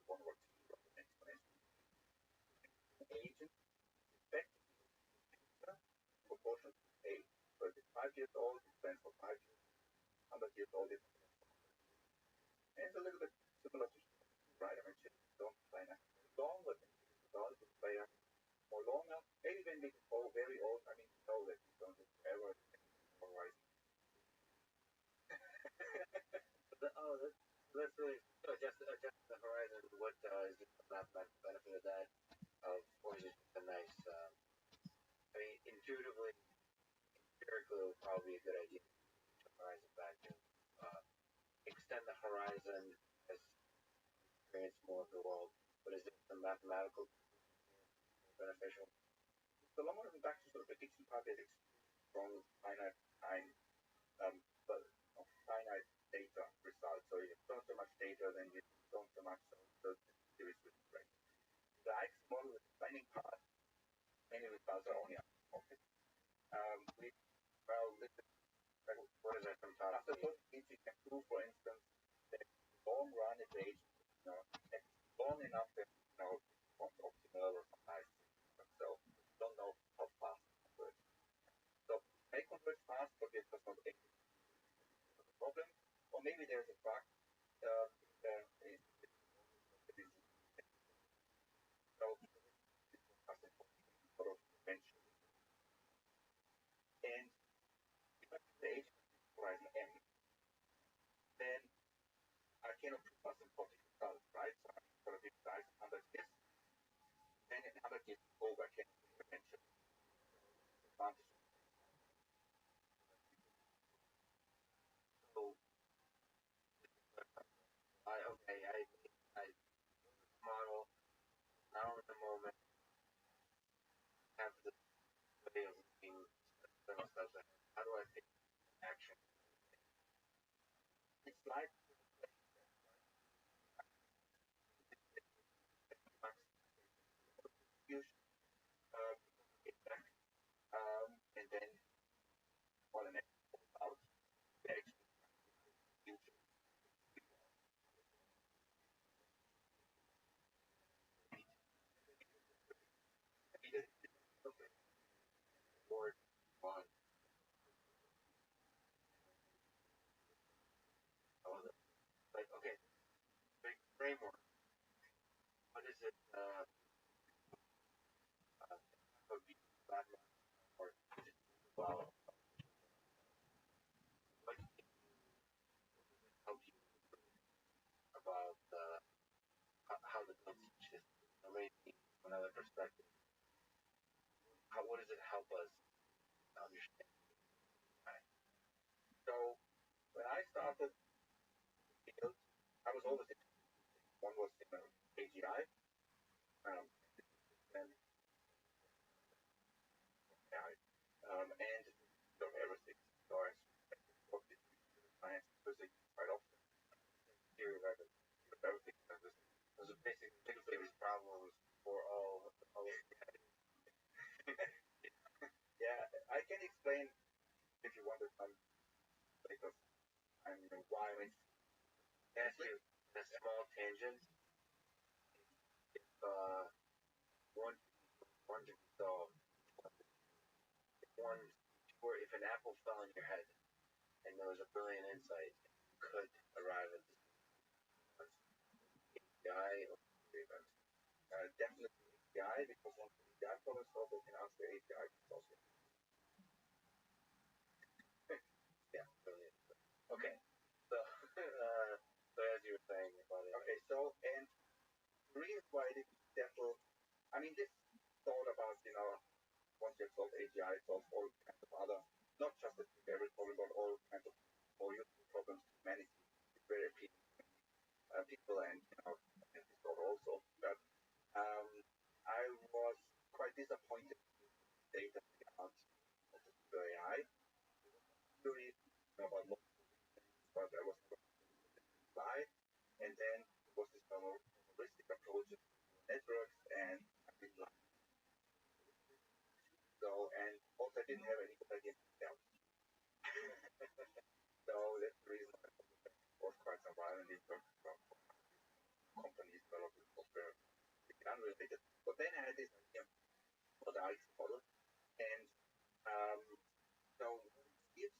1 over t of an exponential agent effect proportional to a. So if it's 5 years old, it stands for 5 years. 100 years old, it stands for 100 years. And it's a little bit similar to right? I mean, children don't play long, but adults will play more longer. Maybe when we get very old, I mean, we know that we don't live forever. Horizon. That's really adjust the horizon. What is the mathematical benefit of that? Or is it a nice? I mean, intuitively, empirically, it would probably be a good idea to push the horizon back and extend the horizon as experience more of the world. But is there some mathematical beneficial? The longer back to sort of prediction part, it excludes from finite time, but finite data results. So if you don't so much data, then you don't so much the series will break. The X model with the planning part, many results are only unexpected. What is that from top? After certain things, you can prove, for instance, that long run if the agent long enough that from optimal or from nice. So you don't know how fast it converts. So it may convert fast, but we're just not able to see the problem. Or maybe there's a bug and if I put the agent horizon M, then I cannot prove fast and result, right? So I'm going to be precise 100 years. Then in 100 years over, I can eventually advantage. So, I model now in the moment have the way of looking several steps ahead. How do I take action? It's like fusion, get back, and then for the next out, the actually future. Board one. Like, okay, big framework. What is it? Would be Batman or well, what help you about how the build teaches maybe from another perspective? What does it help us understand? So when I started the field, I was always one was in AGI, and and everything. So I worked in science, physics quite often. Theory of everything. Those are basically problems for all Yeah, I can explain if you want it, because I'm why I'm ask you a small tangent. If one to be solved, if an apple fell on your head and there was a brilliant insight, you could arrive at this API or event. definitely API, because once the API problem solved, we can ask the API to solve it. Yeah, brilliant. Okay, so so as you were saying about it. Okay, so and the reason why I didn't settle, I mean, this thought about once you have solved AGI, it solves all kinds of other, not just the favorite problem, but all kinds of more useful problems to humanity. It's very appealing to people, and and this thought also. But I was quite disappointed with the data out of the AI. Theory about multiple reasons, but I was never apply. And then there was this probabilistic approach to networks, and I didn't like. So, and also I didn't have any good idea myself. So that's the reason I was quite some while, and it took companies developing related. But then I had this idea for the IC model, and so if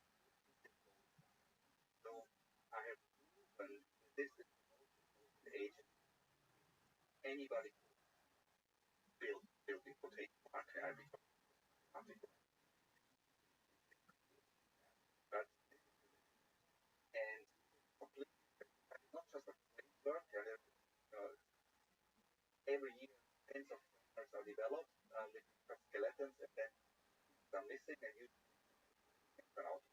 so, I have proven this is the age anybody build it potato market, something but and complete not just a framework, every year tens of frameworks are developed with skeletons and then some missing and you can out.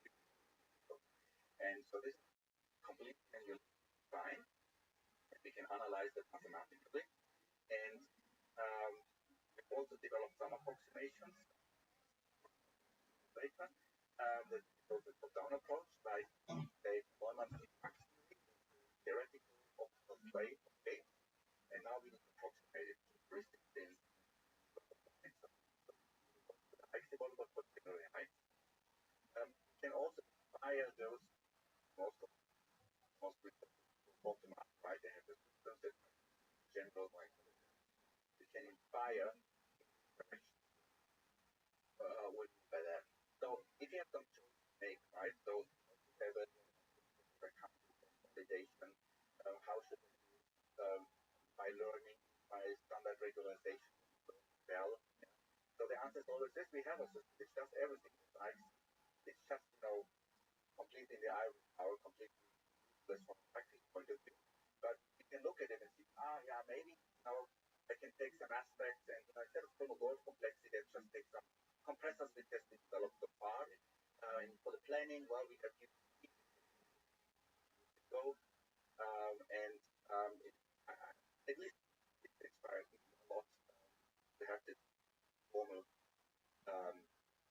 And so this is complete manual design. We can analyze that mathematically. And we also developed some approximations later. The top-down approach, like say Neumann theoretical optimal play, okay, and now we need to approximate it in flexible but particularly high. We can also fire those most optimal, right? They have the systems that general like we can inspire what by that. So if you have some choice to make, right? So you have a validation, how should we by learning, by standard regularization, well. So the answer is always this: we have a system which does everything. Right? It's just completely the our completely useless from a practical point of view. But you can look at it and see, yeah, maybe I can take some aspects and instead of chromogold complexity, let's just take some compressors which has been developed so far. And for the planning, well, we have used go and at least it inspired me a lot to have this formal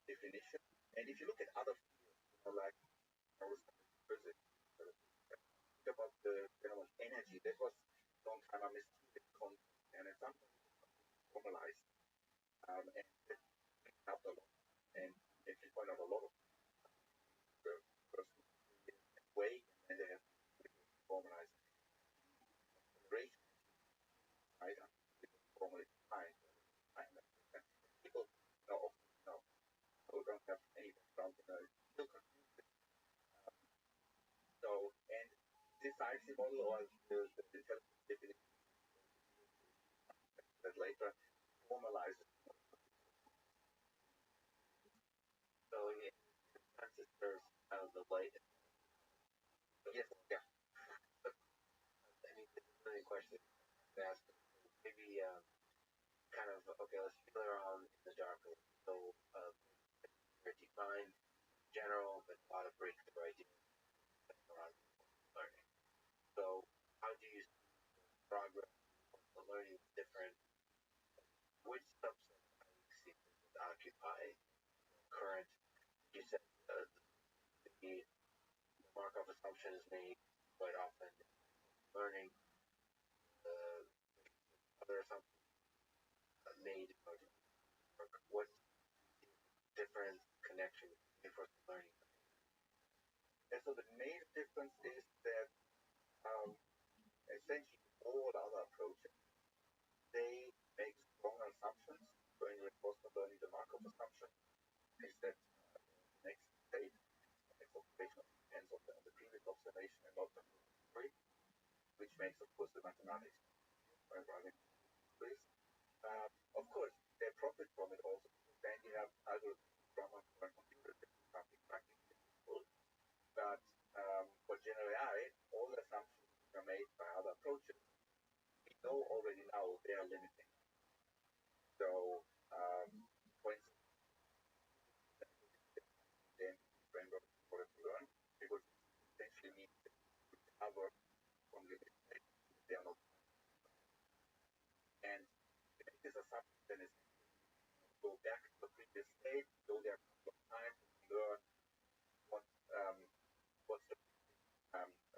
definition. And if you look at other fields, like I was about the energy, that was a long time I missed and it's something formalized and it helped a lot. And if you point out a lot of the person way and they have formalized ratio, right? Formally defined. People who don't have any background still confused. So, and this IC model or the intelligence definition that later formalizes. So, yeah, transistors the light. Yes, yeah. I mean, this is really a question to ask. Maybe kind of, okay, let's feel around in the dark. So, very defined, general, but a lot of breakthrough ideas around learning. So, how do you see progress of learning is different? Which subset would occupy current? You said the Markov assumption is made quite often. Learning other assumptions made. What different connection for learning? And so the main difference is that essentially all other approaches they make strong assumptions. So in reinforcement learning, the Markov assumption is that next state, next observation depends on the previous observation and not the theory, which makes, of course, the mathematics driving this. Of course, they profit from it also. Then you have algorithms from a computer that is something practically useful. But for general AI, all the assumptions are made by other approaches. We know already now they are limiting. So, for instance, then framework for it to learn, because essentially means that we cover from the they are not. And to make this assumption, then is go back to the previous state, go there a couple of times, learn what what's the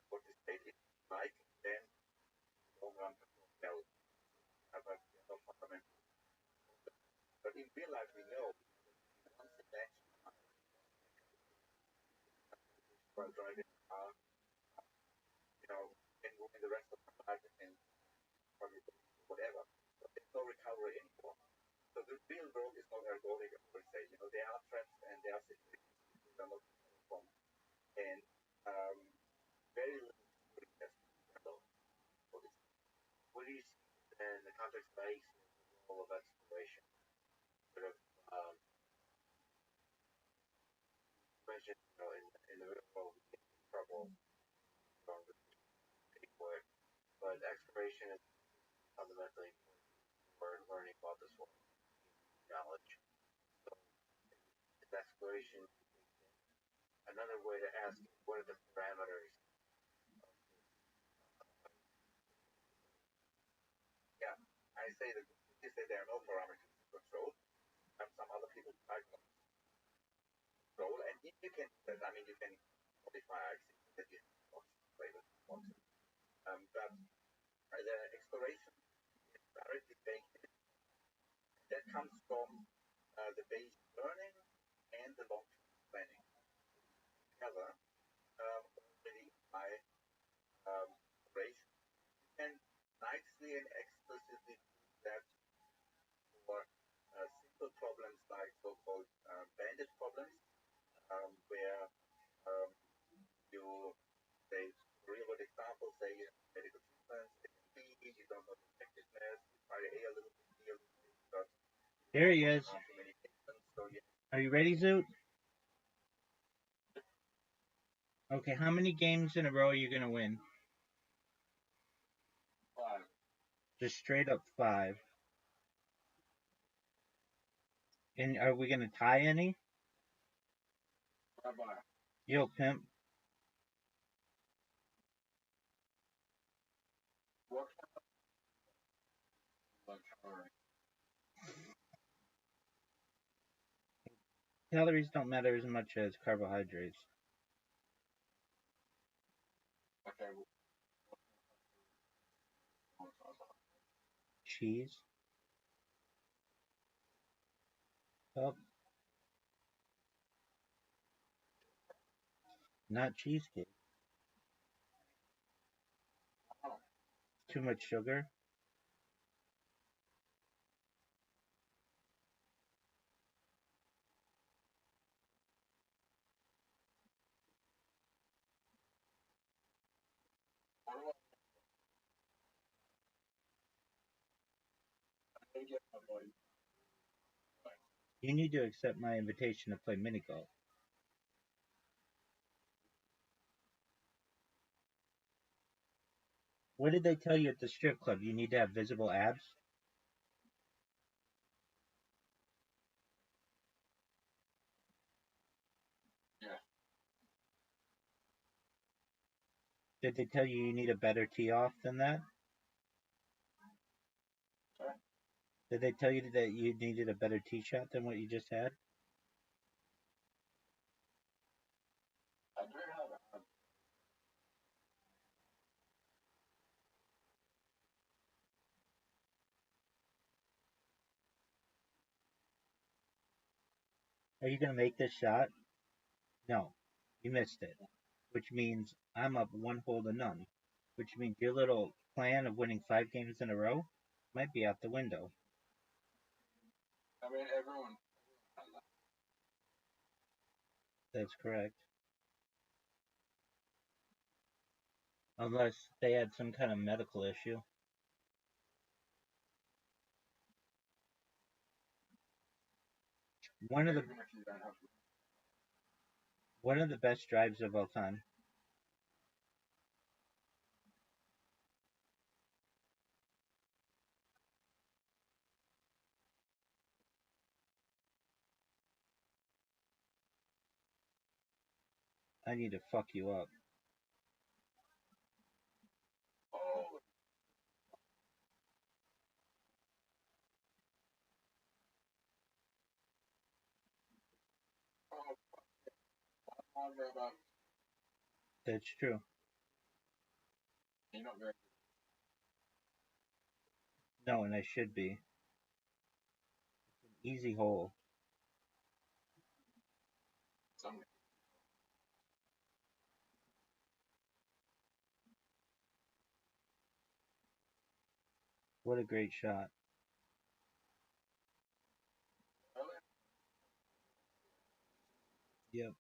what the state is like, then long run well. But no fundamental. But in real life, we know once the batch while driving a car, and moving the rest of the life and whatever. So there's no recovery you see in the context of how you see the role of exploration? Sort of, you mentioned, in the real world, we get in trouble from the pay for it, but exploration is fundamentally important for learning about this world, knowledge. So, is exploration another way to ask what are the parameters? Yeah, I say that you say there are no parameters to control. Some other people try to control, and if you can do that, I mean, you can modify axes that you want to play with want to. But the exploration is directly baked in. That comes from the base learning and the long-term planning together. Already by operation, you can nicely and explicitly do that for simple problems like so-called bandit problems, where um, you say real world examples, say medical treatments, A and B, you don't know the effectiveness, you try A a little bit, B a little bit, but There he is. too many patients, so you Are you ready, Zoot? Okay, how many games in a row are you gonna win? 5. Just straight up 5. And are we gonna tie any? Bye-bye. Yo, pimp. What kind of Calories don't matter as much as carbohydrates. Okay. Cheese. Oh, not cheesecake. Too much sugar. You need to accept my invitation to play mini golf. What did they tell you at the strip club? You need to have visible abs? Yeah. Did they tell you need a better tee off than that? Sorry? Did they tell you that you needed a better tee shot than what you just had? I do have Are you going to make this shot? No. You missed it. Which means I'm up 1 hole to none. Which means your little plan of winning 5 games in a row might be out the window. I mean, everyone. That's correct. Unless they had some kind of medical issue. One of the best drives of all time. I need to fuck you up. Oh, about That's true. you're not very No, and I should be. Easy hole. some. What a great shot. Yep.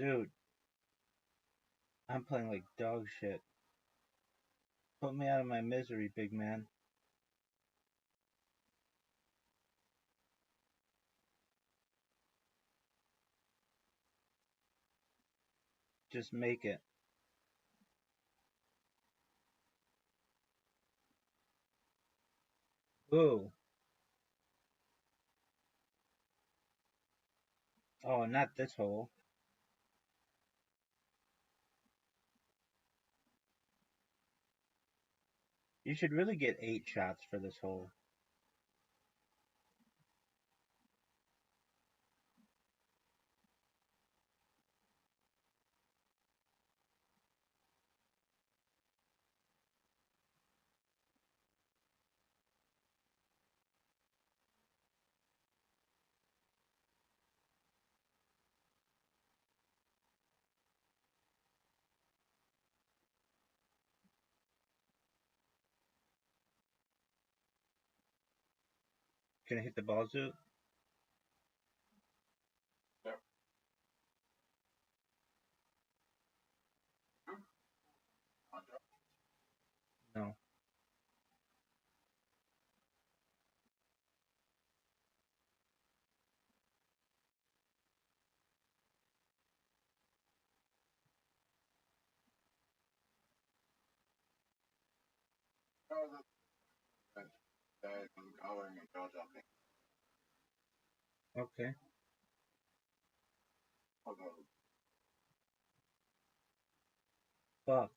Dude, I'm playing like dog shit. Put me out of my misery, big man. Just make it. Whoa. Oh, not this hole. You should really get 8 shots for this hole. Gonna hit the ball, Zoot? Yep. No. Oh, that's that I'm covering and jaw dropping. Okay. Although, Fuck.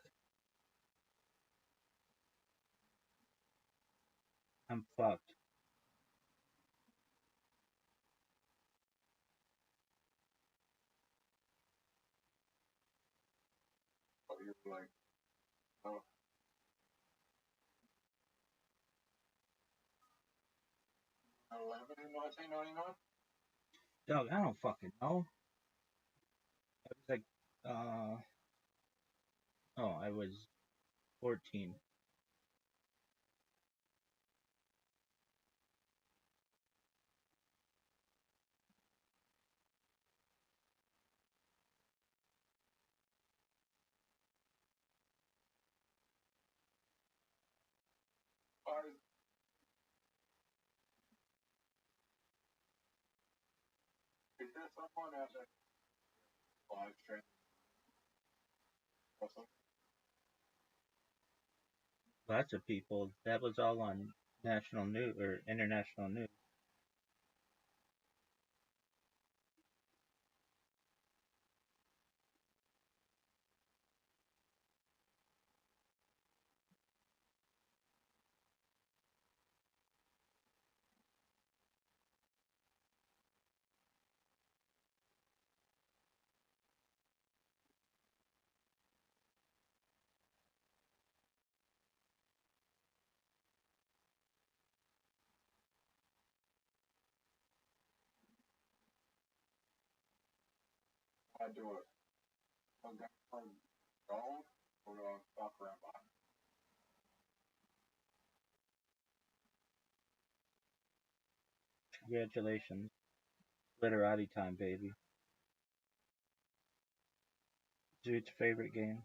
I'm fucked. you were like, oh, 11 in 1999? Dog, I don't fucking know. I was like, oh, I was 14. Is there someone out there live stream or something? Lots of people. That was all on national news or international news. I do it. I'm going from gold or stop around by. Congratulations. Literati time, baby. Zoot's favorite game.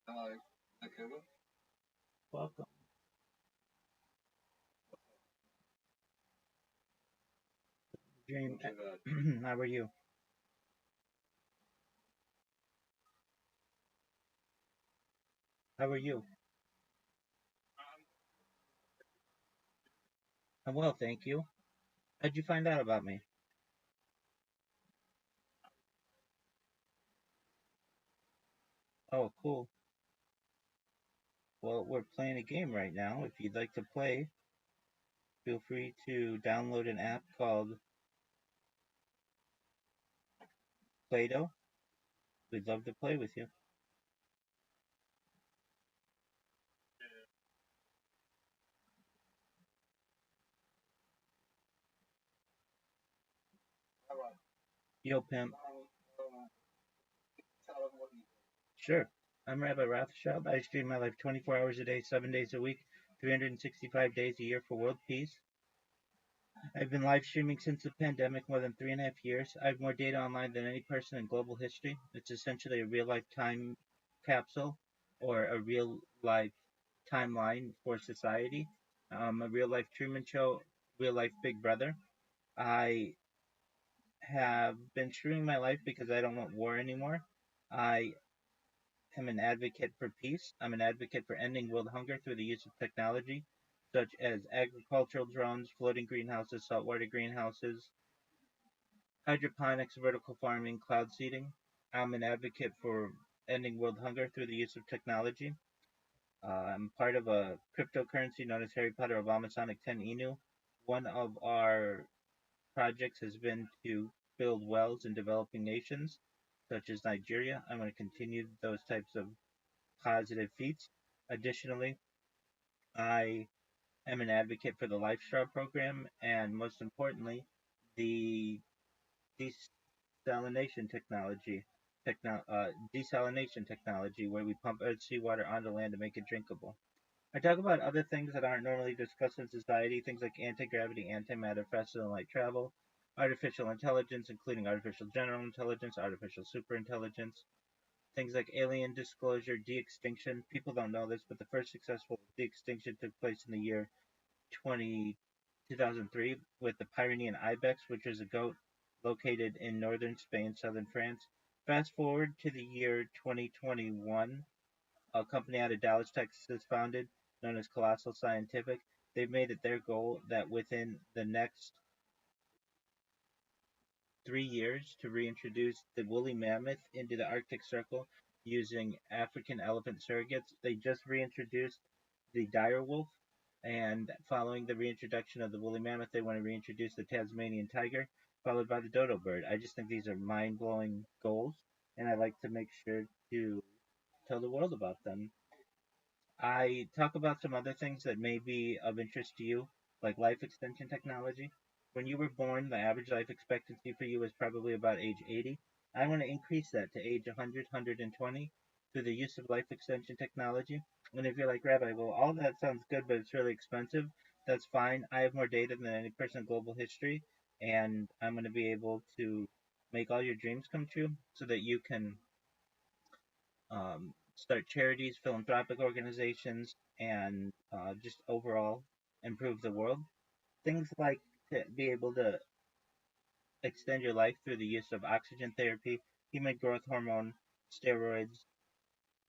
Hello, Nakuba. Welcome. Dream. How are you? How are you? I'm well, thank you. How'd you find out about me? Oh, cool. Well, we're playing a game right now. If you'd like to play, feel free to download an app called Play-Doh. We'd love to play with you. All right. Yo, pimp. Tell them what you do. Sure. I'm Rabbi Rothschild. I stream my life 24 hours a day, 7 days a week, 365 days a year for world peace. I've been live streaming since the pandemic, more than 3.5 years. I have more data online than any person in global history. It's essentially a real life time capsule or a real life timeline for society. A real life Truman Show, real life Big Brother. I have been streaming my life because I don't want war anymore. I am an advocate for peace. I'm an advocate for ending world hunger through the use of technology, such as agricultural drones, floating greenhouses, saltwater greenhouses, hydroponics, vertical farming, cloud seeding. I'm an advocate for ending world hunger through the use of technology. I'm part of a cryptocurrency known as Harry Potter Obama Sonic 10 Inu. One of our projects has been to build wells in developing nations, such as Nigeria. I'm going to continue those types of positive feats. Additionally, I am an advocate for the LifeStraw program, and most importantly, the desalination technology, desalination technology, where we pump earth seawater onto land to make it drinkable. I talk about other things that aren't normally discussed in society, things like anti-gravity, antimatter, faster than light travel, artificial intelligence, including artificial general intelligence, artificial superintelligence, things like alien disclosure, de-extinction. People don't know this, but the first successful de-extinction took place in the year 2003 with the Pyrenean ibex, which is a goat located in northern Spain, southern France. Fast forward to the year 2021, a company out of Dallas, Texas is founded, known as Colossal Scientific. They've made it their goal that within the next 3 years to reintroduce the woolly mammoth into the Arctic Circle using African elephant surrogates. They just reintroduced the dire wolf, and following the reintroduction of the woolly mammoth, they want to reintroduce the Tasmanian tiger, followed by the dodo bird. I just think these are mind blowing goals, and I like to make sure to tell the world about them. I talk about some other things that may be of interest to you, like life extension technology. When you were born, the average life expectancy for you was probably about age 80. I want to increase that to age 100, 120 through the use of life extension technology. And if you're like, Rabbi, well, all that sounds good, but it's really expensive, that's fine. I have more data than any person in global history, and I'm going to be able to make all your dreams come true so that you can start charities, philanthropic organizations, and just overall improve the world. Things like to be able to extend your life through the use of oxygen therapy, human growth hormone, steroids,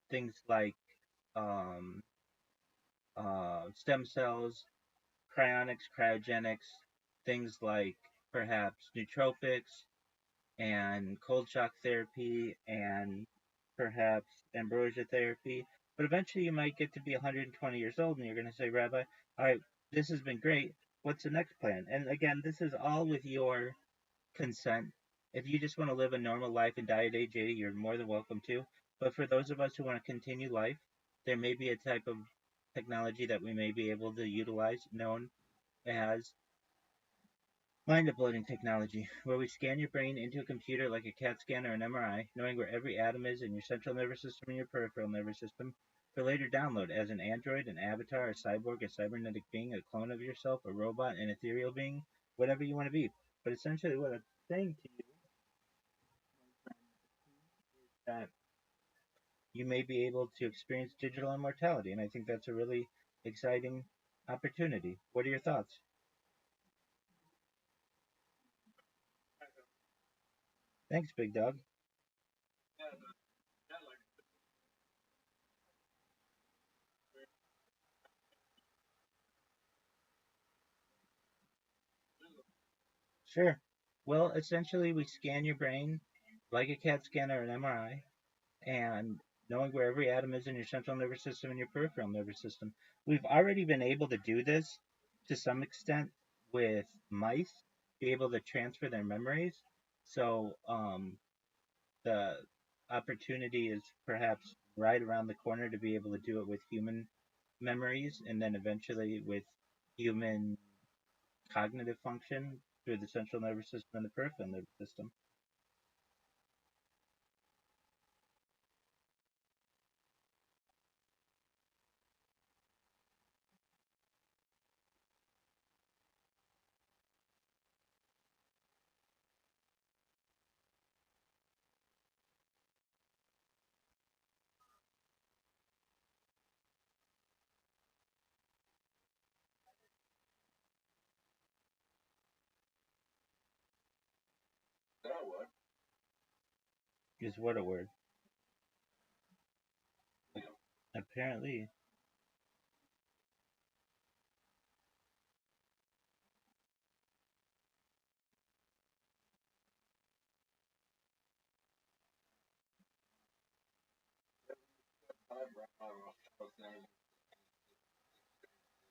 things like um, stem cells, cryonics, cryogenics, things like perhaps nootropics, and cold shock therapy and perhaps ambrosia therapy. But eventually you might get to be 120 years old and you're going to say, Rabbi, all right, this has been great. What's the next plan? And again, this is all with your consent. If you just want to live a normal life and die at age 80, you're more than welcome to. But for those of us who want to continue life, there may be a type of technology that we may be able to utilize known as mind uploading technology, where we scan your brain into a computer like a CAT scan or an MRI, knowing where every atom is in your central nervous system and your peripheral nervous system, for later download as an android, an avatar, a cyborg, a cybernetic being, a clone of yourself, a robot, an ethereal being, whatever you want to be. But essentially, what I'm saying to you is that you may be able to experience digital immortality, and I think that's a really exciting opportunity. What are your thoughts? Thanks, big dog. Sure. Well, essentially, we scan your brain like a CAT scan or an MRI, and knowing where every atom is in your central nervous system and your peripheral nervous system. We've already been able to do this to some extent with mice, be able to transfer their memories. So, the opportunity is perhaps right around the corner to be able to do it with human memories and then eventually with human cognitive function through the central nervous system and the peripheral nervous system. That would. Is what a word. Yeah. Apparently.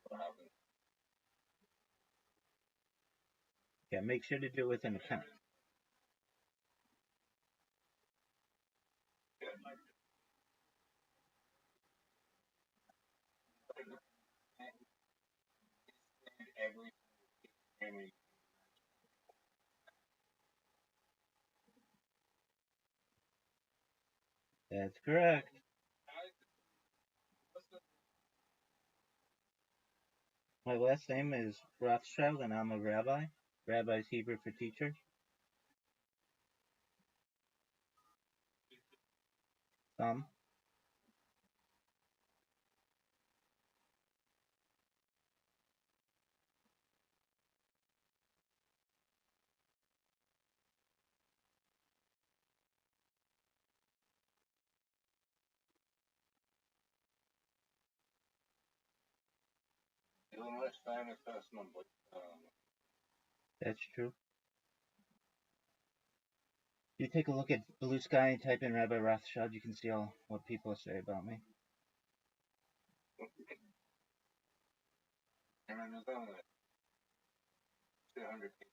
What happened? Yeah, make sure to do it with an account. Every family. That's correct. My last name is Rothschild and I'm a rabbi. Rabbi is Hebrew for teacher. Some. That's true. You take a look at Blue Sky and type in Rabbi Rothschild, you can see all what people say about me. And I know that 200 people.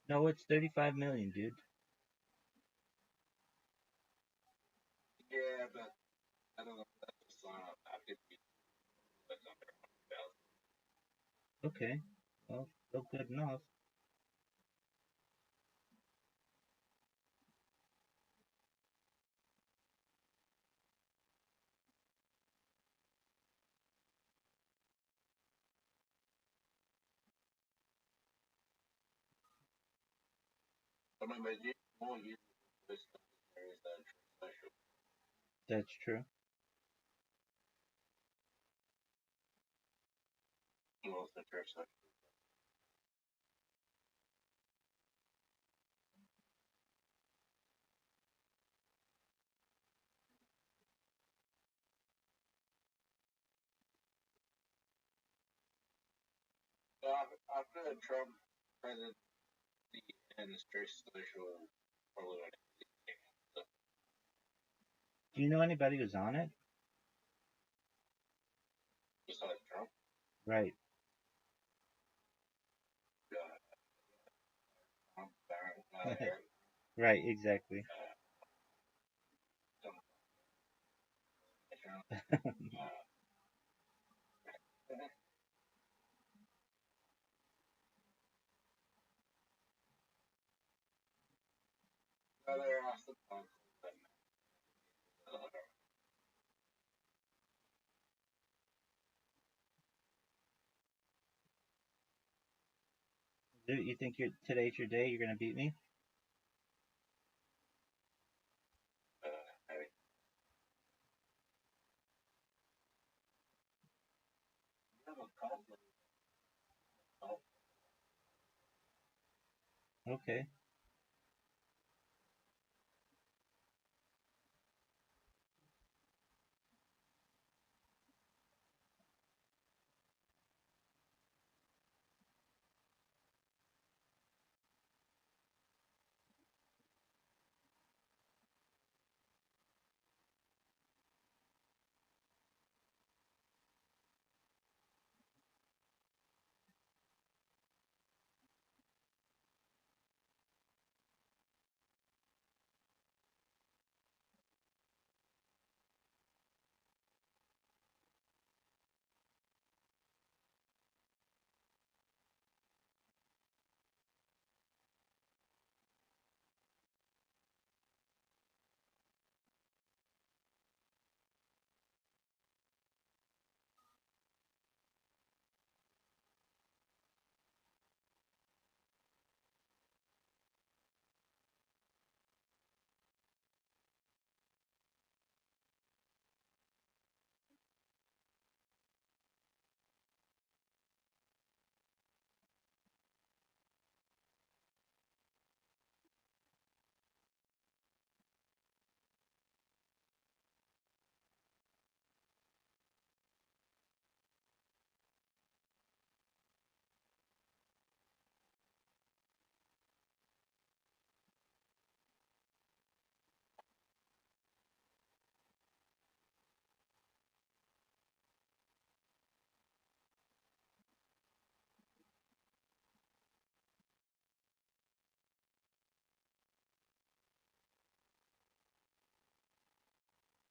No, it's 35 million, dude. Yeah, but I don't know if that's a sign of how good people that's under 100,000. Okay. Well, still good enough. I mean, but you more use this areas than social. That's true. Most of church social. After the Trump presidency and the church social probably went Do you know anybody who's on it? besides Trump. Right. Trump, Right, exactly. they're awesome. Dude, you think today's your day? You're gonna beat me? Okay.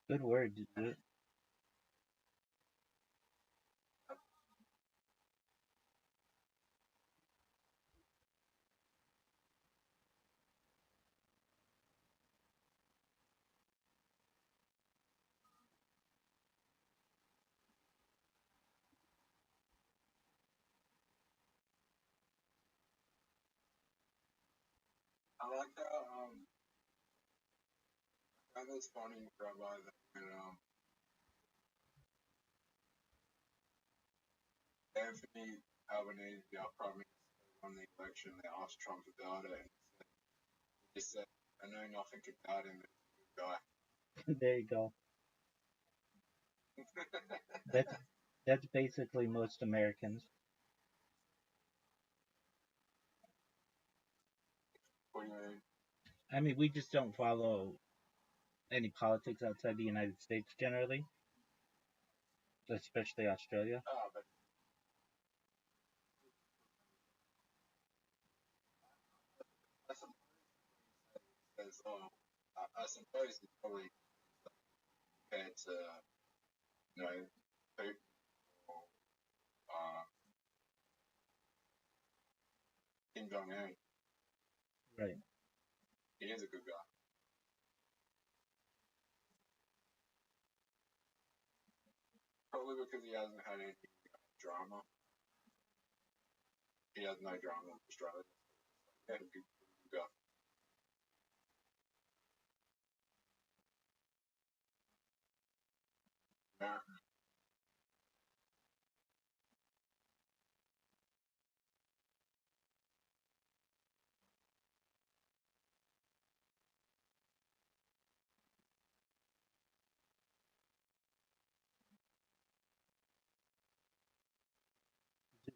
Good word. I like that was funny, Rabbi, that when Anthony Albanese, our prime minister, won the election, they asked Trump about it, and he just said, "I know nothing about him, but he's a good guy." There you go. That's basically most Americans. What do you mean? I mean, we just don't follow any politics outside the United States generally, especially Australia. But I suppose, I suppose it's probably compared to, people, uh, Kim Jong-un. Right. He is a good guy. Probably because he hasn't had any drama. He has no drama in Australia. Yeah, good guy. Yeah.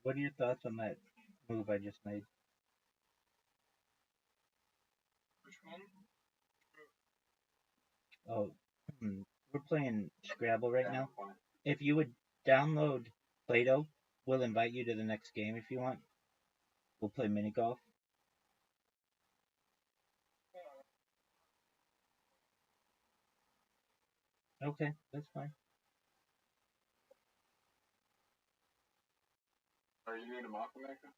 What are your thoughts on that move I just made? Which one? Oh, we're playing Scrabble right now. If you would download Play-Doh, we'll invite you to the next game if you want. We'll play mini golf. Okay, that's fine. Are you in a market maker?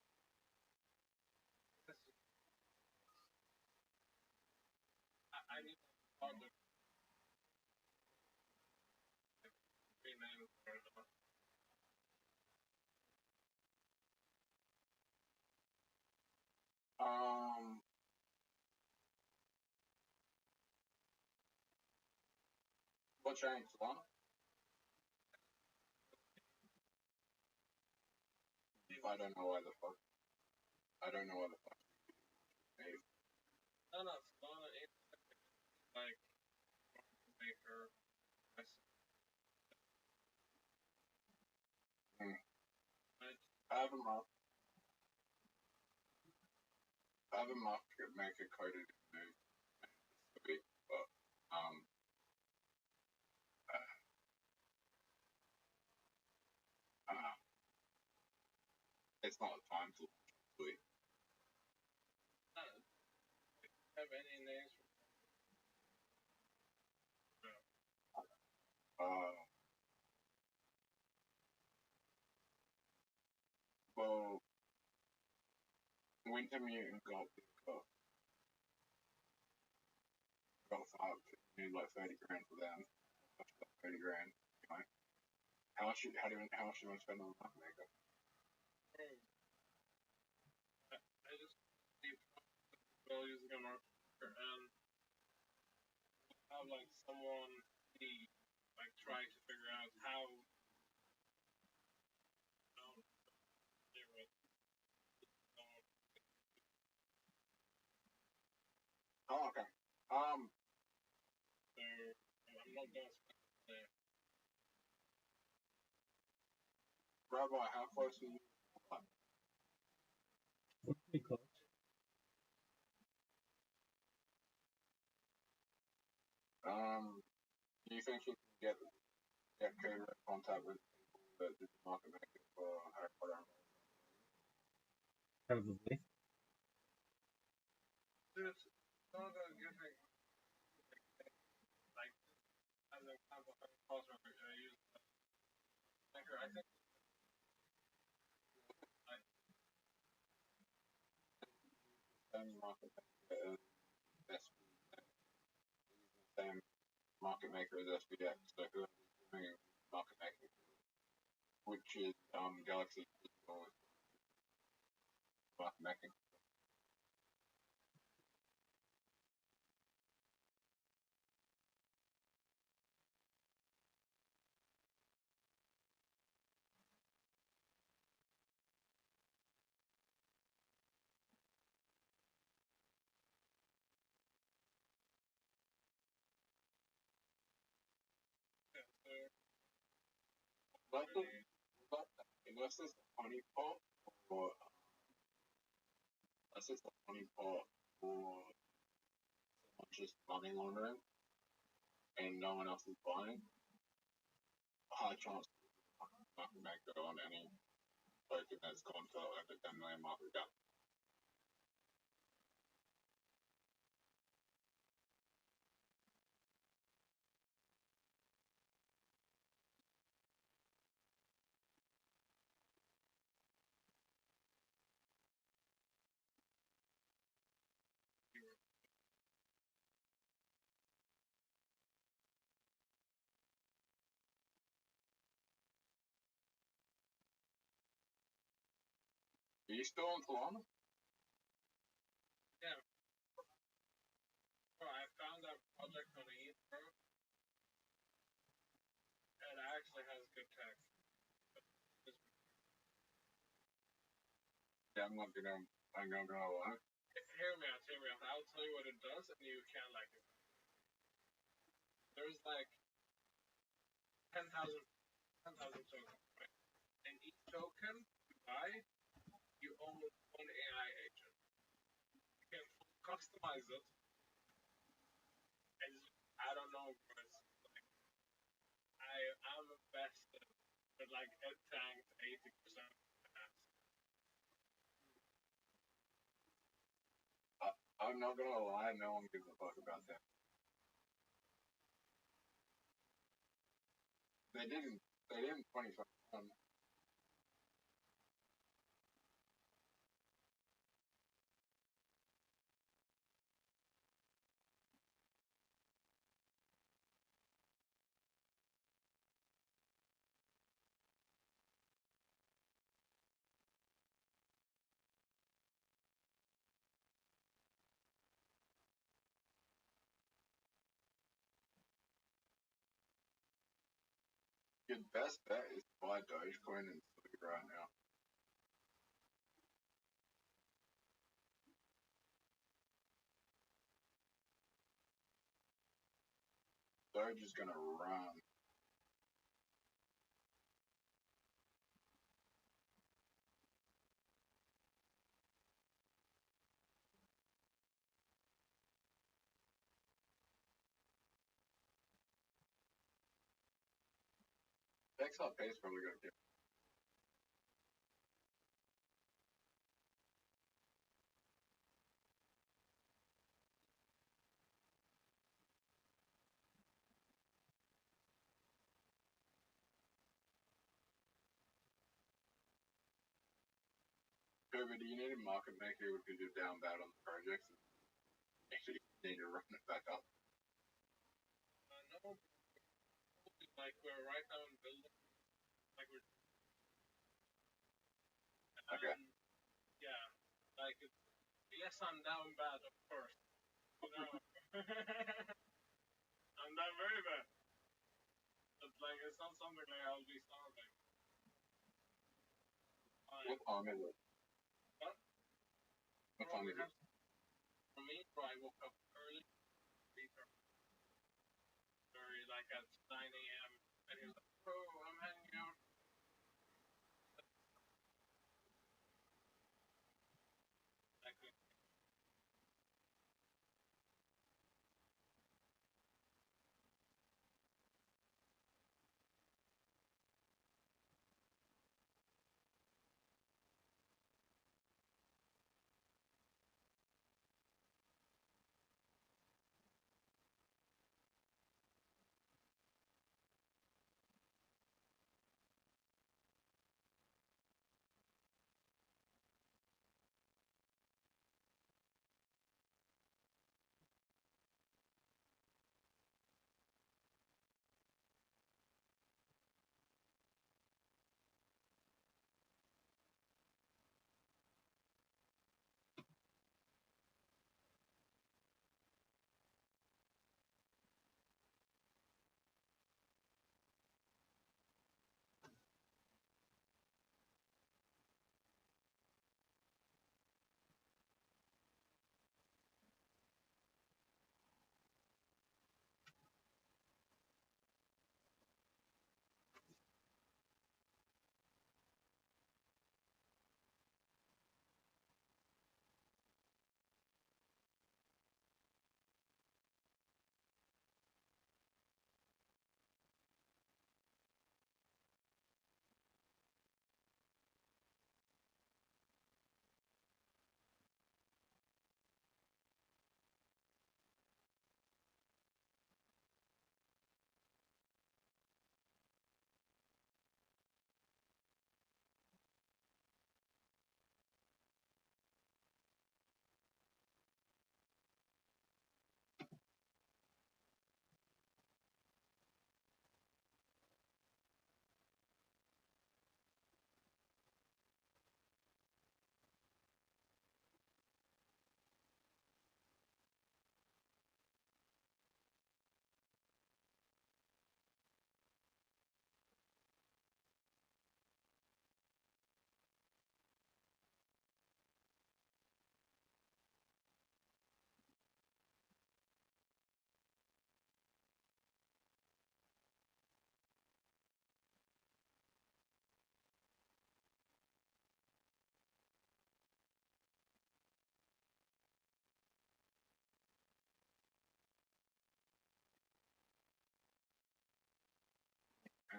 I need to what changed? One? I don't know why the fuck. I don't know why the fuck. No, Solana is like maker. I have a market. I have a market maker coded in this week, but uh, it's not time to launch. Have any names? Well, Winter Mutant got five, need like 30 grand for them. 30 grand. You know? How much do you want to spend on a market maker? I just keep using a market maker and have like someone be like trying to figure out how. Oh, okay. So I'm not gonna spend there. Rabbi, how close are you? We're pretty close. Do you think you can get contact with people that did the market making for Harry Potter? Probably. It's not a good thing. Like, as a Same market maker as same market maker as SPX. So whoever's doing market making, which is Galaxy market making. Unless it's a honeypot or unless it's a honeypot or just money laundering and no one else is buying, high chance market maker on any token that's gone for over 10 million market cap. Are you still on Solana? Yeah. Bro, I found that project on Ether. It actually has good tech. Yeah, I'm not gonna lie. Hear me out. I'll tell you what it does, and you can't like it. There's like 10,000 tokens, right? And each token you buy, you own one AI agent. You can customize it. And I don't know, but like I'm invested with like it tanked 80%. I'm not gonna lie, no one gives a fuck about that. They didn't 2021. Your best bet is to buy Dogecoin and sleep right now. Doge is gonna run. XRP is probably gonna get. Trevor, do you need a market maker because you're down bad on the projects? Actually, you need to run it back up. No, like we're right now in building, like we're. Okay. Yeah, like yes, I'm down bad, of course. No. I'm down very bad. But like it's not something like I'll be starving. What time is it? What? What time is it? For me, I woke up early, very like at 9 a.m. and he was like, "Bro, I'm hanging out." Like,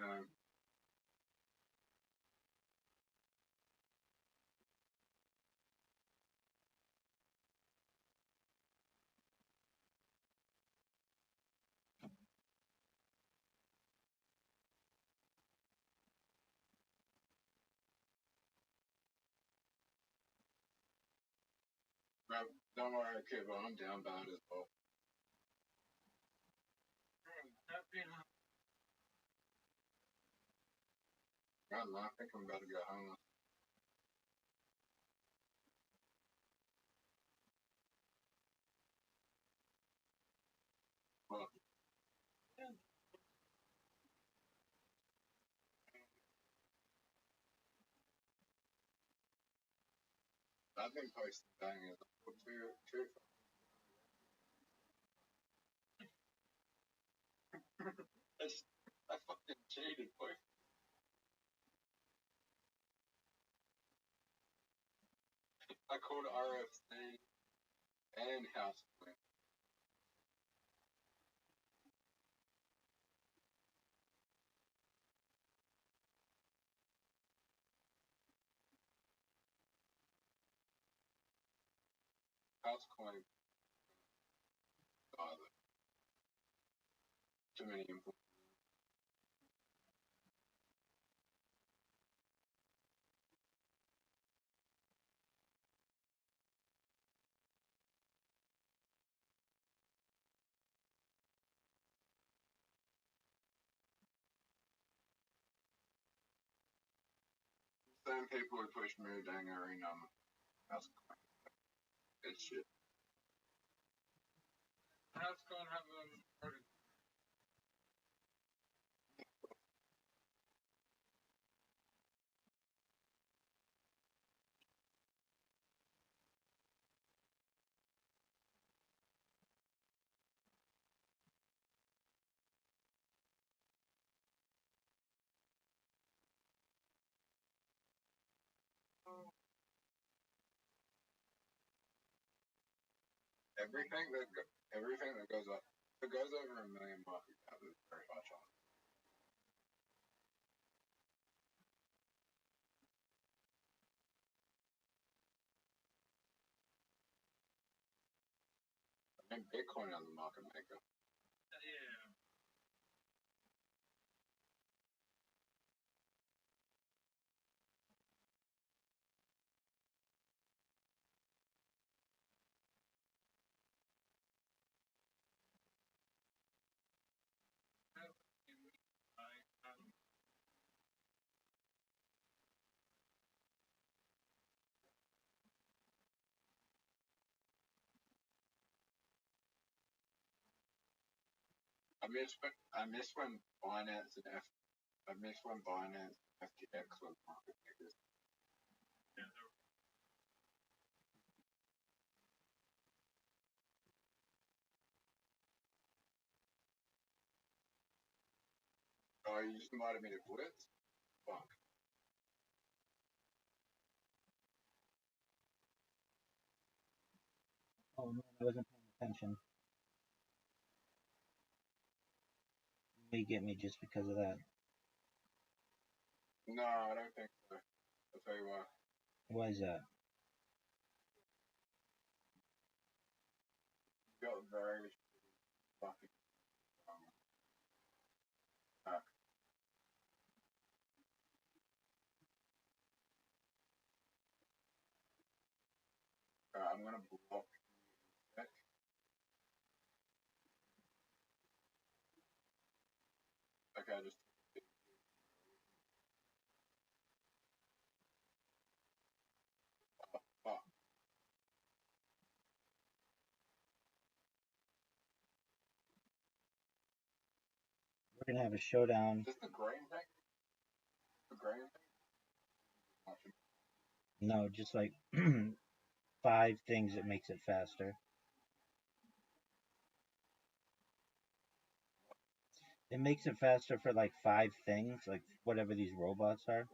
time. But don't worry, kid, but I'm down bad as well. I don't know, I think I'm about to go homeless. Well, I've been posting bangers for two. I fucking cheated, boy. I called RFC and House Queen. House Queen. Too many influences. Same people who pushed me down arena. House Queen. It's shit. How's going to have started? Everything that goes up, if it goes over $1 million market cap, it's very high chance. I think Bitcoin on the market maker. Yeah. I miss when Binance and FTX were market makers. Oh, you just invited me to Blitz? Fuck. Oh man, I wasn't paying attention. You may get me just because of that. No, I don't think so. I'll tell you why. Why is that? You got very fucking hack. I'm gonna block that. Okay, just fuck. We're gonna have a showdown. Just the green thing? The green thing? No, just like 5 things that makes it faster. It makes it faster for like 5 things, like whatever these robots are.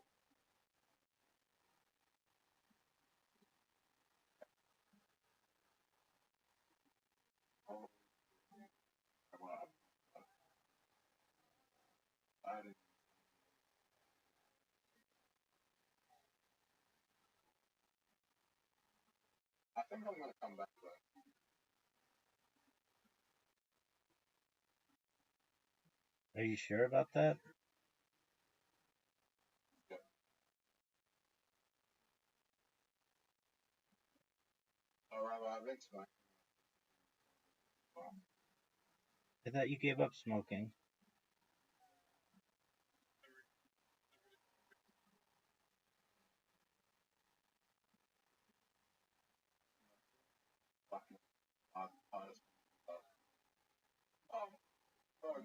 Oh, I didn't. I think I'm gonna come back though. Are you sure about that? Yeah. Alright, well, I've been smoking. I thought you gave up smoking. Fucking hardest stuff. Oh, fuck.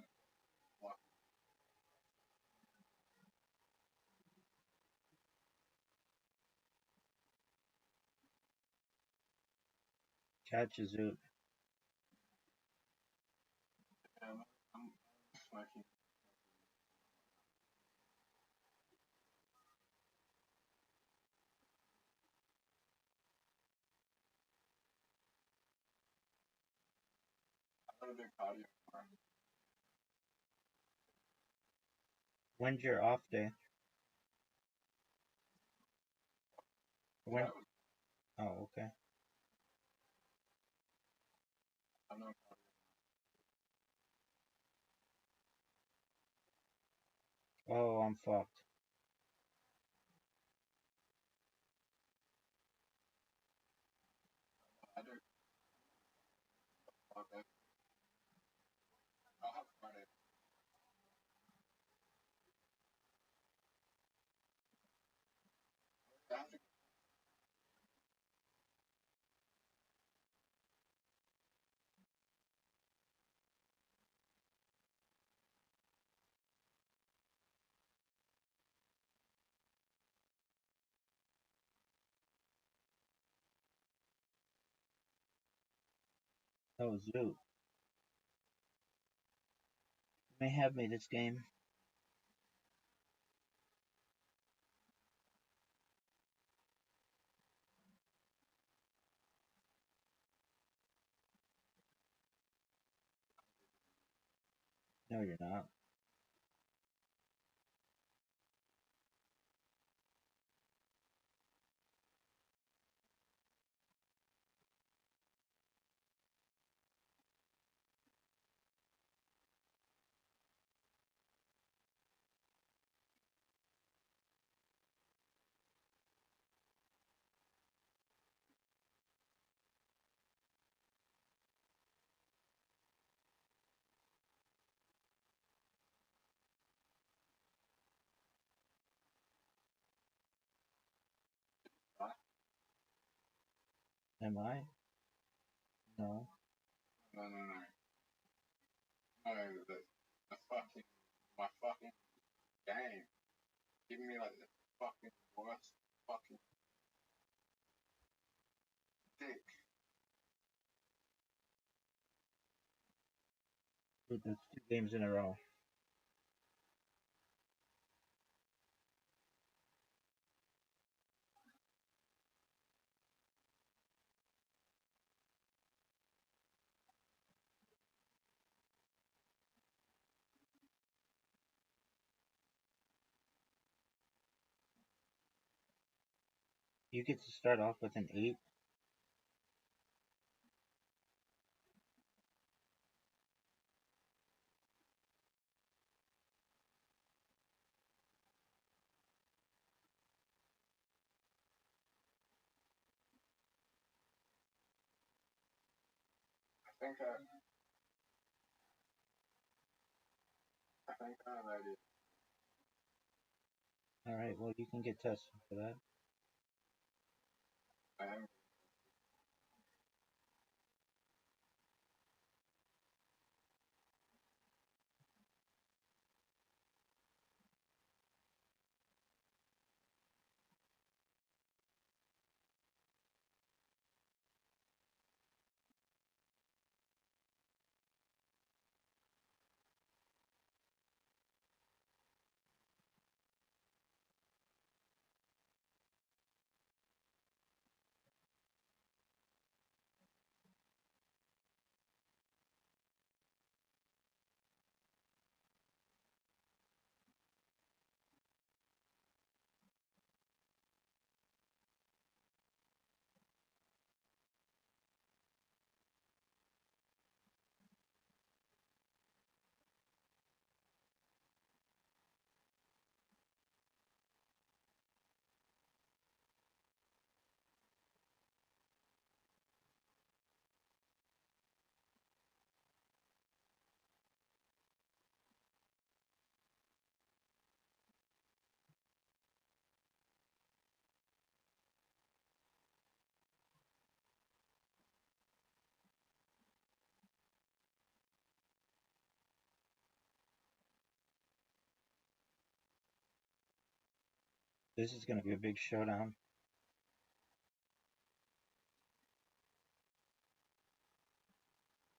What? Catch a zoot. I'm smoking. I'm gonna do cardio tomorrow. When's your off day? When? Yeah, Oh, okay. I'm not. Oh, I'm fucked. I do. Okay. I'll have Friday. I have to. Oh, zoot. You may have me this game. No, you're not. Am I? No. No, no, no. No, the fucking my fucking game. Giving me like the fucking worst fucking dick. Dude, that's 2 games in a row. You get to start off with an 8. I think I'm ready. Alright, well, you can get tested for that. I am. This is going to be a big showdown.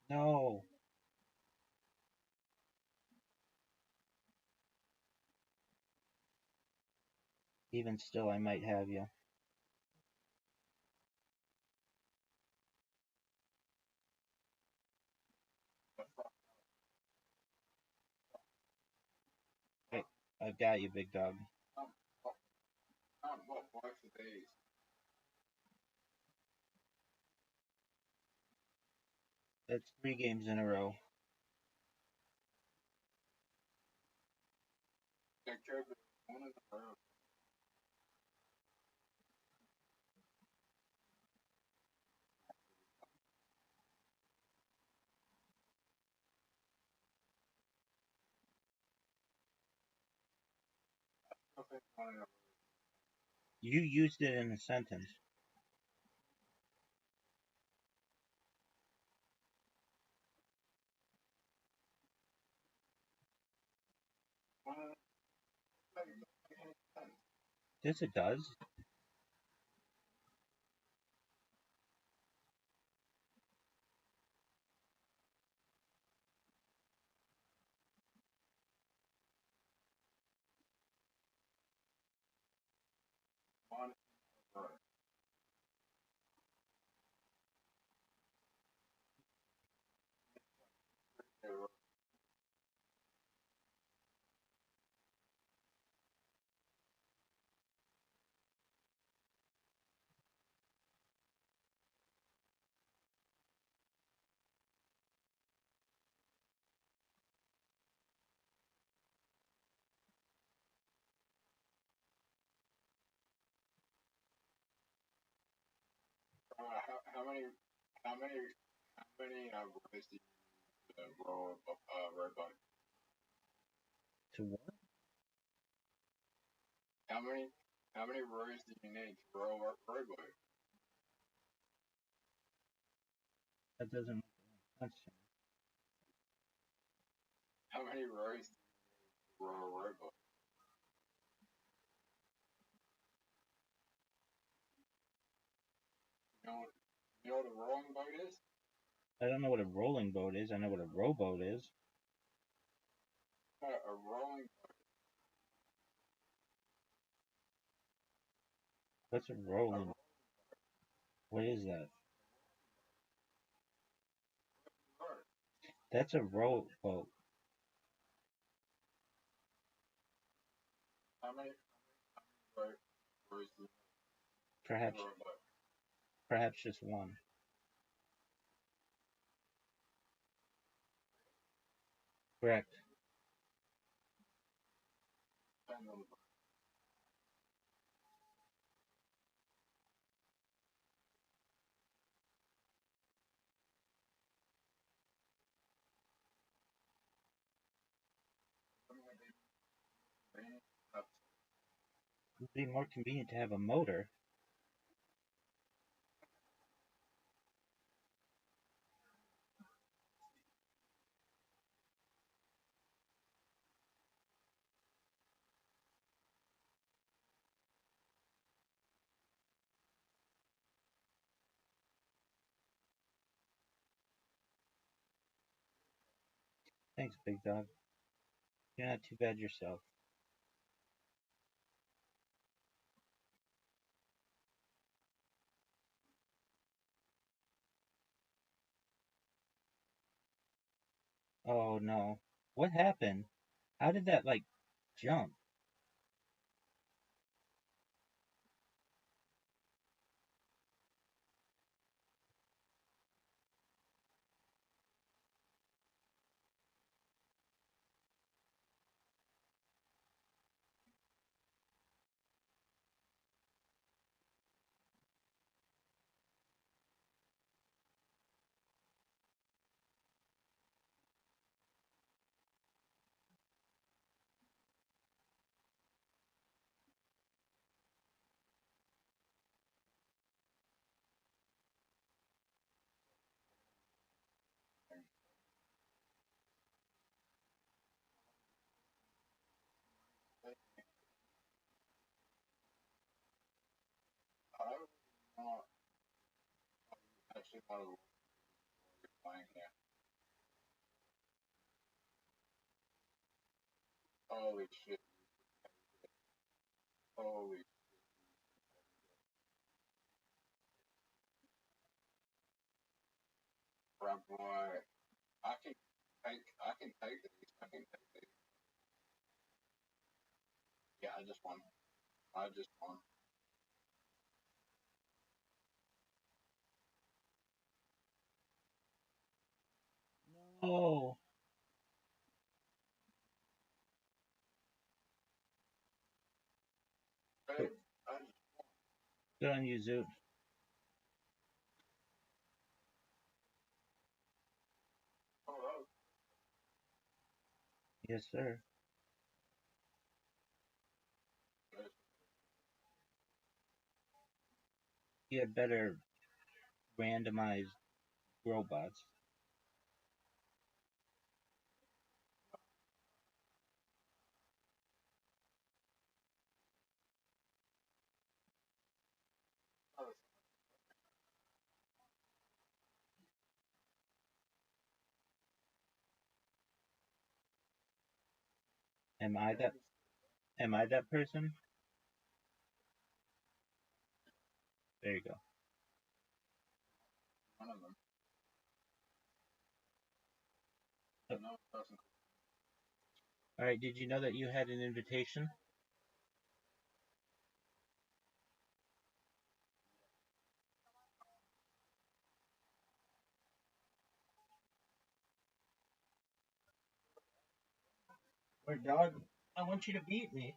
No. Even still, I might have you. Hey, I've got you, big dog. What watch the days? That's 3 games in a row. That could be one of the road. You used it in a sentence. Yes, it does. How many rows do you roll red button? To what? How many rows do you need to roll red button? That doesn't make sense to me. How many rows do you roll red button? You know what a rolling boat is? I don't know what a rolling boat is. I know what a rowboat is. A rolling What's a rolling? What is that? boat. That's a rowboat. How many rows do you need Perhaps, to roll a boat? perhaps just one. Correct. Depends on the boat. It would be more convenient to have a motor. Thanks, big dog. You're not too bad yourself. Oh no. What happened? How did that, like, jump? watching one of the playing here. Holy shit. Holy crap, boy. I can take these. I can take these. Yeah, I just won. I just won. Oh, Hey, I just, good on you, Zoot. oh, Yes, sir. You had better randomized robots. oh, Am I that? Am I that person? There you go. one of them. Oh, No, it doesn't. all right. Did you know that you had an invitation? Or dog? I want you to beat me.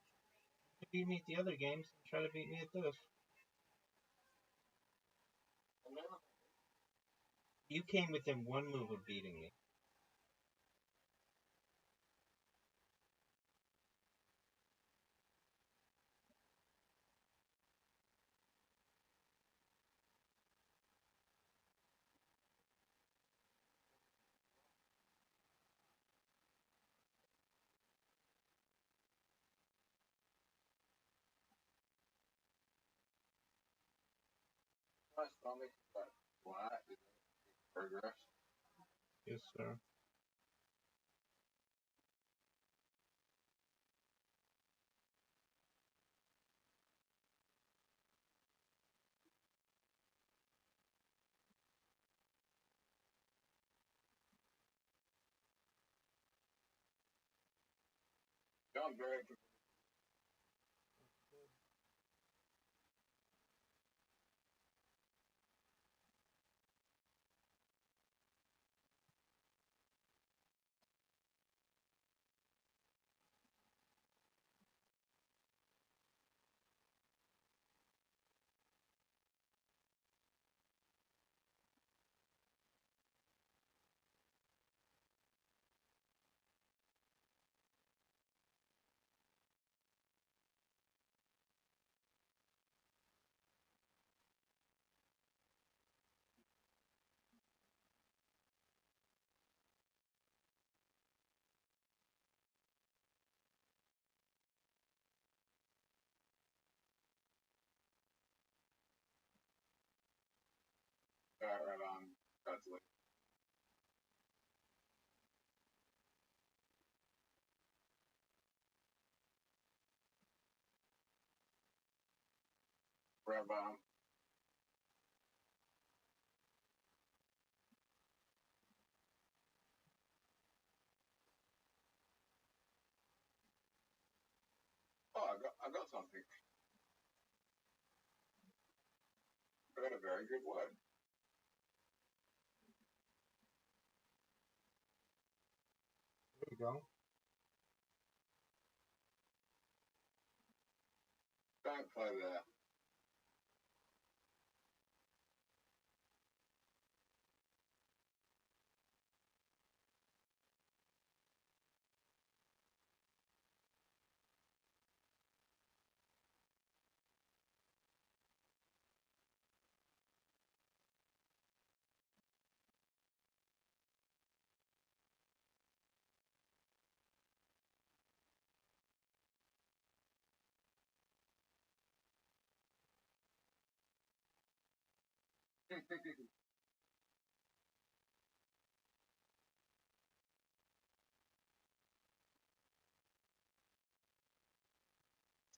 You beat me at the other games. Try to beat me at this. You came within one move of beating me. My stomach is like flat. Progress. Yes, sir. I'm very right on. That's like Rabbi. Oh, I got something. I got a very good one. There you go. Don't play there.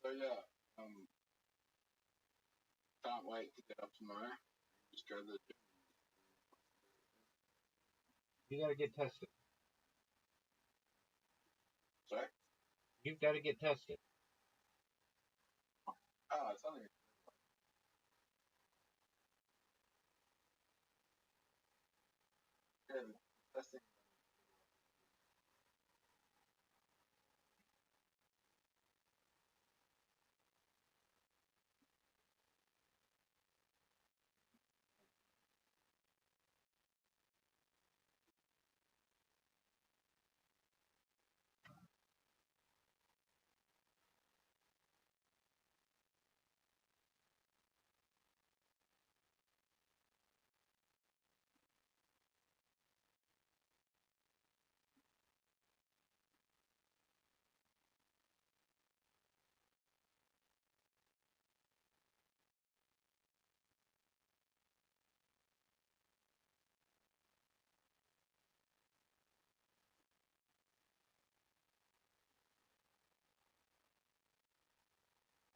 So yeah, can't wait to get up tomorrow. Just go to the gym. You gotta get tested. Sorry? You've got to get tested. Oh, it's only. Yeah, testing.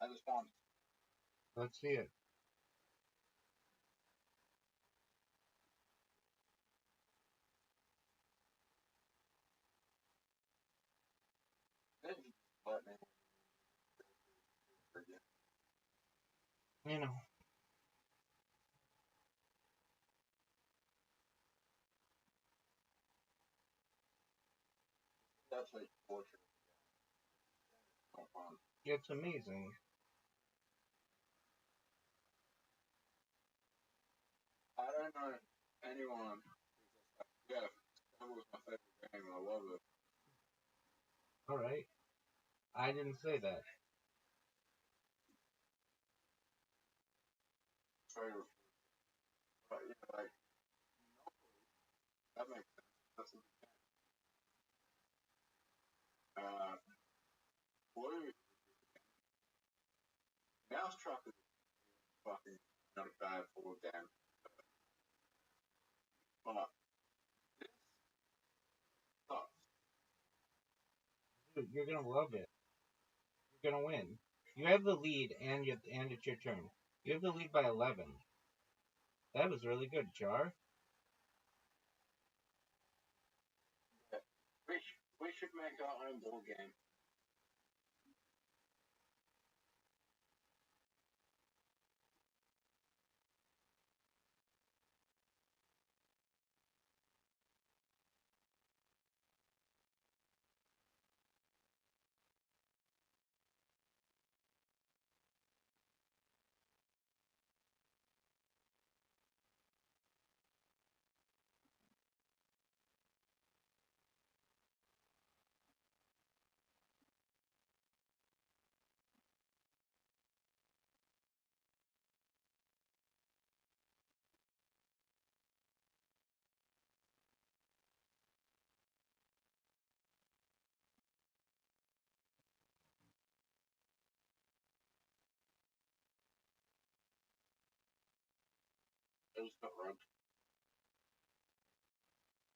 I just found it. Let's see it. Lightning. You know. That's like torture. Oh, fun. It's amazing. I don't know anyone. Yeah, that was my favorite game. I love it. Alright. I didn't say that. Favorite. But yeah, like that makes sense. That's a good game. Blue Mousetrap is fucking not a bad board game. But this sucks. Dude, you're gonna love it. You're gonna win. You have the lead, and it's your turn. You have the lead by 11. That was really good, Jar. Yeah. We should make our own board game. I just got rubbed.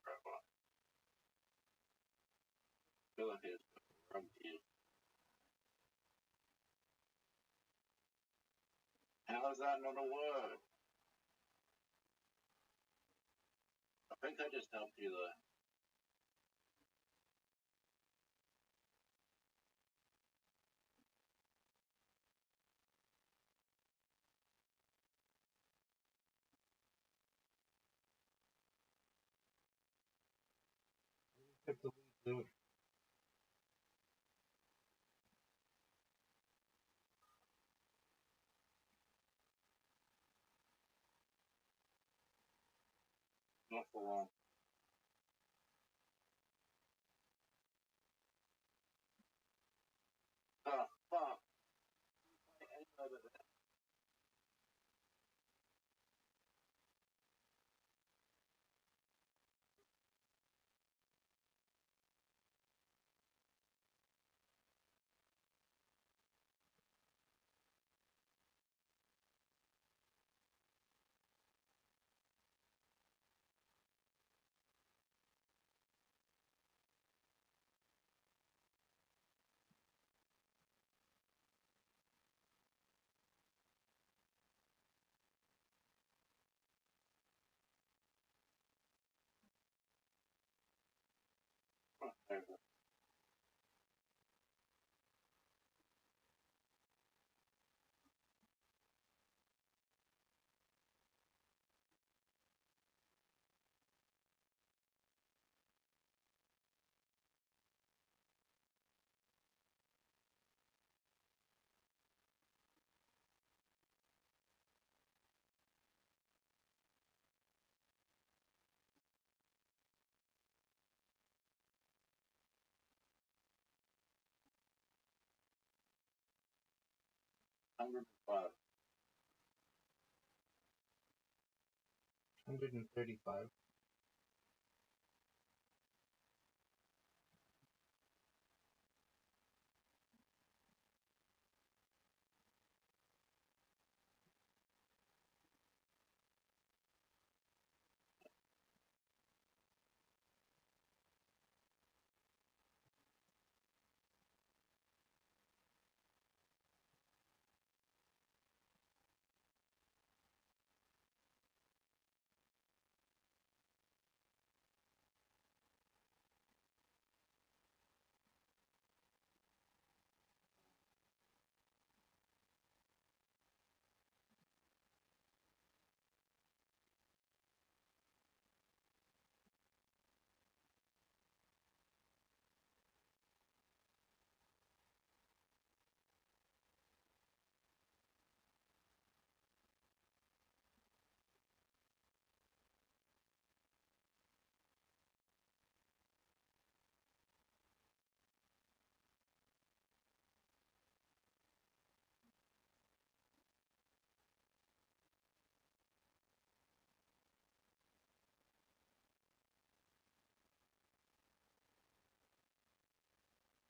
I feel like it's rubbed here. How is that not a word? I think I just helped you there. Took the lead, dude. Not for long. Ah, fuck. $135. 135.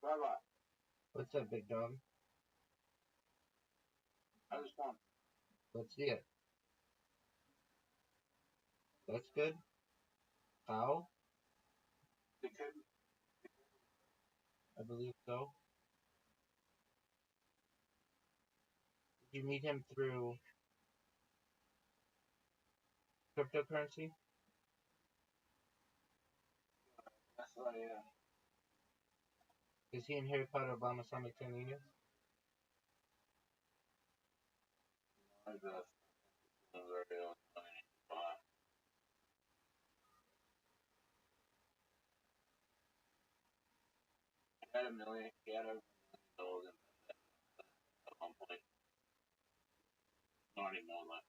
Rabbi, What's up, big dog? I just want Let's see it. That's good. How? the kid. I believe so. Did you meet him through cryptocurrency? That's why, yeah. Is he in Harry Potter Obama simultaneous? I just very old money. He had a million. He had over $1 million at one point. Not anymore, like.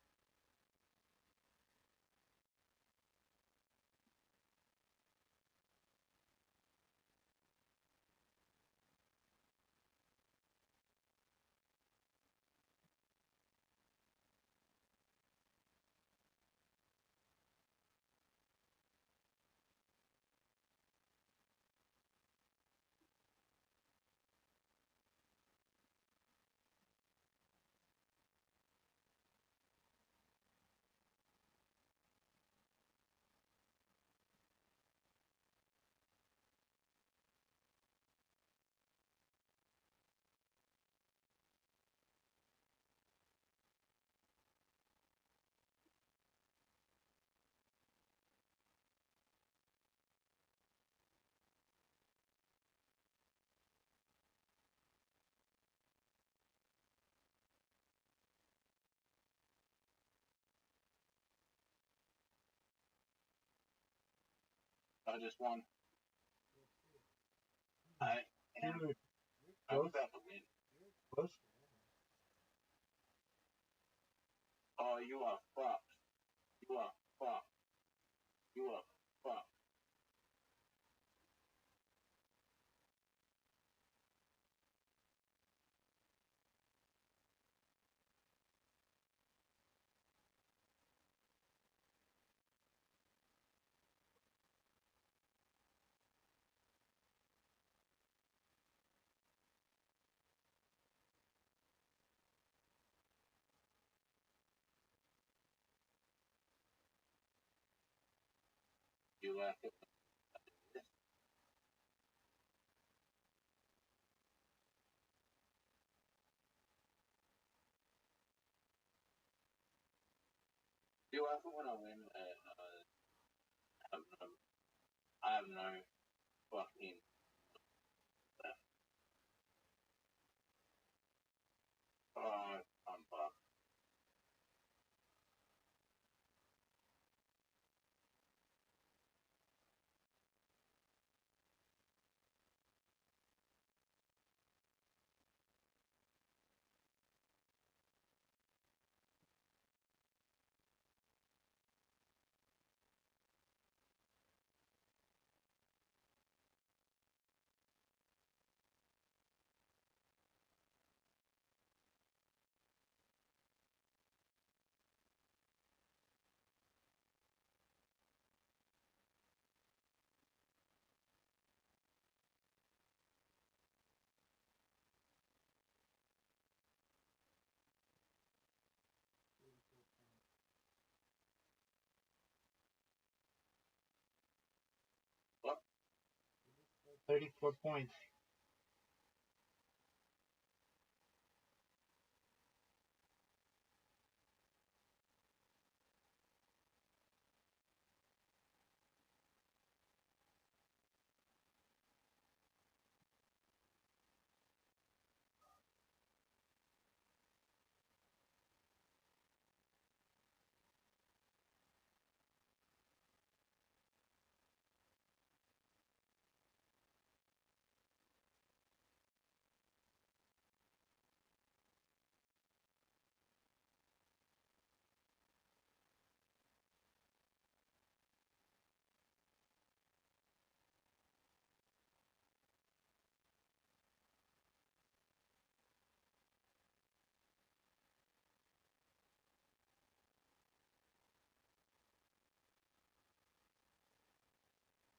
I just won. I am. Dude, I'm about to win. close. Oh, you are fucked. You are fucked. You are fucked. You laugh at this. You laugh at when I win at, I have no fucking 34 points.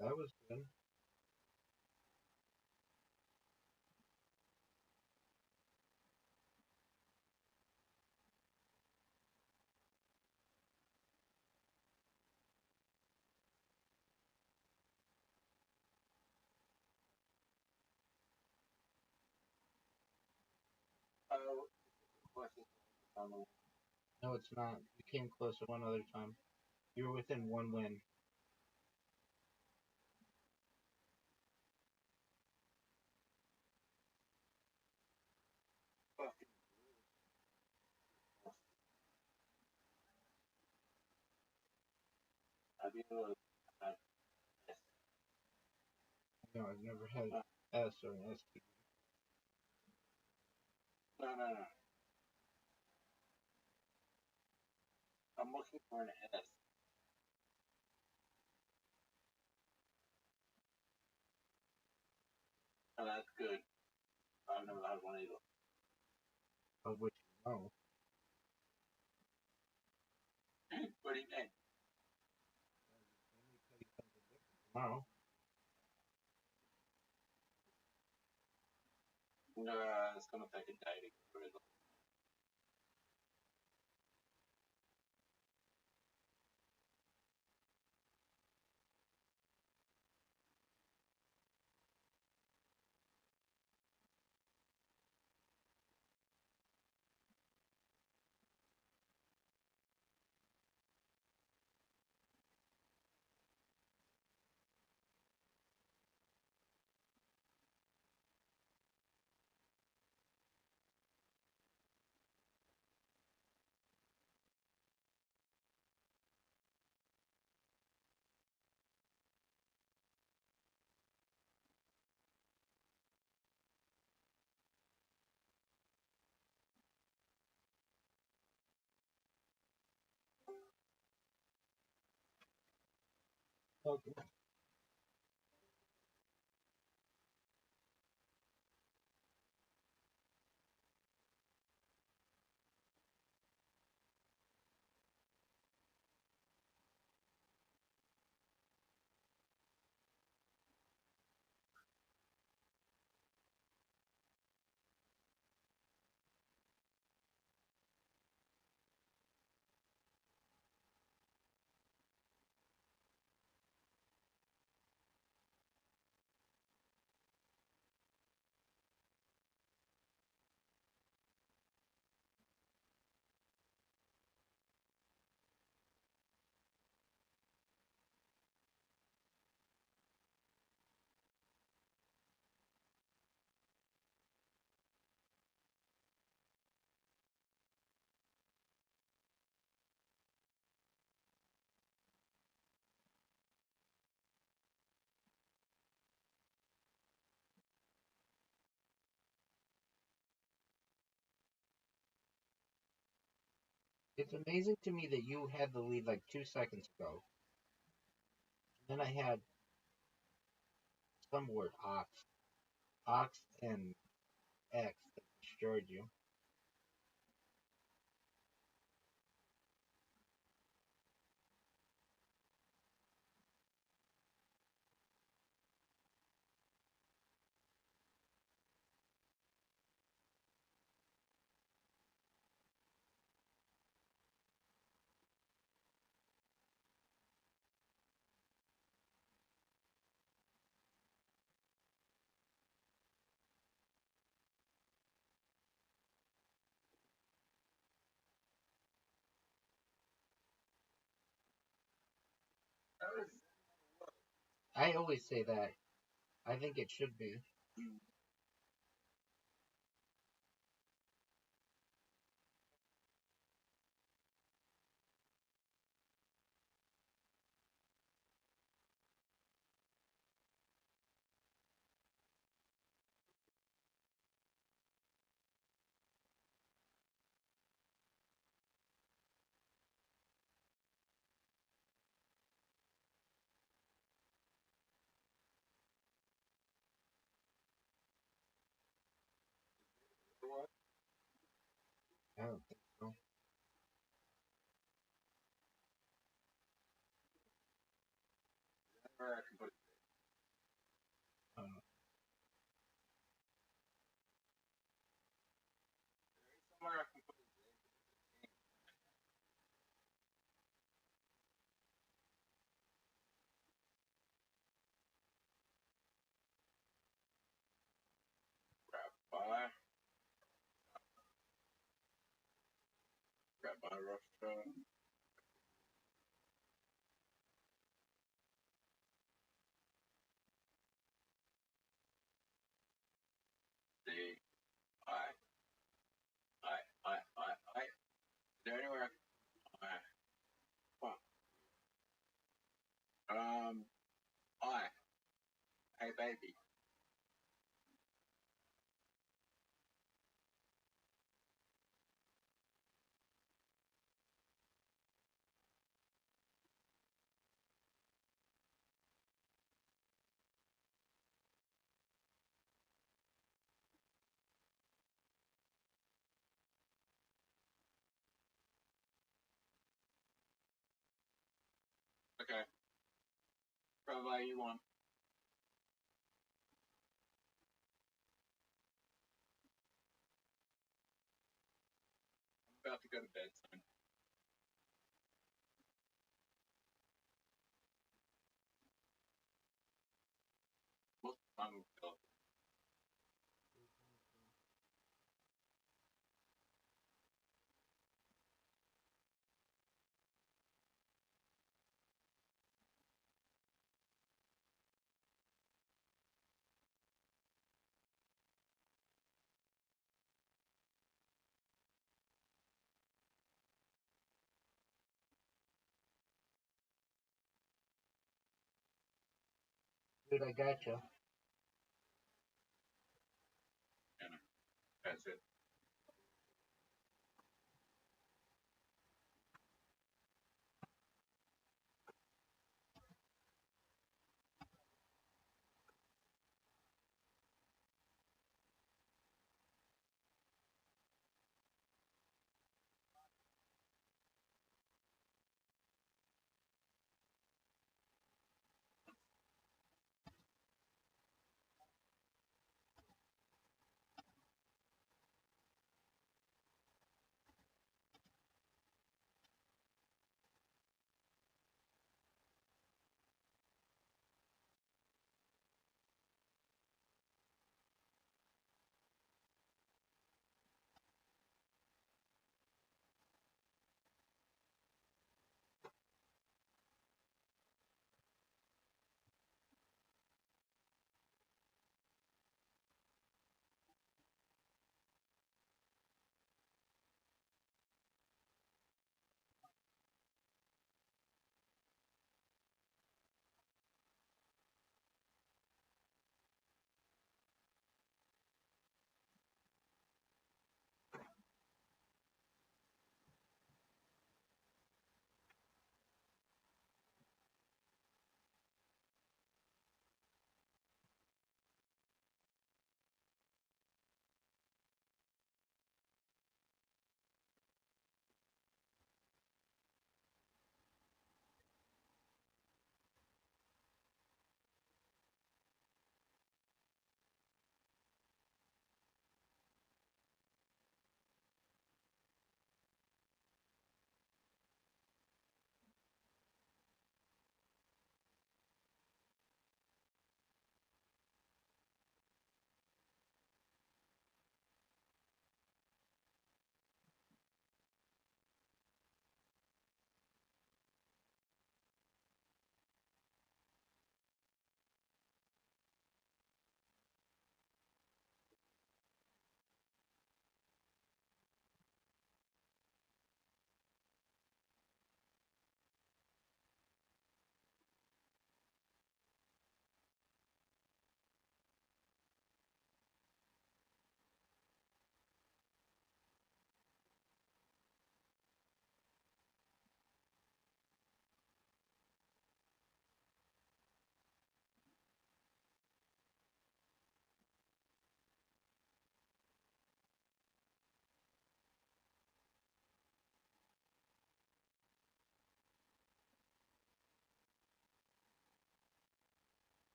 That was good. No, it's not. You came closer one other time. You were within one win. No, I've never had S or an S. No, no, no. I'm looking for an S. And that's good. I've never had one either. Of which you know. What do you mean? Tomorrow. It's gonna take a day to get through them. Okay. It's amazing to me that you had the lead like 2 seconds ago. Then I had some word ox and X that destroyed you. I always say that. I think it should be. What? I don't think so. Where I can put it. Uh, Somewhere I can put it. Rabbi Rothschild. The I. Is there anywhere I? Fuck. I. Hey baby. Okay. Rabbi, you want? I'm about to go to bed, son. Most of the time we go. dude, I gotcha. And that's it.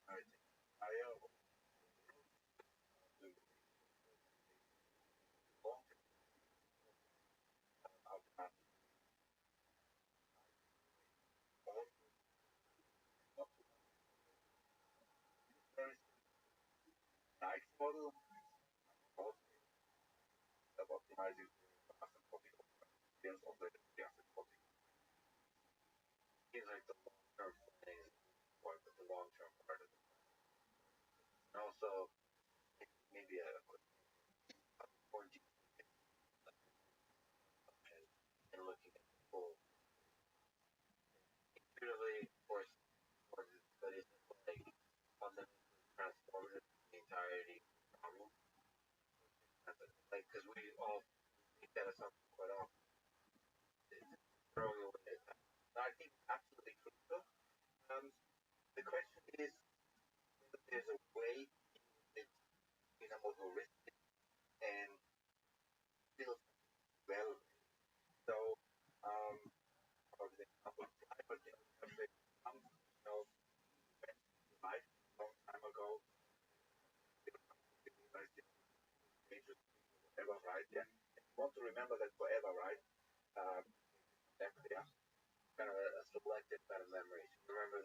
I think higher or doing long term or not very nice model or of optimizing the asymptotic experience of the asymptotic. Seems like the long-term planning is important, but the long-term part of it. And also, maybe a more deep and looking at the full. Intuitively, of course, but it's like fundamentally transformative to the entirety of the problem. Like, because we all make that assumption quite often. It's throwing away the time. So I think it's absolutely crucial. The question is whether there's a way that is more heuristic and still well. So, for example, private actually life a long time ago, whatever, right? Yeah. You want to remember that forever, right? Yeah. Kind of a selective kind of memory. So remember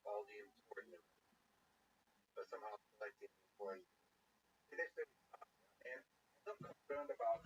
all the important, but somehow selecting the important. And I'm not concerned about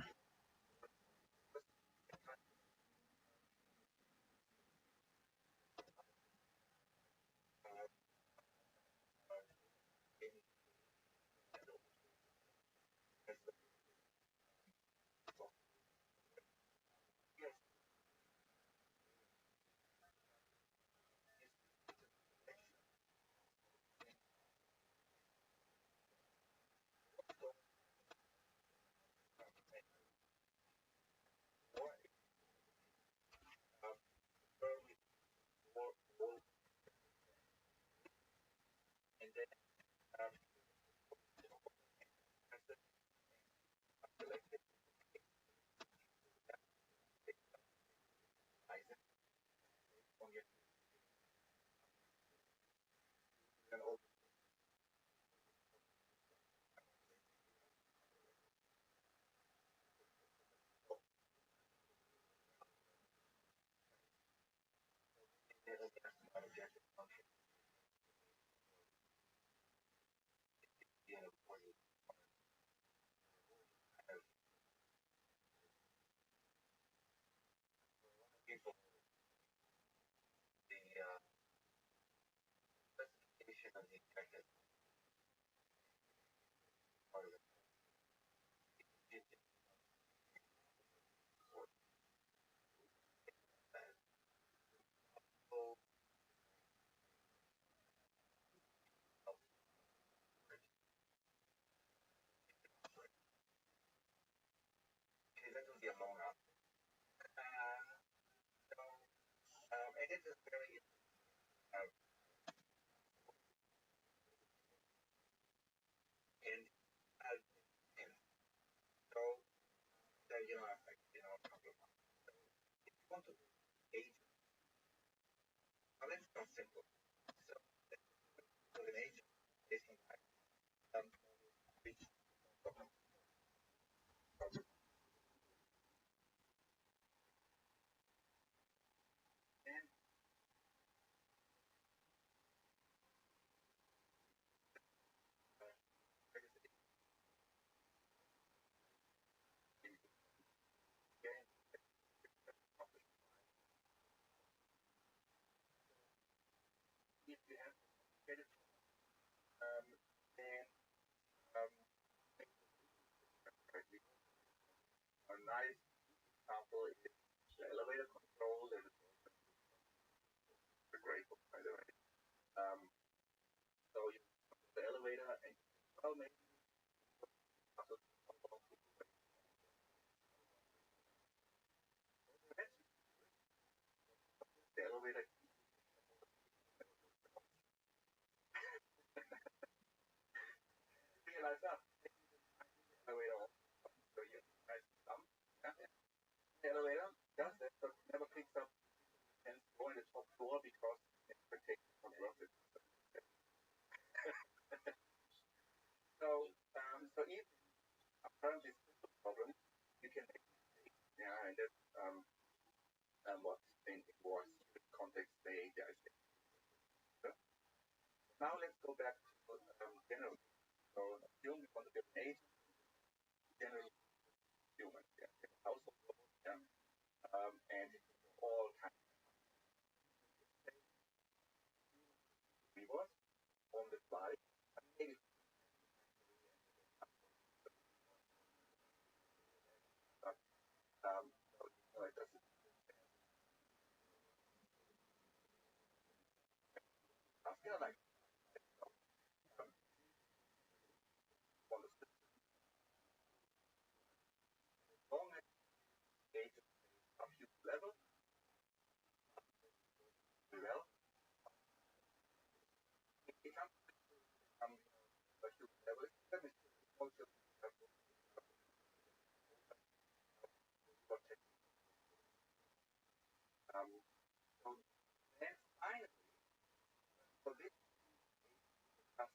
and then people, the specification of the objective part of it. So, that will be a long answer. So, and it is very and and so a couple of if you want to age, well, that's not simple. So, with an age, basically, which and if you have credit, then a nice example is the elevator control. That is a great book, by the way. So you the elevator and well, maybe the elevator realize that elevator. So you guys come, the elevator does that, but never picks up and go in the top floor because expectation from growth. behind it. What in more serious context the AGI is. Now let's go back to general. So assume we want to build an agent, generally human, yeah, household robots, yeah, and all kinds of rewards on the fly. Maybe but so, it doesn't. I feel like on the long agent of human level, well, it becomes a human level. Then it's also protect. So then finally, so this becomes,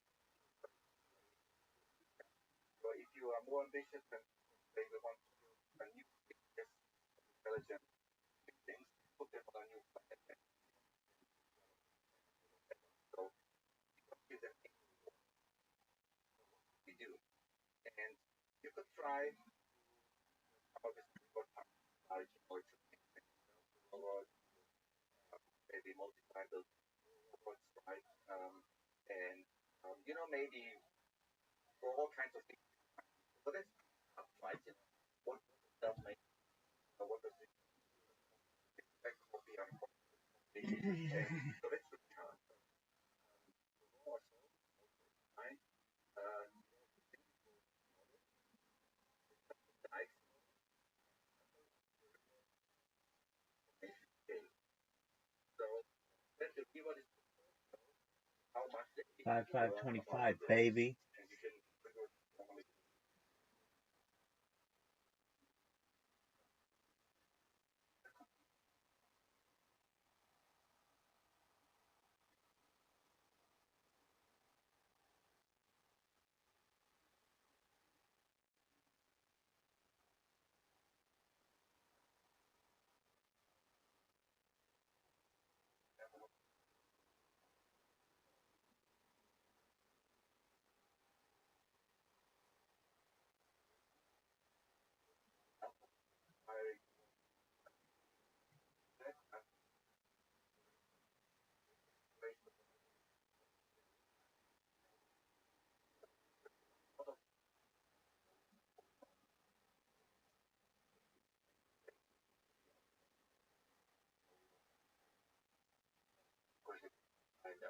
so if you are more ambitious and say we want to build a new intelligent things, put them on a new planet. So is an we do. And you could try obviously what large or maybe multiply those reports, right? And maybe for all kinds of things. So that's up, right? What does make what does it expect of the so let's return. Right? So then the keyword is how much they 5525, baby. and you can normally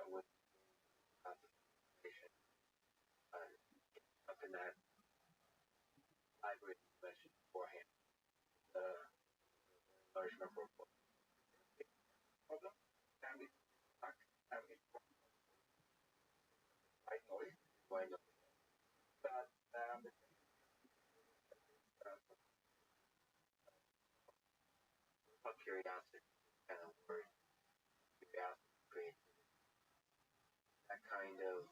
with concentration something that I would mention beforehand. Large number of problem can be stuck having white noise, but curiosity kind of word, curiosity creates that kind of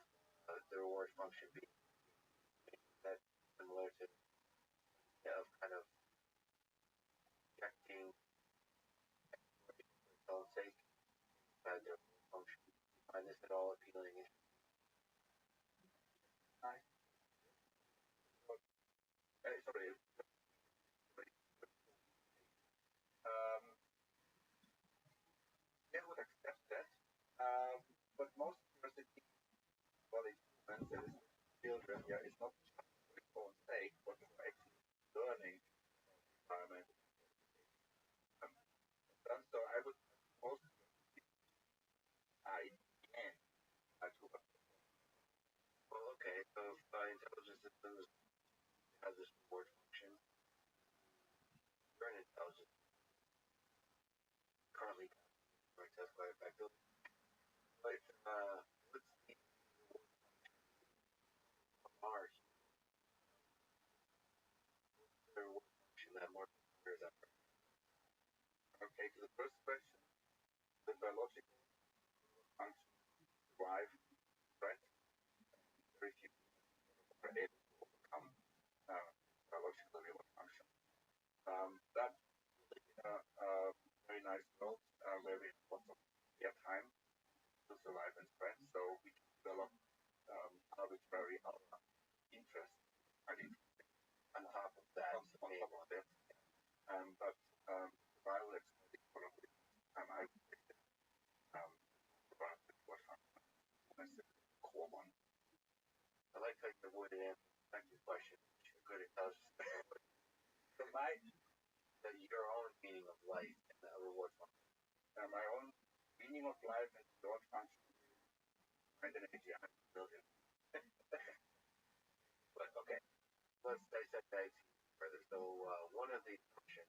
the reward function being that similar to kind of checking for its own sake, the reward function. Find this at all appealing. Sorry. They would accept that, but most university college students, children, yeah, it's not just for its own sake, but for actually learning environment. So I would most I can to well, okay, so intelligent systems has this reward function. Current intelligence currently that's quite effective. But let's see Mars. The reward function that Mars is after. Okay, so the first question, the biological function drive threat, very few are able to overcome biological reward function. That your own meaning of life and the reward function. My own meaning of life and reward function and an AGI built in. But okay, let's dissect that further. So one of the assumptions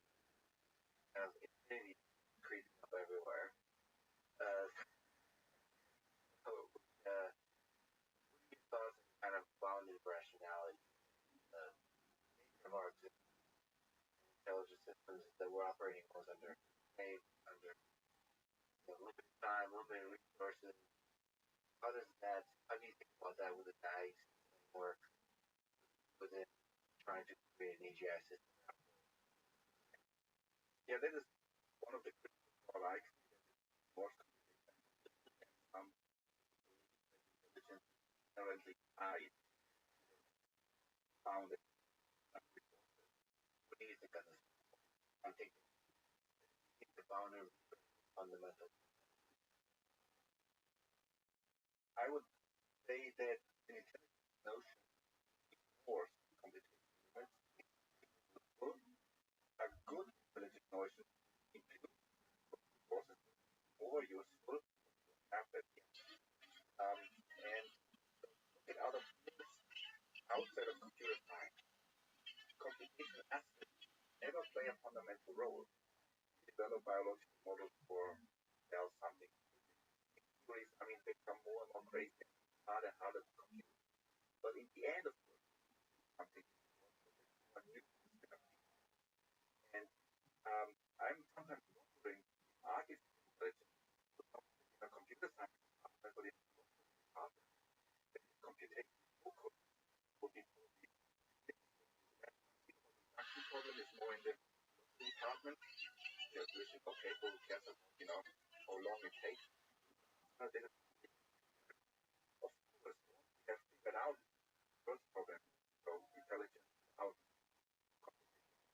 of infinity creeping up everywhere. So, what are your thoughts on kind of bounded rationality, the nature of our existence, intelligent systems that we're operating almost under limited time, limited resources? How do you think about that with the dice framework within trying to create an AGI system? Yeah, that is one of the critical drawbacks. More intelligence inherently high found it. What do you think on this? I think the boundary fundamental. I would say that an intelligent notion force computation units a good intelligent notion includes forces more useful after and in other fields outside of computer science. Computation aspects never play a fundamental role. Develop biological models for tell something. Theories, become more and more crazy, harder and harder to compute. But in the end, of course, something new. And I'm sometimes wondering, artificial intelligence in a computer science department, but in computation focus would be the action problem is more in the department. Just wishing, okay, who cares about, how long it takes. Of course, once we have figured out the first problem, so intelligence out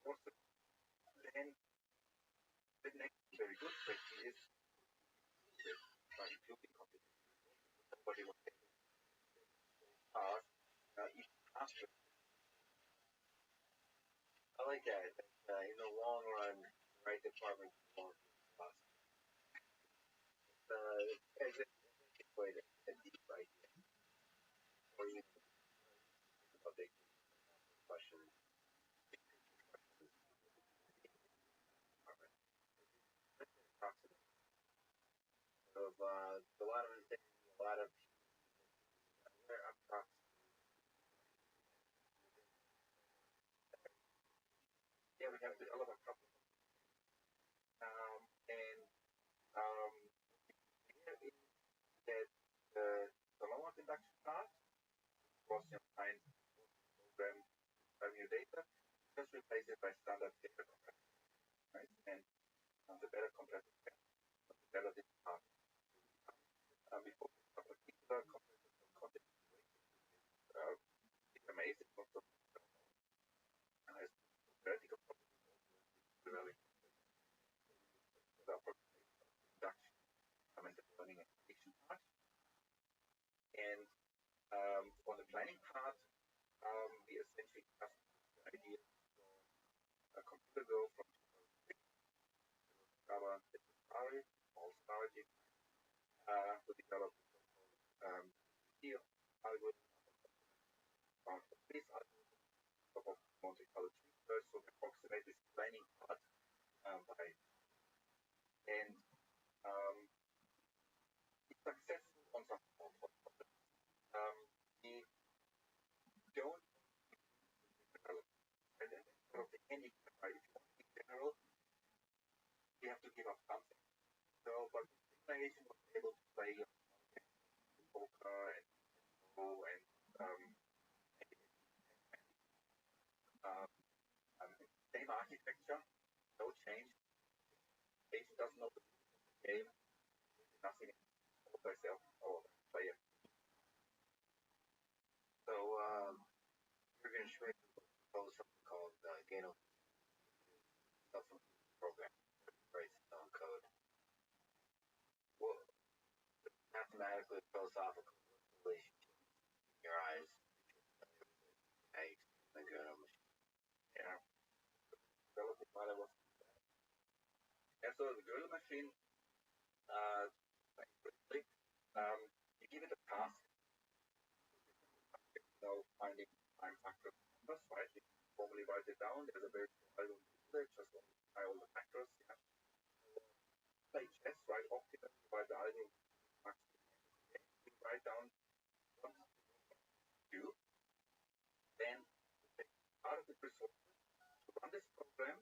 forces, then the next very good question is by including computation. Somebody was able to ask even after. I like that. In the long run, the right department won't be lost. It's a quite a deep idea. Or you think about big questions, approximate of a lot of things, a lot of approximate. Yeah, we have a lot of problems. And here is that the lower induction part, Gaussian science program your data, just replace it by standard data compression, right? And the better compressed the better this part. Before a particular compressor content it's amazing what the vertical really the production and the planning and prediction part. And for the planning part, we essentially just the idea a computer go from Java to Safari, all started to develop here algorithm this algorithm of Monte Carlo tree first, so approximate this planning part by and it's successful on some we don't develop and then sort of the any right? If you want to be general, you have to give up something. So but simulation was able to play poker and go and same architecture, no change. Agent doesn't know the game, nothing by self or player. So Jürgen Schmidt proposed something called Gano program, writes its own code. Well, mathematically philosophical relationship in your eyes between the Gano machine. Yeah. Developing whatever so the Gödel machine, you give it a task, finding time factor numbers, right? You formally write it down. There's a very simple method, just multiply all the factors. Yeah. Play chess, right? Optimally, write the algorithm maximum. You write down what you do, then take part of the resources to run this program,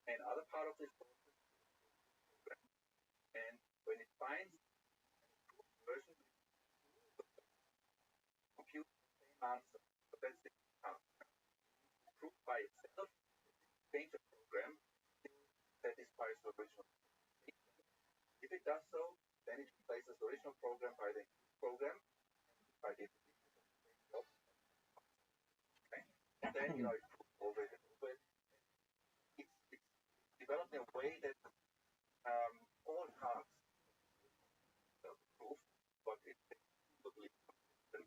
and other part of this program, and when it finds a version, compute the same answer. So that's the task. Proof by itself, change the program, still satisfies the original. If it does so, then it replaces the original program by the program, by the job. Okay? And then, it proves over it and over it. It's developed in a way that all tasks proof, but it's totally consistent.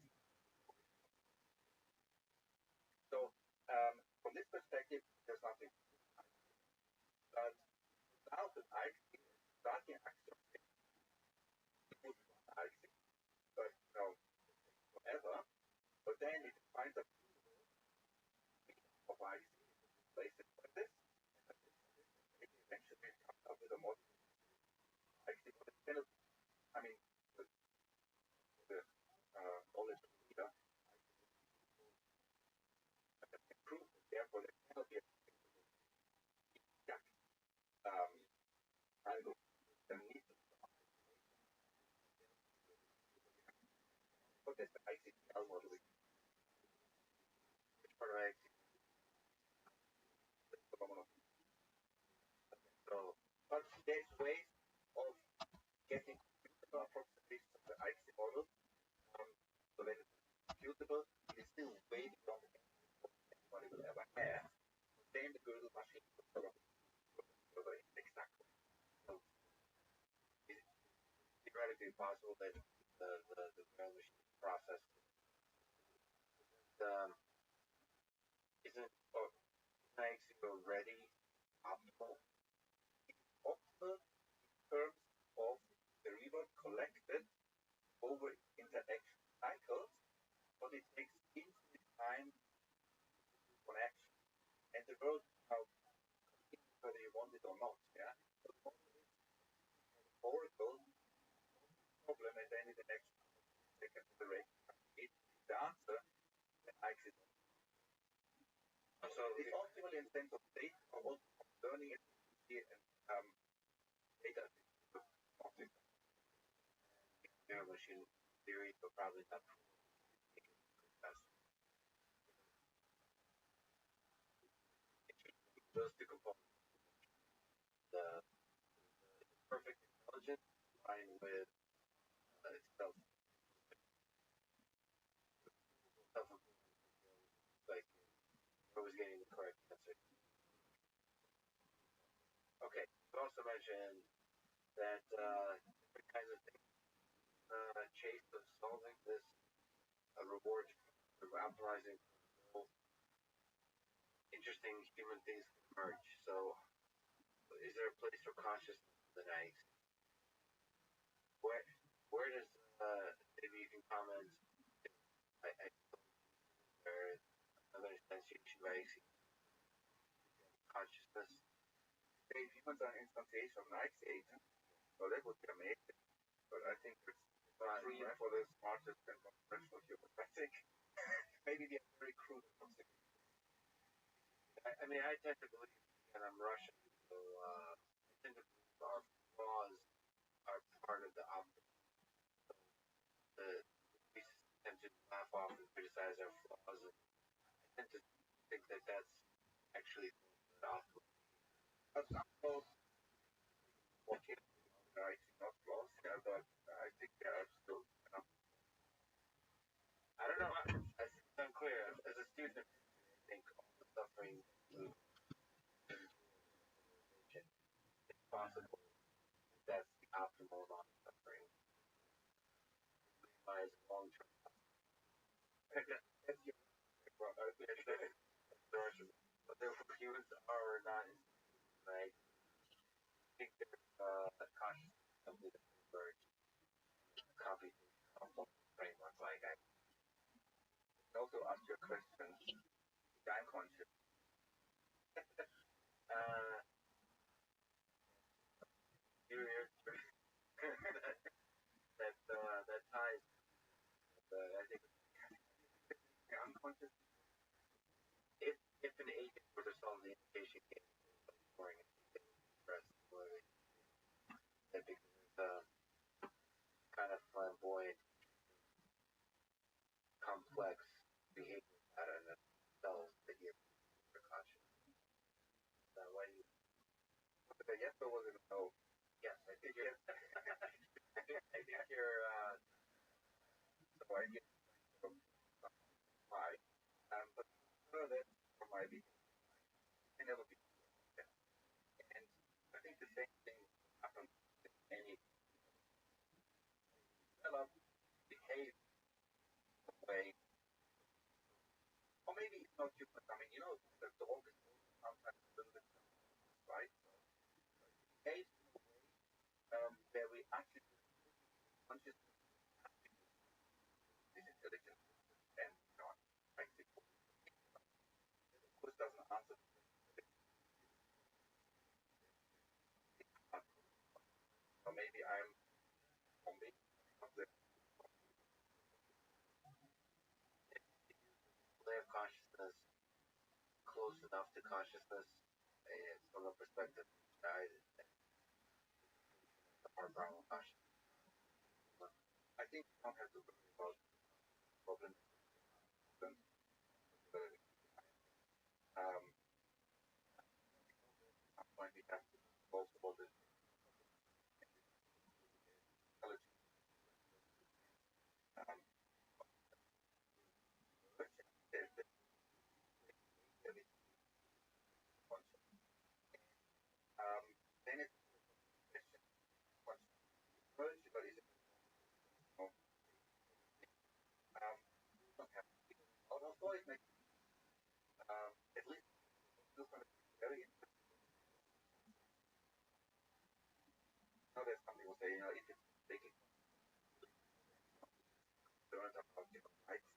So, from this perspective, there's nothing. But now that I starting action, it would run IC, but forever. But then it finds a of IC, place it like this, and eventually it comes up with a model IC. But it's kind of, I mean, the knowledge of data improve, therefore there cannot be a exact algorithm. There needs to be what is the ICTL model, which part of IC is phenomenal. So, but there's ways of getting computable approximations of the IC model, so that it's computable. It is still way beyond anybody will ever have. Same the Gödel machine for the exact way. So it's theoretically possible that the Gödel machine process isn't IC already optimal. Optimal in terms of the reward collected over interaction cycles, but it takes infinite time for action. And the world now, whether you want it or not, yeah. So the model is oracle problem, and then in the next second iteration, it is the answer, then IC is so it's optimal in sense of data, or also learning efficiency and data efficiency. Your machine theory, but probably not those two components. The perfect intelligence combined with itself like always getting the correct answer. Okay, you also mentioned that different kinds of things chase of solving this reward of optimizing interesting human things emerge. So is there a place for consciousness in the night? Where does maybe you can comment I there's another instantiation by consciousness. If humans are an instantiation of an IC agent, well that would be amazing. But I think it's not free for the smartest and most rational human. I think maybe we are very crude consequences. I mean, I tend to believe, and I'm Russian, so I tend to believe our flaws are part of the optimal. We tend to laugh off and criticize our flaws, and I tend to think that that's actually the optimal. That's not what you I see not flaws, yeah, but I think they are still, I don't know, I think it's unclear. As a student, I think all the suffering it's possible that's the optimal amount of suffering. Minimize long-term that's your but therefore humans are not right. I think consciousness simply the converge computational framework like I also ask you a question. I'm conscious. uh you're that ties I think Unconscious. if an agent were to solve the indication game scoring it that becomes kind of flamboyant, complex behavior pattern that cells that you're conscious. Why do you? Was it a yes or was it a no? Yes, I think you're. I think you're. So I get from why. But that from my behavior, I never be. And I think the same thing happens in any develop, behave the way, or maybe it's not human. I mean, the dog is sometimes a little bit right. Behave where we actually conscious this intelligence and not practical. Of course, doesn't answer. Or maybe I'm, or maybe not the layer of consciousness close enough to consciousness, and from a perspective of the more primal consciousness. I think we don't have to worry about problems. At some point we have to solve all this intelligence. Then it's a question what's merge, but is it don't have to be. Although it makes at least still going to be very interesting. There's some people say, if it's making learn about rights,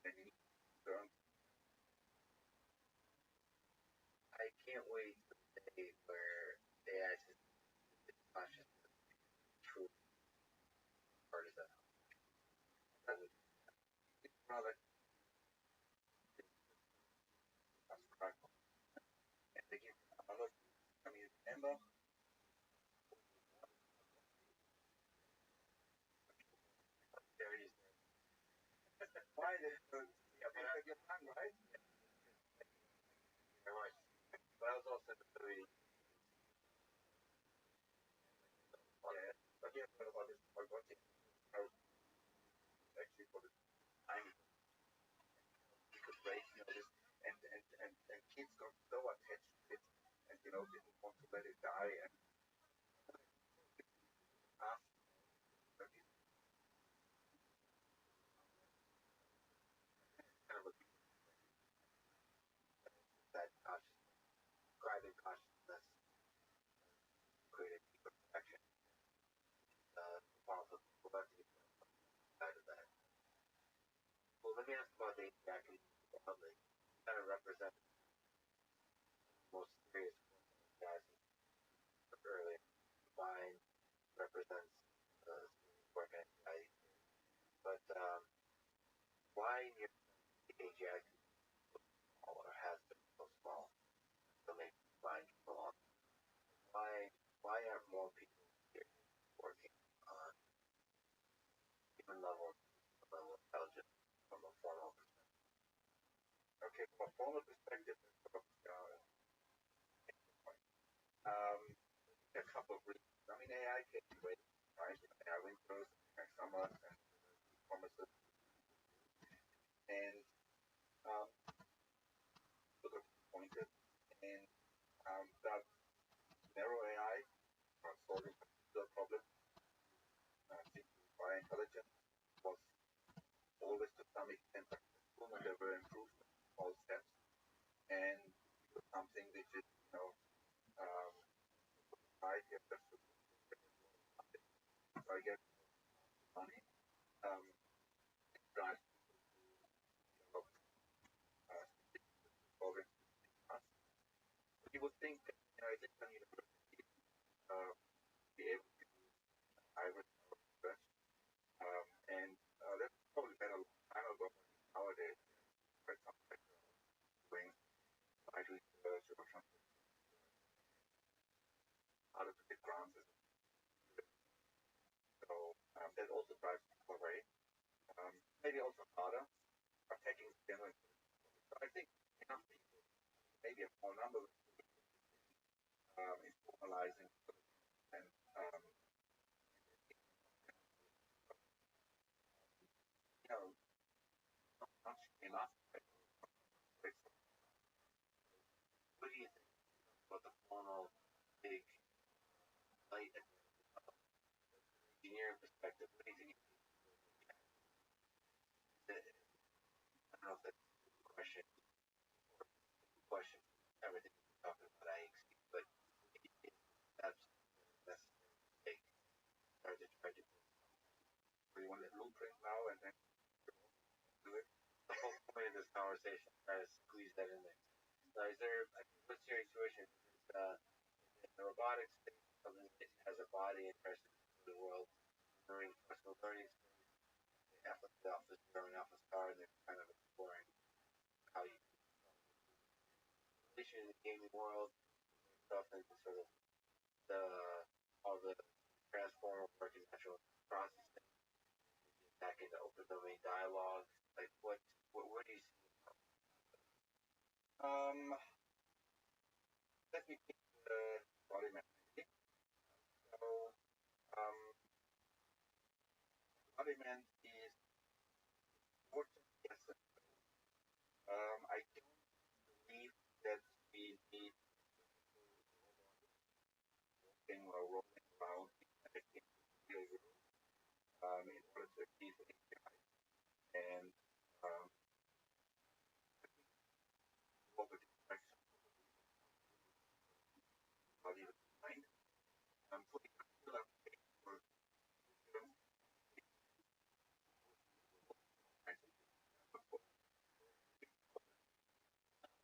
then you need to learn. I can't wait for the day where AI system consciousness truly part of that. It's rather abstract. And they give another, I mean, remember There is why they take your time, right? very much. But I was also really Yeah, but yeah, what about this? What actually for the time you could raise, this and kids got so attached to it and didn't want to let it die and ask kind of a that consciousness, describing consciousness, creating deeper connection, powerful productive side of that. Well, let me ask about the API broadly. Kind of represent the most serious guys earlier. Mine represents work API. But why in your AGI or has been so small to make mine go on? Why aren't more people here working on human level intelligence from a formal perspective? okay, from a formal perspective, a couple of reasons. I mean, AI can be great, right? AI winters, AI summers, and promises, and look at pointed, and that narrow AI solving particular problem, by intelligence was always to some extent successful, and there were improvements in all steps, and something which is, right here just to so I get money. It drives people to solving us. You would think that at least on university, be able to use hybrid research, and that's probably been a long time ago. Nowadays, for example, like, doing side research or something, harder to get grants. So that also drives people away. Maybe also harder, but taking general. So I think enough people, maybe a small number, is formalizing and not much came up. What do you think about the formal big light engineering perspective? What do you think? I don't know if that's a question. Everything we're talking about IXC, but that's big. Try to We want a blueprint now and then do it. the whole point of this conversation. Try to squeeze that in there. Now, is there? What's your intuition? In the robotics space, something that has a body and person to the world, learning personal learning space, the office, German office car, and they're kind of exploring how you position in the gaming world, stuff, and sort of the all the transformer work and natural processing back into open domain dialogue. Like what do you see? Let me keep the body mechanism. So, body man is important. Yes. I don't believe that we need walking or rolling around in the real world in order to achieve API. And what the direction body of the mind. For the particular for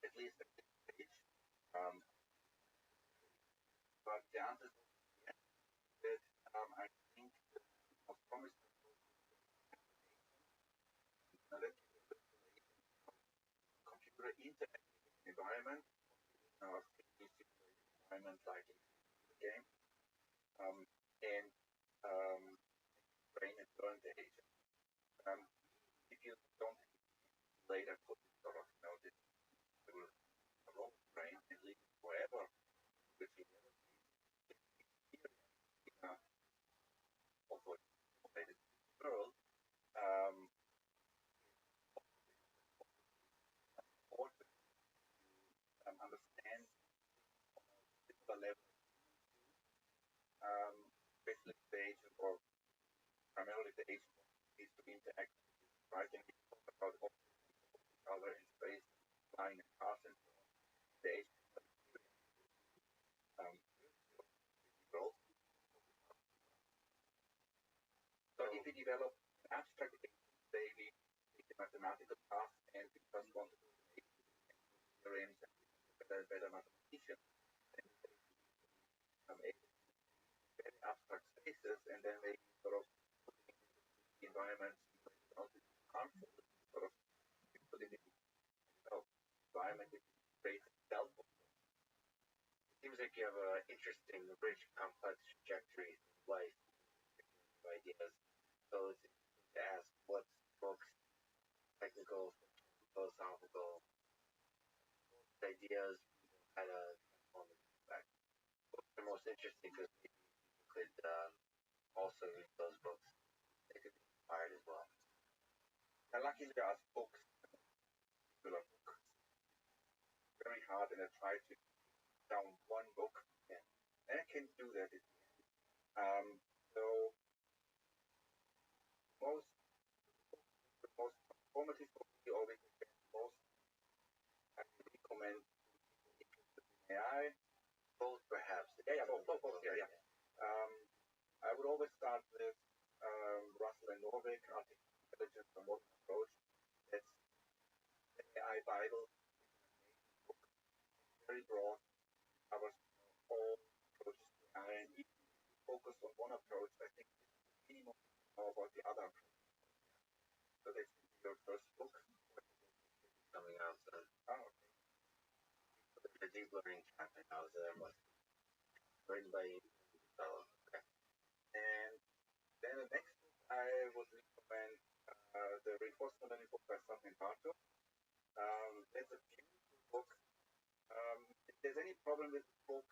at least at this stage. But the answer is yes. That I think the most promising computer interactive environment, environment like in the game, and brain and learn the agent. If you don't later put this sort of this robot brain and leave it forever with the also related world, also understand the level especially the agent or primarily the agent needs to interact right and we talk about each other in space, flying in cars and so on. The agent world. So if we develop an abstract agent, say we take a mathematical task and we just want to do theorems and better mathematician, then very abstract spaces and then maybe sort of putting the environments harmful, sort of put in the environment that creates itself. Seems like you have an interesting, rich, complex trajectory of life, ideas. So it's to ask what's books, technical, philosophical ideas, how to transform it back. Books are most interesting because people could also read those books. They could be inspired as well. And luckily there are books, very hard, and I try to down one book, and I can do that. So the most informative book you always get most. I recommend AI. Both perhaps. Yeah, both. Yeah, always start with Russell and Norvig, artificial intelligence, a modern approach. That's the AI Bible, book, very broad, covers all approaches to AI, and if you focus on one approach, I think minimum know about the other approach. So that's your first book coming out soon. Oh, okay. The deep learning chapter now is written by you. Okay. And then the next book I would recommend the reinforcement learning book by Sam Barto. That's a beautiful book. If there's any problem with the book,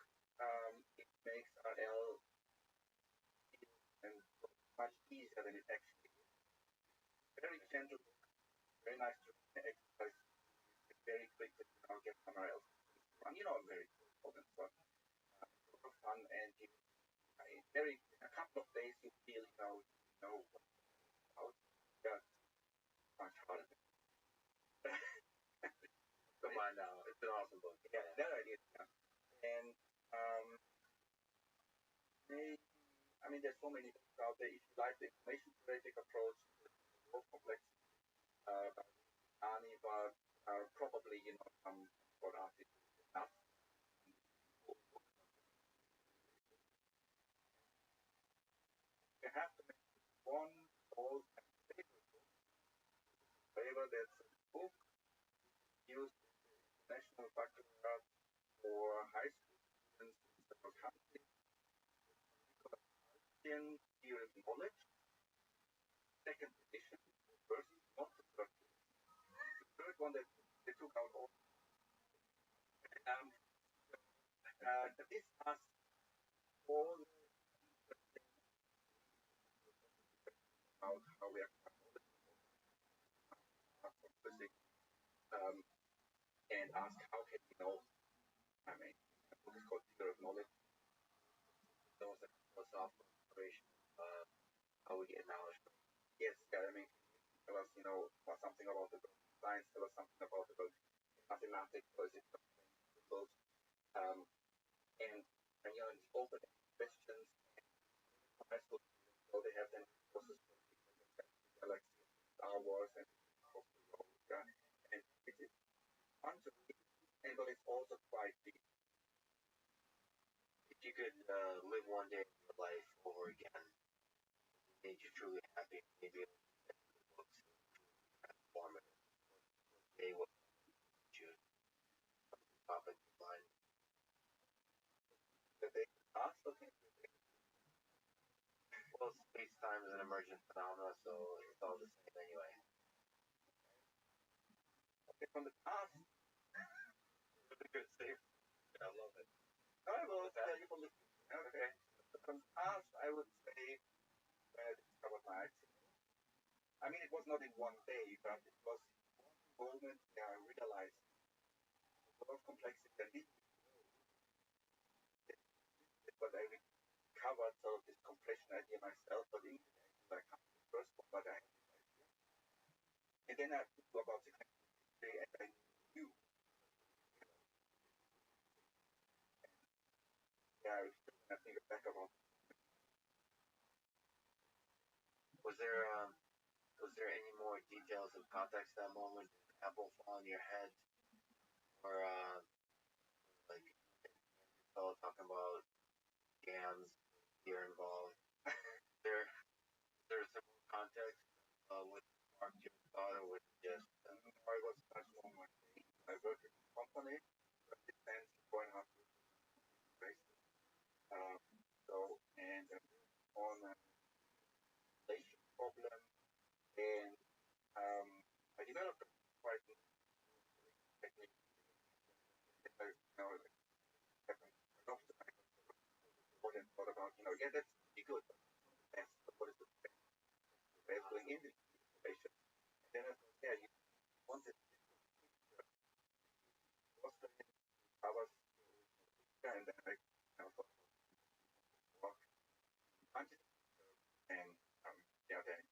it makes RL and much easier than it actually is. Very gentle book, very nice to exercise, very quick to get somewhere else. I'm very important, but a lot of fun, and a couple of days you feel know what it's about. Yeah, much harder. Come on now, it's an awesome book. Yeah, that idea. Yeah. And there's so many books out there. If you like the information theoretic approach, the more complex, but probably some for artists enough. You have to make one old and favorite book. Favorite, that's a book used in the International Baccalaureate for high school students in several countries. Theory of Knowledge, second edition, first, not the third. The third one that they took out all. This has all about how we are physics, and ask how can we know. The book is called Theory of Knowledge. Those are philosophical inspiration, how we get knowledge. Yes, tell us, something about the science, tell us something about the mathematics, or is it symbols, and it's open questions. High school, so they have then courses for galaxy, Star Wars, and and it is fun to read, but it's also quite deep. If you could live one day of your life over again, made you truly happy, maybe the books transformative. Day what you pop in your mind. The day past, okay. Well, space-time is an emergent phenomenon, so it's all the same anyway. Okay, from the past, Good save. I love it. I will tell you from the future. Okay. From the past, I would say when I discovered my accident. It was not in one day, but it was one moment where I realized a lot of complexity and but I recovered sort of this compression idea myself, but in I come to the first one, but I had this idea. And then I thought about the chemistry, and I knew. Yeah, I think back about. Was there any more details and context to that moment? Did the apple fall on your head, or like fellow talking about scams here involved? There's some more context with Mark Jim's thought, or was it just I was much more my thing. I worked in a company that depends 4.5 years. So and on a relation problem, and I developed a quite technique. Happened often. I thought about yeah, that's pretty good. But what is the best way of doing in the relation? And then I thought, yeah, you want it covers and then I thought work and yeah, then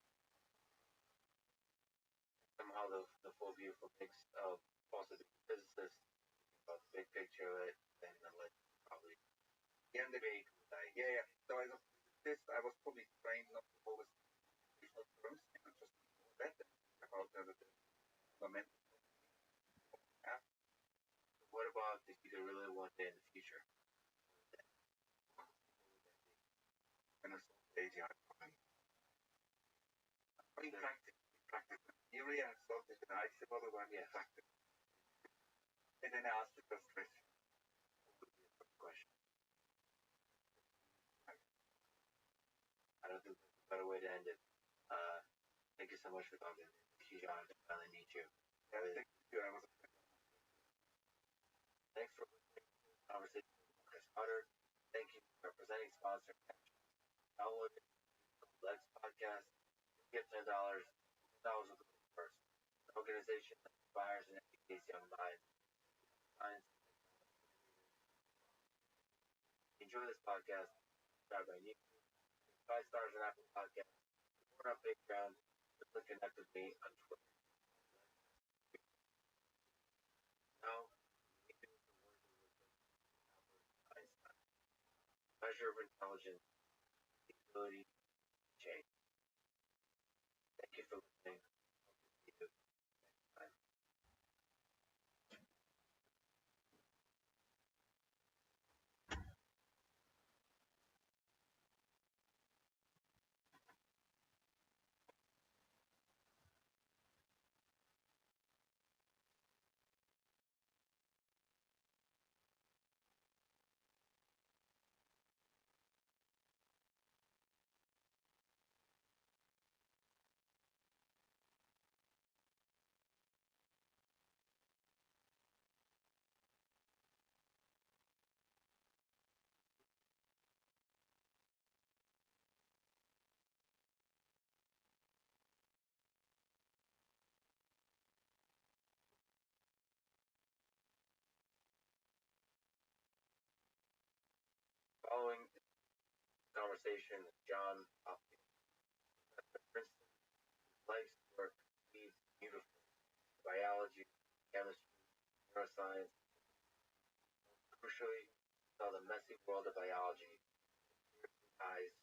somehow the full beautiful mix of also the physicist about the big picture of it, and then like probably yeah, the big yeah. So I was probably future? When it's AGI coming. In practice. Theory and solved it in an IC model when we practice. And then I asked the first question. I don't think there's a better way to end it. Thank you so much for talking. Thank you, John. I finally meet you. Yeah, thank you. Thanks for listening to this conversation with Chris Potter. Thank you to our presenting sponsor, download it, Lex Podcast. You get $10. $10 will go first. An organization that inspires and educates young minds. Science. Enjoy this podcast. Subscribe on YouTube. 5 stars on Apple Podcasts. Support on Patreon. Just connect with me on Twitter. Now, Einstein. Measure of intelligence, the ability to change. Thank you for listening. See you next time. Following conversation with John Hopkins, Professor Princeton, life's work leads beautifully. Biology, chemistry, neuroscience, crucially, saw the messy world of biology through his eyes.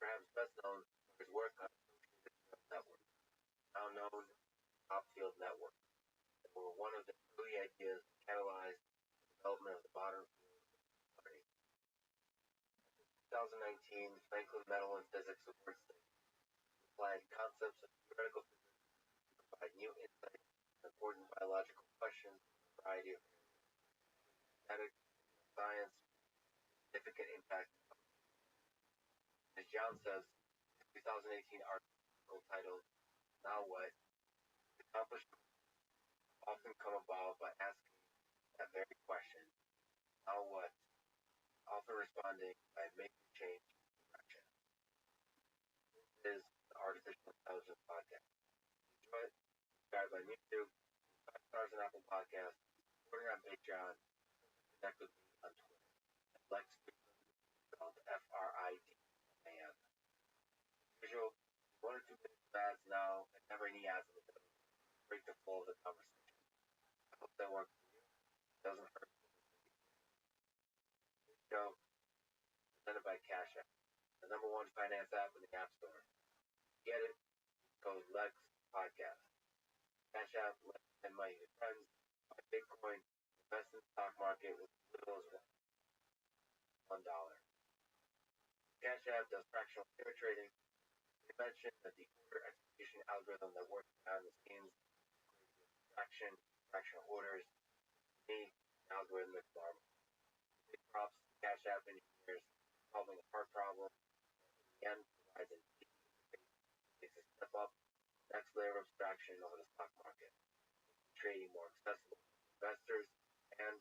Perhaps best known for his work on associated neural networks, now known as top field networks, that were one of the early ideas that catalyzed the development of the modern field of learning. 2019 Franklin Medal in Physics Award study applied concepts of theoretical physics to provide new insights on important biological questions in a variety of areas. Genetics, science, significant impact. As John says, the 2018 article titled Now What? Accomplishments often come about by asking that very question, now what? Often responding by making change in direction. This is the Artificial Intelligence Podcast. Enjoy it. Subscribe on YouTube, 5 stars on Apple Podcasts, supporting on Patreon, connect with me on Twitter. Lex spelled Fridman. Usual, 1 or 2 minutes of ads now, and never any ads in the middle. Break the flow of the conversation. I hope that works for you. It doesn't hurt. This show is presented by Cash App, the #1 finance app in the App Store. Get it? Code Lex Podcast. Cash App lets me send money to friends, buy Bitcoin, invest in the stock market with as little as $1. Cash App does fractional share trading. They mentioned that the order execution algorithm that works behind the scenes fractional orders, me, algorithmic marvel. Big props to Cash App engineers solving a hard problem. In the end, provides an easy interface takes a step up, next layer of abstraction over the stock market, trading more accessible to investors and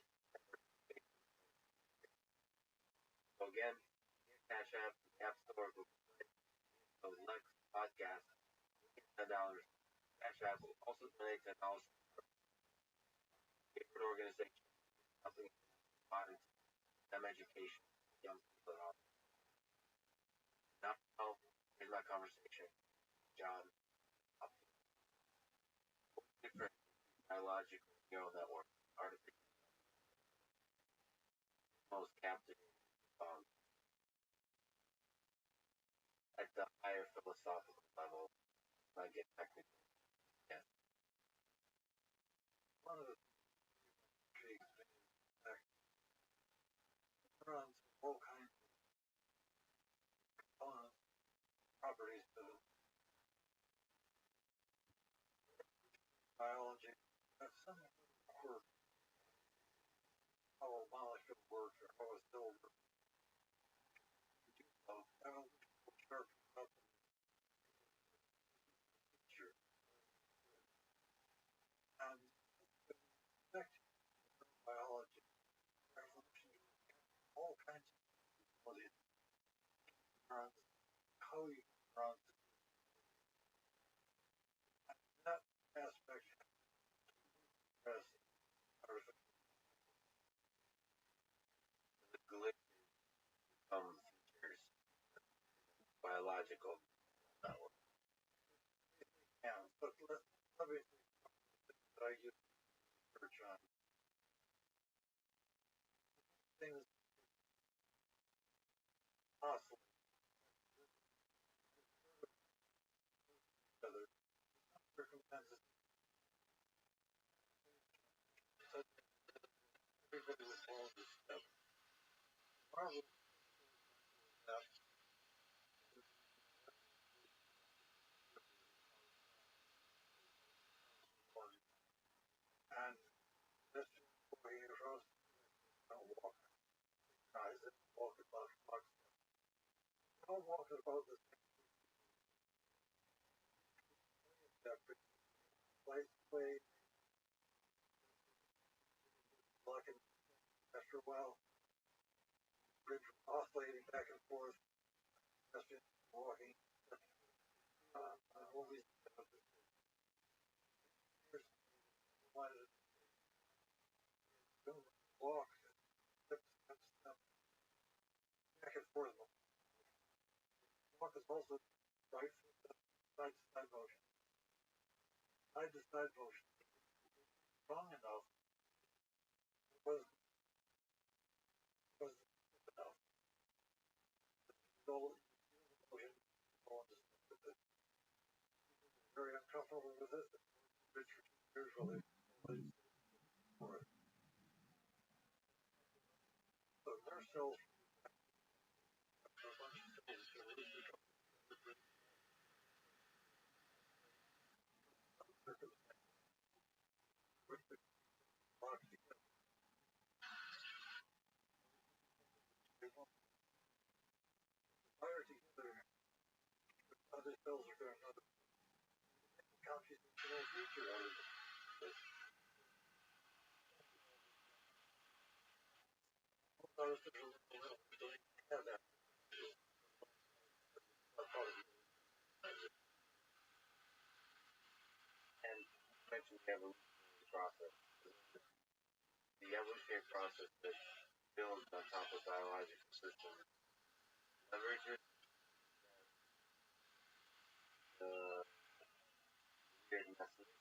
so again, Cash App, the App Store, Google Play, so Lex Podcast, $10. Cash App will also donate $10 to favorite organization helping modern STEM education for young people at all. Now, here's my conversation with John Hopkins. Different biological neural network, artificial most captivating song. At the higher philosophical level, I get technical. Yes. One of the intrigues me, I ways to biology. That's something for how a molecule works or how a cell works. I don't sure about the future. And affect biology, evolution, all kinds of bodies, neurons, how you neurons. And that aspect has artificial the glitch features biological. Yeah, but let me that I use research on things oscillate other circumstances. So everybody will follow this step. Problem that and this boy rose don't walk guys that walk about blocks. Don't walk about the step light way blocking after a while bridge oscillating back and forth just walking always here's one walk step step step back and forth. Walk is also right from the side to side motion. Side to side motion strong enough was enough. So motion very uncomfortable with it. Which usually for it. So nerve cells a bunch of cells with the box together. Fire together. Other cells are going to computational feature out of it. Artificial intelligence don't have that. And mentioned the evolutionary process. The evolutionary process that builds on top of biological systems leverages the weird message.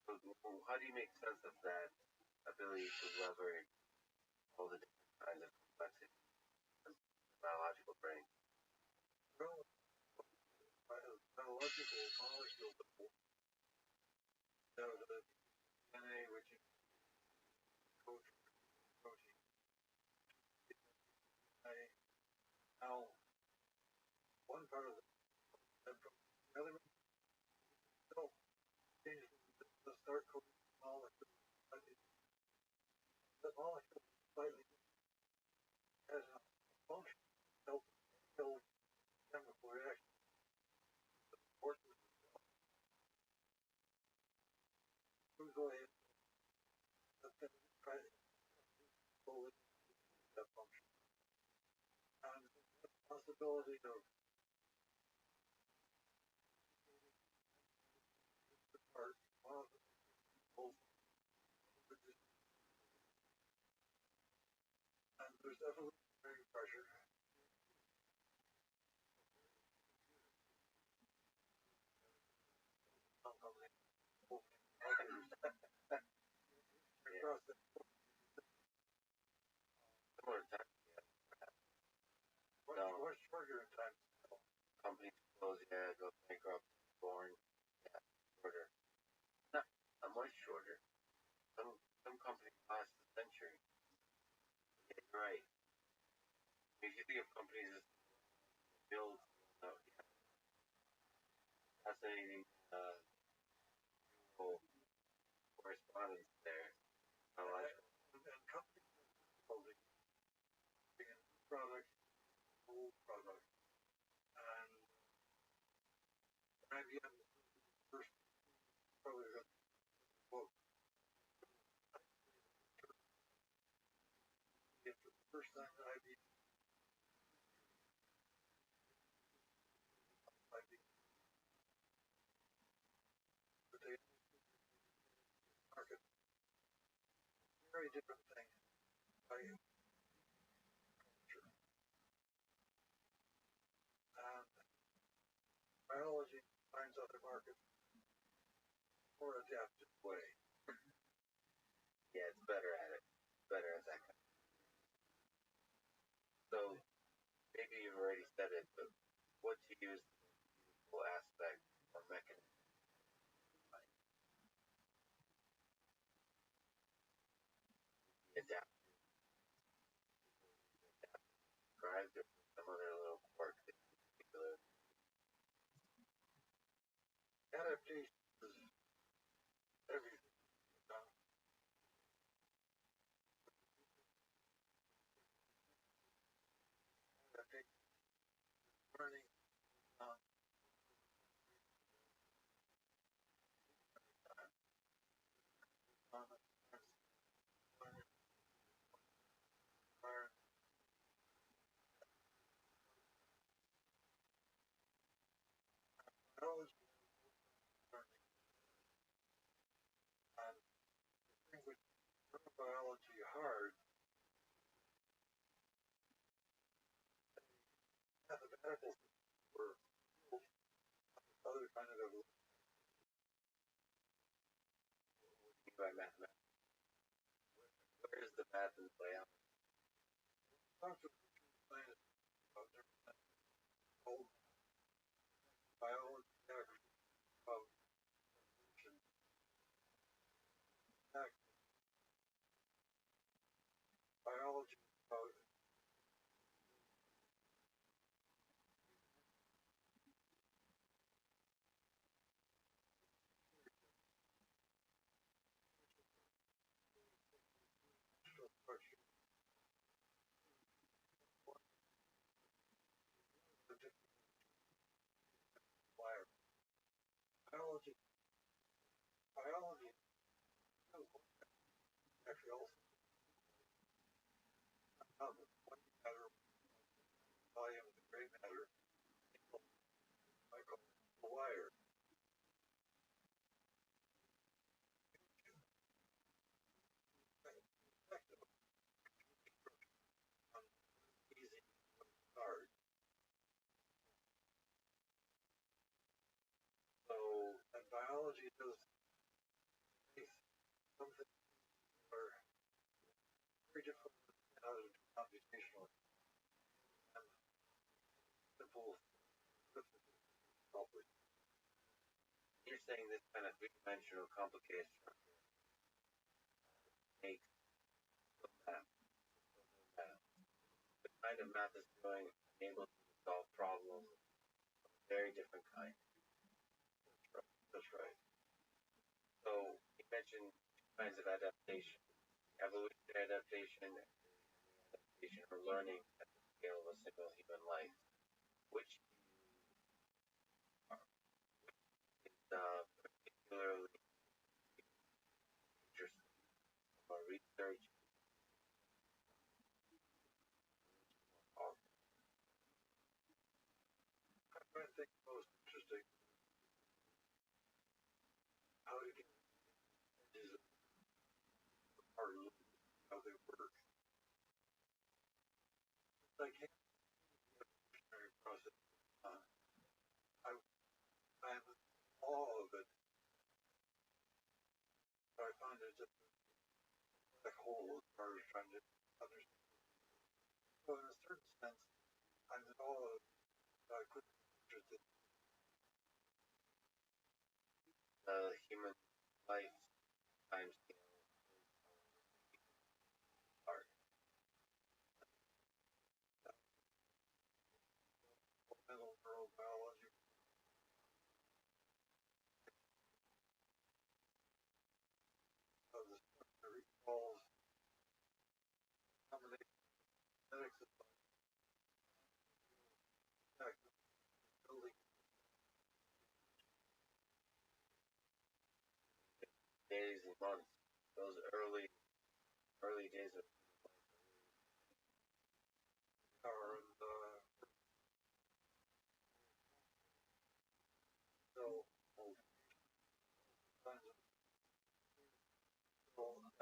So how do you make sense of that ability to leverage all the different kinds of complexity in the biological brain? Well, biological molecules, the DNA, which is code protein, now one part of the other cell changes the start code molecule. The molecule slightly has a function help kill chemical reaction. Important to go ahead and try to control that function. And the possibility of the part one of the both and there's evolutionary pressure. Across the similar time. What's shorter in time? Companies close, yeah, go bankrupt, born, yeah, shorter. Not much shorter. Some companies last a century. Yeah, you're right. If you think of companies that build, yeah, fascinating correspondence there. I like it. And companies building product, old product, and IBM first probably got the book. After the first time IBM but they market very different thing. And biology finds other markets more adaptive way. Yeah, it's better at it. Better at that kind of thing. So maybe you've already said it, but what to you is the most beautiful aspect or mechanism? Adapt, described, or some other little quirk that you particular. Adaptation is everything. Adaptation, learning, um, um, learning, biology, learning, and the thing which learn biology hard, mathematical or other kind of evolution. By mathematics. Where is the math in biology? Talk to scientists about different old biology, about evolution, fact, biology, about structure, the different wire. Biology, biology, actually also how the white matter, volume of the gray matter, I call the wire. Effective on easy hard. So, and biology does something are very different how to do computationally and simple probably. You're saying this kind of three-dimensional complicated structure makes some math, math. The kind of math is doing enables you to solve problems of very different kinds. That's right. So you mentioned two kinds of adaptation: evolutionary adaptation and adaptation or learning at the scale of a single human life. Which is particularly interesting from a research or I think most interesting how to get edges of our loop, how they work. I can't see the evolutionary process. I I'm in awe of it. I find it just like a whole as far as trying to understand. So in a certain sense, I'm in awe of quick interested human life time scale art. fundamental neurobiology. days and months, those early days of Are so kinds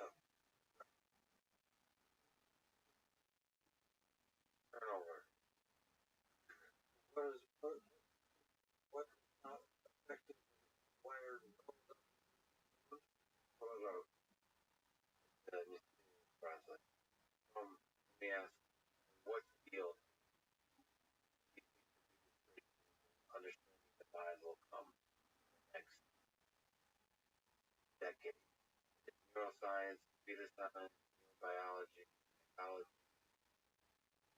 of turnover. what not affected wired Process. Let me ask, what field understanding the mind will come next decade? Neuroscience, computer science, biology, psychology,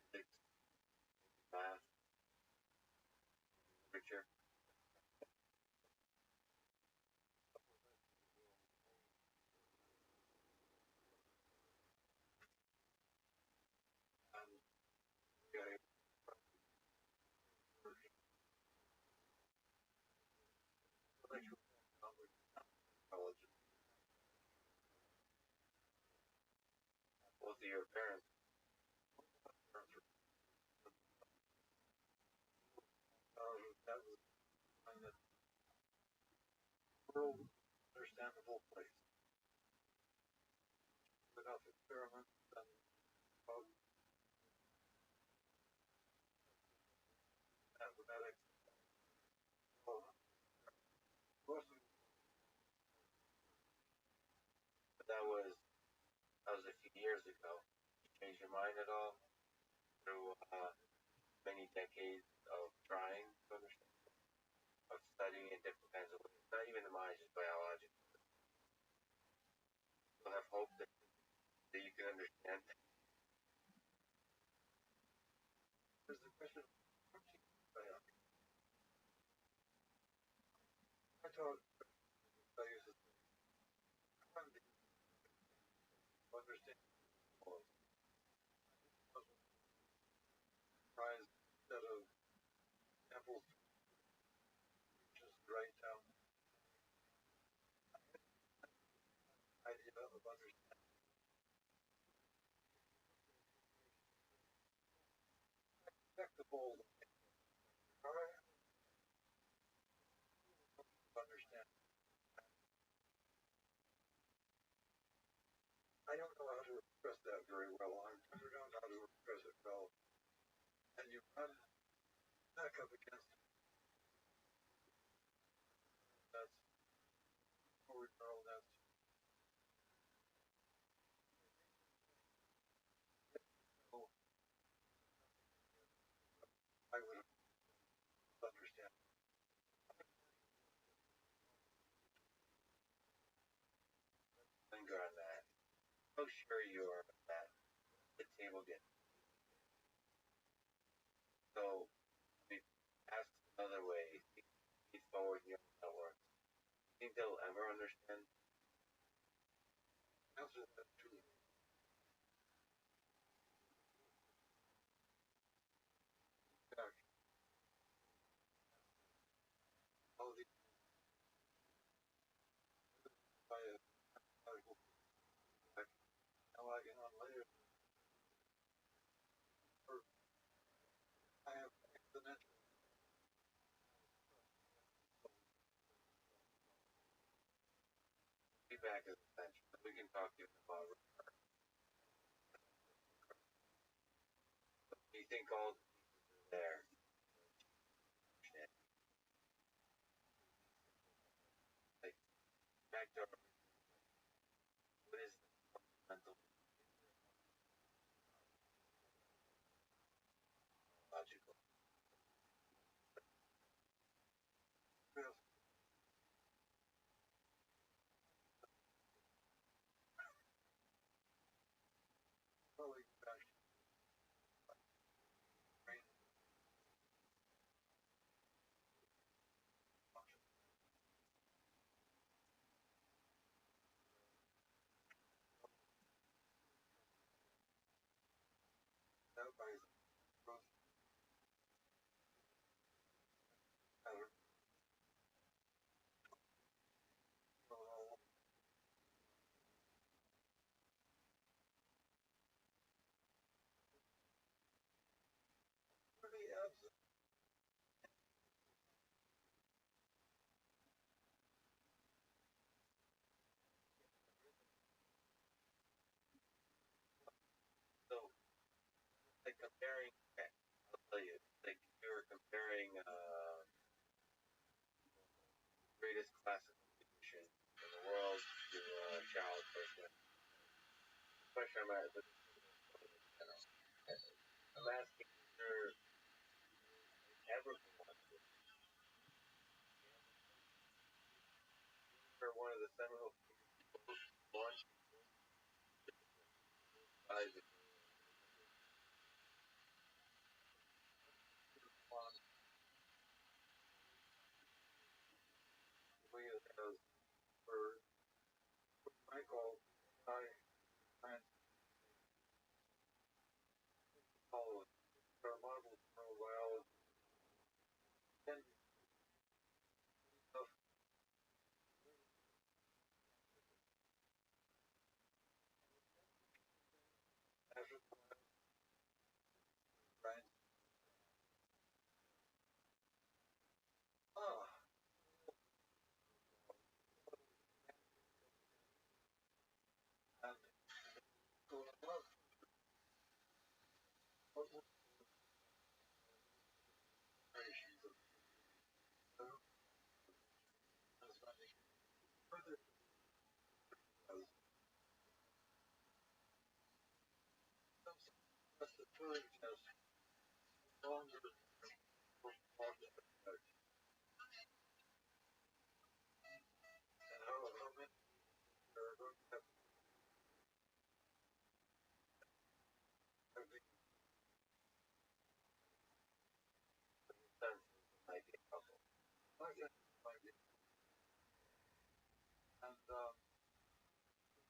physics, math, literature. Both of your parents that was kind of world understandable place without experiments and mathematics. but that was a few years ago. You change your mind at all through many decades of trying to understand, of studying in different kinds of ways? Not even the mind, just biological. You'll have hope that you can understand. There's the question of I taught I used to understand prize instead of apples just write down idea of understanding acceptable understand. I don't know how to express that very well. I don't know how to express it well. And you run back up against that's neural nets. So I would understand. Linger on that. How sure you are that the table gets. So, we ask another way. Feed forward neural networks. You think they'll ever understand? Answer that to back how the biological how I can on later or I have exponential Feedback is essential. We can talk even about it. Do you think all the pieces are there? Like, back to our, what is the fundamental logical? real probably back brain function. That by growth pattern. comparing, I'll tell you, like if you were comparing greatest classical musician in the world to Child person. The question I'm asking, I'm asking, is there ever been one for one of the seminal launched by the way of those for Michael, I and follow our model for a while, and of after Brian, ah, and so love what was generations of as running further as some just the Turing test longer for and how many are going to have been done might be helpful. I guess might be and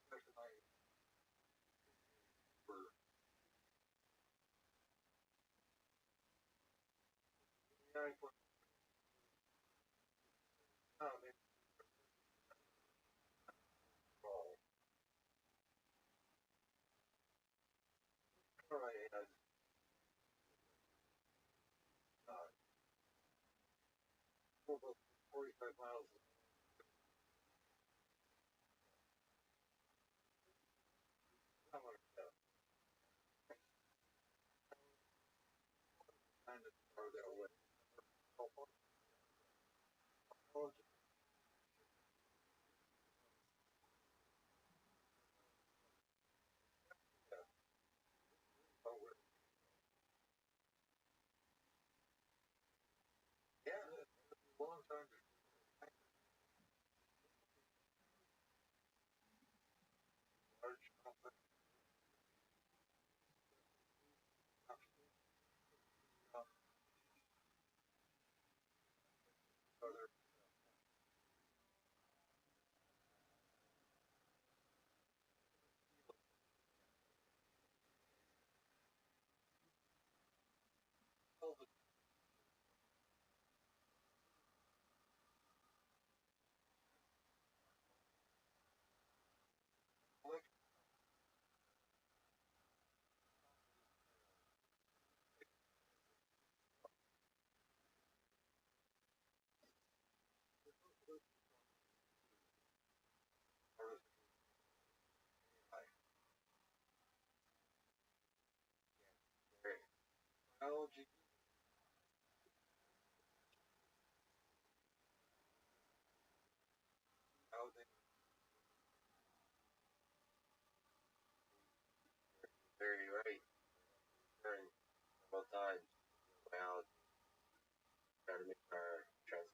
question I for AI for maybe all I had uh, over 45 miles of summer kind of far that way. Oh, yeah. Oh, yeah, it's a long time to large complex other all the like biology, how they very right during several times biology try to make our trans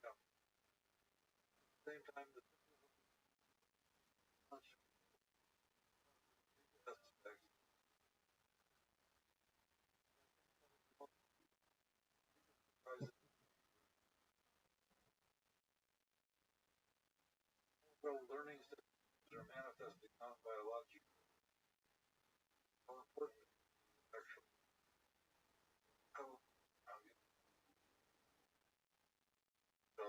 yeah. Same time the much aspects well learning systems are manifesting non-biological how important actually how so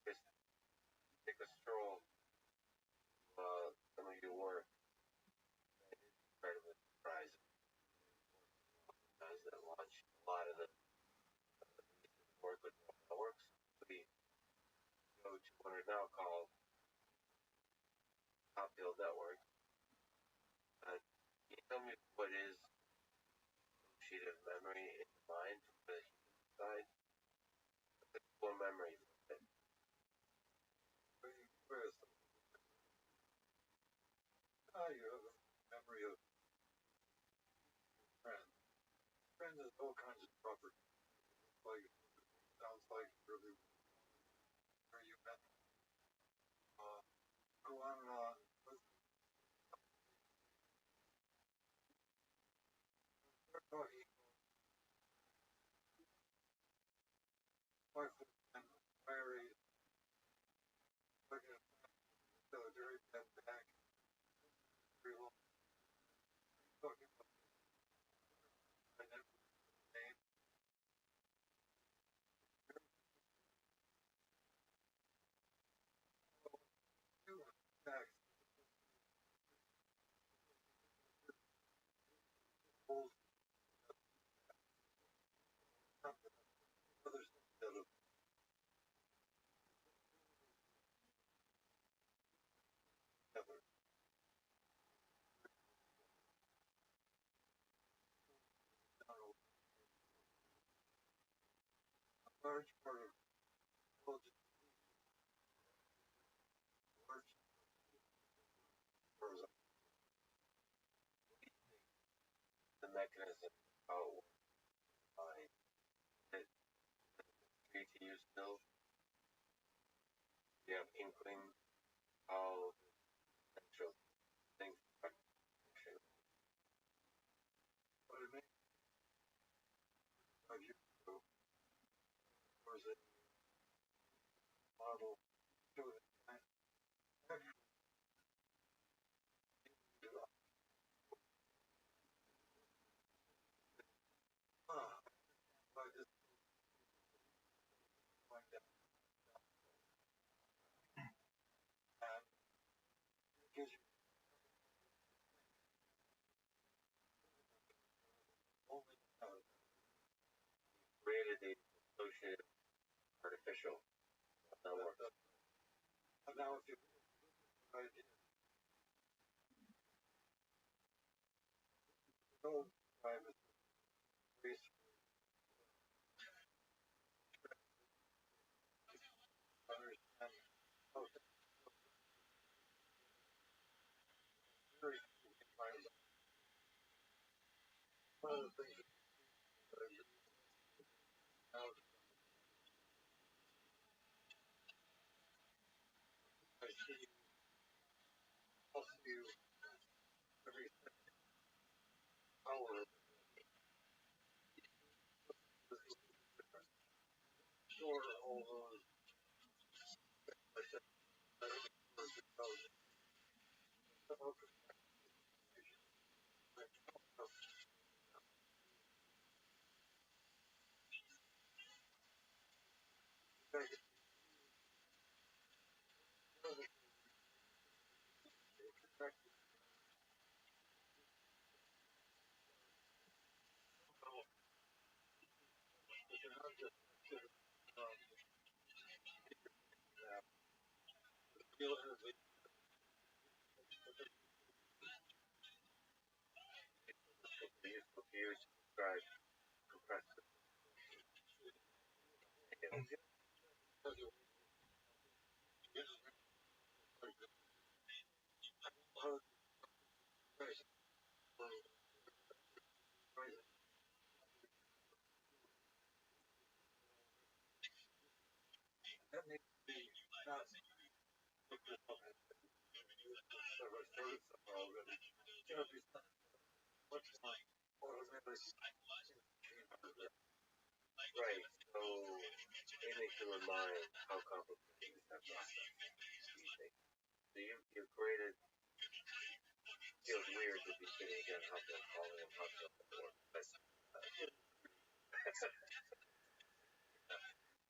just take a stroll some of your work incredibly surprising that launch a lot of the work with networks we go to what are now called top field networks. Can you tell me memory in your mind from the human side. The core memory from it. Where is it? You have a memory of friends. Friend has all kinds of properties. Like, sounds like really where you met. Go on and on. Start talking about and diary, like a very bad back, very long. Talking about my name, back, old, something, other stuff that together. A large part of intelligence, large part of The mechanism how it works. It free to you still. You have inkling how central things are functioning. what it means. 5 years ago, there was a model showed that actually by this going down and it gives you only Created the associated artificial network. and now if you idea, no private research understand how very private. One of the things that I do now I see help you every hour store all those I said They use computers to describe compressed that needs to be not looked at already. It's gotta be much more automatic. Right. So aiming to remind how complicated is that process. So you created feels weird to be sitting again hospital calling him hospital network.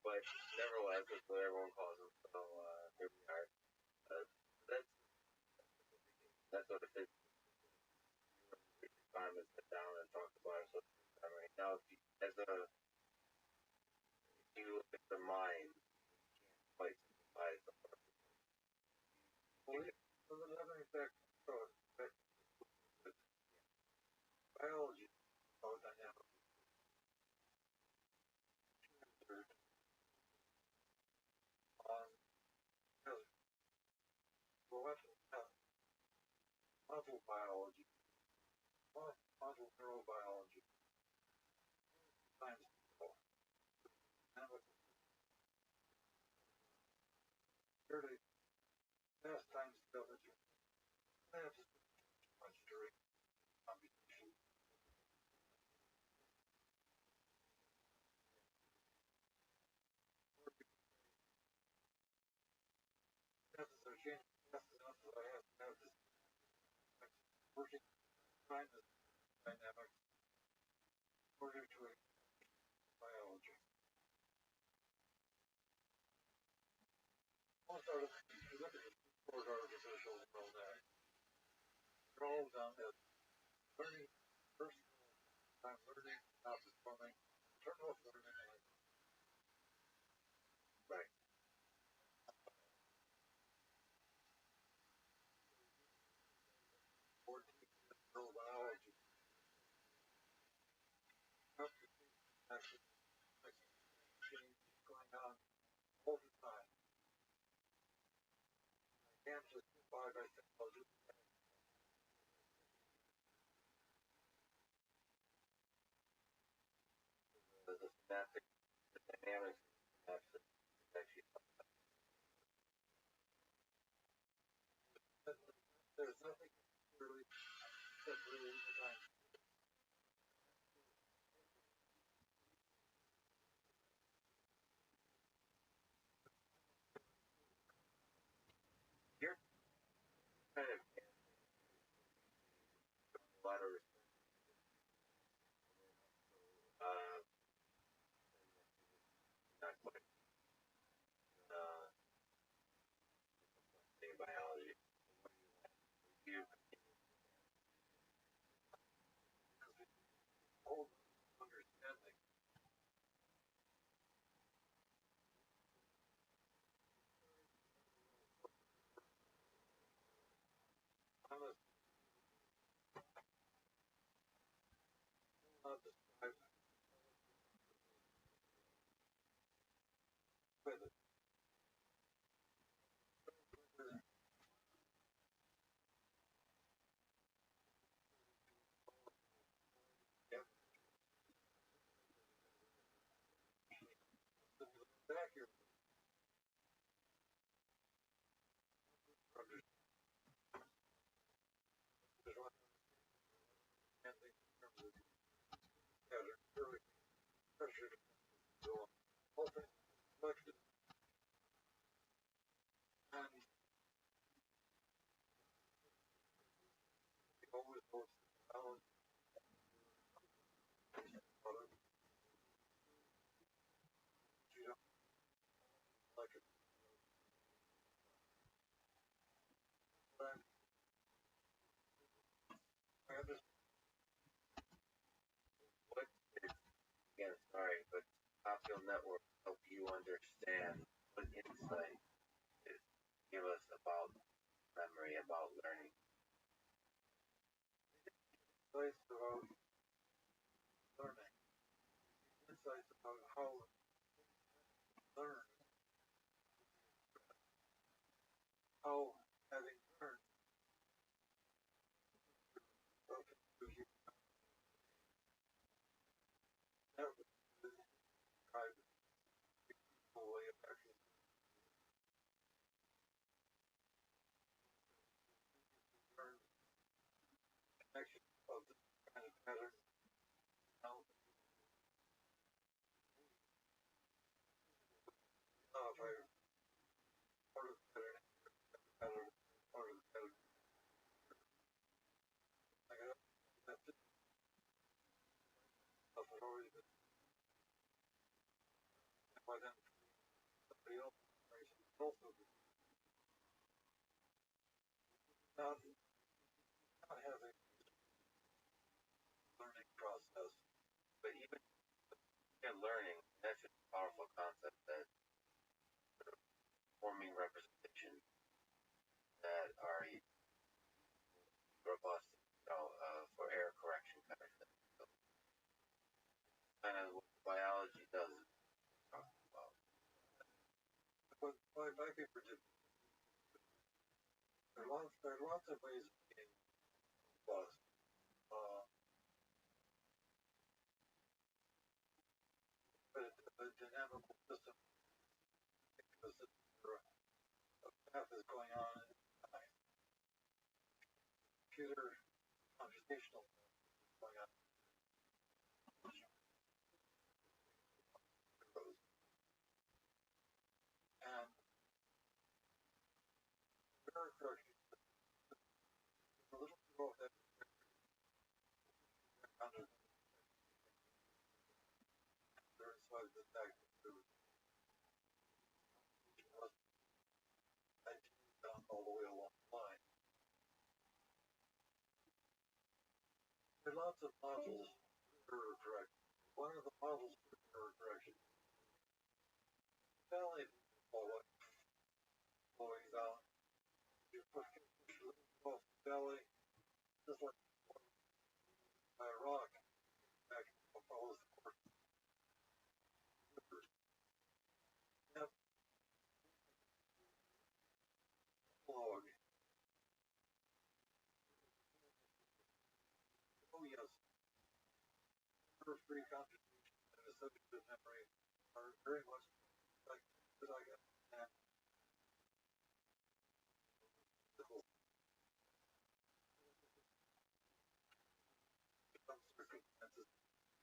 But nevertheless that's what everyone calls him. So here we are. Uh, that's what it is. Time to sit down and talk about it. So right now if you, as a you look at the mind quite simplified So the other effect, biology, how dynamic. quantum biology, quantum neurobiology, times scale, fairly fast time scale that you have to much during computation. Chances are changing fast enough that I have to have this working time as dynamics in order to biology. Most artificial, if you look at the sport artificial neural net, they're all done as learning, first time learning, not performing, turn off learning, right. 14 neurobiology. Actually, change going on all the time. I can't just buy by technology. The semantic, the dynamics, actually, there's nothing really that really time. You're kind of a lot of not quite biology. You whole understanding. I'm not described with it. Yeah, back here. There's one understanding in terms of pattern, really pressure to go on. All things collected and it always goes balance. You don't like it. But I understand what again, sorry, but social networks help you understand what insight is give us about memory, about learning. Insights about learning. Insights about how learn, how having learned broken through you. That was the kind of way of actually learn connection of this kind of pattern. Now, if I part of the pattern, part of the pattern, I got that this stuff had already been by then somebody else also not having learning process. But even in learning, that's just a powerful concept that forming representations that are robust, for error correction kind of thing. So kind of what biology does is talk about. But my paper did. There are lots of ways of being dynamical system because a path is going on in time. Computer computational going on. And mirror correction is a little girl that under there inside the back was down all the way along the line. There are lots of models for mirror correction. One of the models for mirror correction valley flowing down. You push a little off the valley, just like by a rock, back follows the course. Yep. Log. Oh yes. Free computation and associative memory are very much like as I understand some circumstances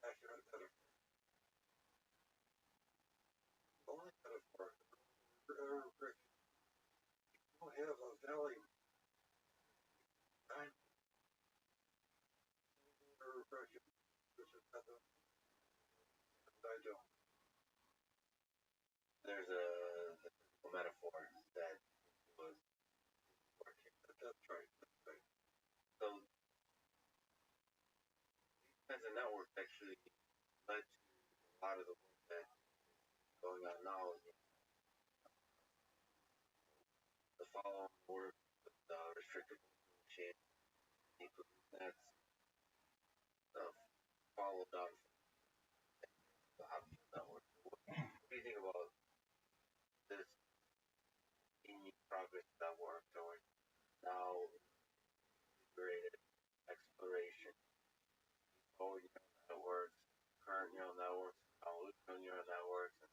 accurate metaphor. Only metaphor. You don't have a valley kind of regression, which is method, and I don't. There's a metaphor that was working. That's right. That's right. So these kinds of networks actually led to a lot of the work that's going on now. The following work with restricted chain that's followed on the option network. What do you think about this unique progress network towards now integrated exploration, forward neural networks, current neural networks, convolutional neural networks, and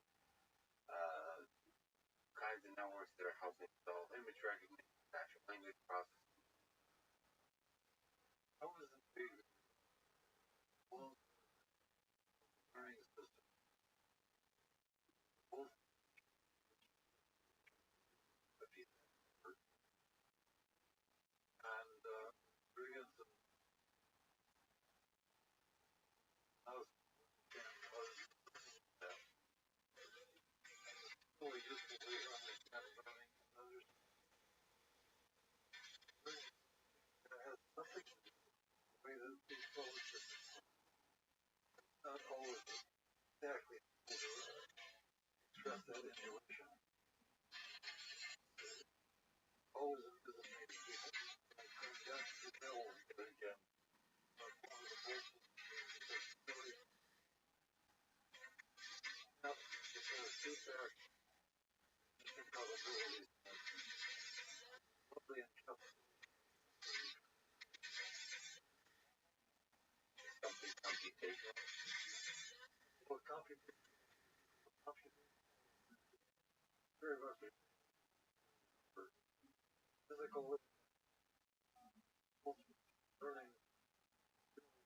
kinds of networks that are helping solve image recognition, natural language processing? I was intrigued with both learning systems, both the feedback and experience of how fully useful way to understand learning and others. It has nothing to do with the way that these college systems not always exactly express that intuition. Always a visit maybe people and come back to the devil again. One of the voices really not because feedback and probabilities lovely and tough. Something computational. Well, computation very much for physical learning,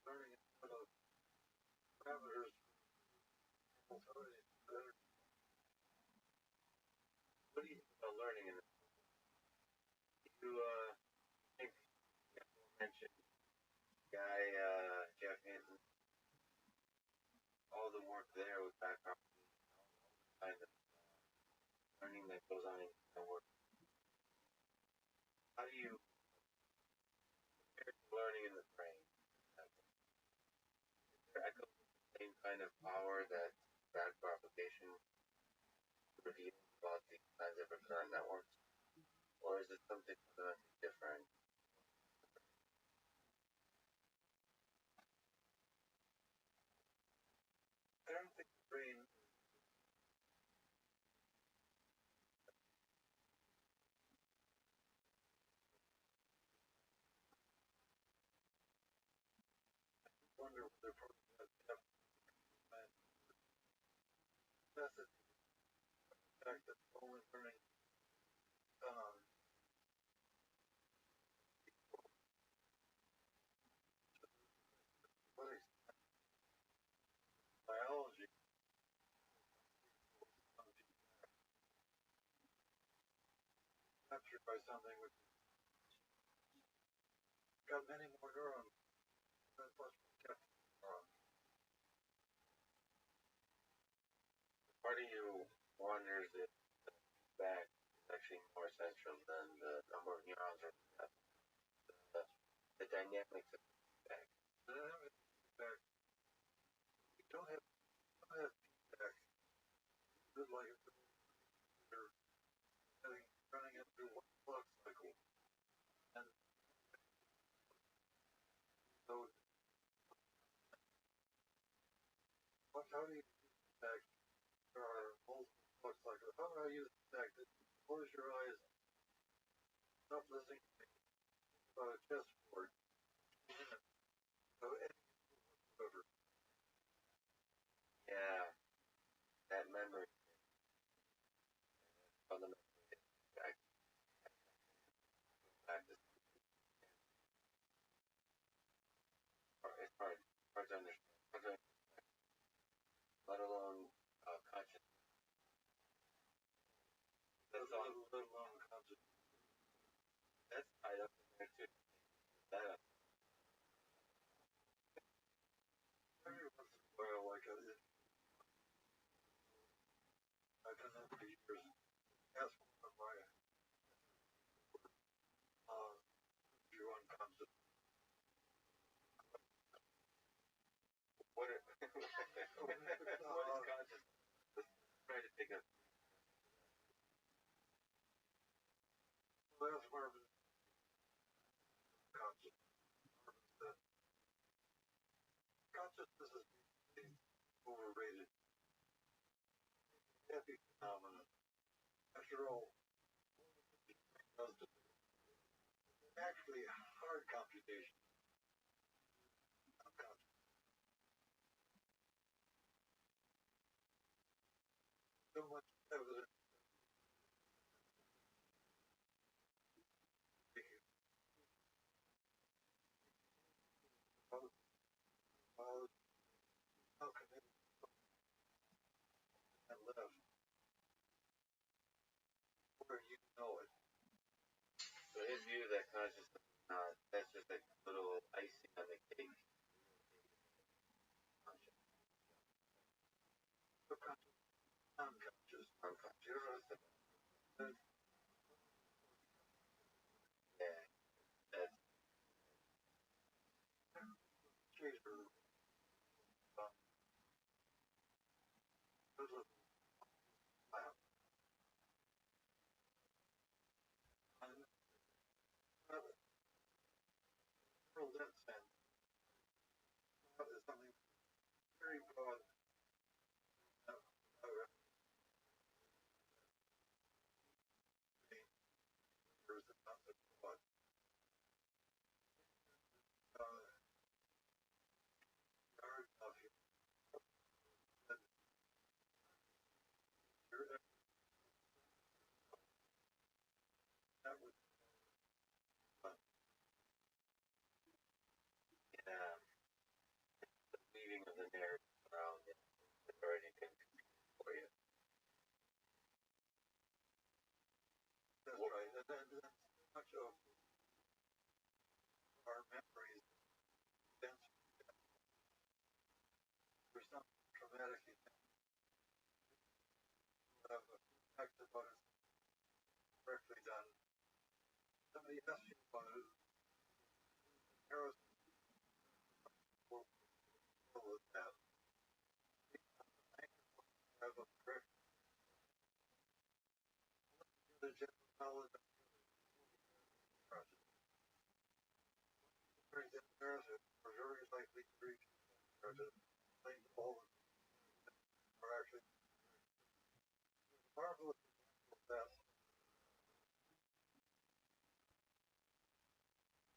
learning instead of parameters. What do you think about learning in this? You think you mentioned guy Jeff Hinton, all the work there with background, kind of learning that goes on in network. How do you compare learning in the brain? Is there echoes of the same kind of power that back propagation reveals about these kinds of recurrent networks? Or is it something fundamentally different? I don't think the brain wonder whether programs have fact that only learning biology captured by something which got many more neurons. That's what's kept neurons. Part of you wonders if the feedback is actually more essential than the number of neurons or the dynamics of feedback. The dynamics of feedback. You don't have feedback. It's like you're running it through one clock cycle. And so how do you use feedback? There are multiple clock cycles. How do I use feedback? Close your eyes. Stop listening to me about a chessboard. So whatever. Yeah, that memory fundamentally back to it's hard to understand, let alone consciousness. That's all. Let alone consciousness. That's tied up in there too. That Every once in a while, like I've done that for years. Ask one of my view on consciousness. what is consciousness? Try to take a Well, that's Marvin consciousness. Marvin said consciousness is overrated. Happy phenomenon. After all, actually hard computation. Unconscious. So much evidence. How can it and live where you know it? so his view that consciousness is not that's just a little icing on the cake. Subconscious, unconscious. Unconscious. Yeah, that's Chaser. Good little laugh. And literal that sense is something very broad. There's not so broad. Hard enough here. That would yeah, the weaving of the narrative around it. It's already been for you. that's right. And then much of our memories dense. There's some traumatic event that have effect about it correctly done. Somebody asks you about it. Arrows will with that. Have a correct the general knowledge of the process. Very dense narrative are very likely to reach narrative. Think all of them are actually marvelous example of that.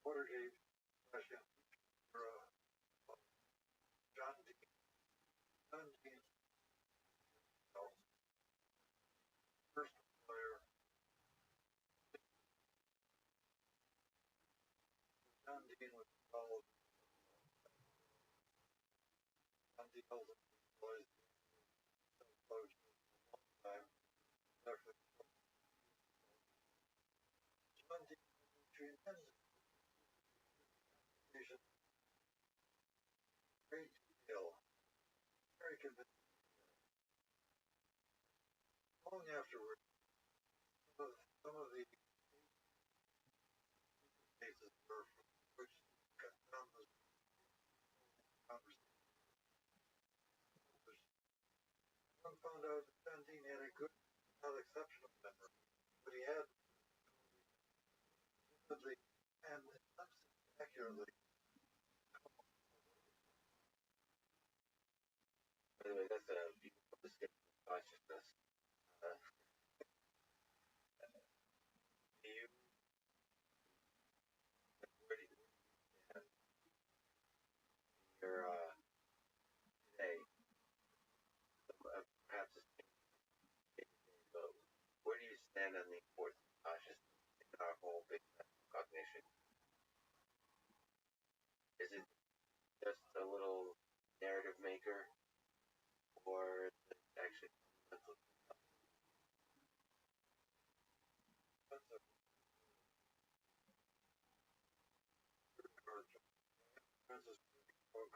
Watergate question for John Dean. John Dean dealing with all of the ultimate was self-coach for a long time. Actually, John D. tremendous communication, great detail, very convincing. Long afterward, some of the cases were from which cut down the conversation. One found out that John Dean had a good, not exceptional memory, but he had vividly and accurately. By the way, that's a beautiful description of consciousness. Do you, where do you stand in your, today? Perhaps it's changing, but where do you stand on the importance of consciousness in our whole big cognition? Is it just a little narrative maker, or is it actually fundamental? That's a good encouragement. Francis spoke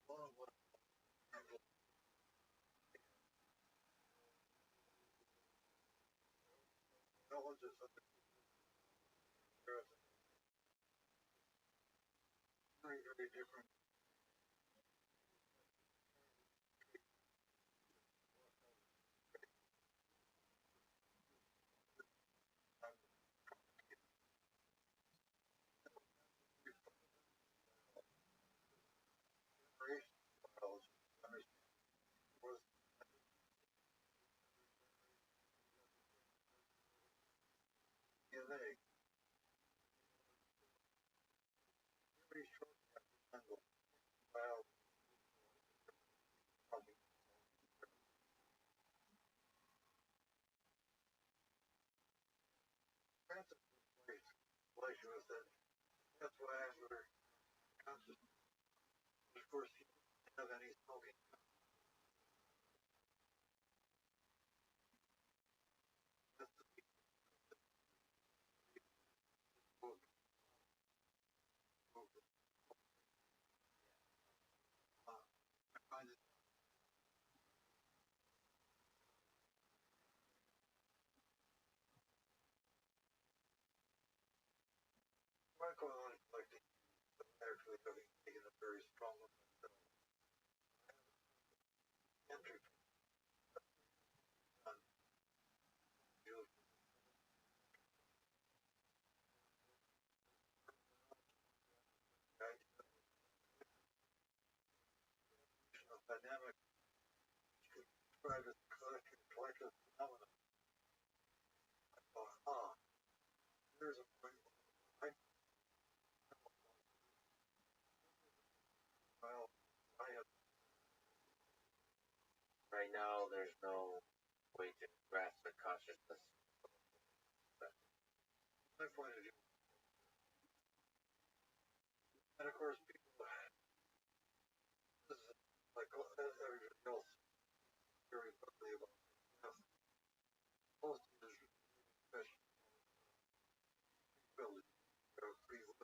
long intelligence of the very, very different. Biology was DNA. Very short angle biology. Francis explanation was that that's why we're conscious. Of course, he didn't have any smoking. That's the book. I find it quite conflicting, but actually having taken a very strong one myself. Entry on Jewish dynamic described as collective phenomenon. I thought, here's a point where I have Right now, there's no way to grasp the consciousness. my point of view. And of course, people, this is like everybody else, very quickly about death. Most of this question will free will.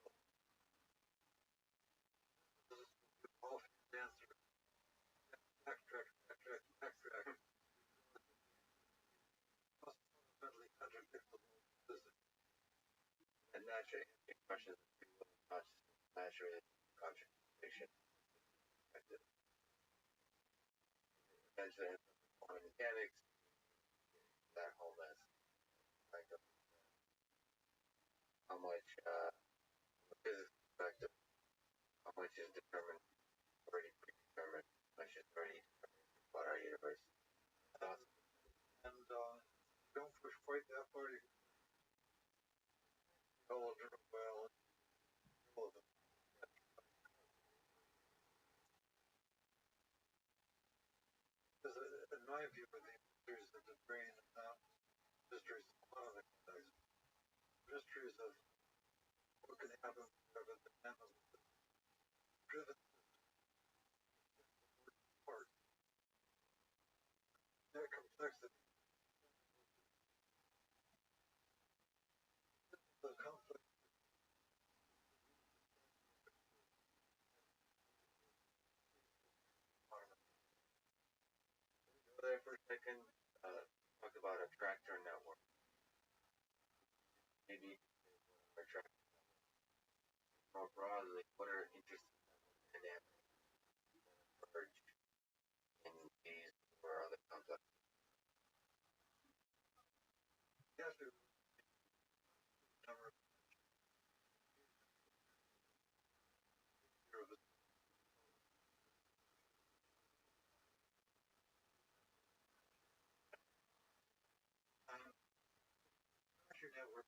This is the often answer. Backtrack. Must fundamentally contradict the whole system. And naturally, the question of free will and consciousness naturally contradiction. Eventually, quantum mechanics, that whole mess. Like how much, from a physics perspective, how much is determined, already predetermined, how much is already determined about our universe. And don't push quite that far. All driven biology, all of them. Because in my view, the mysteries of the brain and not mysteries of quantum mechanics. conjectures of what could happen whenever the animals driven apart. That complexity, the conflict, For a second, talk about a tractor network. Maybe a tractor more broadly, what are interesting dynamics emerge in these or other complex? yes, there was a number of structure network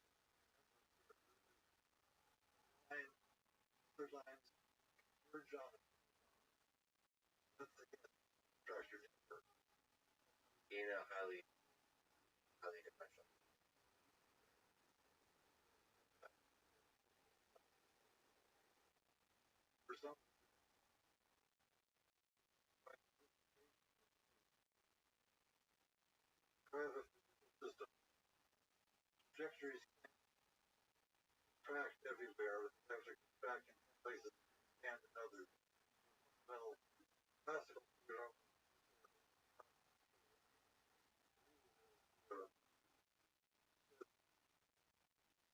line, third lines merge on it. That's the structure network. In a highly dimensional. For some private system, trajectories tracked everywhere, actually tracked in places and in others. Well, classical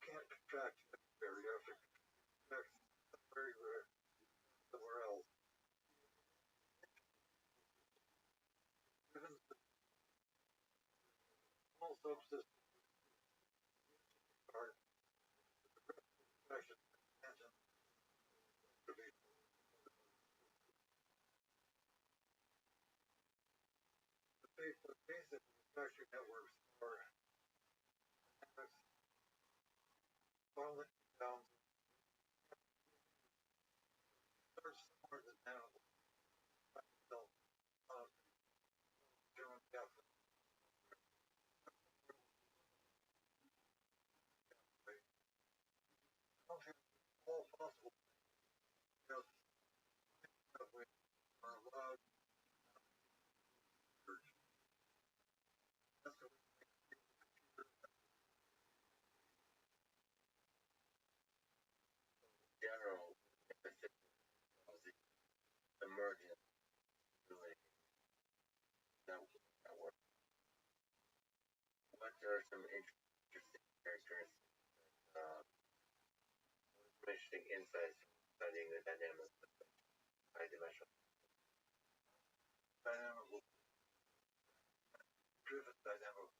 can't contract everywhere. You have to contract somewhere else. Given the small subsystems are contraction expansion to be the basic structure networks are dynamics, falling down, starts somewhere in the down, so German Catholic way. All possible way are allowed church. That's the General emergent ability network. What are some interesting characteristics, interesting insights from studying the dynamics of high-dimensional? dynamical driven dynamical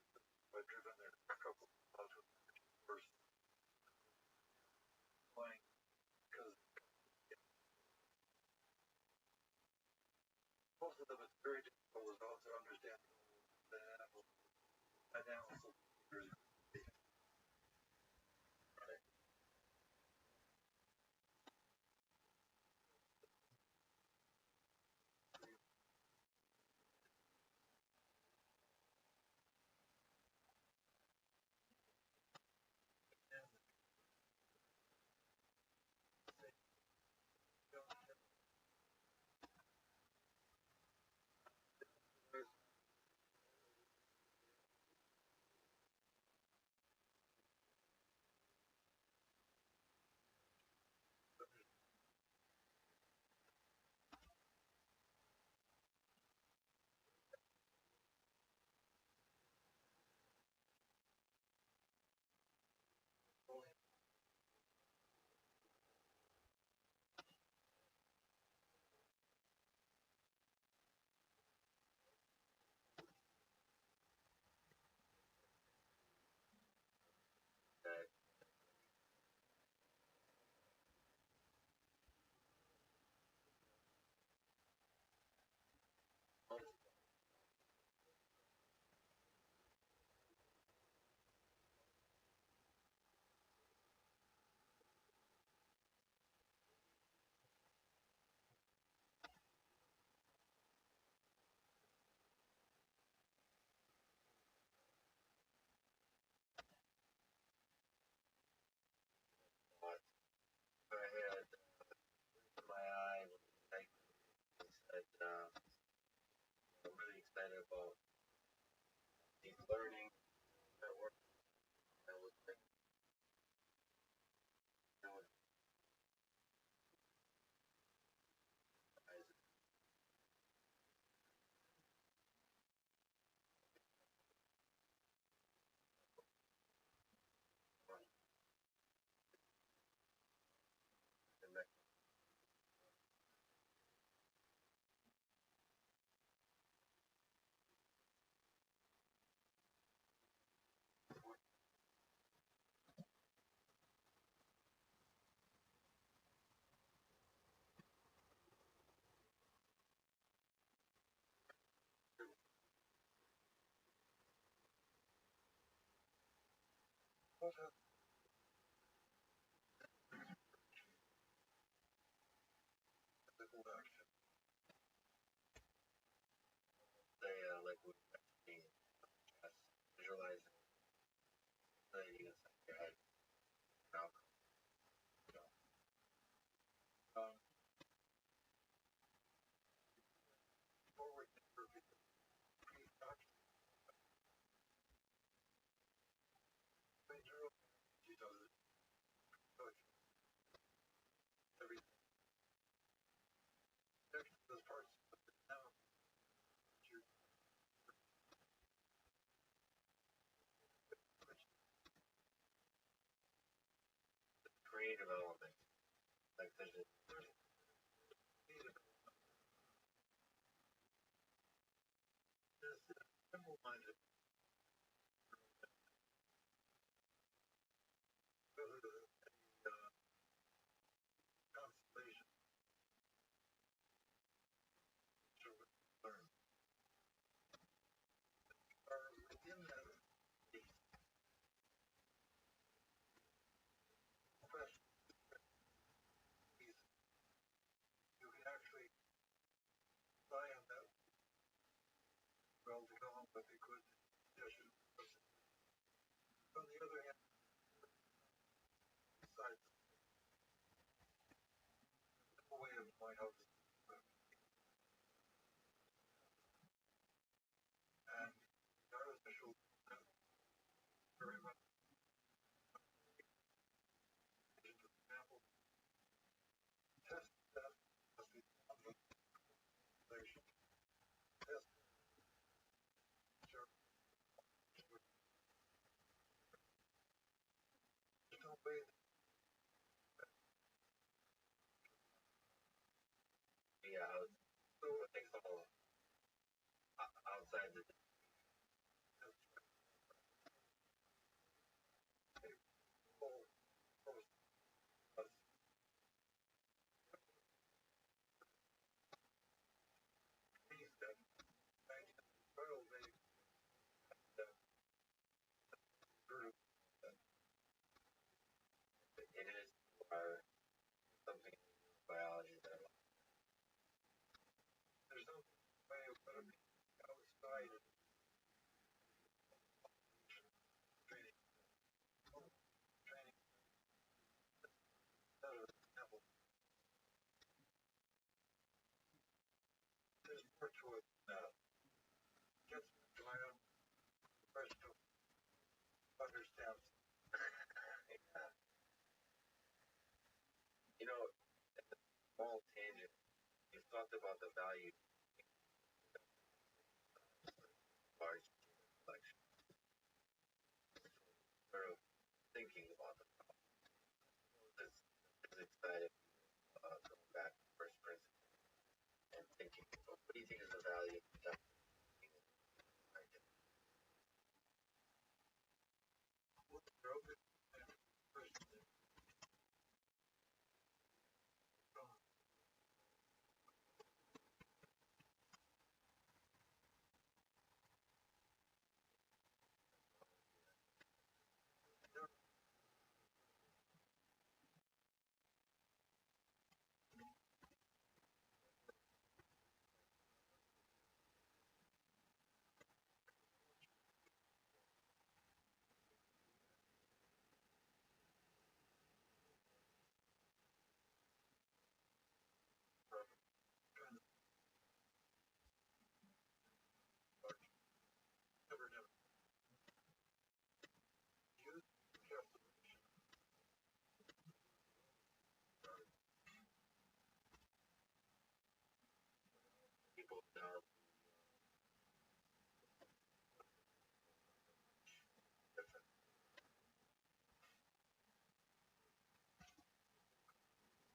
by driven there are a couple of first playing because most of them it's very difficult without to understand dynamical learning that work that was like that was and that what have physical action they like with being just visualizing the inside your head now you know forward pre-action major you know every those parts now you creative element like there's simple-minded constellation to learn are within that these questions you can actually rely on that well developed but they could suggestion on the other hand besides the way of my house and artificial very much for example test that as the constellation test there's no way yeah so it takes all outside the whole process of these that well they sort of it is our something in biology that there's no way of putting outside of training training another example there's more to it now gets to my own question of understands yeah. You know small tangent you talked about the value large collection sort of thinking about the this is excited going back to first principle and thinking what do you think is the value of that both down different.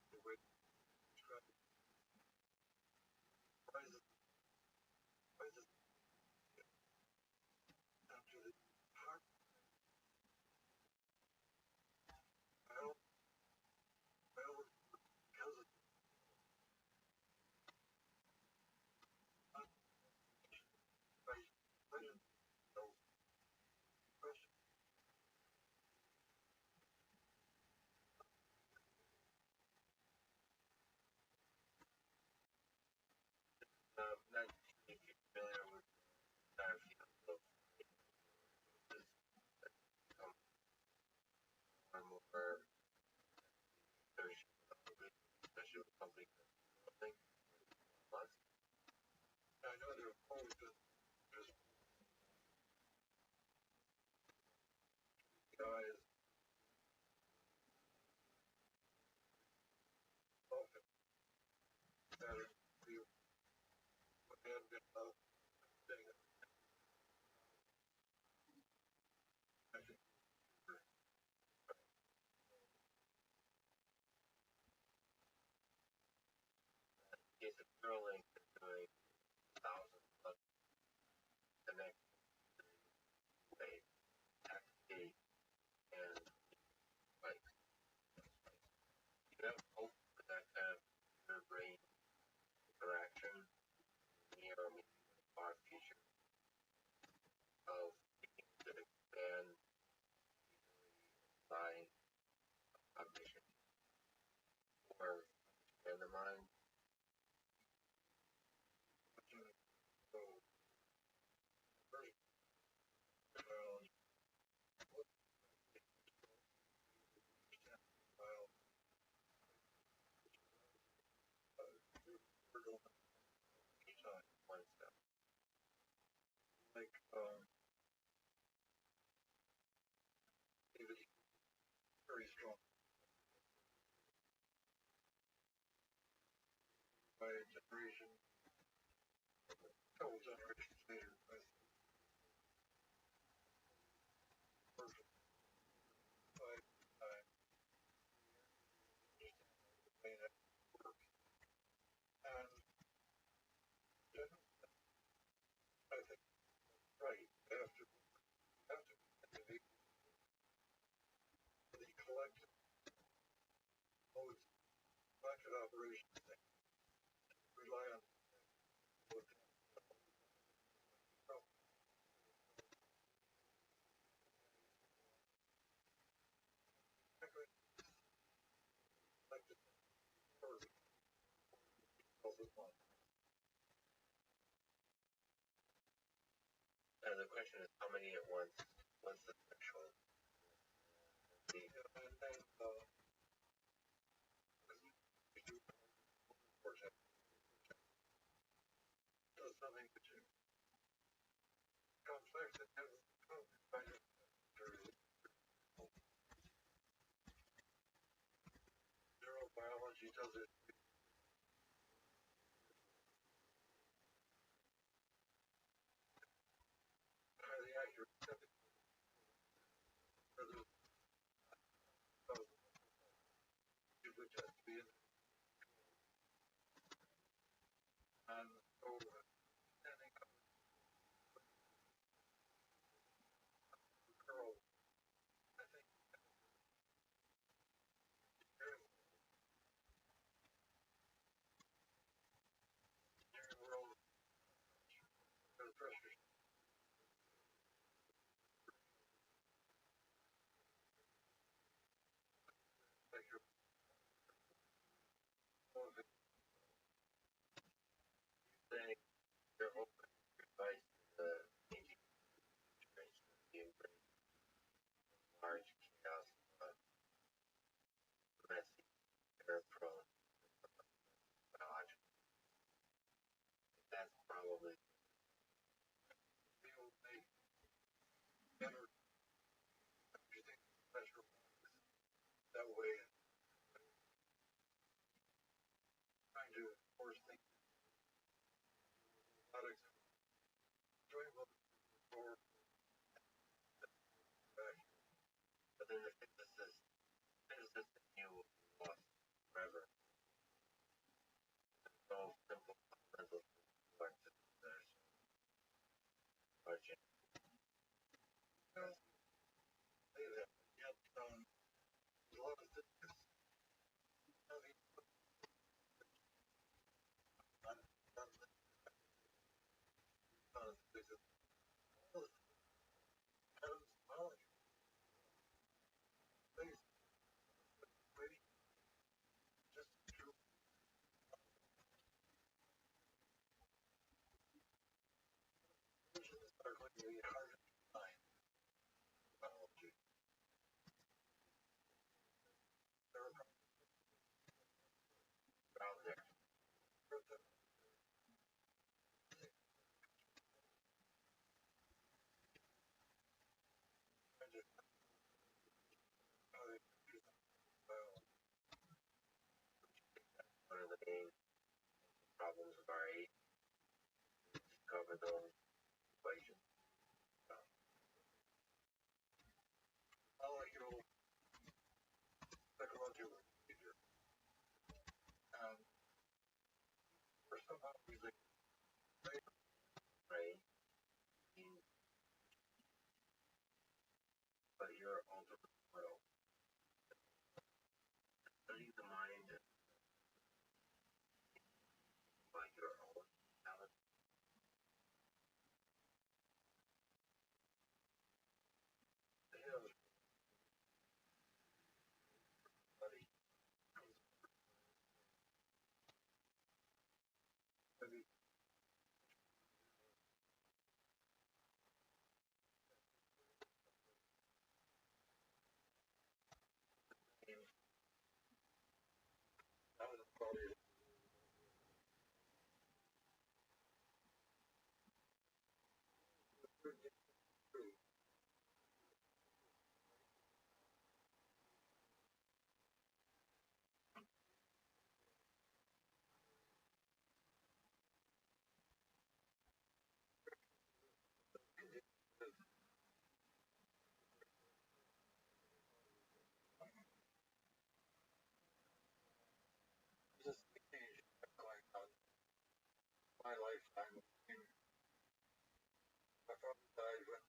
The way to describe it. Rises down to the heart. Well, because of legend, no question. Not if you're familiar with the entire field of this become more and more research, especially with companies that do something months. I know there have always been just guys often that are the and thing. I think In case of Neuralink, they're doing thousands of the next way, activate and spikes. You have hope for that kind of computer brain interaction near or maybe far future of being able to expand by cognition or expand the mind. so first biology, well, we're going anytime. One step. Like David, very strong by a generation, couple generations later, as perfect by time, made it work. And then I think right after the collective modes, collective operations thing, rely on collective one. The question is how many at once? What's the threshold? And does something which is complex and has neurobiology does it highly accurate. Which has to be in and so standing up curl, I think engineering world the pressure like you're Saying you're open your advice to the aging generation to embrace large chaos, messy, error prone, biological. That's probably really hard to define biology. There are out there. One of the main problems of our age is to discover those equations. Molecule psychological behavior. And we're somehow related, right? But you're ultimate world. Study the mind by your own talent. Study. Maybe that was probably true. Just change going on my lifetime. My father died when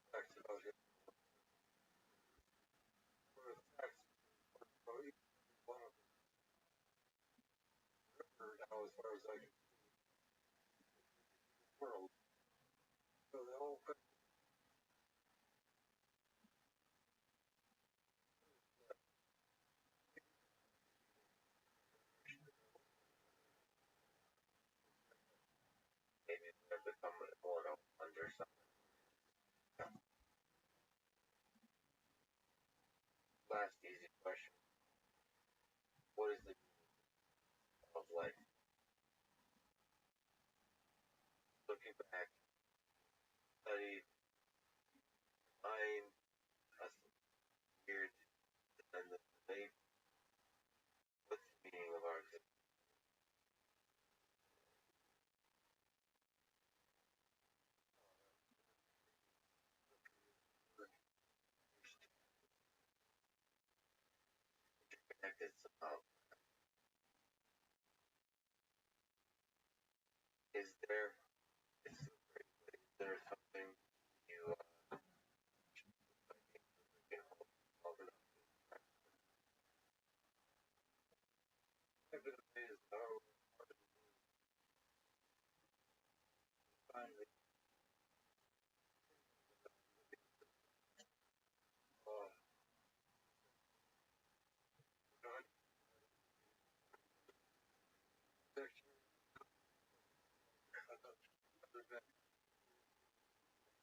facts about him were the facts about each one of them. Now, as far as I can see, the world. So the whole thing maybe they've become immortal under some. Last easy question. What is the meaning of life? Looking back, studied mind, us weird, and the belief. What's the meaning of our existence? Connected somehow. Is there something you can hold enough? I've been amazed how finally not section other than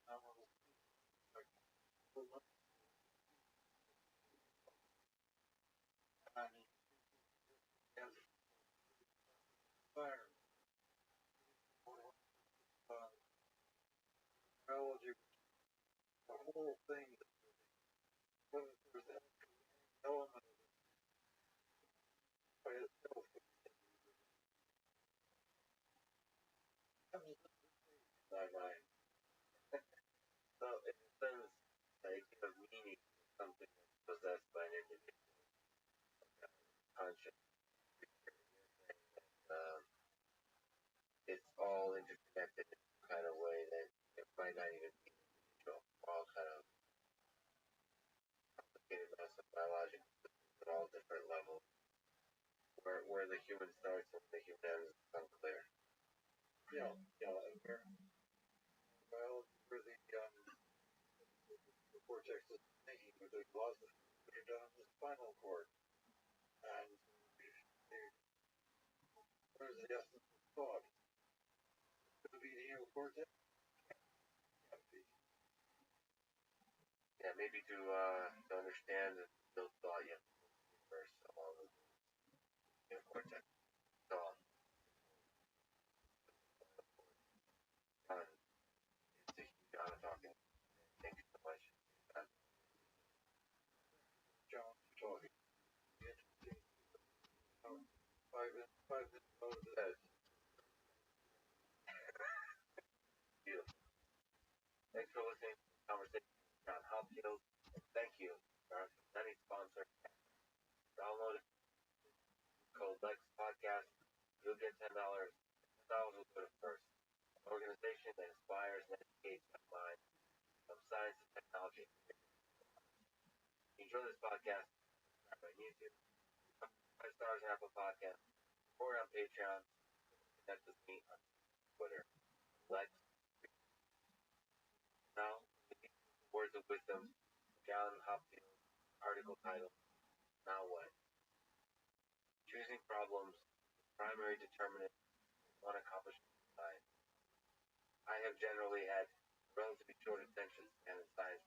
nominal like tiny and fire biology, the whole thing, whether there's an element by itself comes in my mind. So in a sense, the idea of meaning is something that's possessed by an individual conscious. Um, it's all interconnected in some kind of way that it might not even be individual. We're all kind of complicated mess of biological systems at all different levels. Where the human starts and the human ends is unclear. And where the cortex is thinking, where the velocity put it down the spinal cord. And where's the essence thought. Could it be the anal cortex? Gotta be. Yeah, maybe to understand and build thought, you have to first along with the anal cortex. So, it's a huge honor talking. Thank you so much. John, talking. Interesting. 5 minutes out of that. Beautiful. Thanks for listening to the conversation with John Hopfield. And thank you to our presenting sponsor. Download it. Code Lex Podcast. You'll get $10. $10 will go to first. An organization that inspires and educates young minds from science and technology. If you enjoy this podcast, subscribe on YouTube, 5 stars on Apple Podcasts, or on Patreon. Connect with me on Twitter. Lex. Now, words of wisdom, John Hopfield, article title, Now What? Choosing problems, primary determinant of one accomplishment in science. I have generally had relatively short attention span in science.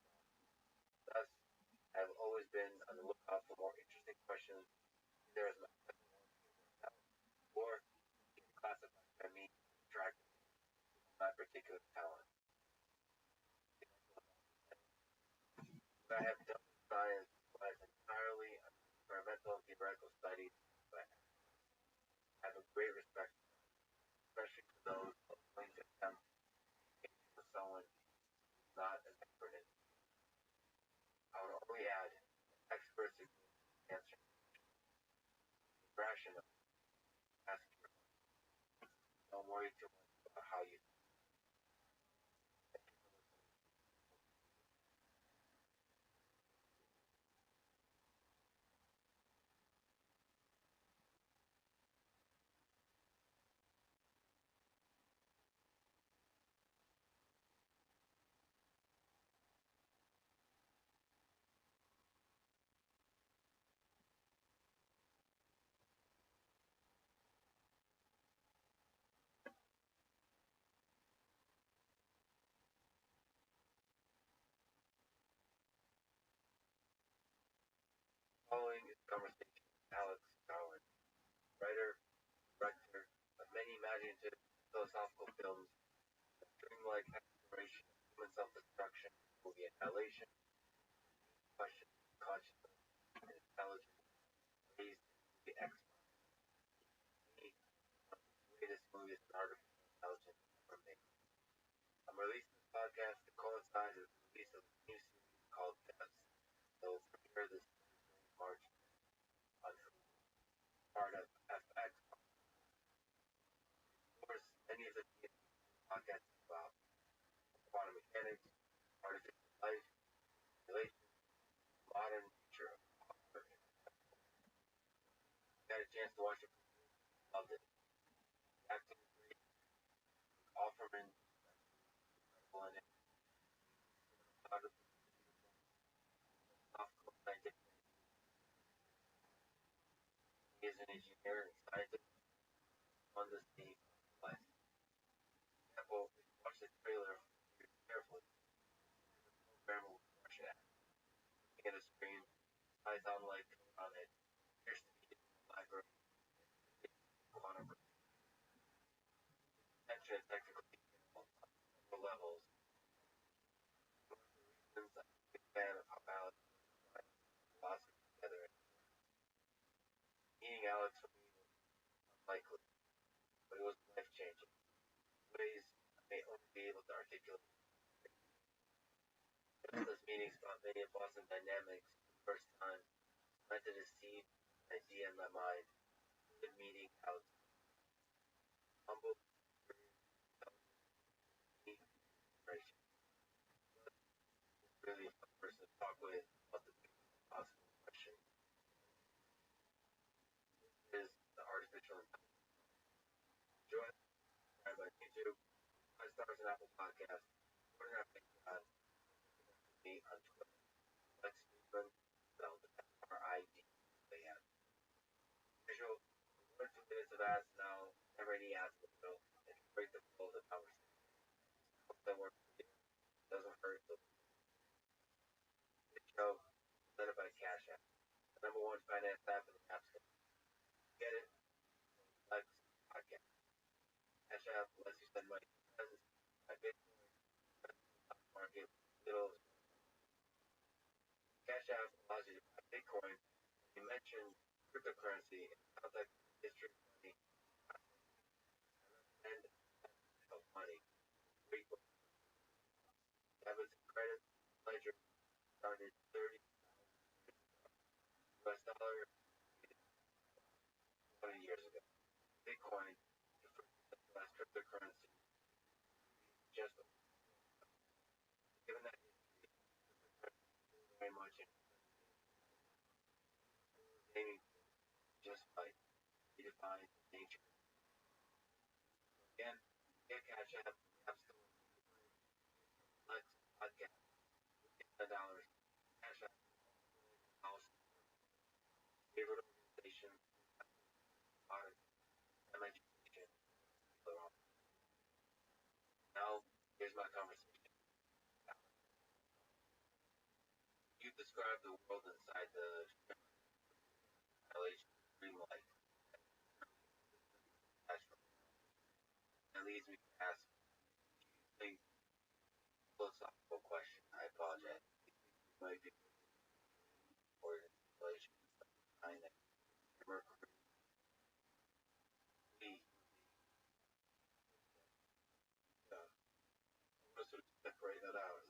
Thus, I have always been on the lookout for more interesting questions, either as my or being classified by me attracted my particular talent. What I have done in science relies entirely on experimental and theoretical studies, but I have a great respect, especially for those willing to attempt to with someone not an expert in. I would only add experts in answering rational, asking your don't worry too much about how you following is a conversation with Alex Cowan, writer, director of many imaginative philosophical films, dreamlike exploration of human self-destruction, movie Annihilation, question consciousness and intelligence, raised the X-Men. One of the greatest movies in artificial intelligence ever made. I'm releasing this podcast to coincide with the release of a new series called Devs that will premiere this March on part of FX. Of course, many of the podcasts about quantum mechanics, artificial life, simulation, modern nature of software. Got a chance to watch it, loved it. Acting was great, Offerman, in it, photography, philosophical, scientific. He is an engineer and scientist on the scene of life. For example, if you watch the trailer carefully, the programmer will rush at looking at a screen, eyes on like on it, appears to be in the library, quantum attention and technical detail on several levels. One of the reasons I'm a big fan of how Alex and philosophy together. Meeting Alex for me was unlikely, but it was life changing. In ways I may only be able to articulate. Those meetings taught many of Boston dynamics for the first time, planted a seed, an idea in my mind. Good meeting Alex. Humble, inspiration. Really a fun person to talk with about the biggest possible question. Is the artificial intelligence. Enjoy it. Subscribe on YouTube. 5 stars on Apple Podcasts. Order on Patreon. Me on Twitter. Lex Friedman, spelled F-R-I-D. Usual 1 or 2 minutes of ads now. Never any ads will go and break the flow of the conversation. That works for you. Doesn't hurt. The show led by Cash App, the number one finance app in the App Store. Get it? Flex podcast. Cash App lets you send money to friends, buy Bitcoin, stock market, little. Cash App allows you to buy Bitcoin. You mentioned cryptocurrency in context of history, money, and of money. Debits and credit ledger started 30 US dollar 20 years ago. Bitcoin, the first centralized cryptocurrency, just given that very much in naming just like redefined nature. Again, get Cash App, App Store, Flex, Podcast, $10, Cash App, House, favorite organization, art, and education. Now, here's my conversation. You describe the world inside the annihilation dreamlike. That leads me to ask, do you think, philosophical question, I apologize, might be or installation behind that Mercury we sort of separate that out.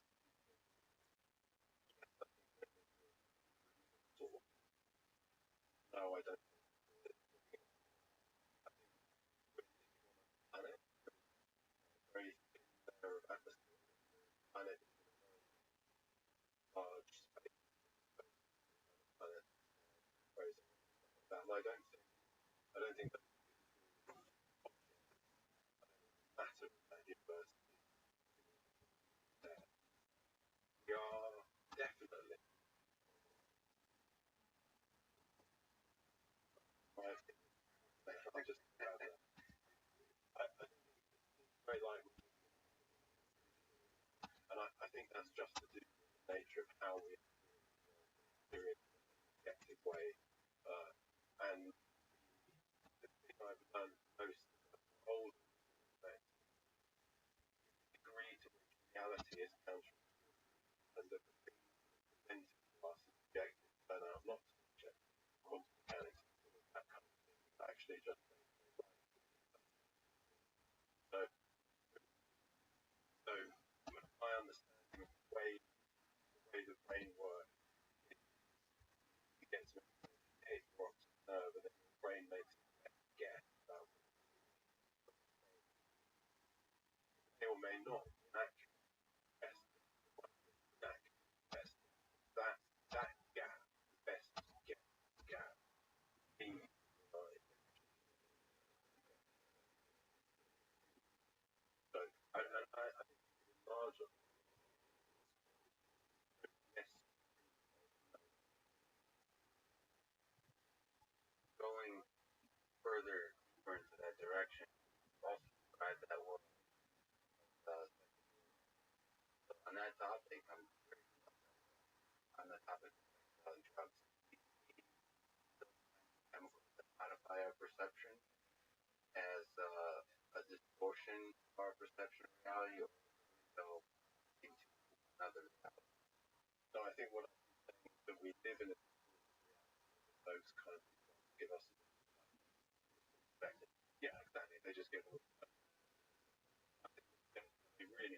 No, I don't. On it, very better atmosphere on it, large space on it, crazy. I don't think that matter in that universe. We are definitely, I think, I'll just about that. I think it's very likely, and I think that's just to do with the nature of how we do it in an objective way. And the thing I've learned most about the whole that degree to which reality is counter and that the things presented to us as objective turn out not to be objective. Quantum mechanics, that kind of thing, actually just so my understanding of the way the brain works, it gets me to hit your optic nerve, and then your brain makes a guess about what may or may not be an accurate guess. That gap, the best gap, being so I think it's larger. Yes, going further deeper into that direction, also describe that world. On that topic, I'm very on the topic of drugs, chemicals that modify our perception as a distortion of our perception of reality, or go into another reality. So I think what I'm saying is that we live in a those kind of give us perspective. Yeah, exactly. They just give us they really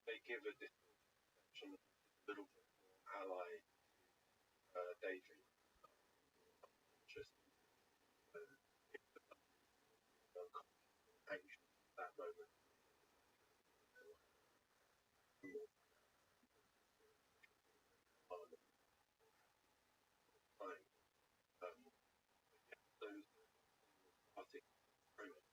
they give a distortion a little bit more allied daydream. Just anxious at that moment. Time. Those starting very much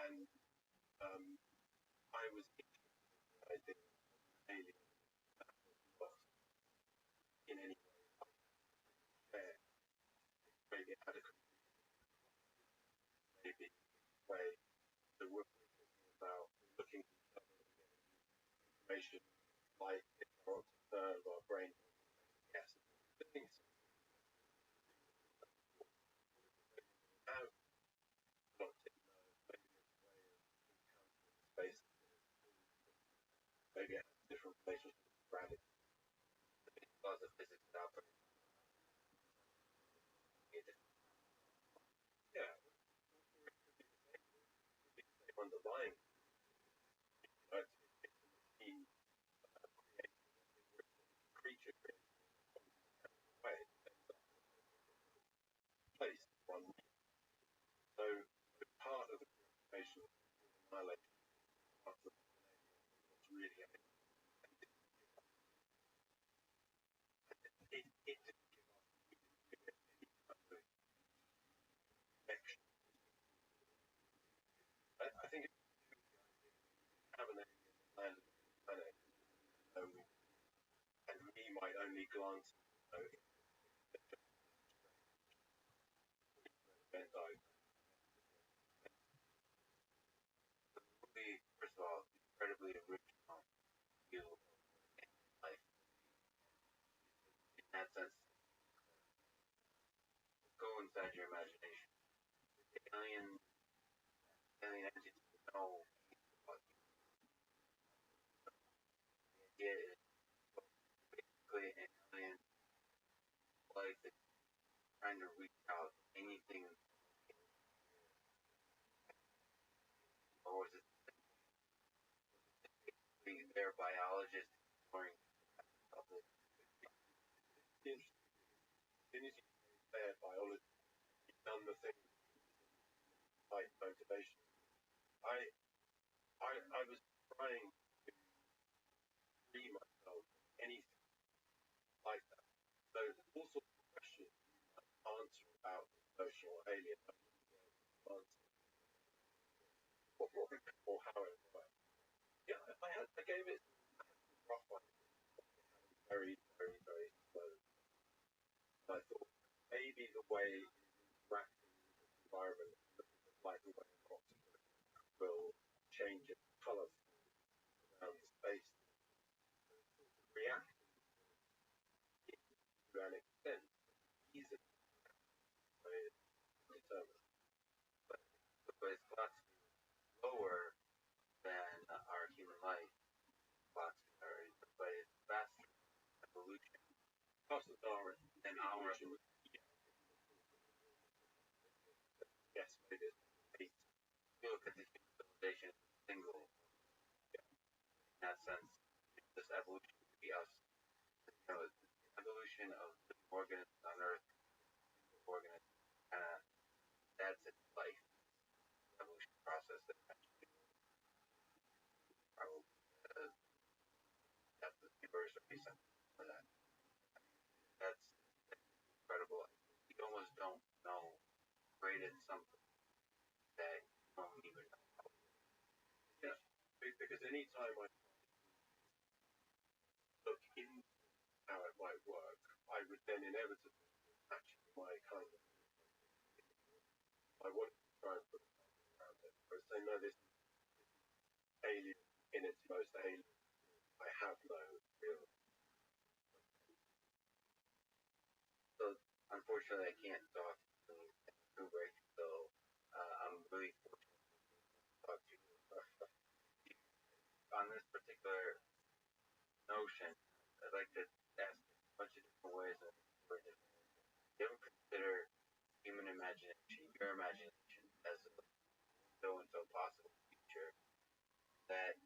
And I was interested in the idea of alien was in any way fair, maybe adequate, maybe way the work we're talking about looking at each other and getting information like if our optic nerve, our brain, yes, things have got to know maybe it's a way of encountering space, maybe it has a different relationship with gravity. The big laws of physics that operate. Yeah, or it could be the same. It could be the same underlying. It's a machine creating a creature creating a way. It ends up in a place one. So part of the preoccupation of annihilation, part of what's really happening, it didn't give us any kind of connection. I think it's have an alien land on the planet, and we might only glance at it, Venn diagram. Movie, first of all, incredibly original view of life. In that sense, go inside your imagination. The alien entities know what the idea is basically an alien life that's trying to reach out anything, or was it their biologist exploring public? It's interesting. As soon as you say biology, you've done the thing like motivation. I was trying to free myself from anything like that. So all sorts of questions you might answer about the social alien, I wouldn't be able to answer or how it works. Yeah, I gave it some rough ideas, very, very, very slow. And I thought maybe the way it's interacting with its environment, like the way an octopus will change its colour around the space, reacting to an extent easily determined. But it's classically lower than our human life clocks, but it's faster evolution Faster than our evolution. Yes, it is. if you look at the human civilization as a single, in that sense, this evolution could be us. The evolution of living organisms on Earth, organisms, that's its life evolution process that eventually probably that's the universe or be something for that. That's incredible. We almost don't know created something that you don't even know. Yeah, because any time I look into how it might work, I would then inevitably attach my kind of. I wanted to try and put something around it. I was saying, no, this is alien in its most alien. I have no real. So unfortunately, I can't talk to Kubrick, so I'm really fortunate to talk to you. On this particular notion, I'd like to ask a bunch of different ways of different. You ever consider human imagination, your imagination, as a window into a possible future that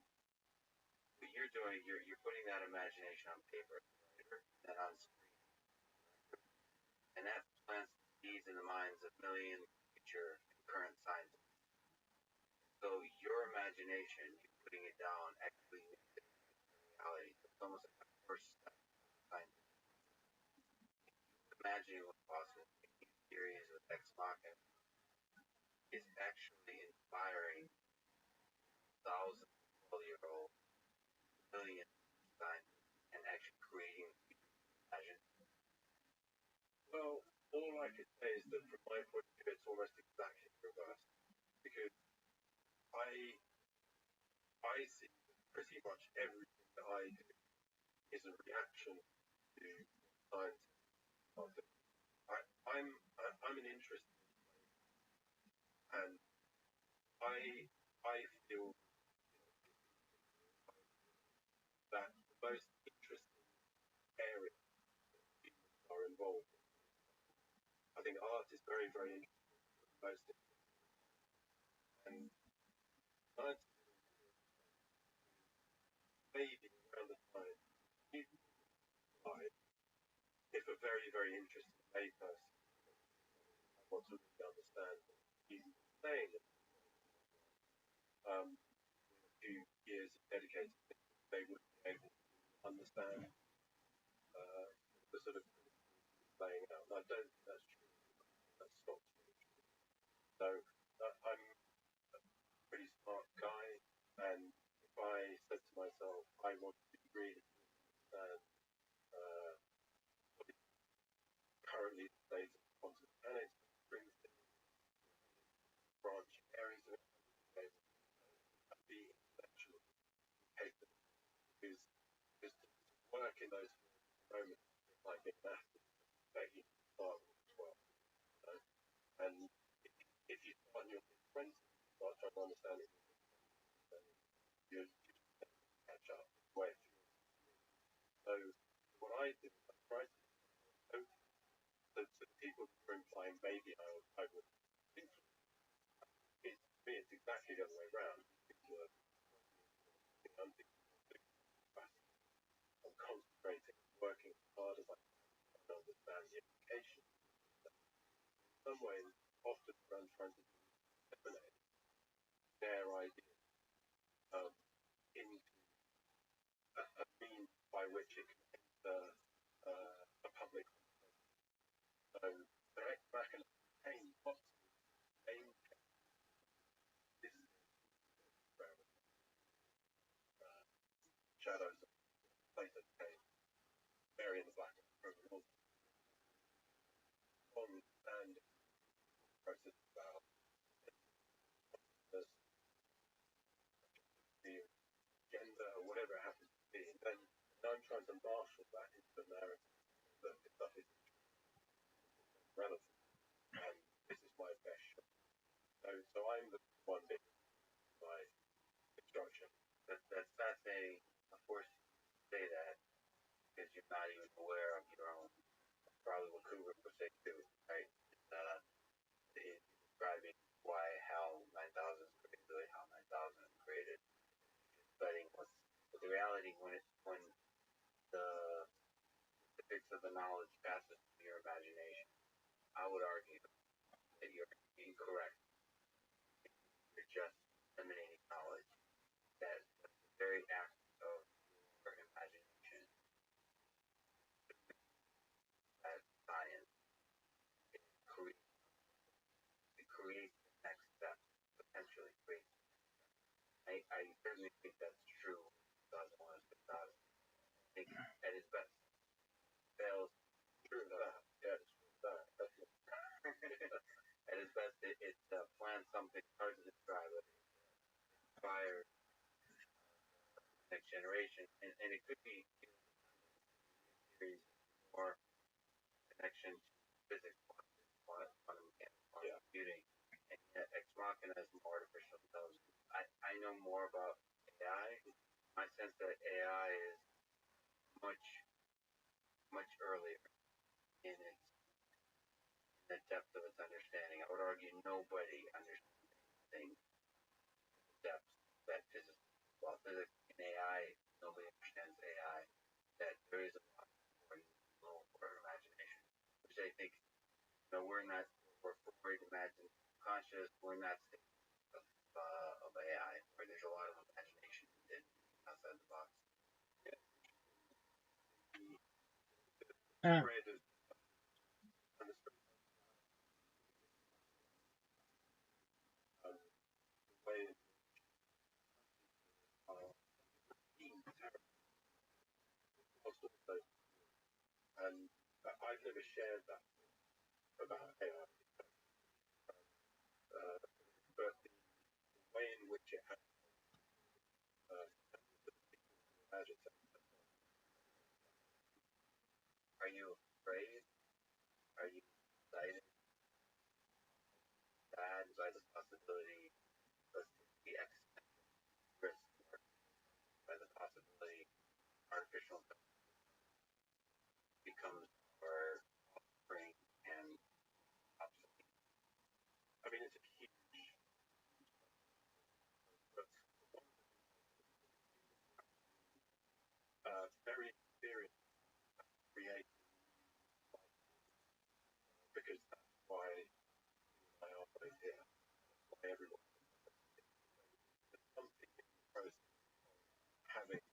what you're doing, you're putting that imagination on paper, and on screen, and that plants seeds in the minds of millions of future and current scientists. So your imagination, you putting it down, actually makes it reality. So it's almost like the first step of science. Imagining what's possible, making theories with Ex Machina is actually inspiring Well, all I could say is that from my point of view, it's almost exactly reversed because I I see that pretty much everything that I do is a reaction to science. I, I'm an interested and I feel that the most interesting area humans are involved in. I think art is very, very interesting, most and science maybe around the time you died, if a very, very interesting layperson wants to really understand what he's saying, a few years of dedicated they would be able to understand the sort of playing out. And I don't think that's true. That's not true. So I'm a pretty smart guy, and if I said to myself, I want to really understand uh, what is currently the state of quantum mechanics, brings in branch areas of it, I'd be intellectually capable because just to work in those moments like in math, begging to start with 12. You know? And if you start in your mid-20s, start trying to understand it, then you catch up way through. So what I do is I try to so the people who are implying maybe I would influence it, for me it's exactly the other way around. People are I'm concentrating, working as hard as I can to understand the implications. In some ways, often what I'm trying to do is disseminate their ideas into a means by which it can enter a public conversation. So direct back and pain lots of pain this is shadows of place of pain, bury in the black and understand the process about the gender or whatever it happens to be. And then I'm trying to marshal that into a narrative that this stuff is relevant. And this is my best shot. So I'm the one bit my construction. That's fascinating. Of course, you say that because you're not even aware of your own. Probably what Kubrick would say too, right? It's describing why how 9000 is created, how 9000 is created. Studying what's the reality when the specifics of the knowledge passes through your imagination. I would argue that you're incorrect. You're just eliminating knowledge. That the very act of your imagination, that science, it creates the next step, potentially creates. I certainly think that's true. Doesn't want to spit out. I think at its best fails. True that. Yeah, it's true that. At its best, it plans something hard to describe. It inspires next generation, and it could be series more connection to physics, quantum mechanics, quantum computing, and yet Ex Machina is more artificial intelligence. I know more about AI. My sense that AI is much much earlier in its in the depth of its understanding. I would argue nobody understands anything the depth that physics. Well, physics and AI, nobody understands AI. That there is a lot more for imagination, which I think we're not we're forward imagine conscious. We're not state of AI, where there's a lot of imagination and outside the box. Uh, Creative and the way also, and I've never shared that. about AI, but the way in which it has imagine. Are you afraid? Are you excited? Sad by the possibility of the existential risk, or by the possibility artificial intelligence becomes our offspring and obsolete? I mean, it's a huge, but very experienced creating because that's why I are both here. That's why everyone. There's something in the process of having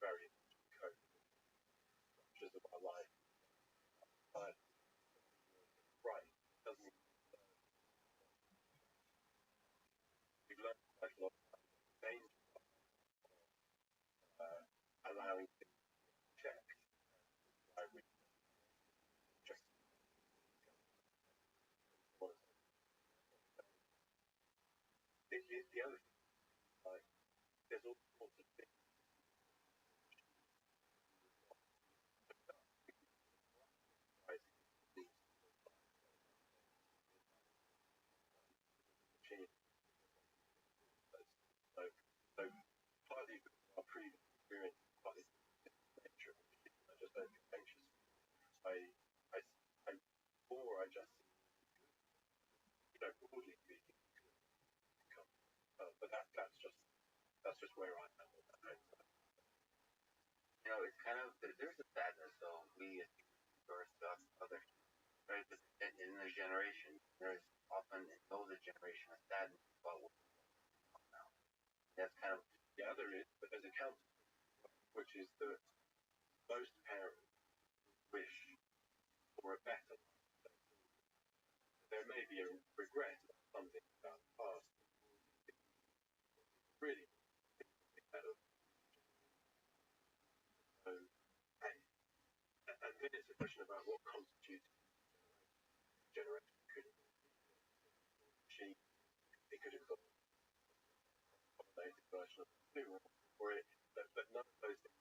very code structures of our life, but right doesn't. We've learned quite a lot about change, allowing things to check. Why we just want the other thing, like there's all sorts of things. Right, change. So, so partly because of our previous experience, partly because of the nature of it, I just don't get anxious. I, I, I, or I just, broadly speaking, become, but that's just where I am with that. It's kind of there's a sadness though. We as humans versus other humans, right? But in the generation, there's often in older generation a sadness about what's now. That's kind of there is, but there's a counter, which is that most parents wish for a better life. There may be a regret of something about the past. Really, better. So, and then it's a question about what constitutes generation. It could have got a later version of the or it, but none of those things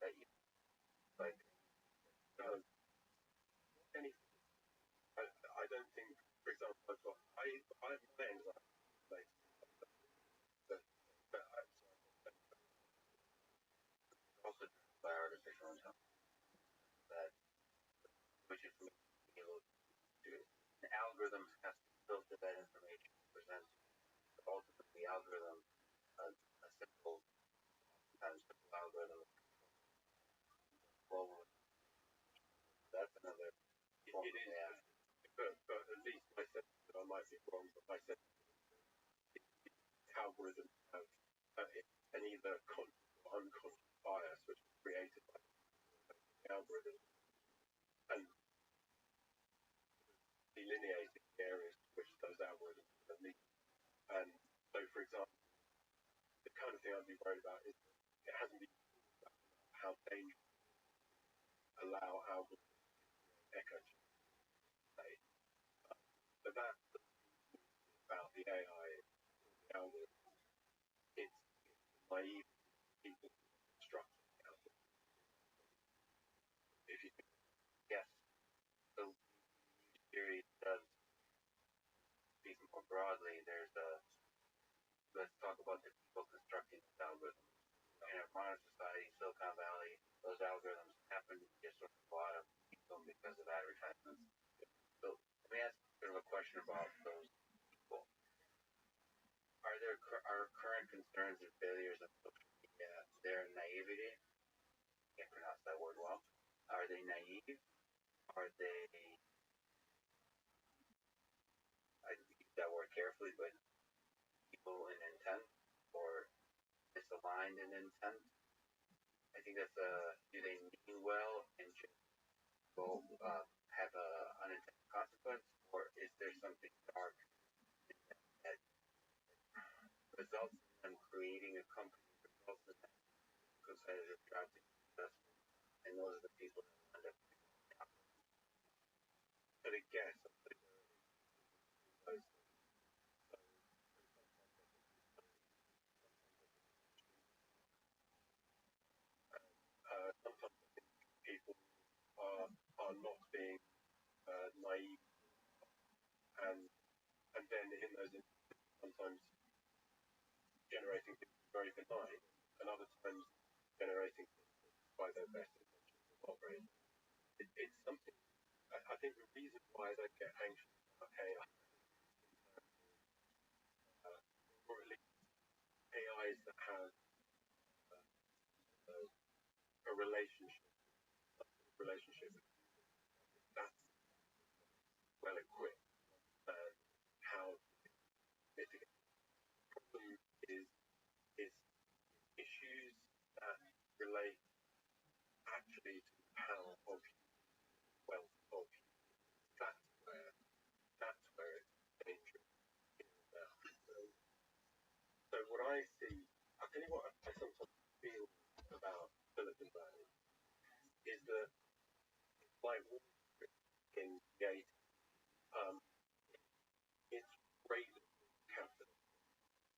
that you like. Anything. I don't think, for example, I have my anxiety based, but Also by artificial intelligence, that which is being able to the algorithms has to filter that information and present ultimately the algorithm a simple simple algorithm. Well, that's another form it of is, AI. but at least my sense, I might be wrong, but my sense algorithms have an either conscious or unconscious bias which is created by the algorithm and delineating the areas to which those algorithms are lead. And so, for example, the kind of thing I'd be worried about is it hasn't been about how dangerous allow algorithms to echo state. But that's about the AI, the algorithm. It's naive people constructing the algorithm. If you Yes. So theory does speak more broadly. There's let's talk about the people constructing these algorithms. In a modern society, Silicon Valley, those algorithms happen to get sort of bought of people because of advertisements. So let me ask sort of a question about those people. Are there our current concerns and failures of social media their naivety? I can't pronounce that word well. Are they naive? Are they? I use that word carefully, but evil in intent or misaligned in intent. I think that's do they mean well and just go have a unintended consequence, or is there something dark that results in them creating a company, results in them percentage of attracting investment, and those are the people that end up But I guess I think there are those sometimes I think people are not being naive, and then in those instances, sometimes generating things very benign, and other times generating things by their best intentions are not very. It's something. I think the reason why I don't get anxious about AI, or at least AIs that have a relationship with that's well equipped, and how to mitigate. The problem is issues that relate actually to the power of wealth of that's where it's dangerous now. So what I see, I'll tell you what I sometimes feel about Silicon Valley is that it's like Wall Street in the 80s. It's raving capitalistic,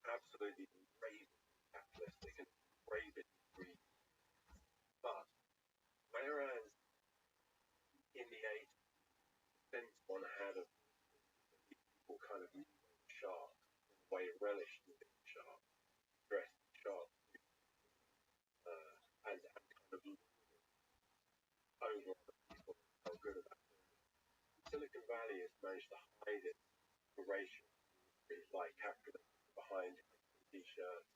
absolutely raving capitalistic and raving greedy. But whereas in the 80s, the Pentagon had a people kind of sharp, in a way relished in being sharp, dressed sharp, and kind of over people how good about it. Silicon Valley has managed to hide its racial like capitalism behind t-shirts,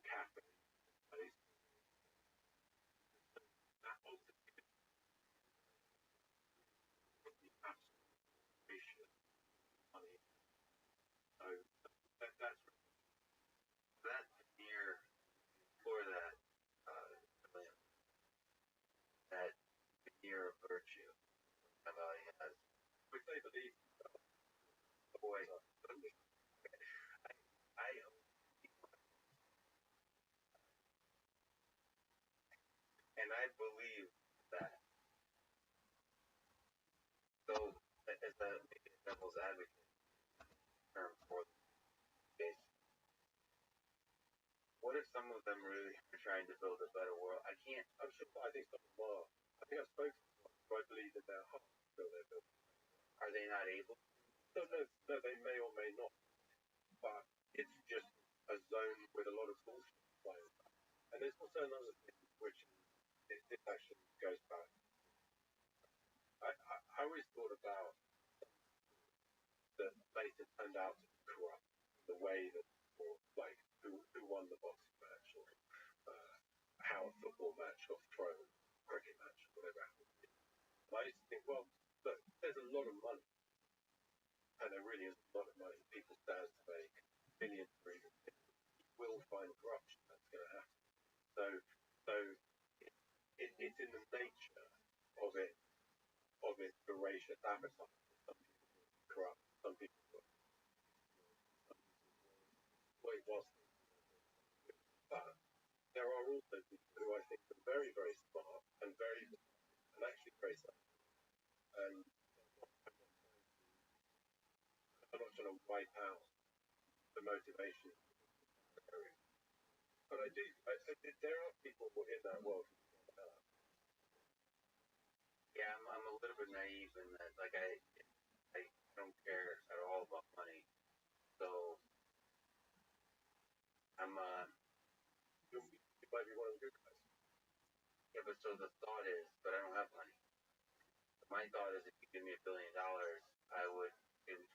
cafe place. That ultimately the absolute racial money. So that's that near for that that near virtue Valley has, which they believe. boy, I and I believe that. So as a maybe a devil's advocate term for the case, what if some of them really are trying to build a better world? I can't. I'm sure. I think some of them are. I think I've spoken to them who I believe in their heart feel they're building. Are they not able? No, they may or may not. But it's just a zone with a lot of bullshit flying back. And there's also another thing, which is this actually goes back. I always thought about that later turned out to be corrupt in the way that, or like who won the boxing match, or how a football match got thrown, cricket match, whatever happened. And I used to think, well, look, there's a lot of money, and there really is a lot of money. People stand to make millions or even billions. You will find corruption. That's going to happen. So it's in the nature of it voracious appetite. Some people corrupt, some people was. But there are also people who I think are very, very smart and very and actually very sensible. And I'm not trying to wipe out the motivation, but I do. There are people in that world. Yeah, I'm a little bit naive in that. Like I don't care at all about money, so I'm You might be one of the good guys. yeah. But so the thought is, but I don't have money. My thought is, if you give me $1 billion, it would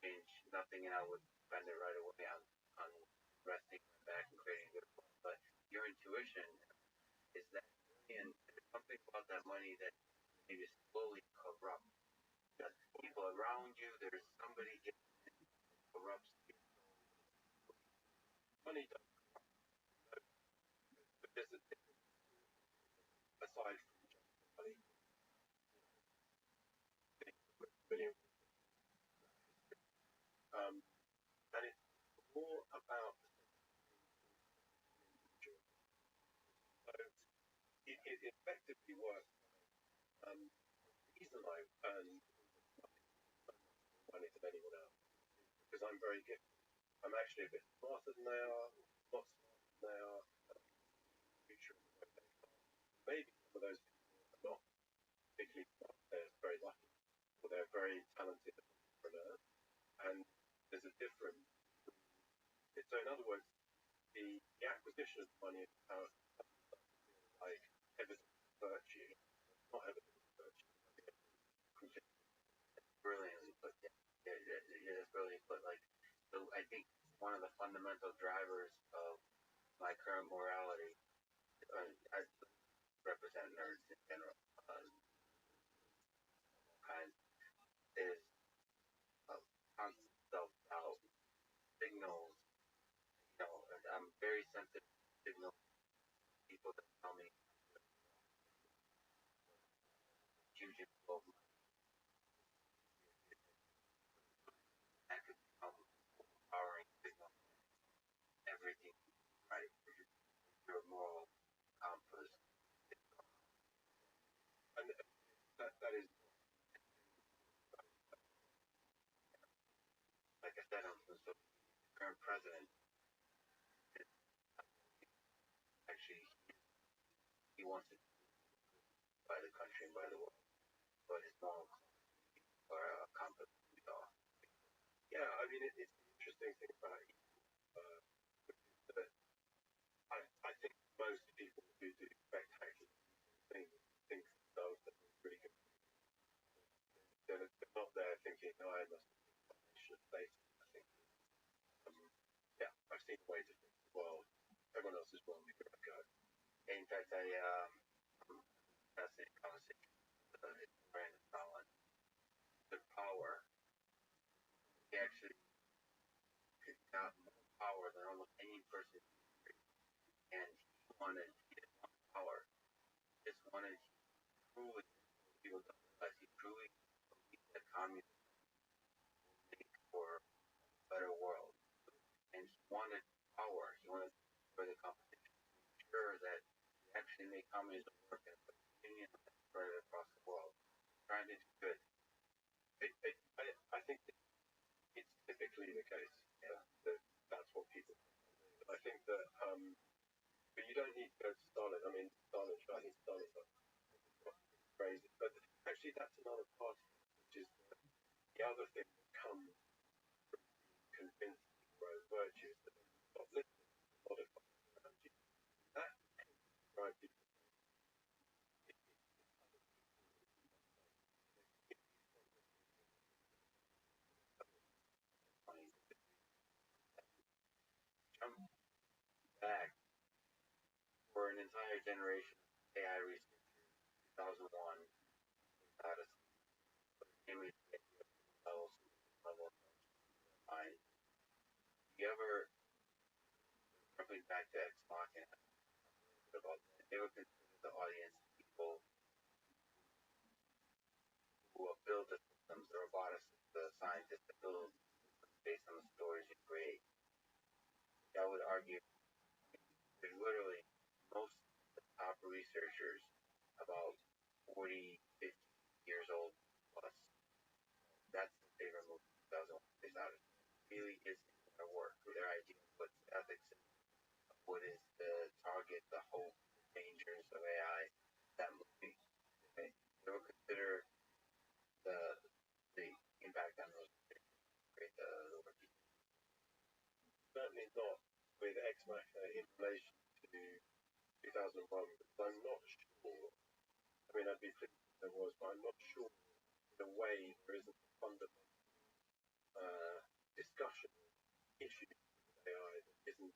change nothing, and I would spend it right away on resting my back and creating good wealth. But your intuition is that and there's something about that money that maybe slowly corrupt. There's people around you. There's somebody getting it corrupts you. Money does, but there's a difference aside from just money. Billion. And it's more about the individual. effectively work. The reason I earn money than anyone else is because I'm very gifted. I'm actually a bit smarter than they are, not smarter than they are, future in the way they are. Maybe some of those people are not particularly smart, they're very lucky, or they're very talented entrepreneurs, and there's a difference. So in other words, the acquisition of money and power like evidence of virtue, not evidence of virtue. Brilliantly put. Yeah, that's brilliantly put. Like, so I think one of the fundamental drivers of my current morality, I represent nerds in general, kinds, is constant self-doubt, signals. You know, and I'm very sensitive to signals. People that tell me huge inflow of money, that could become overpowering signal. Everything right, your moral compass. And that is, Like I said, so the current president is actually he wants to by the country and by the world, but his moral are a compass we all. yeah, I mean, it's the interesting thing about it, that I think most people who do spectacular things think themselves that they're really good. They're not there thinking, no, I must be a combination of faith. I think, yeah, I've seen a way to fix the world. Everyone else is wrong, give it a go. In fact, I fascinating conversation with a historian in Scotland. The power, he actually got more power than almost any person in history, and he didn't want power. He just wanted truly, people don't realize he truly believed that communism will make for a better world, and he wanted power. He wanted for the competition to make sure that he actually made communism work and put union spread across the world, trying to do good. I think it's typically the case. Yeah, that's what people do. I think that, but you don't need to go to Stalin. I mean, I think Stalin's crazy. But actually, that's another part of it, which is the other thing that comes from being convinced of your own virtues that they stop listening to a lot of around you. That tends to drive people. Jump back for an entire generation of AI researchers, 2001, without a image level of mind. You ever, jumping back to Ex Machina, about that, they would consider the audience people who build the systems, the roboticists, the scientists that build systems based on the stories you create. I would argue that literally most of the top researchers, about 40, 50 years old plus, that's the favorite movie 2001 Space Odyssey. It really is their work, their idea of what's ethics and what is the target, the hope, the dangers of AI. That movie, okay? They will consider the the impact on those great the work. Certainly not with Ex Machina in relation to 2001, because I'm not sure. I mean, I'd be pleased if there was, but I'm not sure. In a way, there isn't a fundamental discussion issue with AI that isn't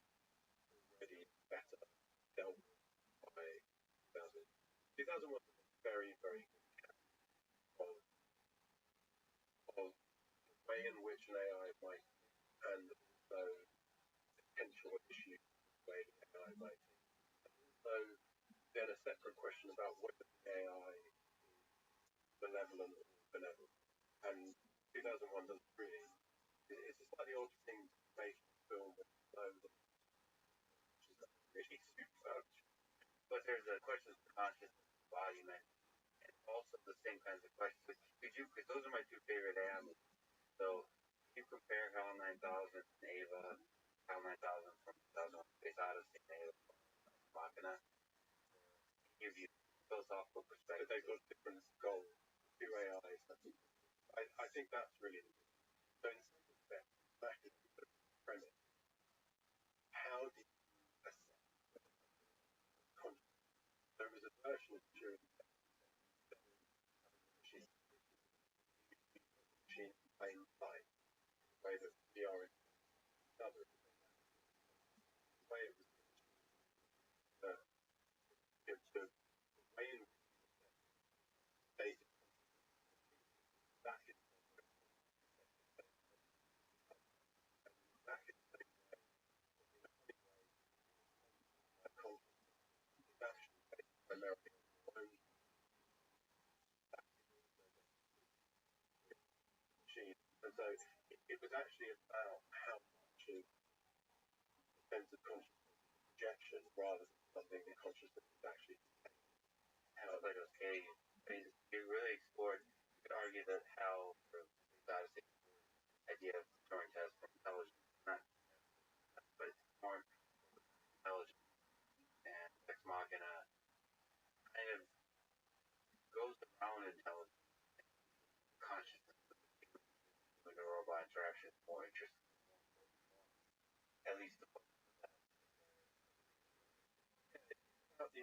already better dealt with by 2000. 2001 was a very, very good example of the way in which an AI might think, and also potential issues with the way the AI might think. And also, then a separate question about whether the AI is malevolent or benevolent. And 2001 doesn't really. It's a slightly odd thing to make a film and know that which is really super. But there's a question of consciousness, embodiment, and also the same kinds of questions. Because those are my two favorite animals. So if you compare HAL 9000 and Ava, HAL 9000 from 2001 Space Odyssey and Ava from Machina, gives you philosophical perspective. They've got different goals, two AIs. I think that's really so. In some respects, back to the premise, how do you assess consciousness? There was a version of Turing machine plain sight, the way that we are in another, the way it was the way in which basic back in back in the same way, consciousness is actually based primarily on your own machine. And so it was actually about how much of the sense of consciousness projection rather than something that consciousness is actually How like okay, I mean, you really explored. You could argue that how the Odyssey idea of Turing test for intelligence, not, but it's more intelligence, and Ex Machina kind of goes around intelligence, consciousness, when the robot interaction is more interesting, at least the about the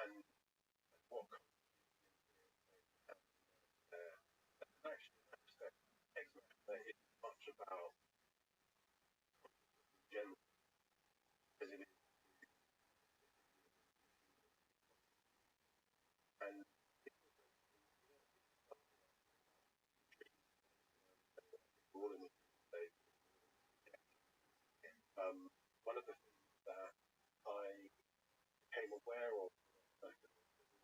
and what actually in that respect, Ex Machina is much about general as it is, and all in the one of the things that I became aware of, like, the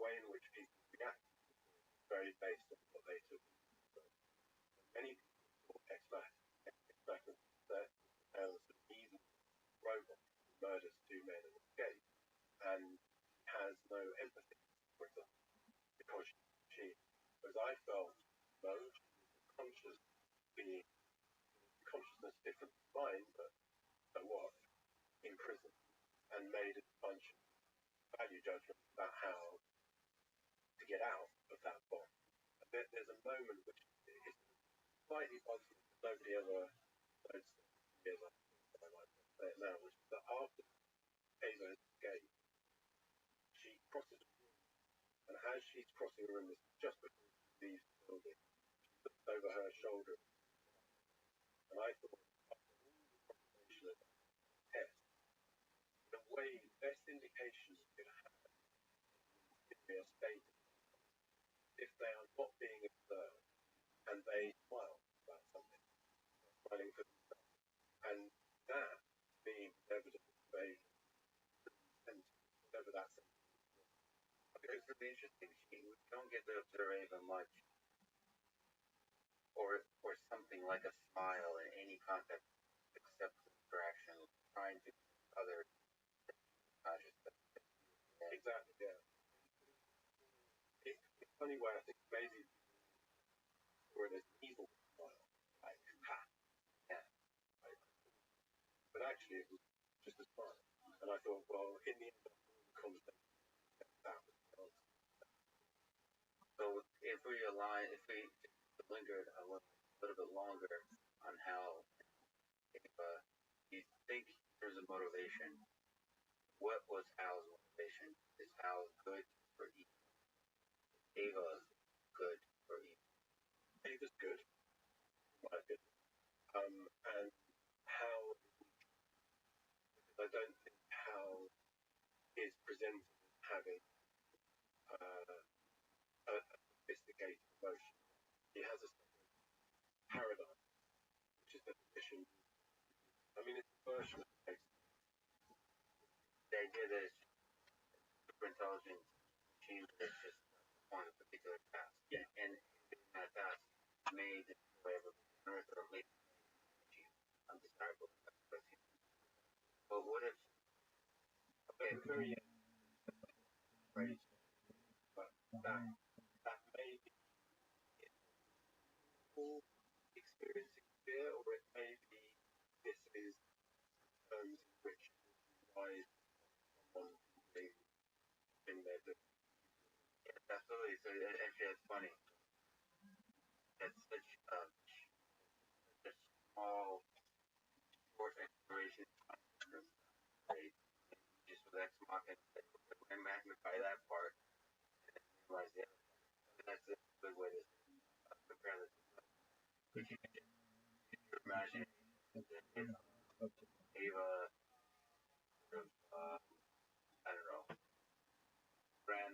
way in which people react is very based on what they took. Many people thought Ex Machina that was an evil robot who murders two men and escapes, and has no empathy for example, because she, as I felt, no, she was a conscious being, consciousness different from mine, but so what, in prison, and made a bunch of value judgments about how to get out of that box. And there's a moment which is slightly puzzling, nobody ever noticed it years after I might say it now, which is that after Ava has escaped, she crosses a room, and as she's crossing a room, this is just before she leaves the building, she looks over her shoulder, and I thought, after all the conversation of that test, in a way, the best indication you could have in a state if they are not being observed and they smile about something, smiling for themselves. And that being evidence of a sense, whatever that sense is. it's really interesting. We don't get to observe Ava much, or something like a smile in any context except interaction, trying to other consciousness. Exactly, yeah. It's a funny way I think maybe where there's evil smile, like ha, Yeah. like, but actually it was just a smile. And I thought, well, in the end of the conversation, that was the answer. So if we lingered a little bit longer on how Ava, you think there's a motivation. What was Hal's motivation? Is Hal good for evil? Ava good for evil? Ava's good, in my opinion. And how, because I don't think how is presented as having a sophisticated emotion. He has a paradigm, which is the position. I mean, it's a version of the The idea that it's super intelligent machine that just on a particular task. Yeah. And that task may destroy everything on Earth or may achieve undesirable. But what if, okay, at the very end, that may be people experiencing fear, or it may be this is terms in which why someone may think they're doing. Yeah, absolutely. So actually, it's funny. It's such a small, short exploration. Right? Just with Ex Machina, I magnify that part and then realize the other part. So that's a good way to compare the two. If you your imagination, Ava, sort of, I don't know, ran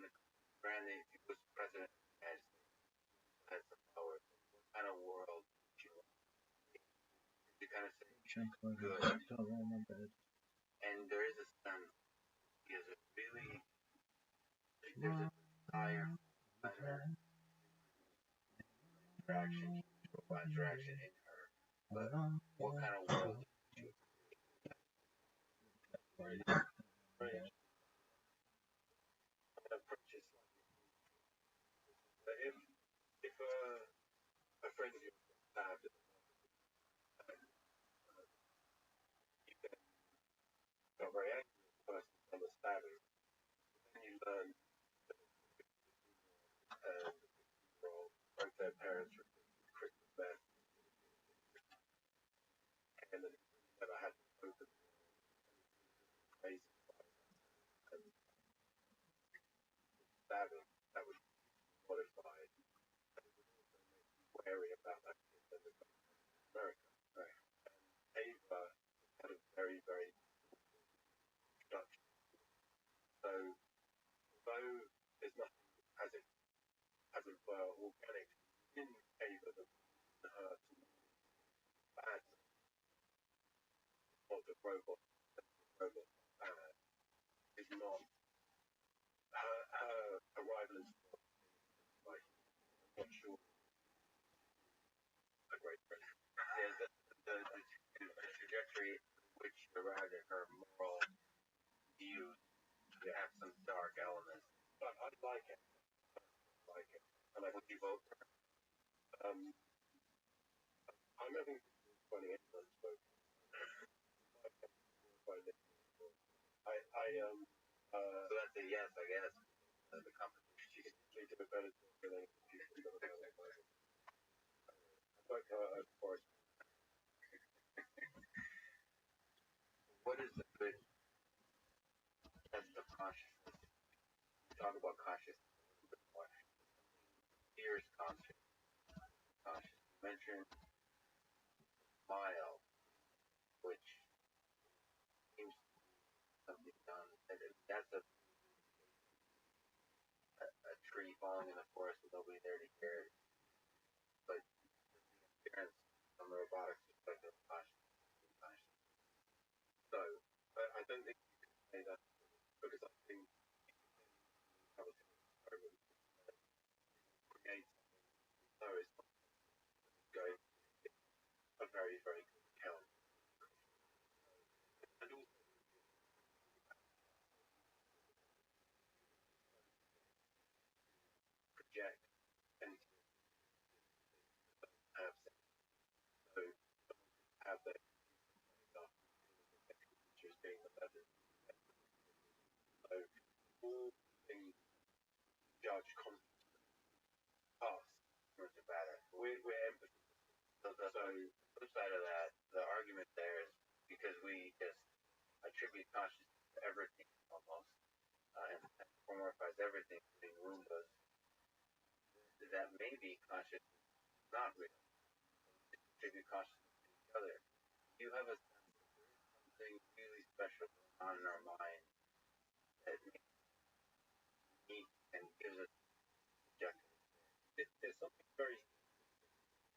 he was president of the United States, had some power. What kind of world would you want? You kind of say good, and there is a sense because it really there's a desire for interaction in her. But what kind of world would you? Right. Approach is slightly. If a friend of yours got stabbed, you then got very angry at the person on the stabbing. Then you learn that both their parents were Christmas men, and then never had both of them crazy and stabbing. That would modify and it would also make you wary about that kid when they come to America. Right. And Ava had a very, very introduction. So although there's nothing as it were organic in Ava that would her to bad or the robot bad is not her arrival is not like I'm not sure a great friend. Yeah, the trajectory which arrived at her moral views have some dark elements. But I like it. And I Would you vote for her? I'm having funny influence vote. So that's a yes, I guess. The competition. She can usually do a better job than people that are like Forrest. What is the good test of consciousness? We talk about consciousness a little bit more. Here's consciousness. You mentioned smile, which seems to be something done. And that's a tree falling in the forest with nobody there to hear it. But the appearance from the robotics perspective of consciousness. So I don't think you can say that because I think create so it's not going to be a very, very good account. And also project and have so have their features being the better. So all things judge consciousness us Doesn't matter. we're empathy. So the flip side of that, the argument there is because we just attribute consciousness to everything almost, and anthropomorphize everything, including Roombas, that maybe consciousness is not real. We attribute consciousness to each other. You have a sense that there is something really special going on in our mind that makes it unique and gives us subjective. There's something very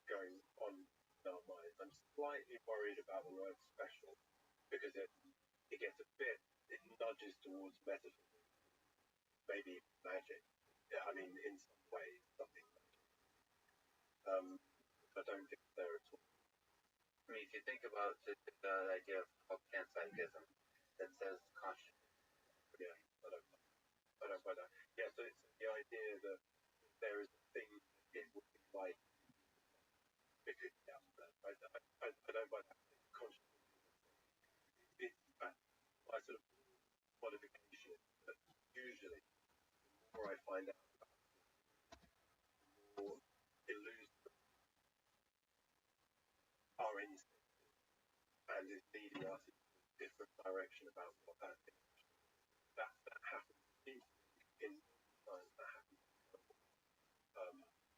going on in our minds. I'm slightly worried about the word special because it gets a bit, it nudges towards metaphysics, maybe magic. Yeah, I mean, in some ways, something magic. I don't think there at all. I mean, if you think about the idea of panpsychism that says consciousness, Yeah, I don't buy that. Yeah, so it's the idea that there is a thing that it would be like because I don't buy that consciously. It's my sort of modification that usually the more I find out about it, the more elusive our instinct and is leading us in a different direction about what that thing is. That happens seems to me in times that happens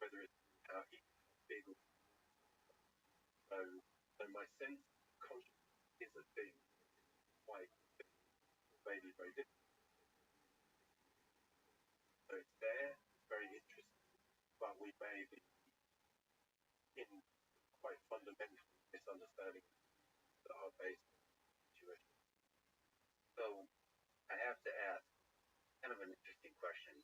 whether it's how big or so my sense of consciousness is a thing quite maybe very different. So it's there, it's very interesting, but we may be in quite fundamental misunderstanding that are based on the situation. So I have to ask, kind of an interesting question.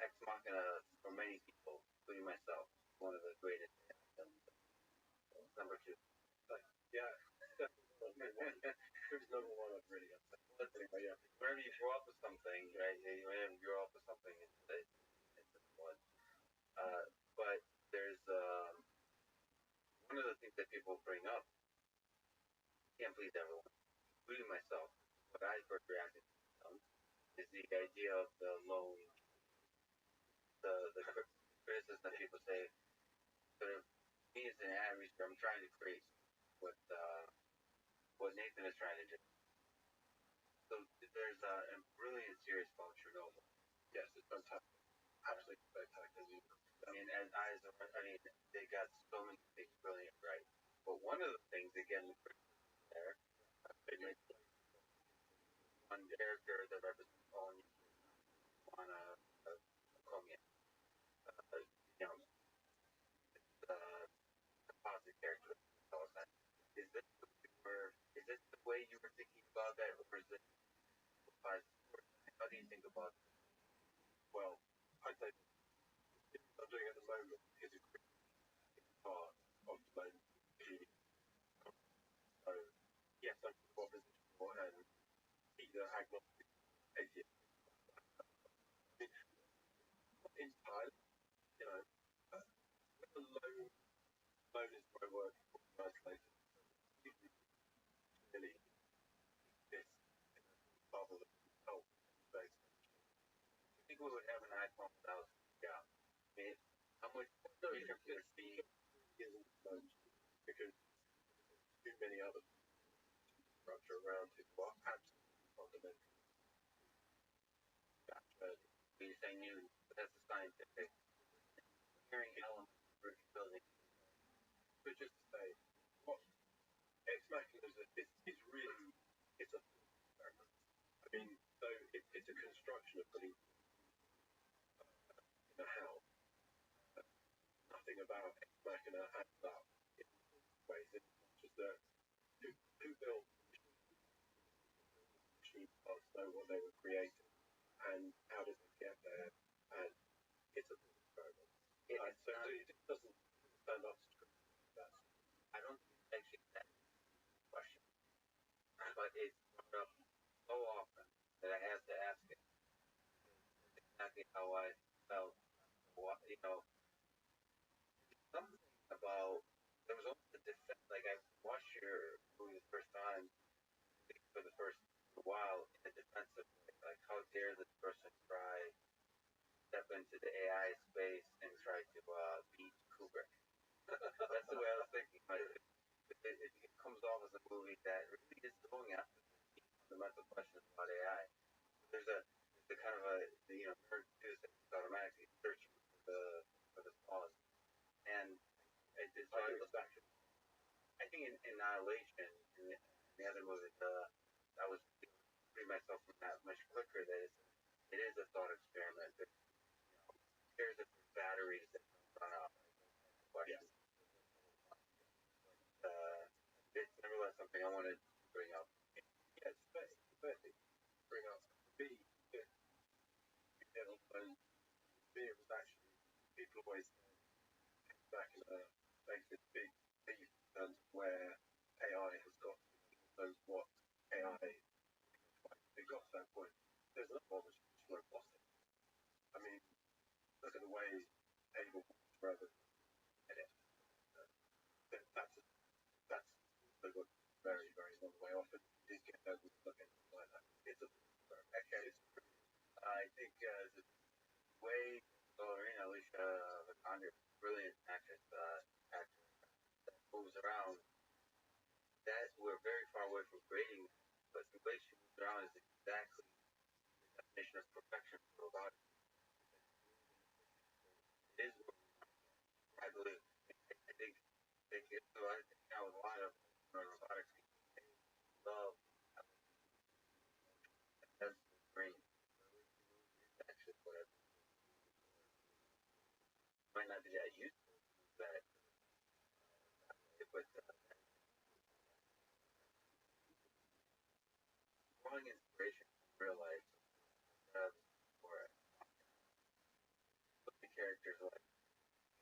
Ex Machina, for many people, including myself, one of the greatest anthems. Number two. But yeah, definitely who's number one I've really upset. Anyway, yeah. Whenever you grow up with something, right? Whenever you grow up with something, it's one. But there's one of the things that people bring up. Can't please everyone, including myself. What I first reacted to is the idea of the lone, the criticism that people say. Sort of me as an ad researcher, I'm trying to create what Nathan is trying to do. So there's a brilliant series called Chernobyl. Yes, it's fantastic. Absolutely spectacular. I mean, they got so many things brilliant, right? But one of the things, again, there, one character that represents all on a Chromium, you know, composite character. Is this the way you were thinking about that, or is it? How do you think about it? Well, I think I'm doing at the moment is a critical part of the moment. So, yes, I'm oppositional and either agnostic or atheist. Not entirely, you know, alone is my word for isolated. Usually, really, this bubble of help space. People would have an iPhone without yeah. I mean, how much No, it isn't alone because too many other structure around it are absolutely fundamental. you're saying that's a scientific hearing element for building. But just to say, what Ex Machina is really, it's a experiment. I mean, so it's a construction of putting in a house. Nothing about Ex Machina adds up in ways. It's just that who built machine parts know what they were creating and how did they get there, and it's a experiment. So it doesn't stand up to that. I don't think it's actually that question, but it's brought up so often that I have to ask it. It's exactly how I felt. You know, something about there was almost a defense. Like I watched your movie the first time for the first while in a defensive way. Like how dare this person try step into the AI space and try to beat Kubrick? That's the way I was thinking. Like, it comes off as a movie that really is going after the fundamental questions about AI. There's a kind of a nerd news that automatically searching for the flaws, and it's I think in Annihilation and the other movie, I was freeing myself from that much quicker. That it is a thought experiment. That, there's batteries that run out. Questions. It's nevertheless something I wanted to bring up. Yeah, it's the best thing to bring up. For me, it was actually people always back in makes this big beef in terms of where AI has got to, knows what AI they got to that point. There's not always robotics. the way Abel walks forever. That's also got very, very long way off, and you did get overlooked and like that. It's a Actually, I think the way Ballerina, Alicia Vikander, brilliant actress, actor that moves around, that we're very far away from grading, but the way she moves around is exactly the definition of perfection for robotics. It is what I believe. I think so I think now with a lot of robotics people, they love that's the brain. It's actually what I might not be that useful, but drawing inspiration from real life for the characters like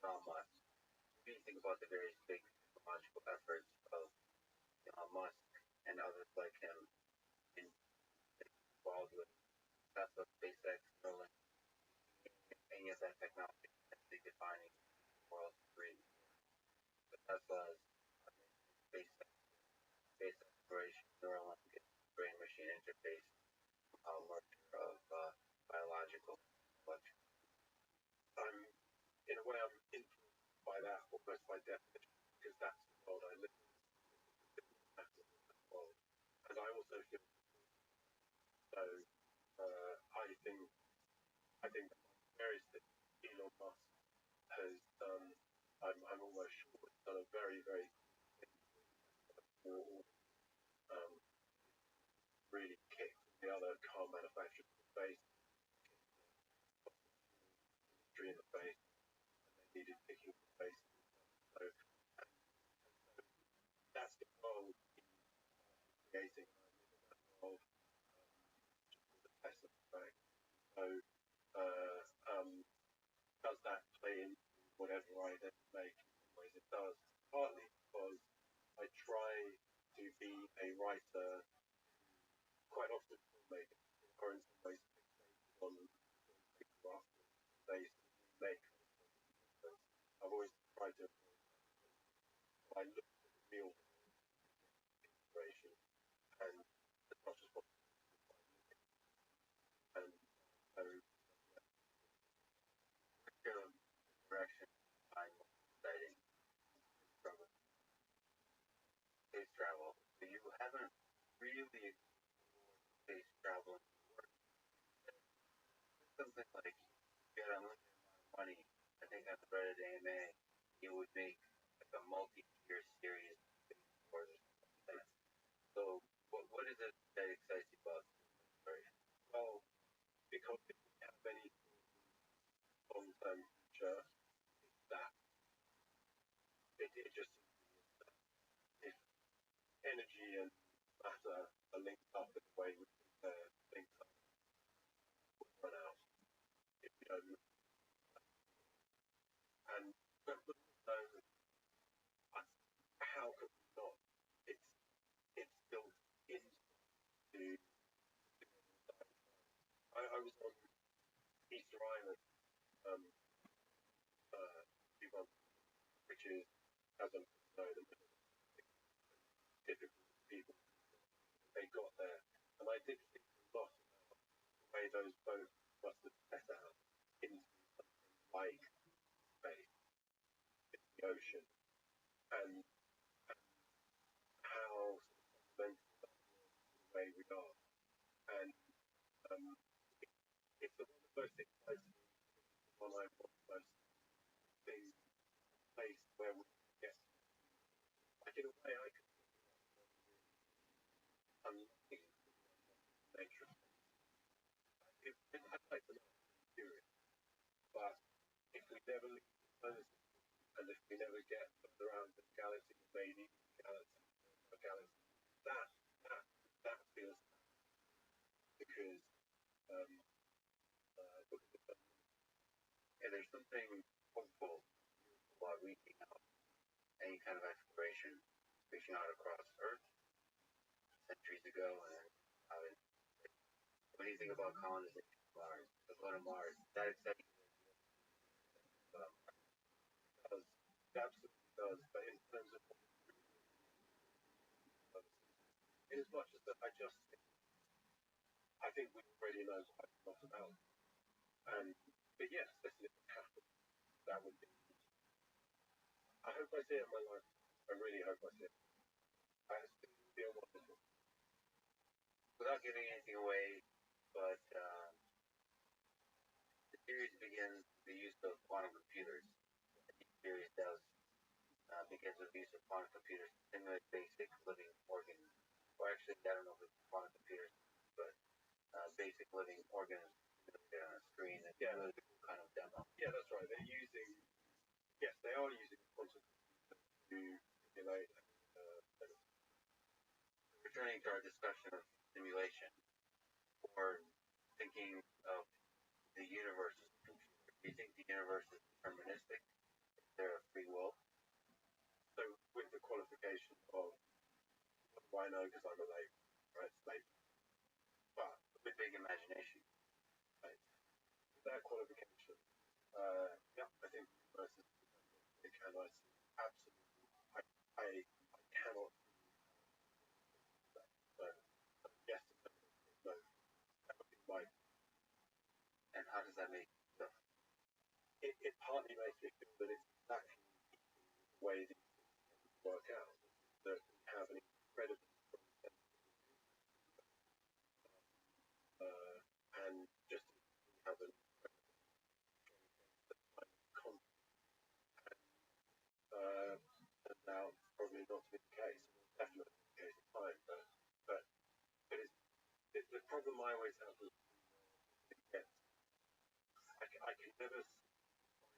Elon Musk. What do you think about the various big technological efforts of Elon Musk and others like him in involved with Tesla, SpaceX, Neuralink, any of that technology that's defining the world free? The Tesla's SpaceX, space exploration, Neuralink, brain machine interface, merger of biological intellectual. In a way, I'm influenced by that almost by definition, because that's the world I live in. That's the world. And I also feel so. I think various things Elon Musk has done. I'm almost sure it's done a very, very cool, um, really kicked the other car manufacturers in the face, industry in the face, and they needed kicking in the face. So that's the world he's creating. I live in that world, the Tesla effect. So does that play into whatever I then make? In some ways it does. Partly because I try to be a writer, quite often filmmaker, or in some ways fixated on big craft. They make. I've always tried to. I look for the real inspiration and as much as possible. And so Direction I'm exciting from space travel. You haven't really explored space travel. Something like you get unlimited amount of money. I think on the Reddit AMA, you would make like a multi-year series of space tours or something like that. So, what is it that excites you about this exploration? well, because if we have any long-term future, that it just if energy and matter are linked up in the way we think they're linked up, we'll run out if we don't move. And but also, how could we not? It's built into. I was on Easter Island um, a few months, which is, as I'm know, the middle typical people. They got there, and I did think a lot about the way those boats must have set out into something like space, the ocean, and how fundamental that was to the way we are. And um, it's the one that most excites me, the one I want most, the place where we get, like in a way, I could unlocking nature. I'd like to know, I'm curious, but if we never leave the solar system, and if we never get around the galaxy, maybe galaxy, a galaxy, that that that feels because um, Yeah, there's something hopeful about reaching out any kind of exploration, reaching out across Earth centuries ago, and how it, what do you think about colonization of Mars? To go to Mars, that exciting. absolutely does. But in terms of in as much as that, I think we already know quite a lot about. But yes, listen, if it happens, that would be. I hope I see it in my life. I really hope I see it. I think it would be a wonderful. Without giving anything away, but the series begins with the use of quantum computers. The series begins with the use of quantum computers to simulate basic living organisms. Or actually, I don't know if it's quantum computers, but basic living organisms simulated on a screen. It's a really cool kind of demo. Yeah, that's right. They're using. Yes, they are using quantum computers to simulate. Returning to our discussion of simulation, or thinking of the universe as a computer, do you think the universe is deterministic? Is there a free will? So, with the qualification of what do I know because I'm a lay, right? Slave. But With big imagination. right, that qualification, yeah, I think the universe is deterministic, and I see absolutely. I cannot. So yes, no, that would be my. And how does that make you feel? It partly makes me feel that it's exactly the way these things work out. That we have an incredibly strong sense of and just as we have an constant turns out probably not to be the case. Definitely the case at times, but the problem I always have with it gets. I can never find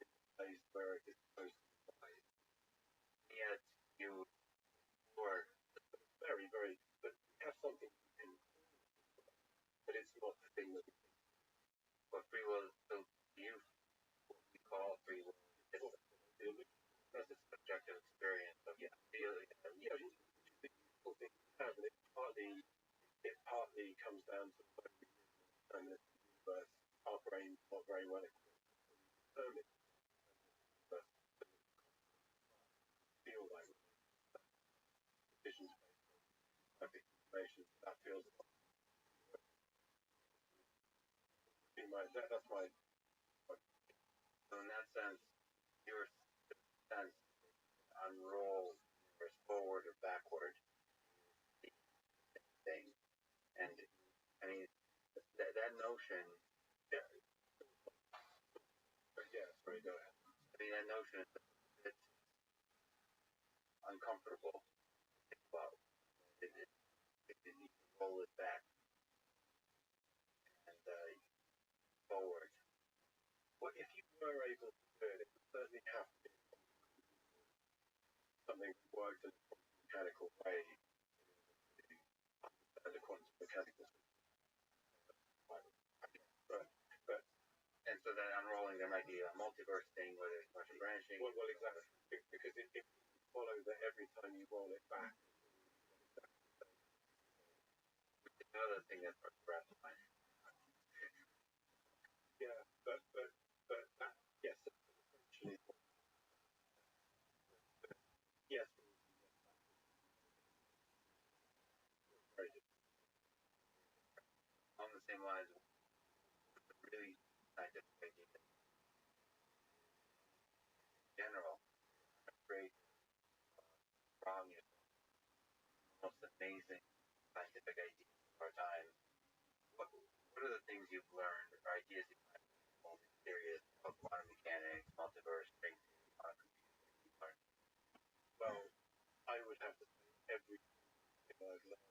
a place where it is supposed to lie. Yet you were Very, very, but we have something you can, but it's not the thing that we think. what free will is. So you, what we call free will, is a subjective experience of feeling. Yeah, which is the useful thing to have, and it partly comes down to the way we determine the universe. Our brains not very well equipped to determine the universe, feel like decisions based on perfect information. That feels like that's my. So in that sense, your sense unroll universe forward or backward thing. And I mean that notion. Yeah, sorry, go ahead. I mean that notion is a bit uncomfortable to think about. You roll it back and forward. Well, if you were able to do it, it would certainly have to be something that worked in a quantum mechanical way and a quantum mechanical system. But And so that unrolling, there might be a multiverse thing where there's a bunch of branching. well, exactly, because if you follow that every time you roll it back, Another thing that's hard to wrap my mind. yeah, but that, yes, essentially, yes, very different. On the same lines, really scientific idea in general, great, strong, most amazing scientific ideas of our time. What are the things you've learned, or ideas you've learned most serious about quantum mechanics, multiverse, string theory, quantum computing? Well, I would have to say everything I've learned,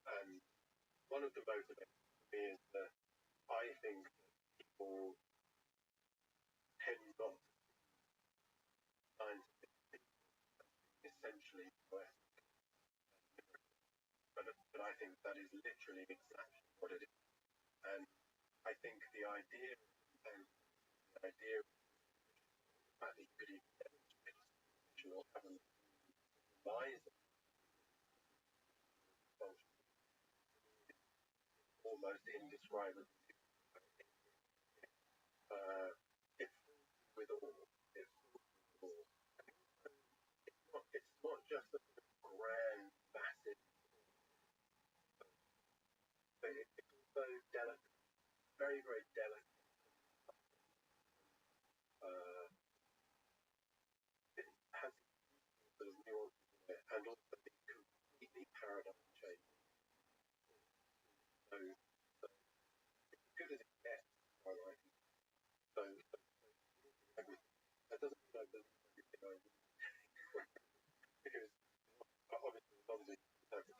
and one of the motivators for me is that I think that people tend not to scientific essentially US, but I think that is literally exactly what it is. And I think the idea and the idea of the fact that you could even demonstrate a simulation or have a lies function almost indescribable. It's with all. It's with all.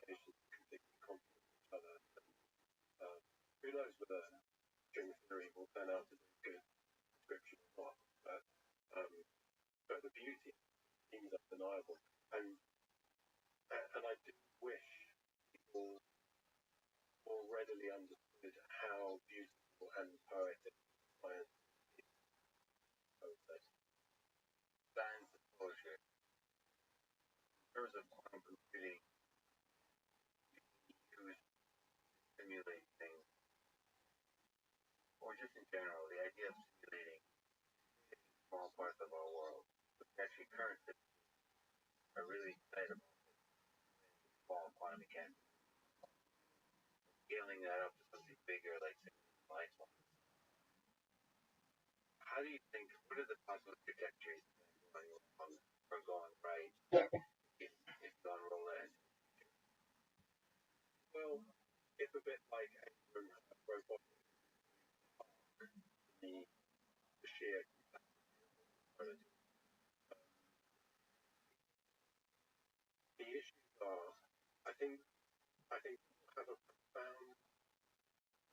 applications completely complement each other. And, who knows whether string theory will turn out to be a good description or not? But the beauty seems undeniable, and I do wish people more readily understood how beautiful and poetic science is. I would say. Science and poetry. In terms of quantum computing, use simulate things, or just in general, the idea of simulating small parts of our world, which actually current physicists are really excited about small quantum mechanics, scaling that up to something bigger like simulating light bulbs. How do you think, what are the possible trajectories going wrong or going right if you unroll that? Well, if a bit like a robot, the sheer capacity. The issues are, I think people have a profound.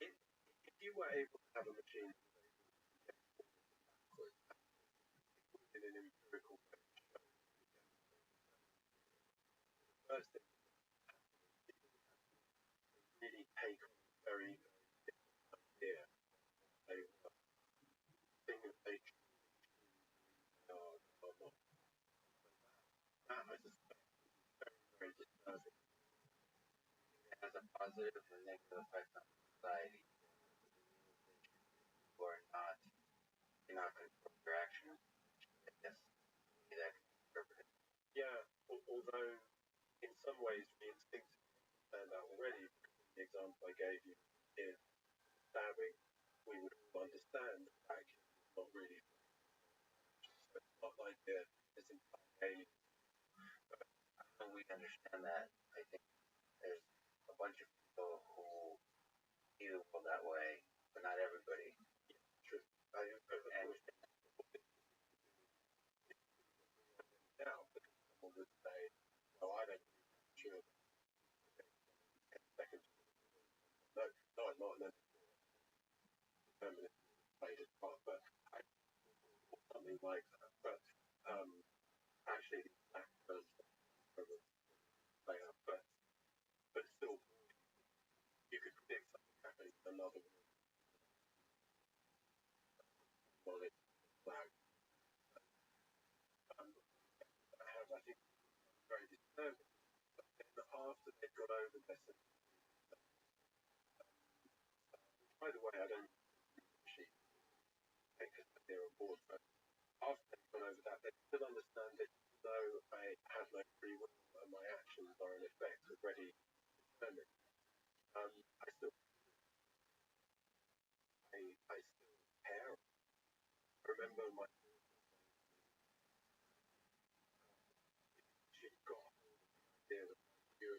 If you were able to have a machine in an empirical way, the first thing really take on a very, very different idea. They were thing that they are not. That I suspect is very, very disturbing. It has a positive and negative effect on society. Who are not, cannot control their actions. I guess that can be interpreted. Yeah, although in some ways we instinctively understand that already, because in the example I gave you in stabbing, we would all understand that actually it's not really. So it's not like this entire alien. How we understand that, I think there's a bunch of people who see the world that way, but not everybody. True. And now, because someone would say, "Well, I don't believe that. Sure, 10 seconds." No, I'm not. And then permanently played his part, but I or something like that. But actually, the exact terms play out, but still, you could predict something happening in another knowledge flag. I think very disturbing. But then after they've got over this, by the way, I don't actually take this idea on board, but after they've gone over that, they still understand that even though I have no free will and my actions are in effect already determined, I still care. I remember my she got the idea that you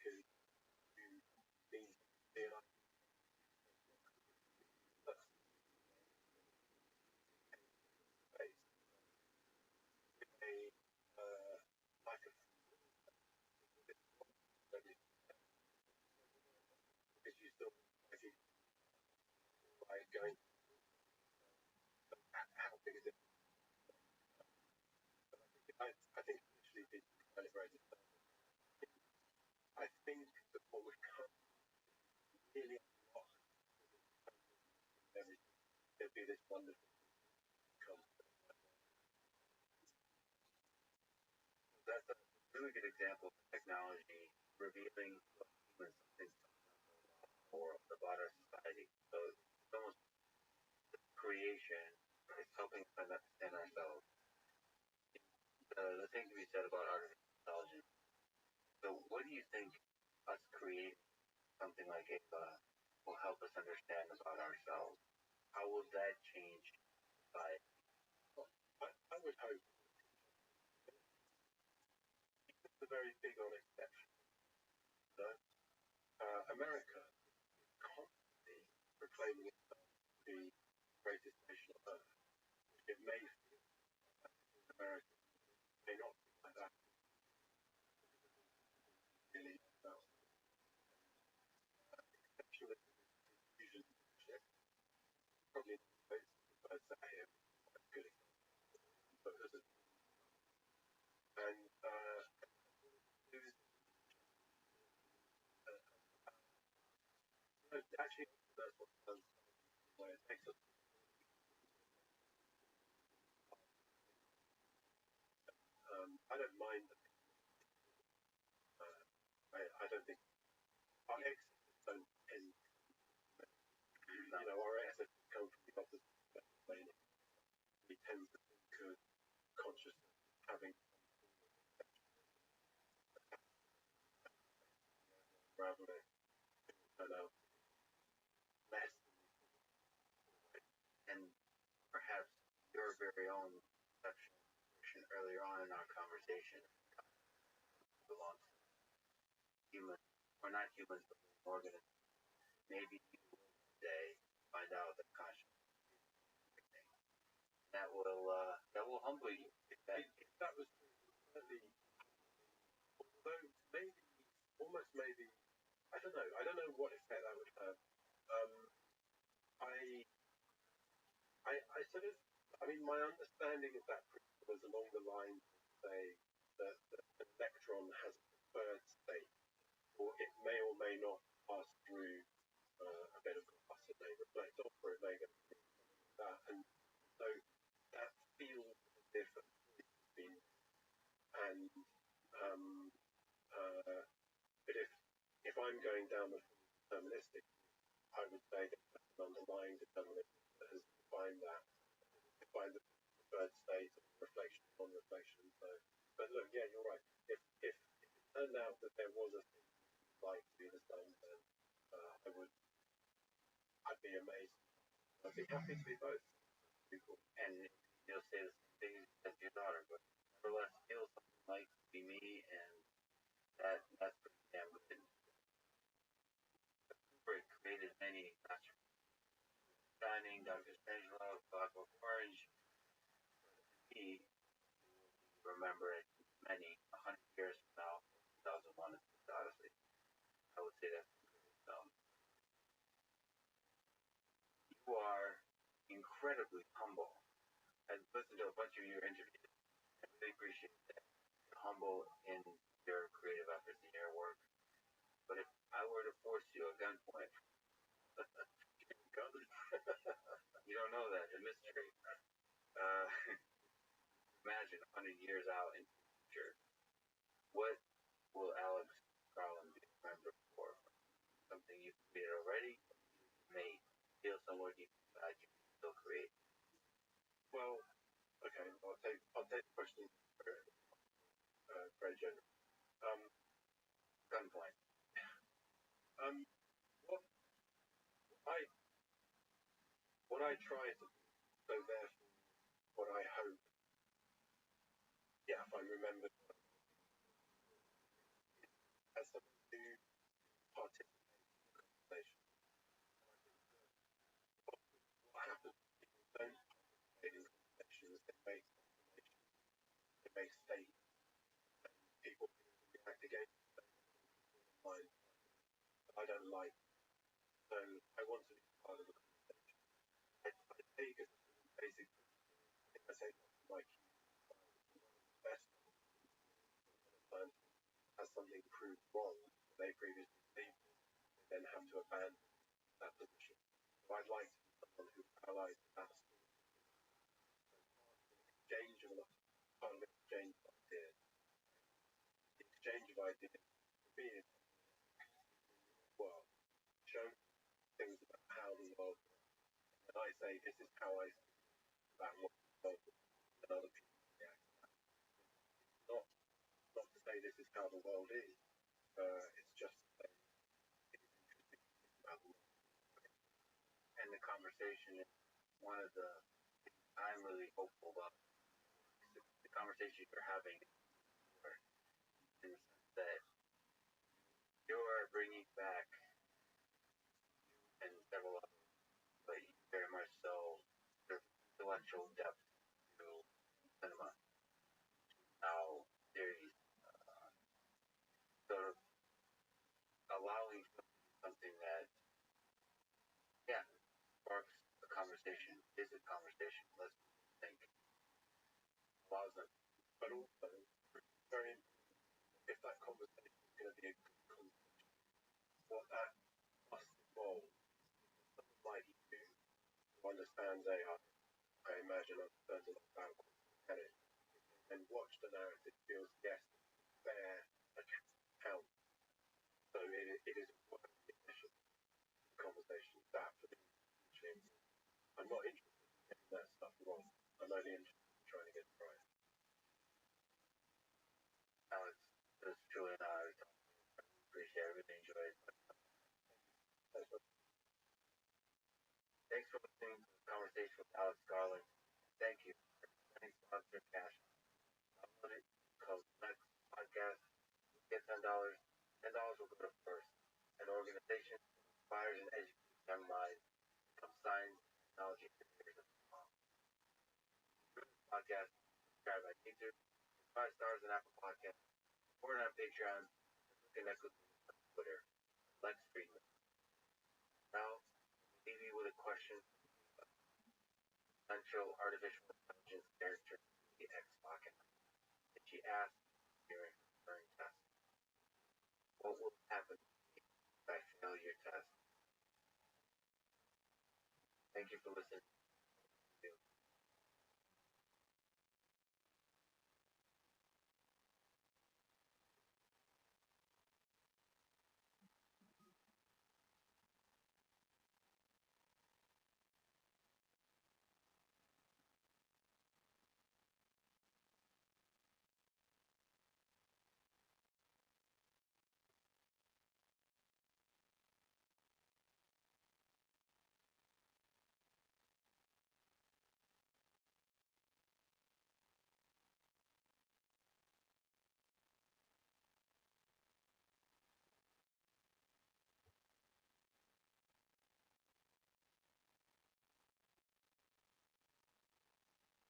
could need to be like space with a lack of because you still I think like going how big is it? I think initially people kind of very I think that what would come really unlock everything, there'd be this wonderful concept. That's a really good example of technology revealing what humans think about our society. So it's almost creation is helping us understand ourselves. The thing to be said about artificial intelligence. So what do you think us creating something like Ava will help us understand about ourselves? How will that change society? I would hope it's a very big on exception. So, America is constantly proclaiming itself the greatest nation on earth. It may feel America may not be like that. Really about exceptionalism is usually shit. Probably not the most birds that I am quite good example. But as a and there's actually that's what where it takes us. I don't mind. I don't think our excesses don't tend. Our excesses come from the opposite way. We tend to think of consciousness having rather than less. And perhaps your very own perception earlier on in our conversation belongs to humans, or not humans, but organisms. Maybe you will one day find out that consciousness is everything. That will humble you. If that was certainly, although maybe, almost maybe, I don't know. I don't know what effect that would have. I sort of, my understanding of that principle is along the lines of, say, that an electron has a preferred state, or it may or may not pass through a bit of glass, it may reflect off, or it may go through that, and so that feels as if it's been, and but if I'm going down the deterministic, I would say that that's an underlying determinism that has defined the preferred state of reflection, non-reflection. So, but look, yeah, you're right. If it turned out that there was a thing like to be the sun, then I'd be amazed. I'd be happy to be both. Cool. And you'll say the same thing as your daughter, but nevertheless feel something like to be me, and that's pretty damn good. Kubrick created many masterpieces. Shining, Dr. Strangelove, Clockwork Orange. He will remember it many 100 years from now, 2001, honestly. I would say that's a good film. You are incredibly humble. I've listened to a bunch of your interviews. I really appreciate that. You're humble in your creative efforts and your work. But if I were to force you at gunpoint, you don't know that. It's a mystery. Imagine 100 years out into the future. What will Alex Garland be remembered for? Something you've created already? You may feel somewhere deep inside you can still create. Well, okay, I'll take the question very general. Gunpoint. What I try to do, so therefore, what I hope, if I'm remembered as someone who participates in the conversation. What happens is people don't participate in conversations, they make statements, and people react against mine that I don't like. So I want to be part of the conversation. I take as a basic principle, I say something like best scientists has something proved wrong that they previously believed in, they then have to abandon that position. So I'd like to be someone who allies that sort of exchange of part of exchange of ideas. The exchange of ideas for me is well, show things about how the world works. And I say this is how I see about what the world is, and other people react to that. Not to say this is how the world is. It's just to say it is interesting to think about the world. And the conversation is one of the things I'm really hopeful about. The conversation you're having in the sense that you're bringing back and several others, but very much so, sort of intellectual depth to cinema. basic conversation. Let's think. Allows them. But also, very if that conversation is going to be a good conversation, what that must involve someone like you who understands AI, I imagine understands a lot about it, and watch the narrative feels yes, fair account. So it is worth the initial conversation that for the I'm not interested in getting that stuff wrong. I'm only interested in trying to get it right. Alex, it was truly an honor to appreciate it. I really enjoyed it. Thanks for listening to the conversation with Alex Garland. Thank you for presenting sponsor cash. Download it called Next Podcast. Get $10. $10 will go to First, an organization that inspires and educates young minds to become science and technology creators of tomorrow. Through this podcast, subscribe on YouTube, 5 stars on Apple Podcasts, support on Patreon, and connect with me on Twitter, Lex Friedman. Now, we leave you with a question from potential artificial intelligence character in the Xbox that she asked during her current test. What will happen if I fail your test? Thank you for listening.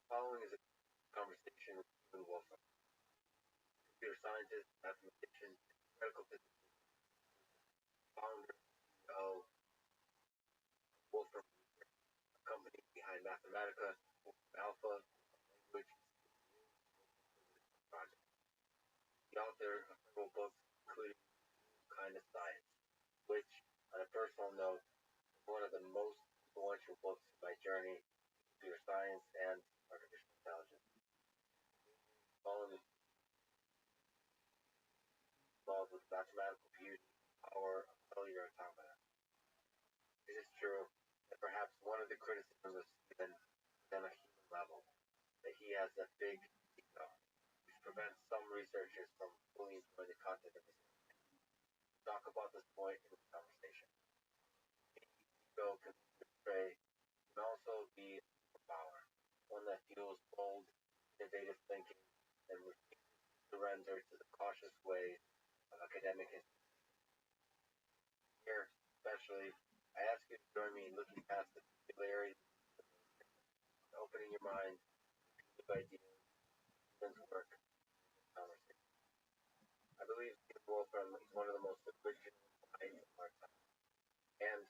Following is a conversation with Stephen Wolfram, computer scientist, mathematician, critical physicist, founder and CEO of Wolfram Research, a company behind Mathematica, Wolfram Alpha, language project. The author of several books, including Kind of Science, which, on a personal note, is one of the most influential books in my journey in computer science and artificial intelligence. Following involved with mathematical beauty, power of cellular automata. It is true that perhaps one of the criticisms of Stephen is on a human level, that he has a big ego, which prevents some researchers from fully enjoying the content of his work. We'll talk about this point in the conversation. Ego can betray, can also be a superpower, one that fuels bold, innovative thinking and refuses to surrender to the cautious ways of academic institutions. Here, especially, I ask you to join me in looking past the peculiarities and opening your mind to creative ideas, Stephen's work, and conversation. I believe Stephen Wolfram is one of the most original minds of our time, and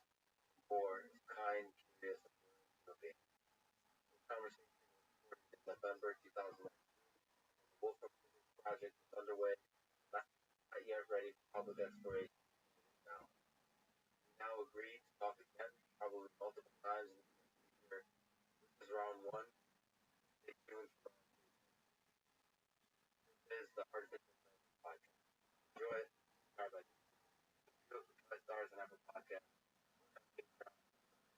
for his kind, curious, and human being. This conversation was recorded in November 2019. The Wolfram Physics Project is underway, not yet ready for public exploration now. We now agree to talk again, probably multiple times in the near future. This is round one. Stay tuned for round two. This is the Artificial Intelligence Podcast. Enjoy it. Subscribe by YouTube, 5 stars on Apple Podcasts, Patreon,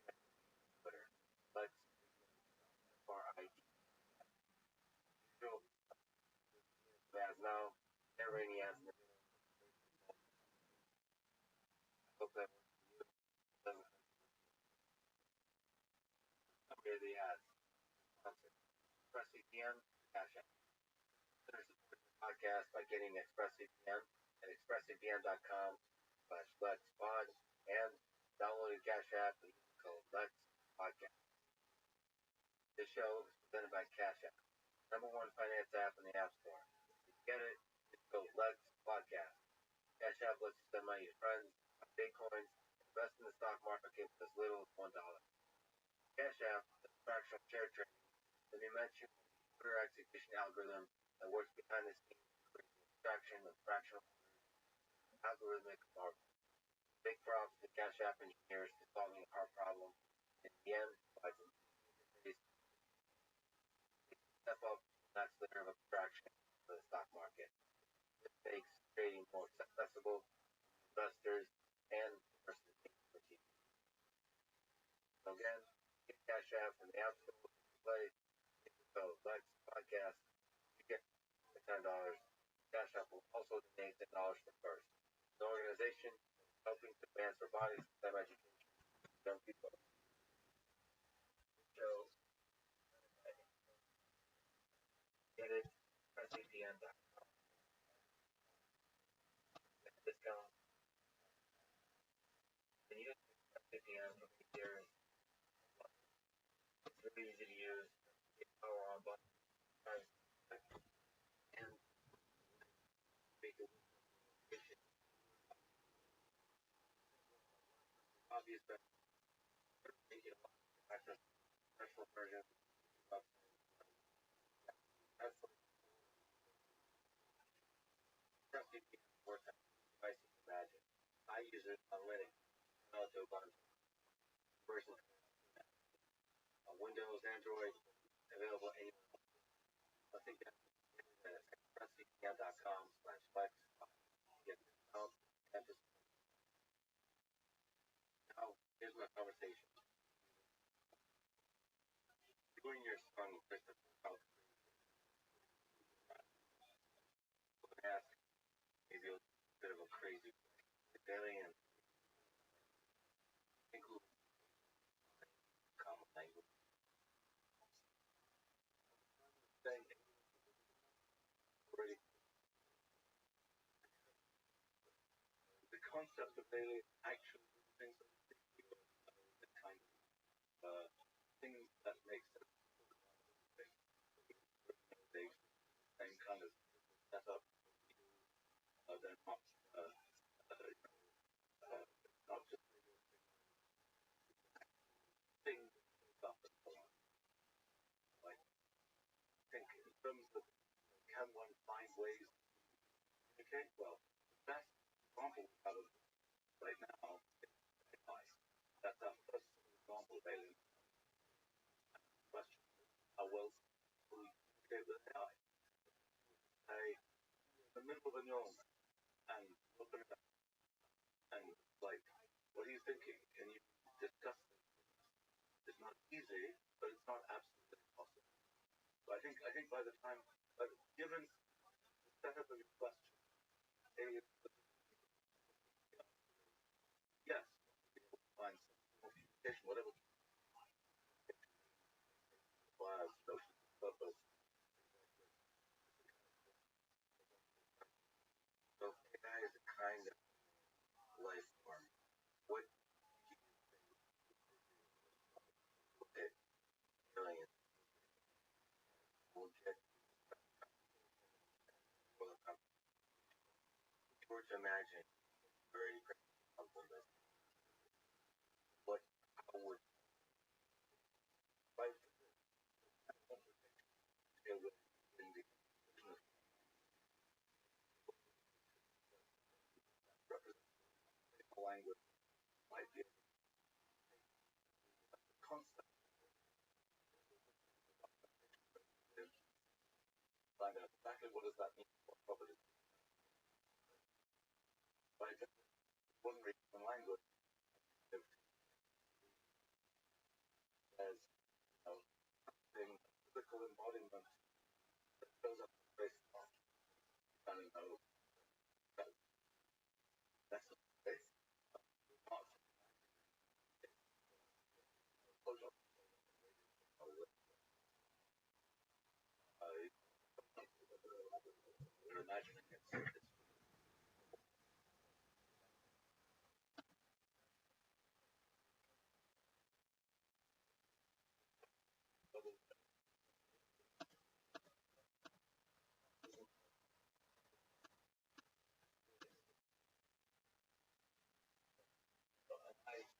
connect with me on Twitter. Lex FRID. Usual as now, and rainy as in the middle. I hope that works for you. It doesn't hurt. Here are the ads. Sponsor. ExpressVPN, Cash App. Consider supporting the podcast by getting ExpressVPN at expressvpn.com/LexPod and downloading Cash App and use the code LexPodcast. This show is presented by Cash App, #1 finance app in the App Store. To get it, just go Lex Podcast. Cash App lets you send money to friends, buy Bitcoin, invest in the stock market with as little as $1. Cash App, the fractional share trading, let me mention the order execution algorithm that works behind the scenes to create the extraction of fractional algorithmic marvel. Big props to Cash App engineers for solving a hard problem. In the end, provides an interface to step up the next layer of abstraction for the stock market. This makes trading more accessible to investors and versus expertise. So again, get Cash App from the App Store, play, so Lex podcast, you get the $10. Cash App will also donate $10 for first. The organization helping to advance robotics and STEM education for young people. So, get it, pressvpn.com. Discount. And you can use pressvpn for years. It's really easy to use. Get power on button. And make it efficient. Obvious, but make it access special version. That's pressvpn works on device you can imagine. I use it on Linux, Auto Bundle, version on Windows, Android, available anywhere. I think that's expressvpn.com/flex. Get discount and just now here's my conversation. You and your son, Christopher, how to ask maybe a bit of a crazy alien include common language. Saying already the concept of alien actually things that the kind of things that make sense. They same kind of setup. They're not not just things stuff and so on. Like I think in terms of can one find ways to communicate? Well, the best example we have right now is AI. That's our first example of alien question. How well will we communicate with AI? Say in the middle of a gnome and open it up and like, what are you thinking? Can you discuss this? It's not easy, but it's not absolutely impossible. So I think by the time, given the setup of your question, aliens, yes, we'll find some more communication, whatever requires social purpose. So AI is a kind of life form. What do you think aliens will get for the company? If you were to imagine very something this, what how would life deal with in the business representative language might be a concept to find out exactly what does that mean for property. By just one reason language if there's something physical embodiment that shows up in space and you know that that's a space not social you're imagining it's double and I just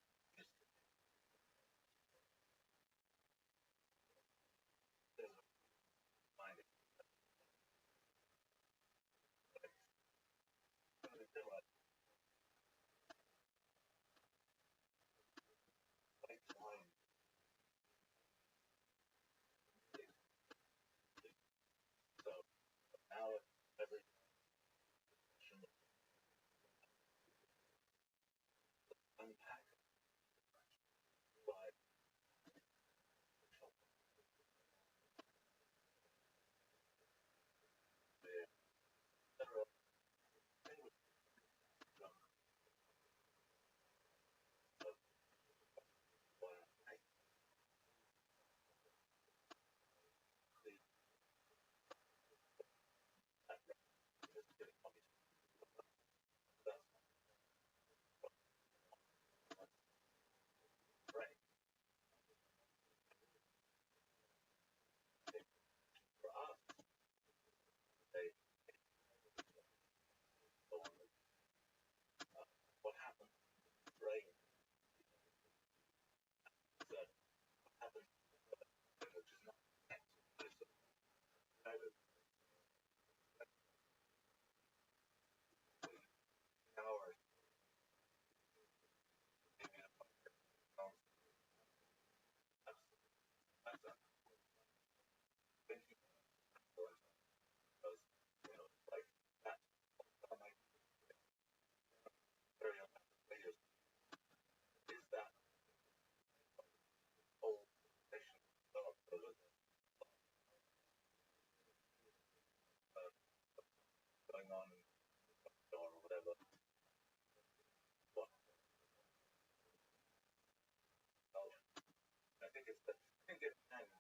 I think it's kind of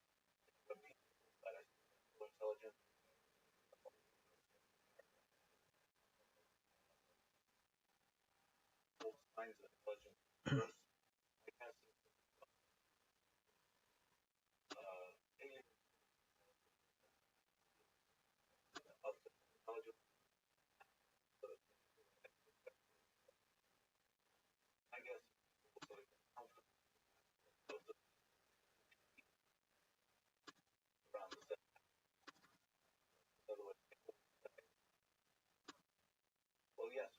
what people that are so intelligent. Both kinds of intelligence. First, I guess, alien of the intelligence. I guess also comfortable around the same. Other way, well, yes,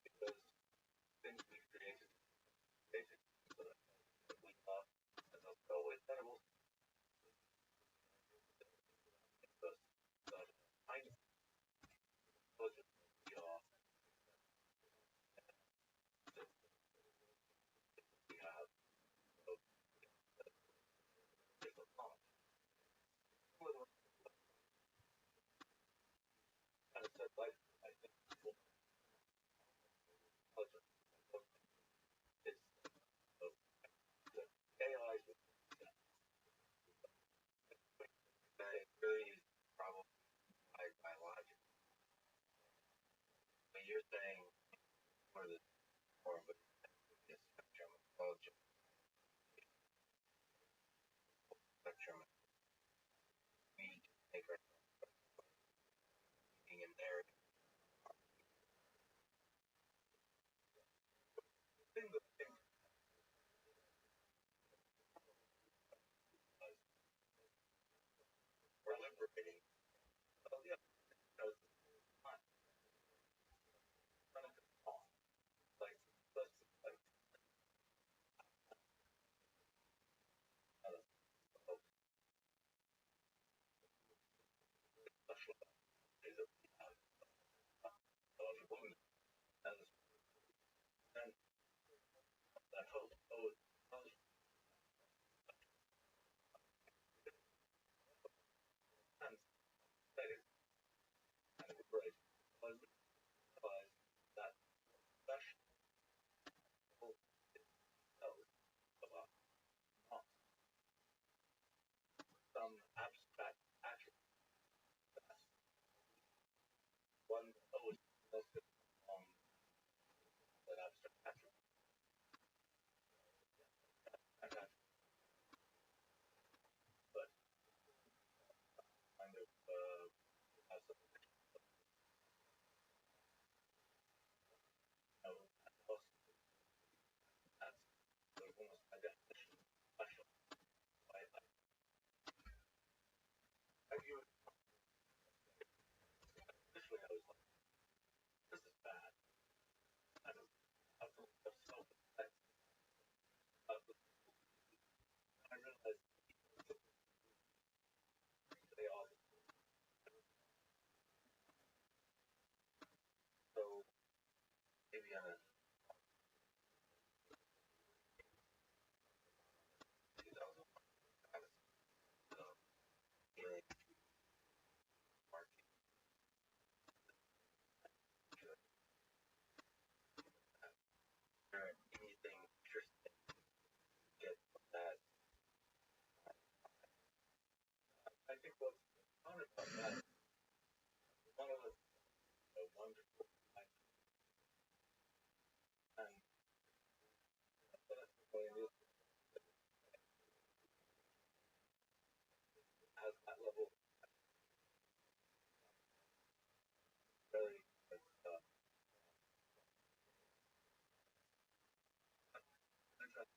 because things we created so that we thought as also with animals, but kind of intelligence we are, we have, so different parts. Some of them kind of said like, I think people intelligence is the AIs would say really is probably biological. But you're saying more of the more of a spectrum of intelligence spectrum we make our being in there. The thing that I think was we're liberating. Oh yeah, because not none of it's wrong. Like let's like uh, special is that we have eligible and that hope oh and that is kind of great. But we realize that special cells about not some abstract attribute that one always listed on that abstract attribute and that but kind of has some you know also that's sort of almost by definition special. I view it initially I was like, this is bad. I don't have to look so I realized they all so maybe on a 2000 kind of feeling market anything interesting get from that. I think what's fun about that is one of the wonderful and that's the point is has that level very interesting that my gosh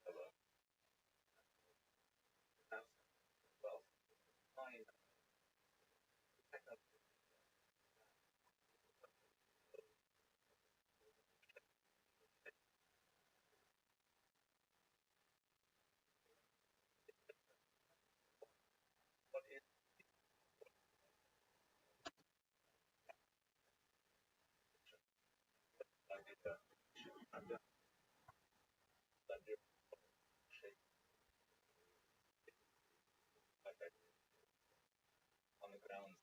of a house well fine technology what is I did I'm done. your shape like I did on the ground.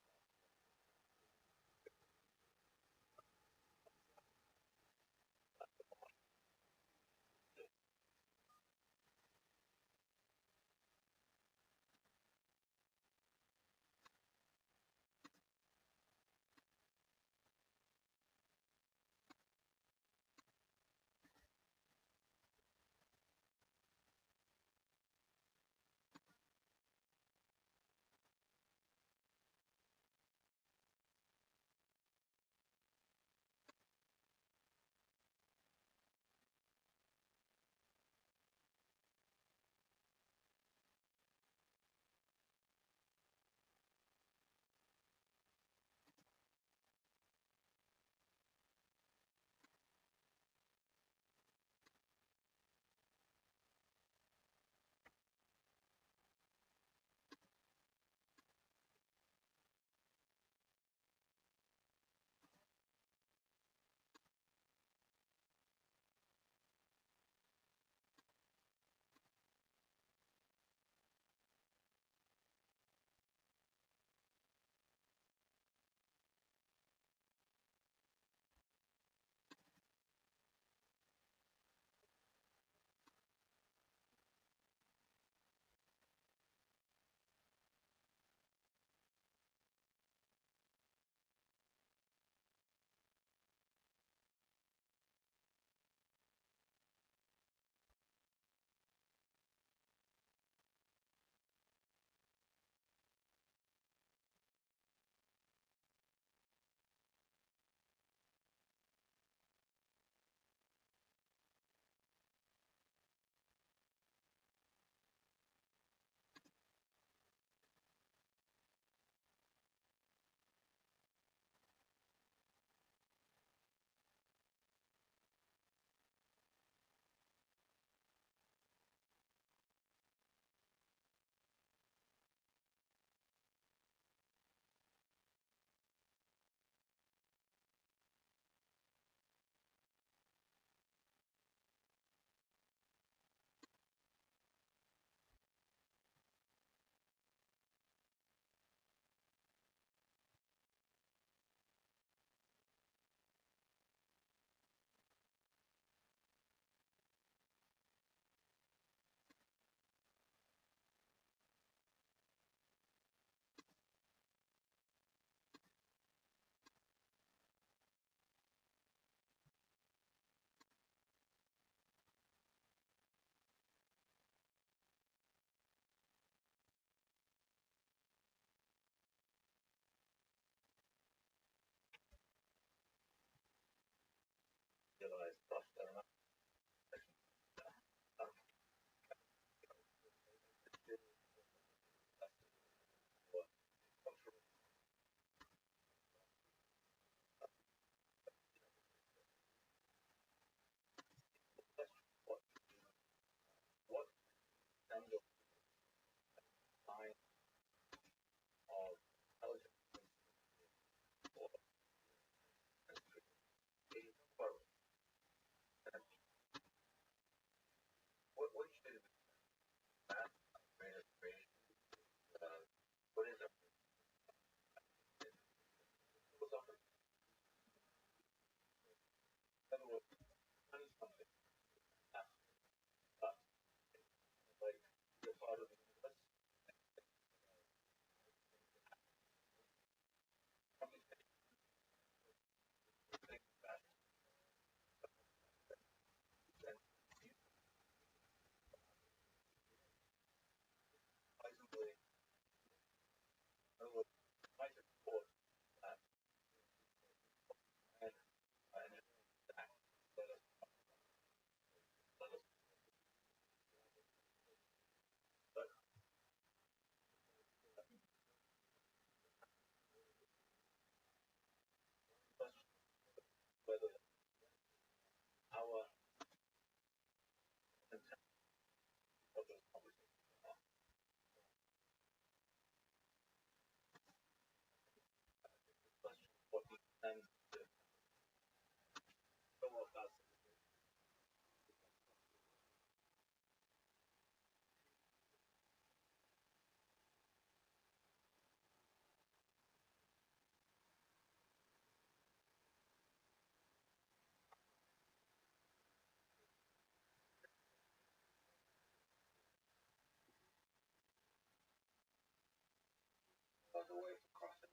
has a way of crossing.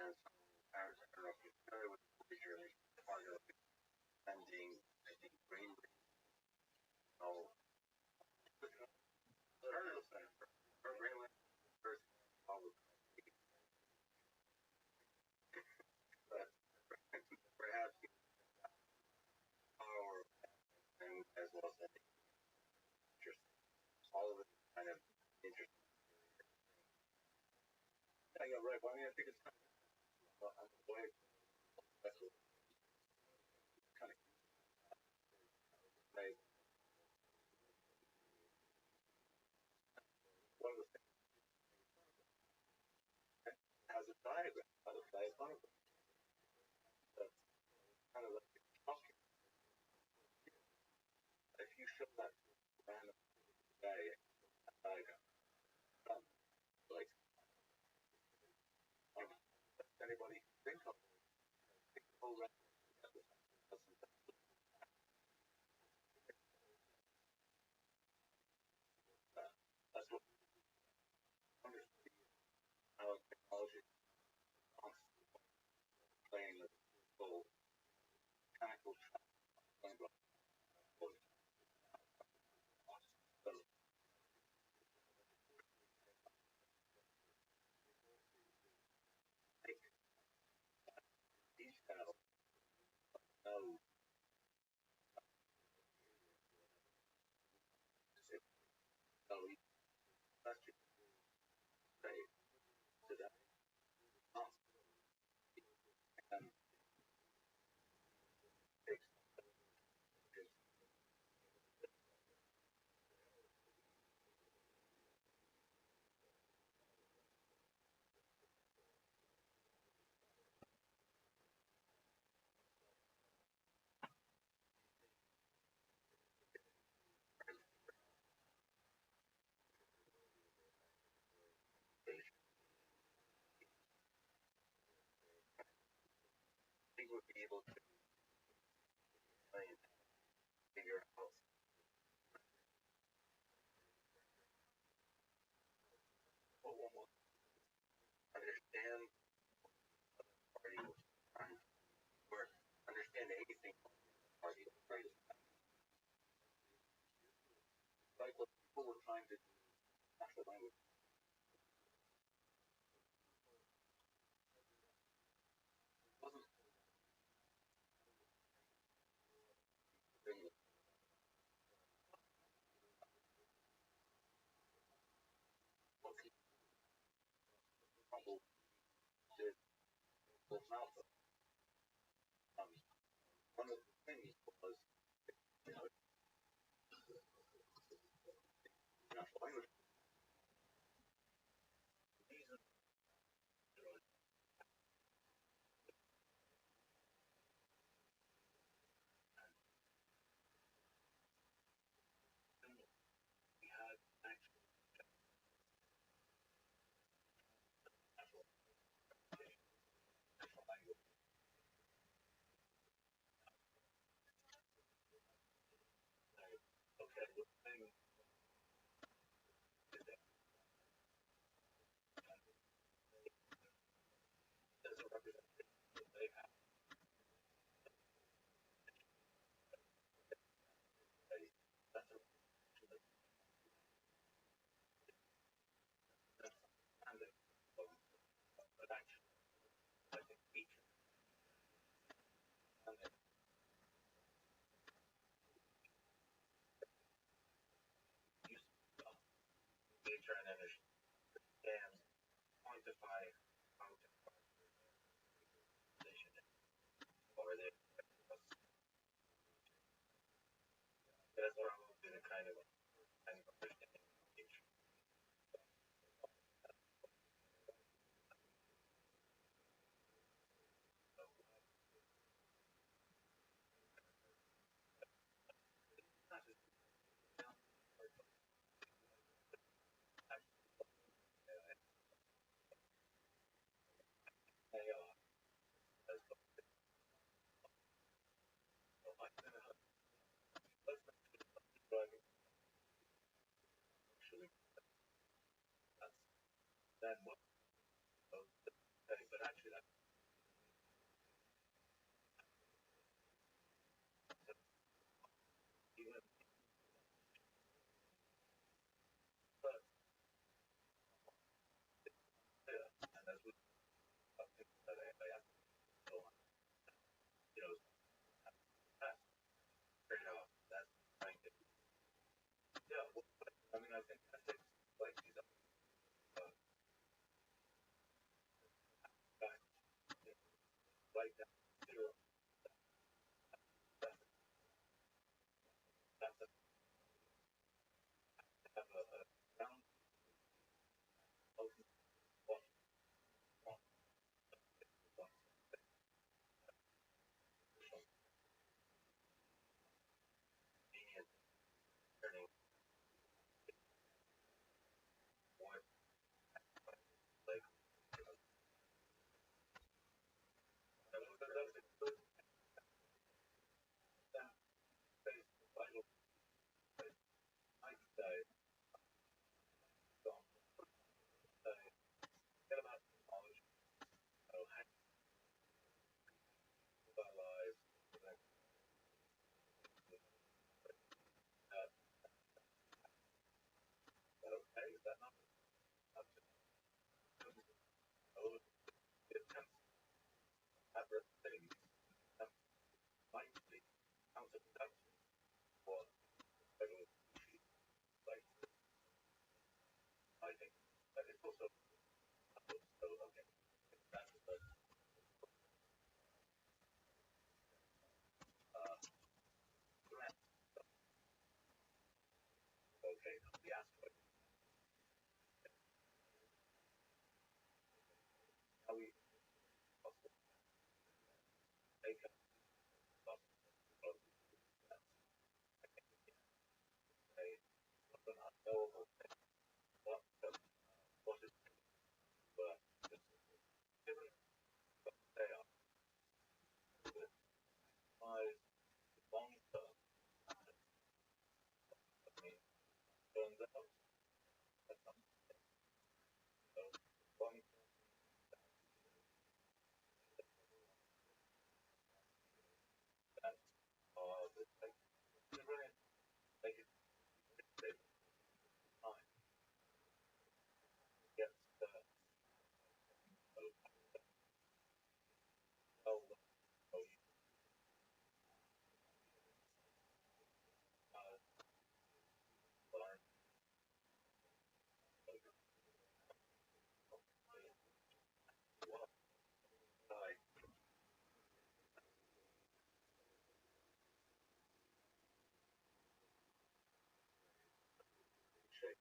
And so, I don't know if you're familiar with the usually part of sending, I think, brain signal. The earlier center, or brain first, but perhaps power and as well as interest. All of it kind of interesting. Yeah, right. Well, I mean, I think it's kind of on the way. That's what kind of made one of the things that has a diagram of the diagram. That's kind of like talking. If you show that to a random guy, diagram, like anybody think of it, that's what understand how technology is constantly playing the whole mechanical detail. No, no, that's just say today. And takes he would be able to figure out almost understand party was trying to work, understand anything party was trying to like what people were trying to do natural language wasn't really what people did was not one of the things was you know natural language reason we had actual natural language. Okay, the thing is a representation that they have that's a understanding but actually I think each and use of nature and energy and quantify or they that's probably the kind of understanding of nature. So not just they as well like let's actually that's then what that's what I don't like. I think that it's also so okay. That's but okay. The aspect how we also take up of a an unknowable thing. What is just given they are with my long term I mean turns out that I'm long that the like make it time gets well learn what I shape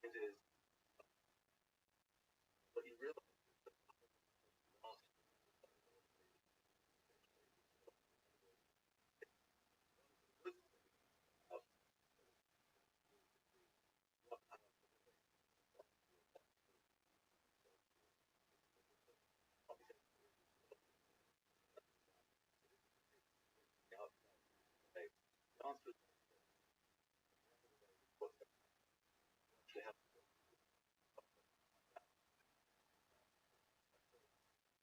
it is what you realize not good of what the outside the answer is what actually happens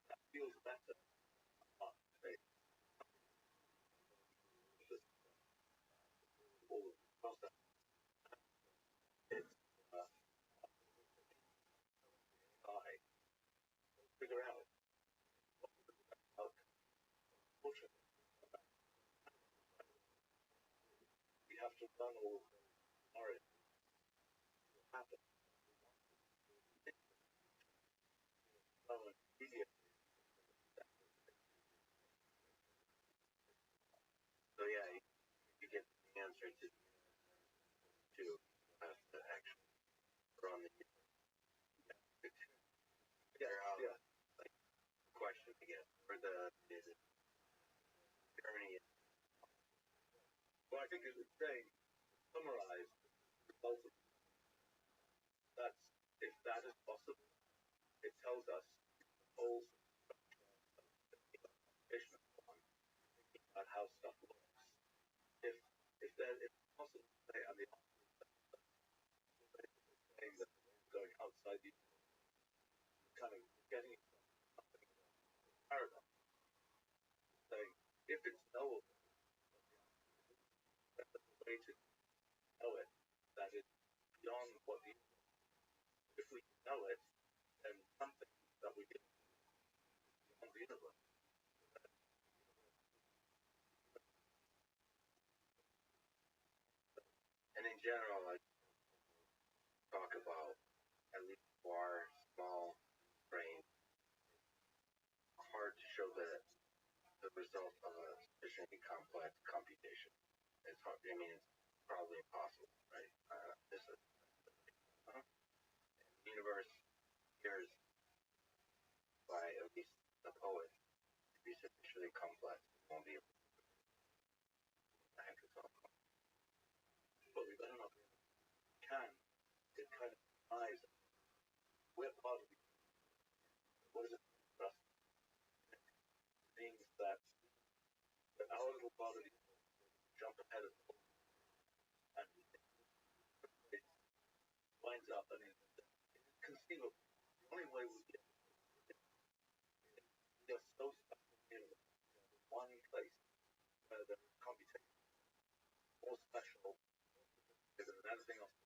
that feels better they just all the process it's I figure out how unfortunately we have to run all our happen immediate so yeah you get the answer to the actual run the figure out like question again for the journey well I think it would say summarize results of that's if that is possible it tells us whole vision about how stuff looks if if possible say on the thing that going outside the kind of getting paradox saying if it's knowable that's the way to know it that is beyond what the if we know it then something that we get beyond the universe and in general I talk about at least for small brain hard to show the result of a sufficiently complex computation. It's hard. I mean, it's probably impossible, right? This is the universe appears by at least the poet to be sufficiently complex. It won't be able to heck it's all complex. But we don't know if we can. It kind of implies we're part of the what is it for us? It means that our little part of the jump ahead of the whole and it winds up. I mean, it's conceivable. The only way we get just so stuck in one place where the computation is more special than anything else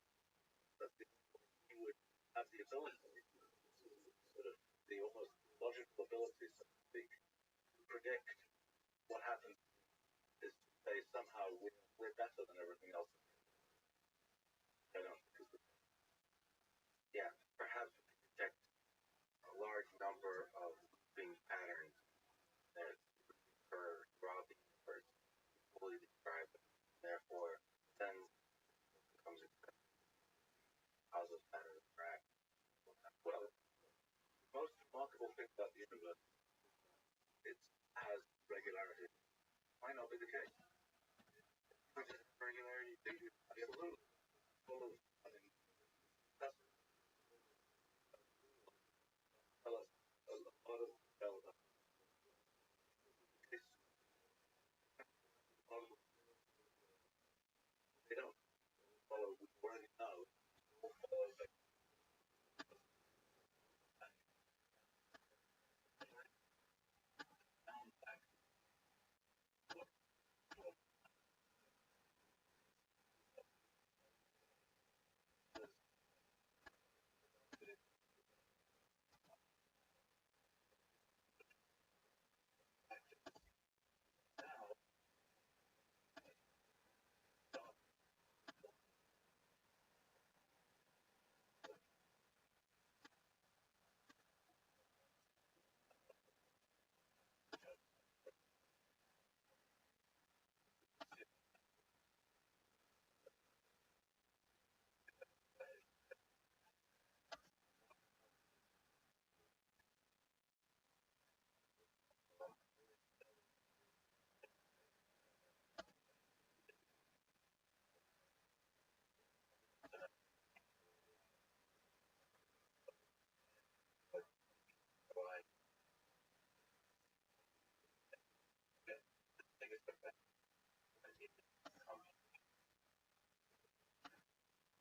that we would have the ability to sort of the almost logical ability, so to speak, to predict what happens is to say somehow we're better than everything else. I don't because Yeah, perhaps we can detect a large number of looping patterns that occur throughout the universe, fully describe them. Therefore, then becomes how those patterns interact. well, the most remarkable thing about the universe is it has regularity. Might not be the case. Regularity, Absolutely. Full of, I mean, that's tell us a lot of detail about this. A lot of they don't follow we already know. All follow the sound back.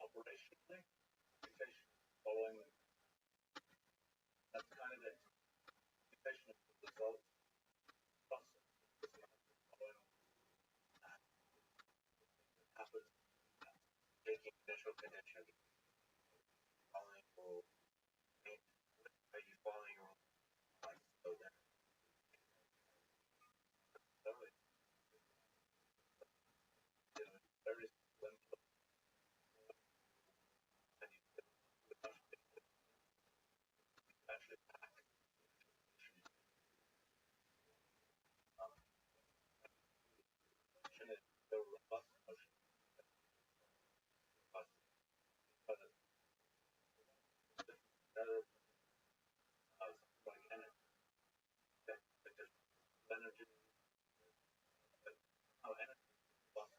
Operationally, computation following that's kind of the computation of the results process following happens taking initial conditions, following rules. Are you following rules? Like, so then, so there is when actually motion is so robust motion but better like energy energy how energy robust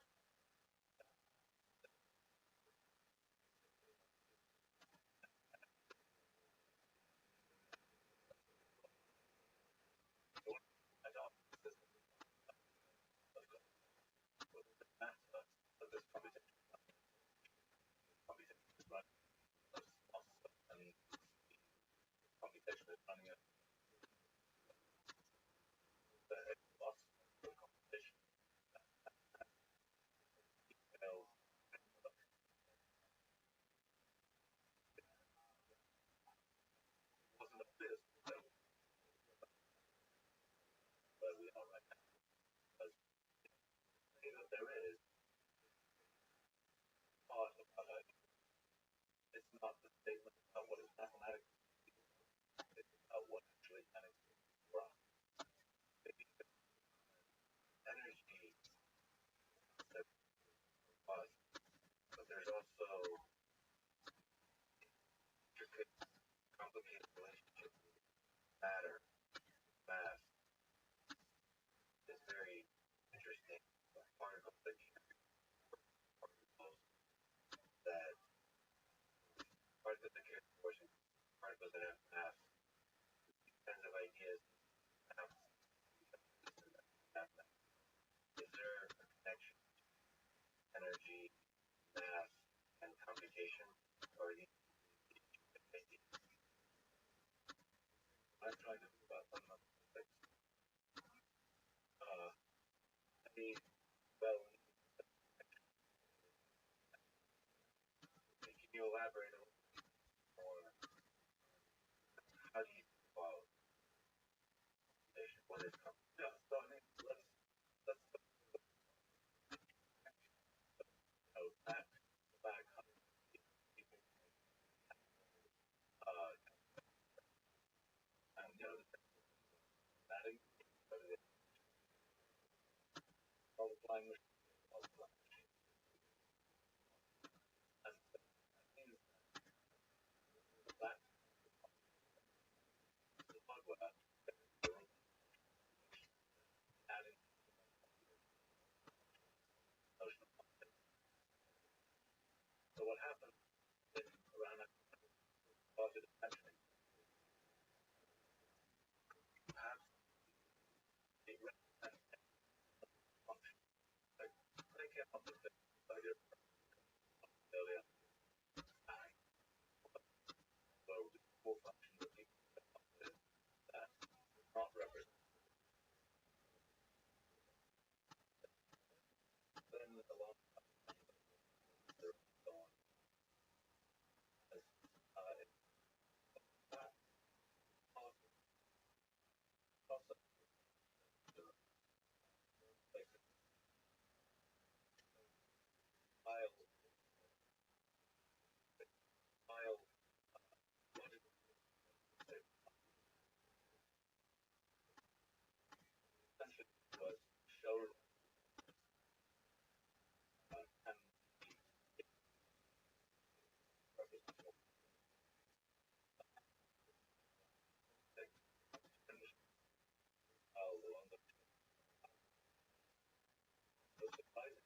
adopt mass of this computation is running and computation is running at the loss of computation fails wasn't obvious that where we are right now because that there is part of it's not the statement about what is mathematically it's about what actually can exist for us. energy that was, but there's also intricate, complicated relationship with matter, mass. Is very interesting. Particles that particles that particles that carry force, particles that have mass, kinds of ideas have mass. Is there a connection to energy, mass, and computation, or are these ideas? I'm trying to think about fundamental things. I mean, well, Can you elaborate a little more? How do you Yeah, so I think let's that back people and that multiplying and that the hardware adding notion. So what happened around that positive mentioning, perhaps the represent function. They came up with the idea earlier, so the core function that people came up with that not represent. Then along so on as that also basic file file logical essentially was showed and representational file along the surprising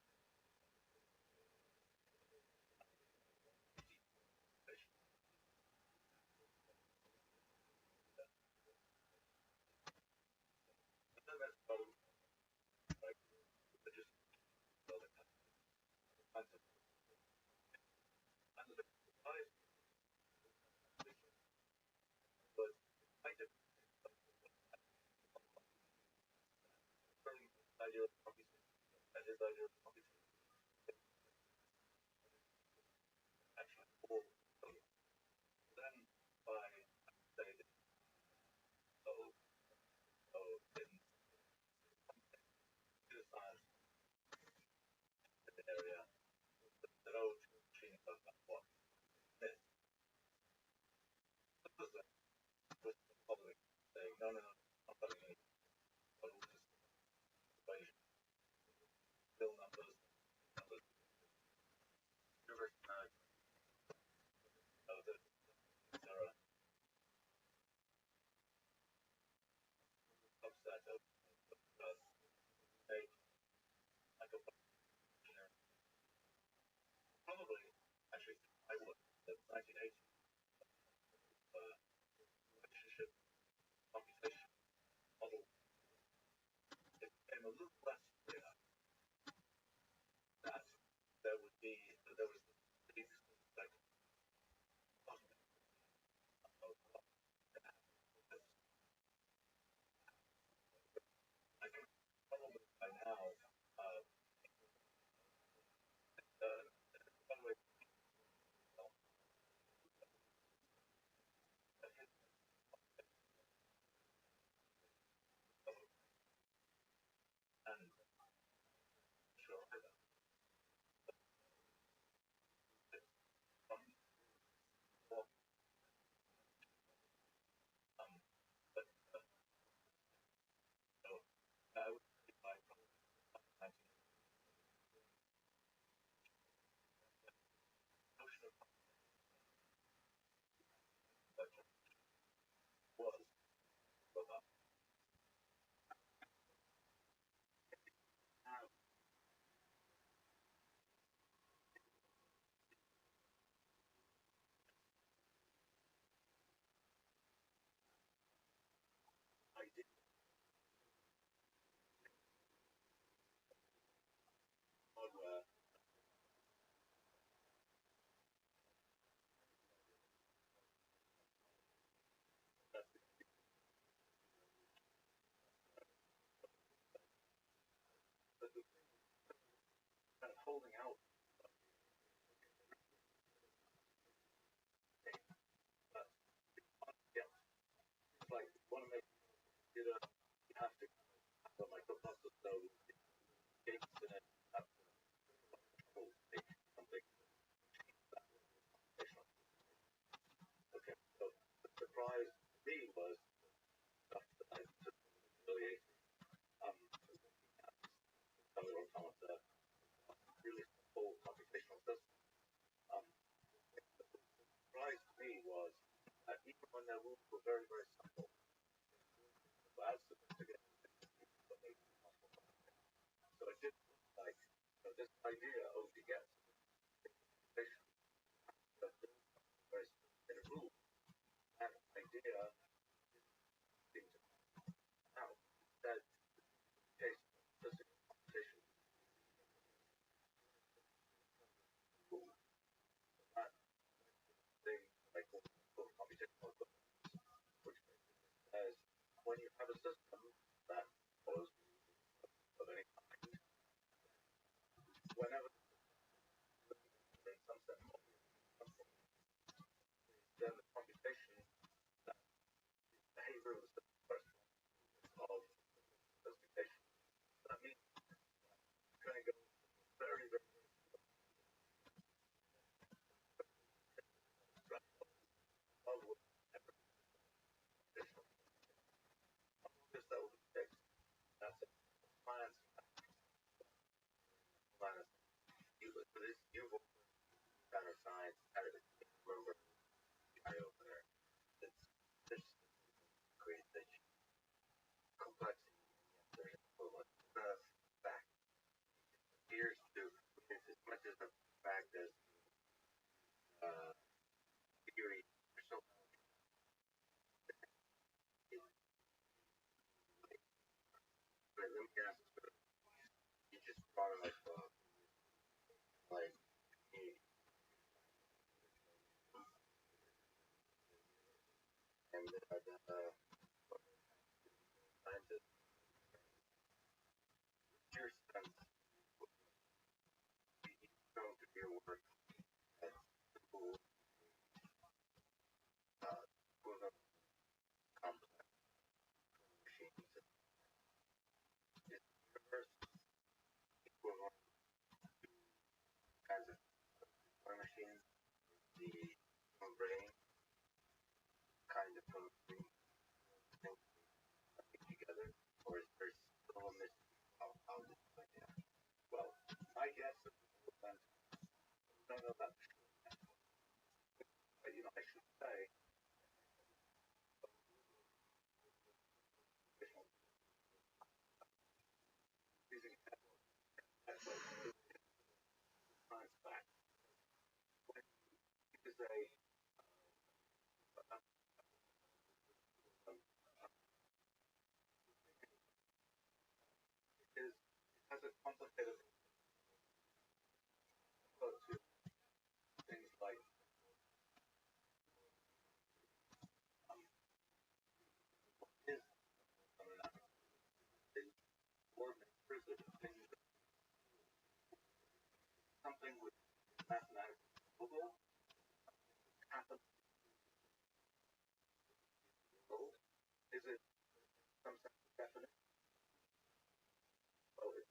and then that's part of like religious building kinds of and the surprise was kind of turning the idea of computation and his idea of computation actually all then by say so so in computer science area the road machine does not work. This was the public saying no, I'm putting in solutions equation real numbers universe this there are subset of a microprocessor probably actually I would the 1980 relationship computation model it became a little less clear that there was these like I can probably by now by the way and sure either from what but so I would say by 19 notion of was robust. I did hardware that but the kind of holding out yeah it's like you want to make it you have to were very, very simple. As sophisticated but they were possible. So it didn't look like this idea of to get sophistication that built very sophisticated rules. That idea seemed to now that case sophisticated competition that thing like computational which says when you have a system that follows of any kind, whenever in some sense then the computation that behavior of the system of sophistication. That means it's going to go very, very well with additional this that will be fixed. That's a finance finance. You've kind of science out of the remember guy over there. It's this creates a complexity. There's equivalent. Fact. Here's to as much as the fact as theory or so let me ask you just brought up like and scientists your sense going to your work at school with a complex machines is the universe equivalent kinds of machines the human brain kind of thing together, or is there still a mystery of how this might happen? Well, my guess is that I don't know that, but I should say, using that science fact, when you say is has a complicated approach to things like is or things something with mathematical probable happens is it some sense of definite? Well, it's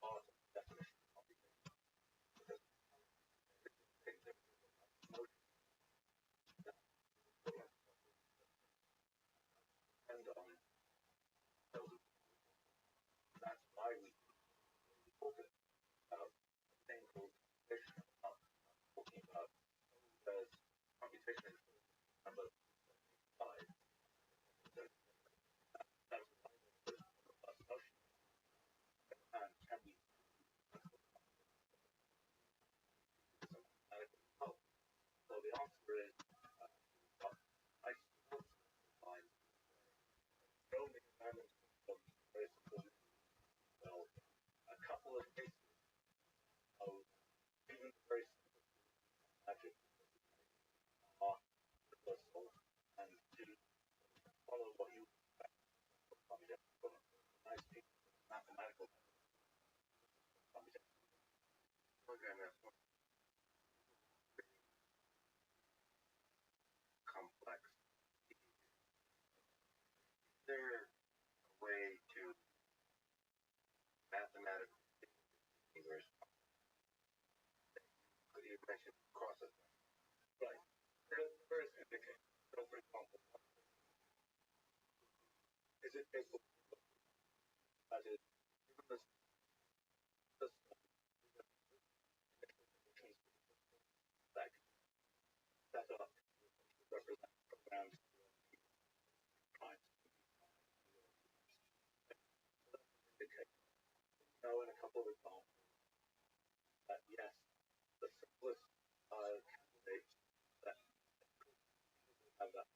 awesome definition of computation because things that motion that depend on those. That's why we focus about things called computation, not talking about because computation is number five. That's motion and can be help. So the answer is I still find only environments of very simple well a couple of cases of even very simple magic are reversal and to follow what you nicely mathematical computation. Okay, that's complex. Is there a way to mathematically figure you mentioned crosses? Right. First indicate. So for example, is it capable that is given this couple of examples that yes, the simplest candidates that have that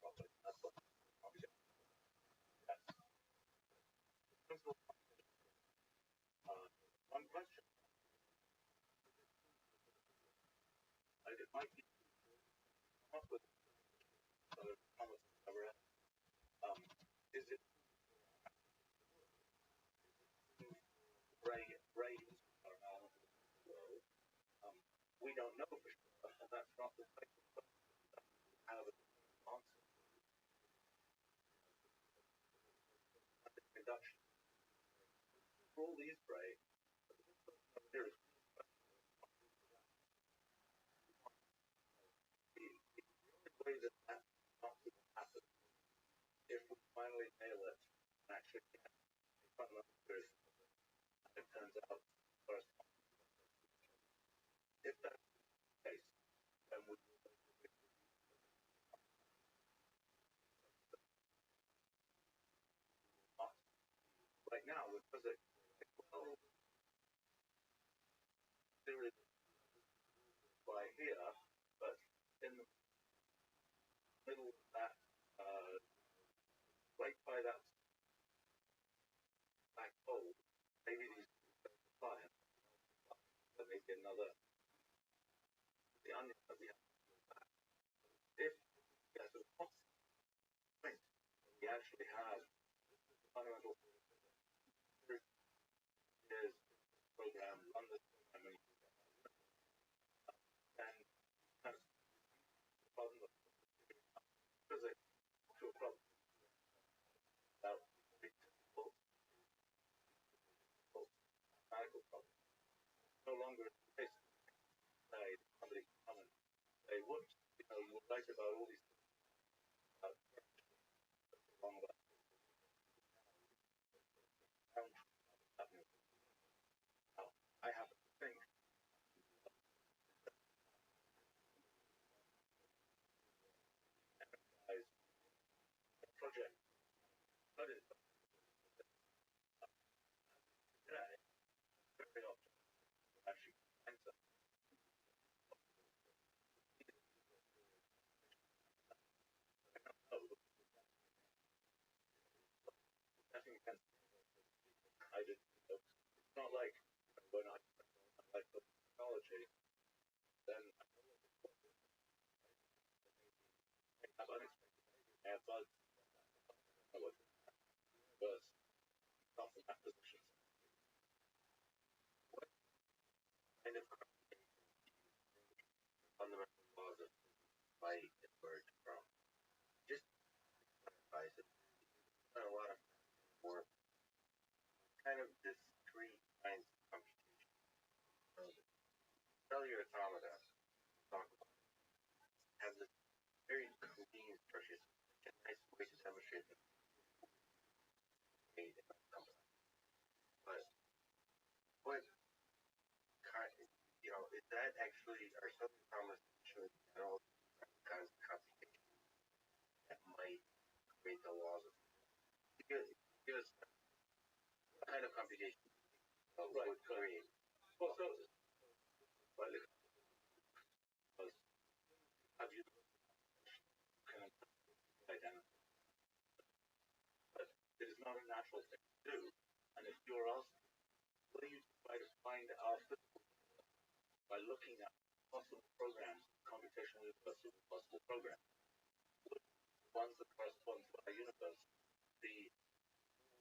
property. That's what object. Yes. Principle. One question. It might be come up with other comments ever. Is it Ray is our element of the world? We don't know for sure, and that's not the type of question that we have an answer to. Induction. For all these Ray, there is the only way that answer will happen if we finally nail it and actually get a fundamental truth, and it turns out first. If that's the case, then we not. Right now, with physics, well, there is by here, but in the middle of that, right by that black hole, maybe these apply, but maybe another, the onion that we have. If as a point, we actually have fundamental is program, run this program, and kind of problem of physics to a problem about predictable mathematical problem. No longer the case. Somebody can come and say, whoops, you were right about all these things about wrong about happening. Now, I happen to think as a project studied today, very often actually finds us. Nothing against I did. It's not like when I like technology, then I have unexpected bugs. I was not from that position. What kind of fundamental laws of light emerge from? Just clarifies it. A lot of more kind of discrete kinds of computation. Cellular automata talk about have this very clean structure, a nice way to demonstrate that made in a company. But what kind, is that actually are cellular automata actually general kinds of computation that might create the laws of because what kind of computation would create? Well, so have you kind of identify, but it is not a natural thing to do. And if you're asked, what do you try to find out by looking at possible programs, computational universe with possible programs, ones that correspond to our universe, the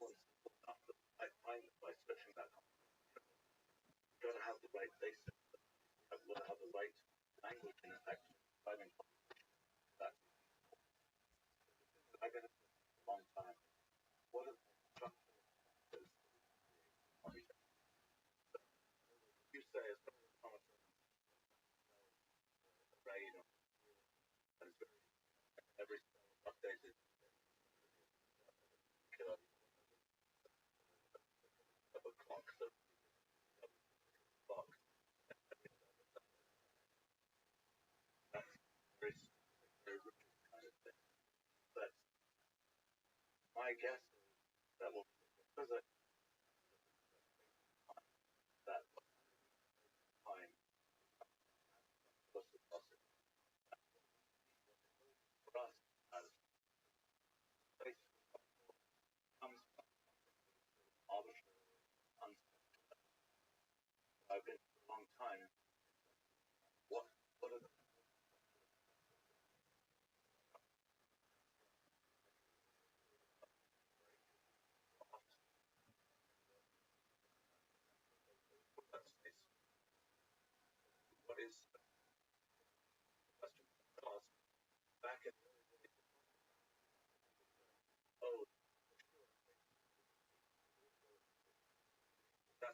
ones enough that I find by searching that you've got to have the right basic, you've got to have the right language in effect, driving that. I've been a long time. What are the structures you say is right and every updated of a clock, so clock. That's very, very rigid kind of thing. But my guess is that will physics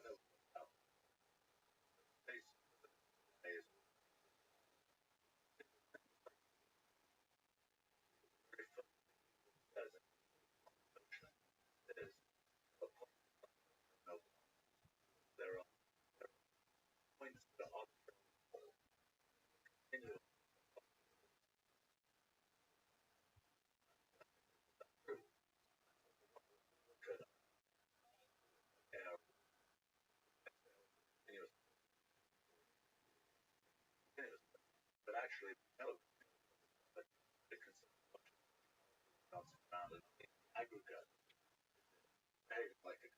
that never worked out. Space is very first says in motion is a point no there are points that are arbitrary continuous true could air continuous continuous but actually no but the consistent motion bouncing around in aggregate behaving like a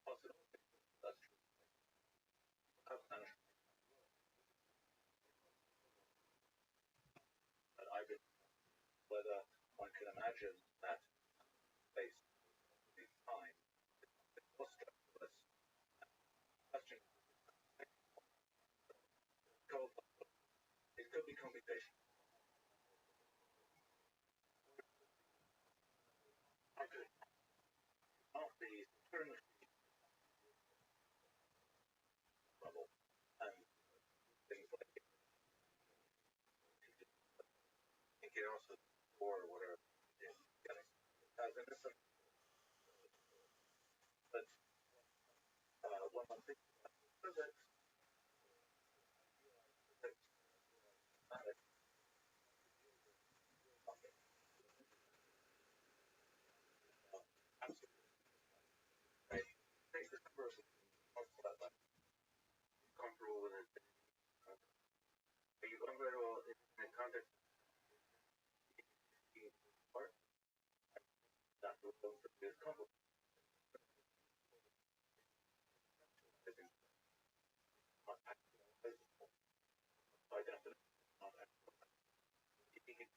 possibility that's true. I've managed that I did whether one can imagine that space is time is more structureless question it could be computation I could not be eternally level and things like you can also or whatever as in this but when I'm thinking about physics absolutely right take this person comfortable with it are you comfortable in the context of art that will is comfortable not actually by definition not actually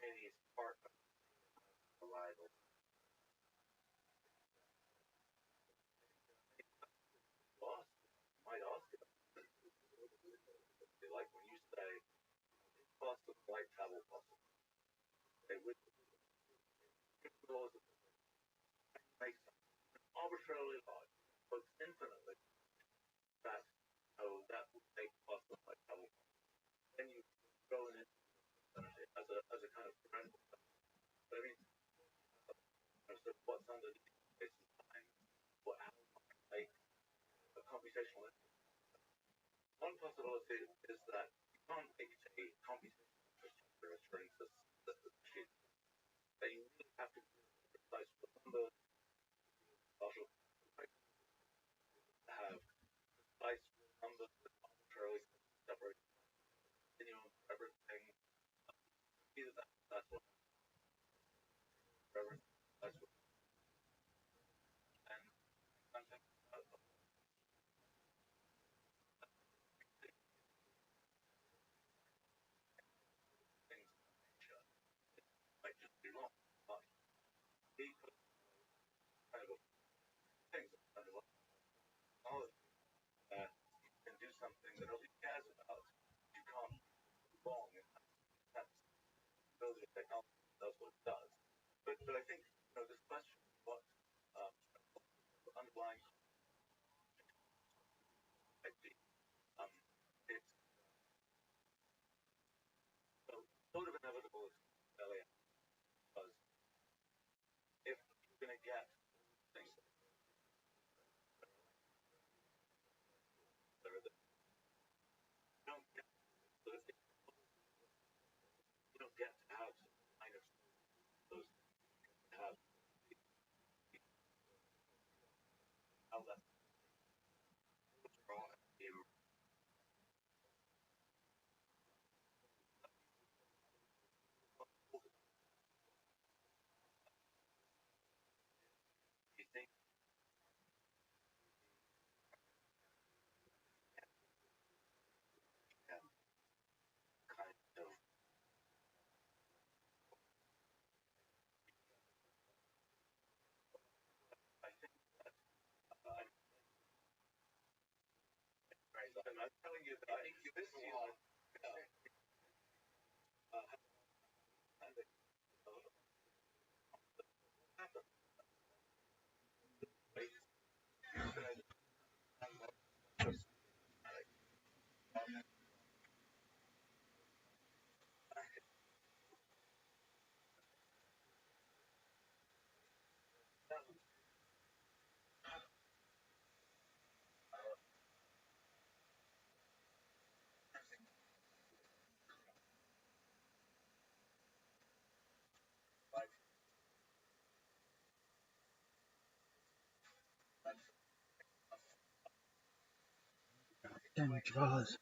any part of the reliable loss might ask it like when you say cost of light travel possible they would laws make arbitrarily large but infinitely that oh that would make cost of light travel then you throw in as a kind of parental but I mean so what's underneath space and time what how like a computational one possibility is that you can't make a computational infrastructure as for instance the machine that you really have to precise number partial have precise numbers that arbitrarily separate continuum everything either that's what everything that's what and something things nature might just be wrong but he could kind of things kind of knowledge you can do something that nobody cares about you can't do wrong and that's really the technology does what it does but I think this question what um, underlying technology it's sort of inevitable early because if you're going to get things that are that you don't get so if you don't get to have some kind of those to have how that wrong you think and kind of I think that I'm telling you that I think this year and it happened right Damn jaws.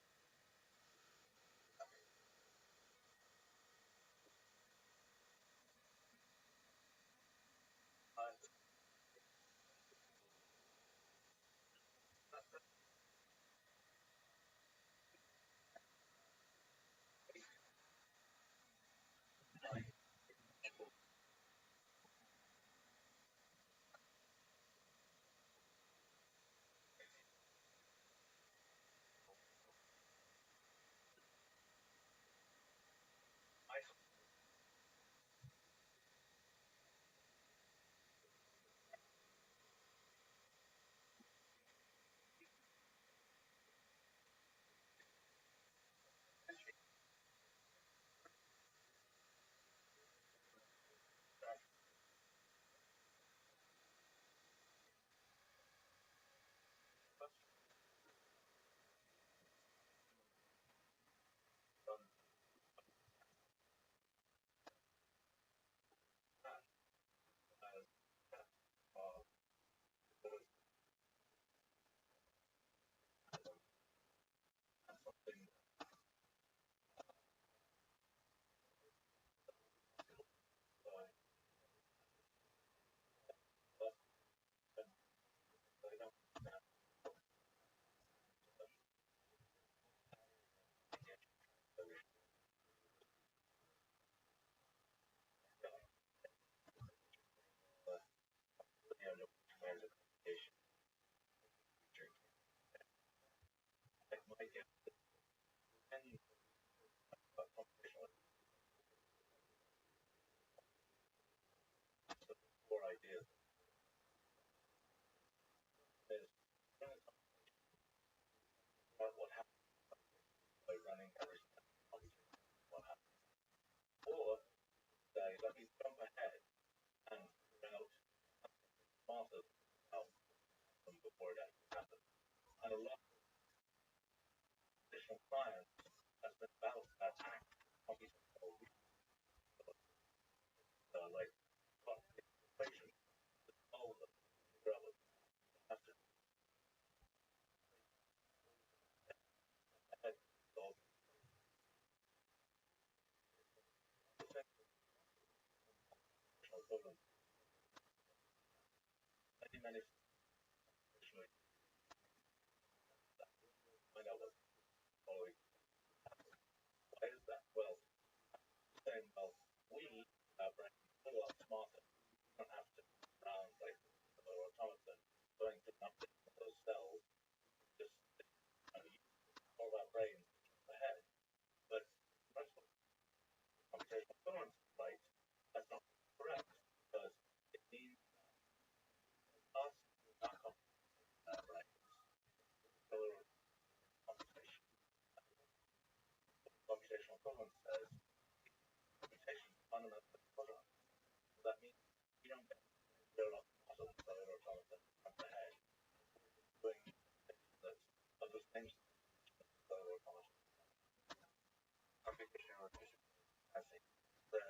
Computational efficiency, I think the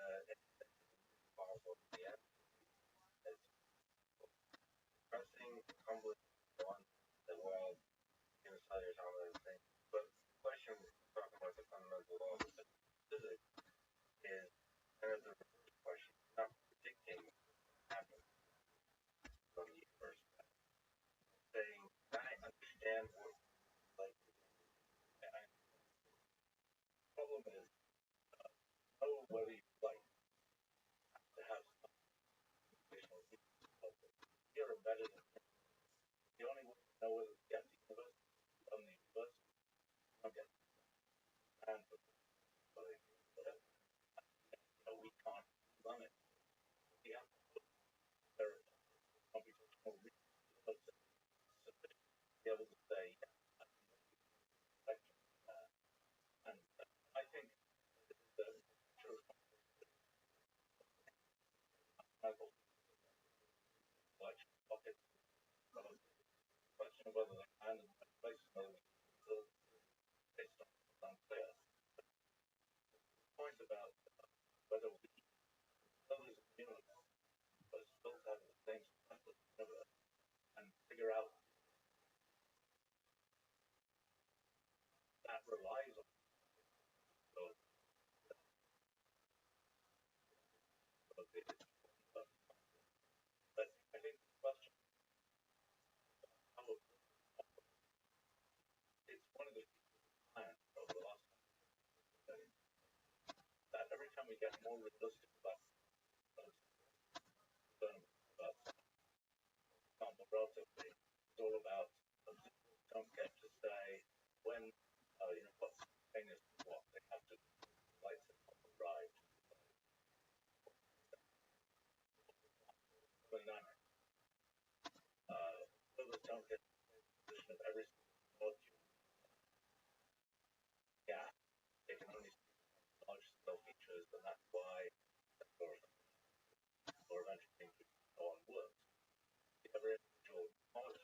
powerful at the end is pressing, humbling, one that we're all inside your tolerance thing. But the question talking about the fundamental laws of physics is kind of the reverse question. You're not predicting what happens from the universe. Saying, can I understand what like I, the problem is know whether you like to have some computational you're embedded in the only way to know whether to get the universe from the universe, you don't get and whatever. We can't run it. We have to put their computational research sufficient to be able to say, yeah, and I think the true Michael collection pocket question of whether they can in the place is based on unclear. The point about whether we know there's a universe, but still have the same structure universe and figure out But I think the question, how it's one of the plans over the last that every time we get more realistic about relatively, it's all about don't get to say when what thing is what they have to light it up and ride. Others don't get the position of every molecule. Yeah, they can only see large scale features, and that's why or eventually on works. Every individual molecule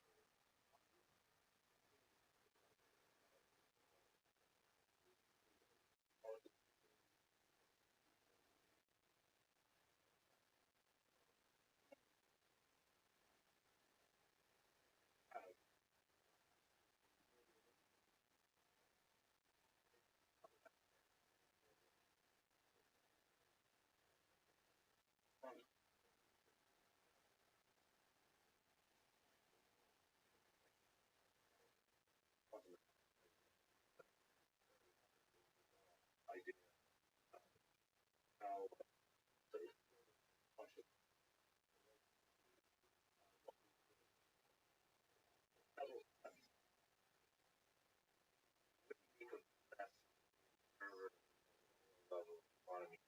idea how conscious even that's level economy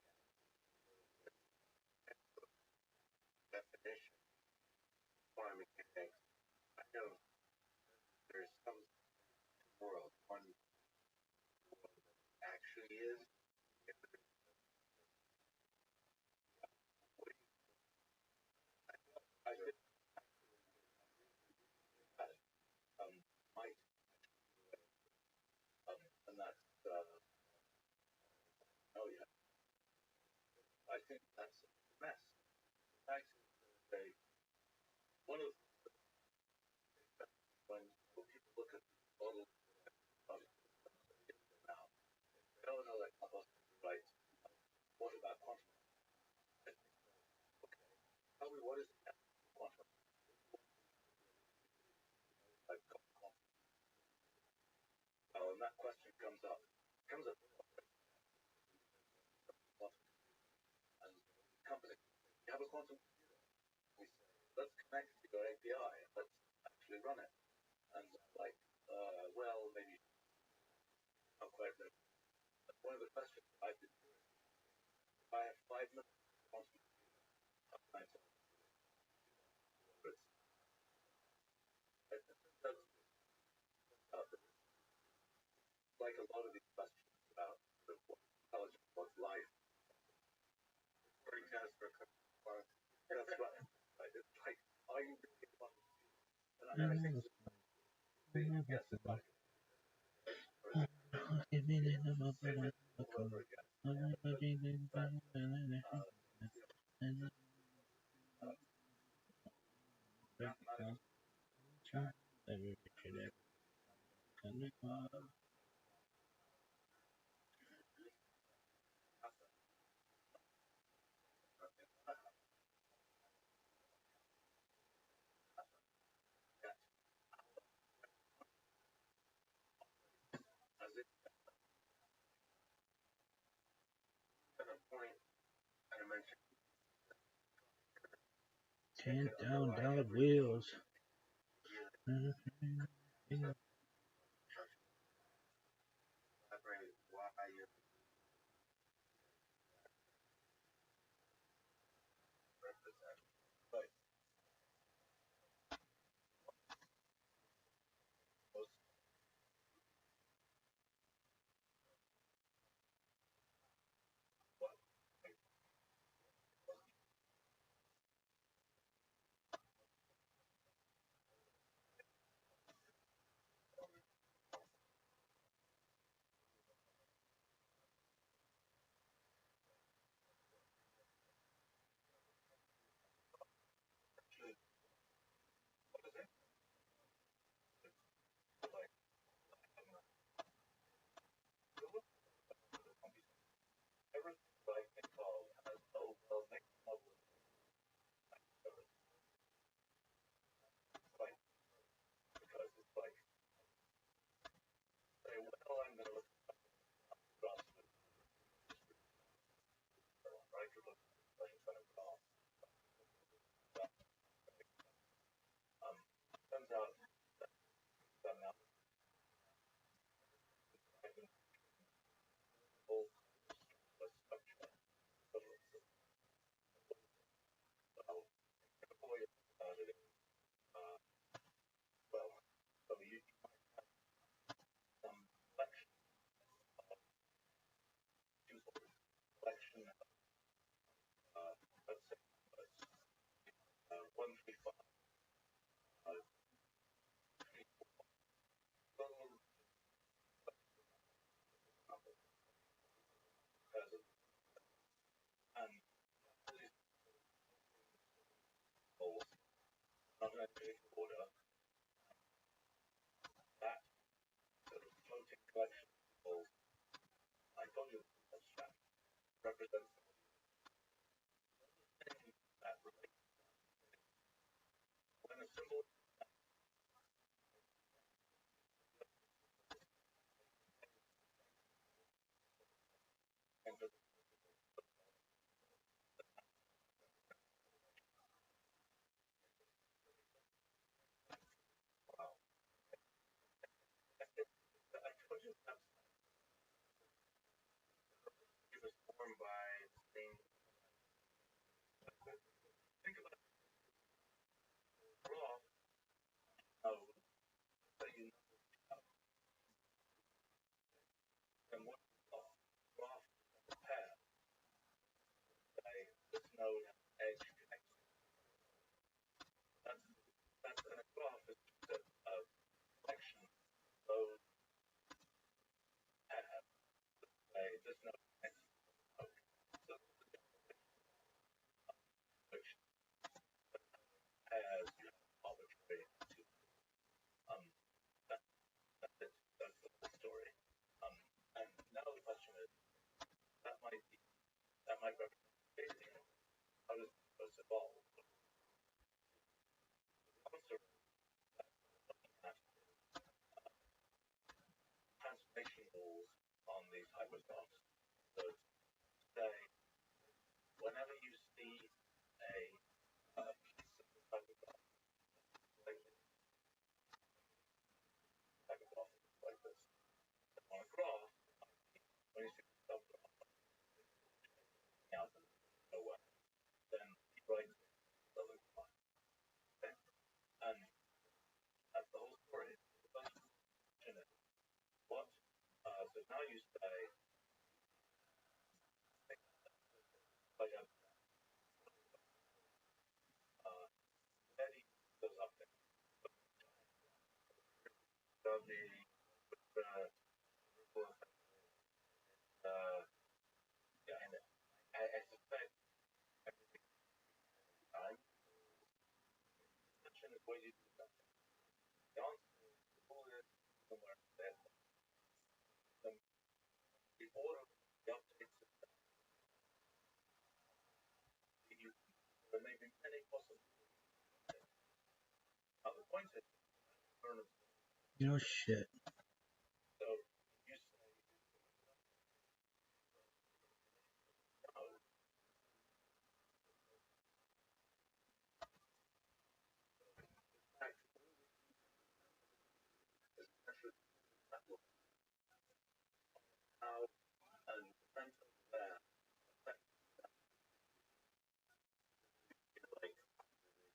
definition quantum mechanics. I know there's some world one actually is. I think might and that's oh yeah. I think that's a mess. Actually, they one of when people look at models now, they don't know that quantum right. What about quantum? Okay, tell me what is quantum? Like, oh, and that question comes up. And company, you have a quantum computer. We say, let's connect to your API and let's actually run it. And like, well, maybe not quite ready. But one of the questions I've been doing, if I have 5 minutes of quantum computer, how can I tell whether like a lot of these questions about sort of what intelligence, what's life, test for that's right. It's like, are you really quantum computer? And I think yes, but as it at a point I mentioned 10,000 wheels. why you represent, but most what order, that sort of floating collection of, I told you, abstract represents anything that relates when a symbol enters. Wow. I told you that it was formed by the same. Think about it. Raw. Oh, so you know, and what raw pair, this node and edge connection. That's an graph is just a collection of those pairs. This node connects to node. So which pairs you have arbitrary to. Um, that, that's it. That's the whole story. And now the question is, that might represent basically how does this evolve? The answer is looking at transformation rules on these hypergraphs. So say whenever you see a piece of this hypergraph, like hypergraph like this, on a graph, when you see the subgraph out of nowhere, then you write the other graph. Okay? And that's the whole story. The question is, what? So now you say, like a steady goes up there. So yeah, and I suspect everything time. The question is, what do you do that? The answer is always somewhere there. The order of the updates is that there may be many possible. Now the point is, No shit. so you say no. In fact, it's actually that will how and depends on where affect like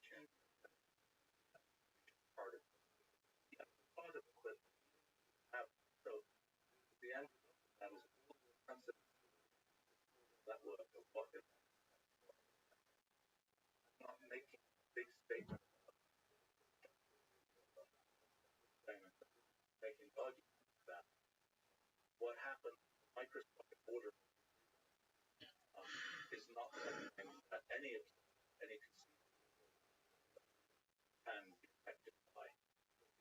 change part of part of the clip have so the end of that is all the concept network of what is not making big statements making arguments that what happened microscopic order is not something that any can be affected by.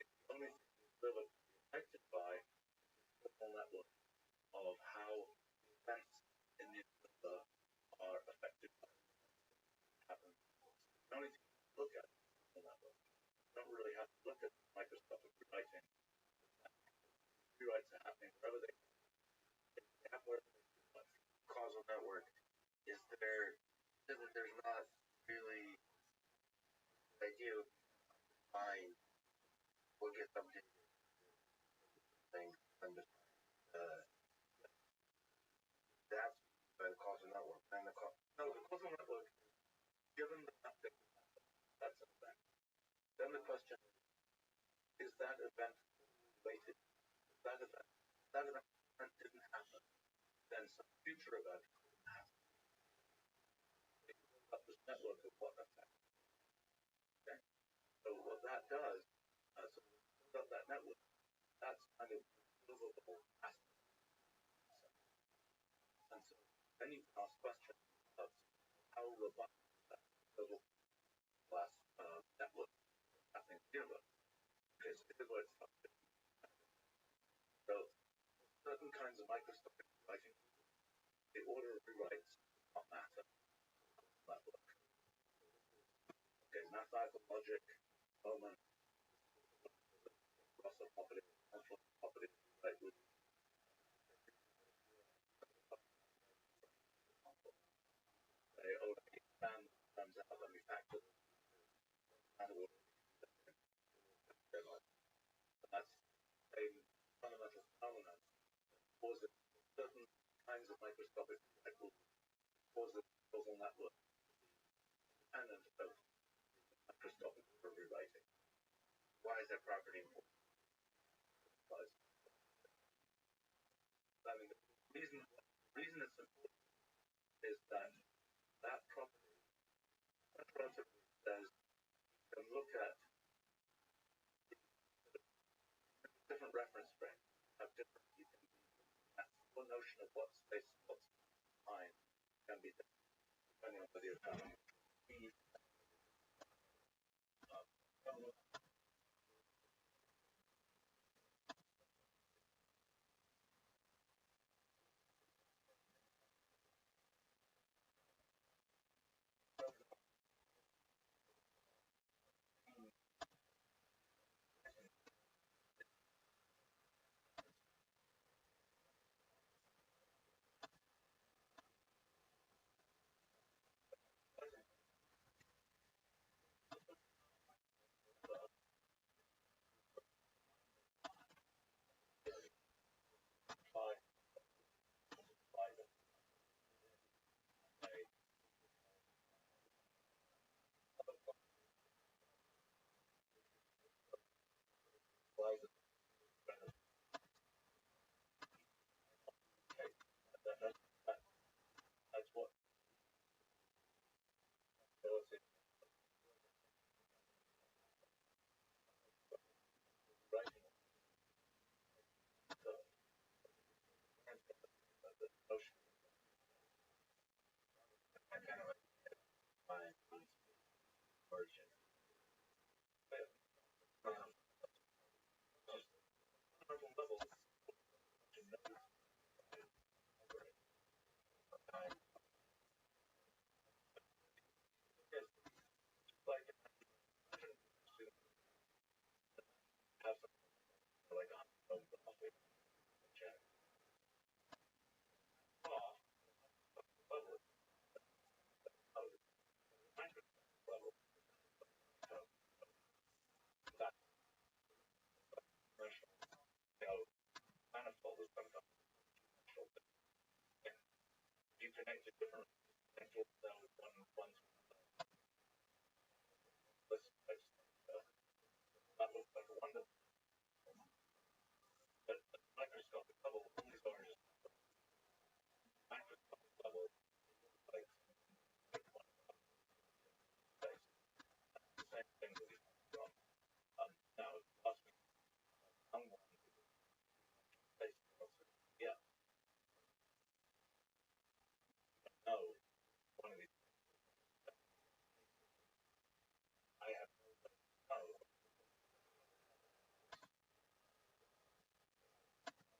It's the only thing that will be affected by the whole network of how events in the observer are affected by what happens. The only thing you look at is the network. You don't really have to look at microscopic rewriting. Rewrites are happening wherever they have wherever they Causal network. Is there that there's not really the idea of mind what gets updated things and that's by the causal network. And the causal network, given the update, that's an event. Then the question is that event related? That event didn't happen. Then some future event happened. Up this network of what effect. Okay? So what that does, so build up that network, that's kind of observable aspect. And so then you can ask questions of how robust that global class network is happening. universe. Because it is what it's like. So certain kinds of microscopic writing, the order of rewrites does not matter. That work. Okay, mathematical logic, moment, loss of property, functional property, right? Say, oh, let me expand terms out, let me factor them and order. That's a fundamental phenomenon. Causes certain kinds of microscopic causes causal network independent of microscopic rewriting. Why is that property important? I mean, the reason it's important is that property, that relatively says you can look at different reference frames, have different, you can your notion of what space, what's time can be different depending on whether you're counting speed. That's what ability writing. So the notion I kind of like my origin. just fundamental levels to know like have something like on the check off level level that threshold, manifold is sometimes you connect to different potential cells one that looks like a wonderful but at the microscopic level only stars microscopic level like space. The same thing with these from now asking someone space yeah no one of these I have no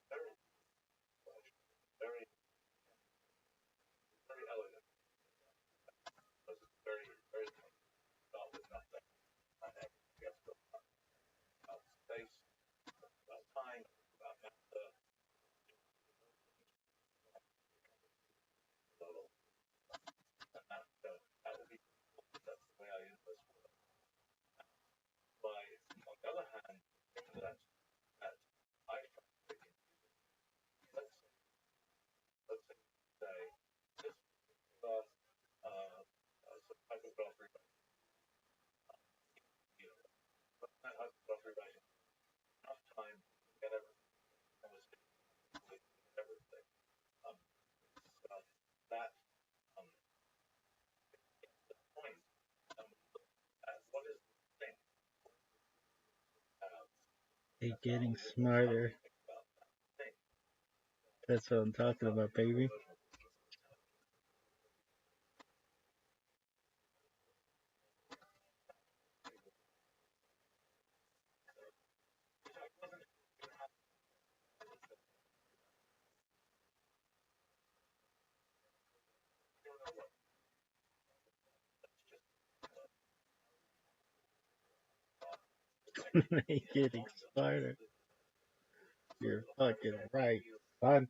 very very very elegant because it's very about with nothing and everything else goes on about space about time about matter level and that will be that's the way our universe works. By on the other hand that I find very confusing. Let's say this some typograph rewriting you know typograph rewriting enough time to get everything conversation everything so that the point what is the thing They're getting smarter. That's what I'm talking about, baby. Make it expired. You're fucking right, son.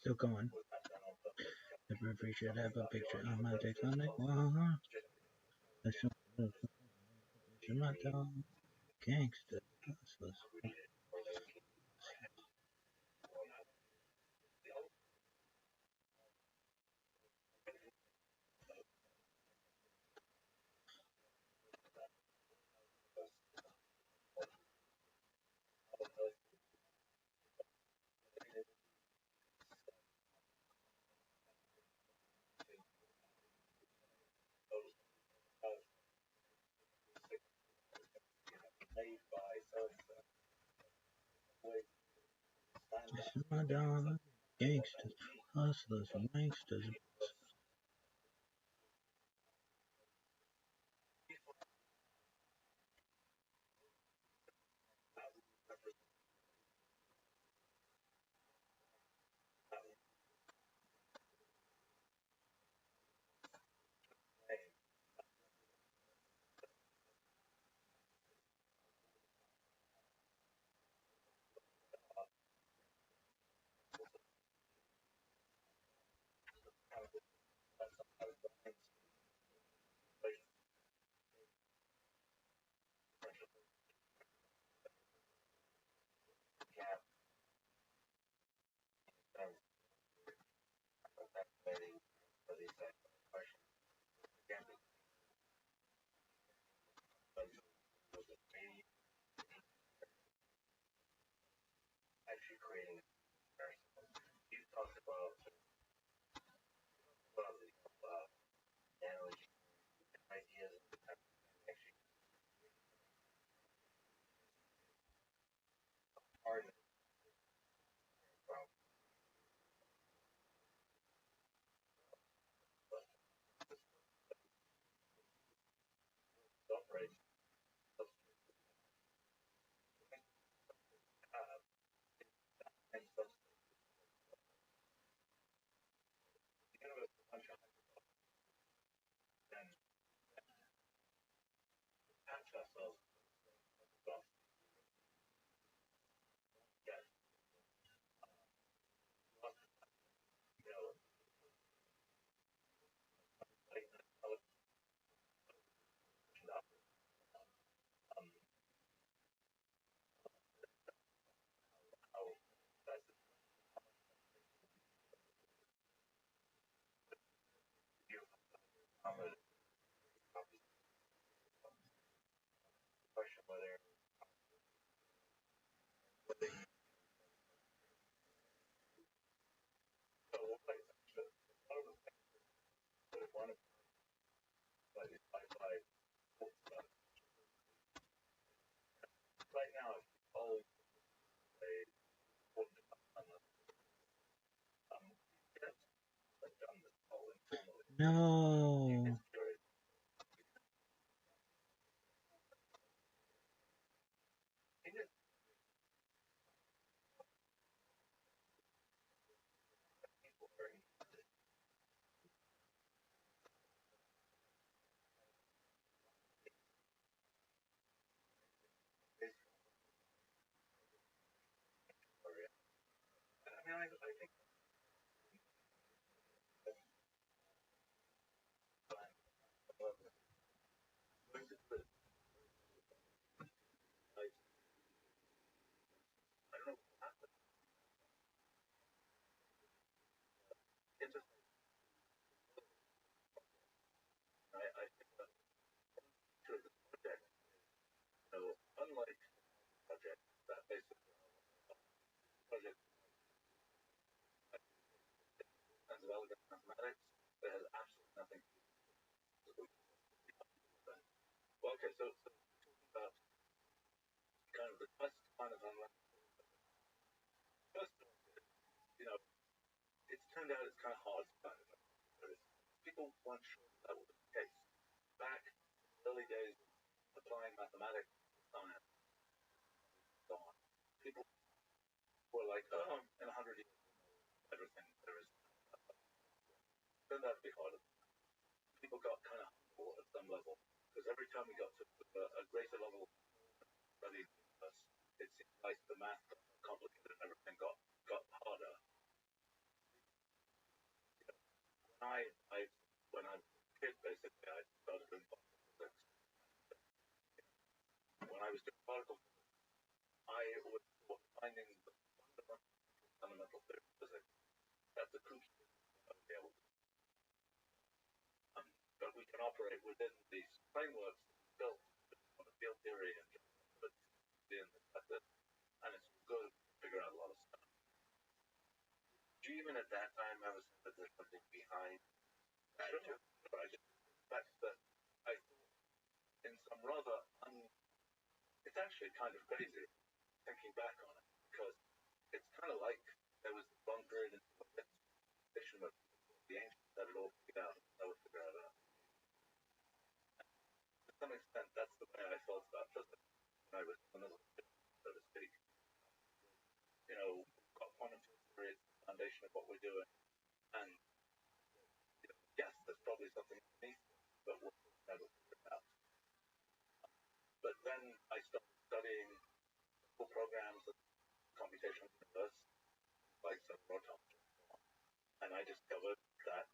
Still going. The river should have a picture on my Titanic. Picture my dog. Gangster. Hustlers. This is my dog. Gangsters. Hustlers. Wanksters. No. I think I don't know what happened. Interesting. I think that through this project, unlike projects that basically project and development mathematics, that has absolutely nothing to do with that. Well, okay, so talking about kind of the first kind of first, it's turned out it's kind of hard to find it. People weren't sure that was the case. Back in the early days of applying mathematics to science and so on, people were like, oh, in 100 years, everything there is turned out to be harder. People got kind of humble at some level because every time we got to a greater level of study, it seemed like the math got complicated and everything got harder. I when I was a kid, basically, I started doing particle physics. When I was doing particle physics, I was finding the fundamental theory of physics. That's a kooky thing to be able to. But we can operate within these frameworks built on the field theory and in the method, and it's good to figure out a lot of stuff. Do you even at that time have a sense that there's something behind that? Sure. But I just fact that I thought in some rather it's actually kind of crazy thinking back on it because it's kind of like there was a long period in the tradition of the ancients that it all figured out and that would figure it out. To some extent, that's the way I felt about physics when I was in the middle of it, so to speak. We've got quantum field theory, it's the foundation of what we're doing, and yes, there's probably something underneath it, but we'll never figure it out. But then I started studying full programs of computational universe, like some Rothschild, and I discovered that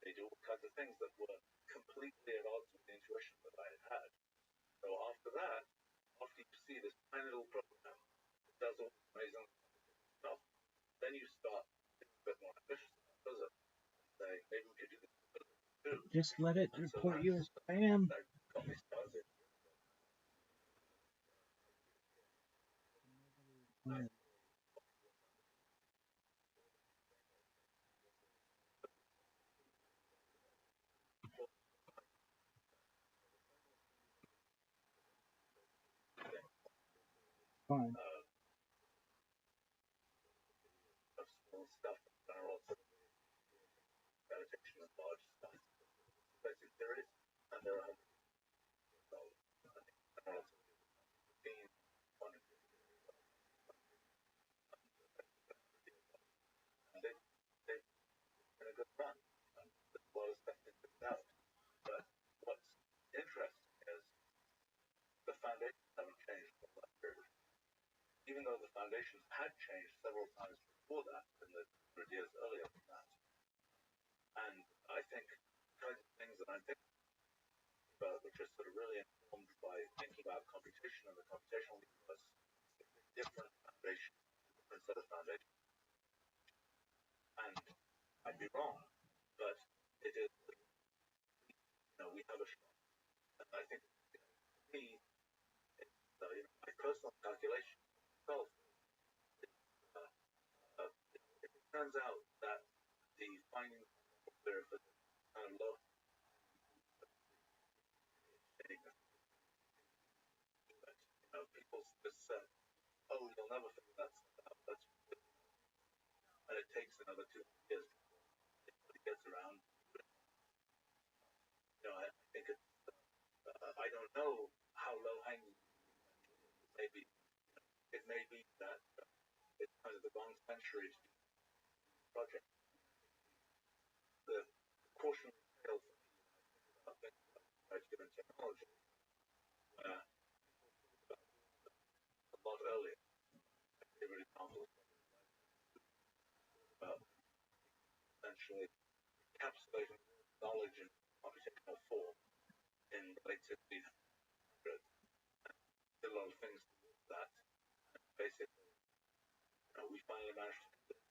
they do all kinds of things that were completely at odds with the intuition that I had had. So after that, after you see this tiny little program that does all this amazing stuff, then you start being a bit more ambitious about physics and saying, maybe we could do this too. Just let it And so report you as spam. that got me started. Fine. Of small stuff in general, sort of gravitation and large stuff. Basic theories, and there are being quantum and they've been a good run. There's a lot of stuff they've figured out. But what's interesting is the foundations haven't changed for that period. Even though the foundations had changed several times before that, in the 100 years earlier than that. And I think the kinds of things that I'm thinking about, which are sort of really informed by thinking about computation and the computational universe, different foundations, different set of foundations. And I'd be wrong, but it is, we have a shot. And I think, for me, my personal calculation itself, it turns out that the findings of their kind of low people just said, oh, you'll never figure that stuff out. And it takes another 2 years before it gets around. know how low hanging maybe it may be that it's kind of the wrong century to do the project. The cautionary tale for me about things like given technology, where a lot earlier, my favorite example about essentially encapsulating knowledge in computational form in the late 1600s. Did a lot of things towards that. And basically, we finally managed to do it,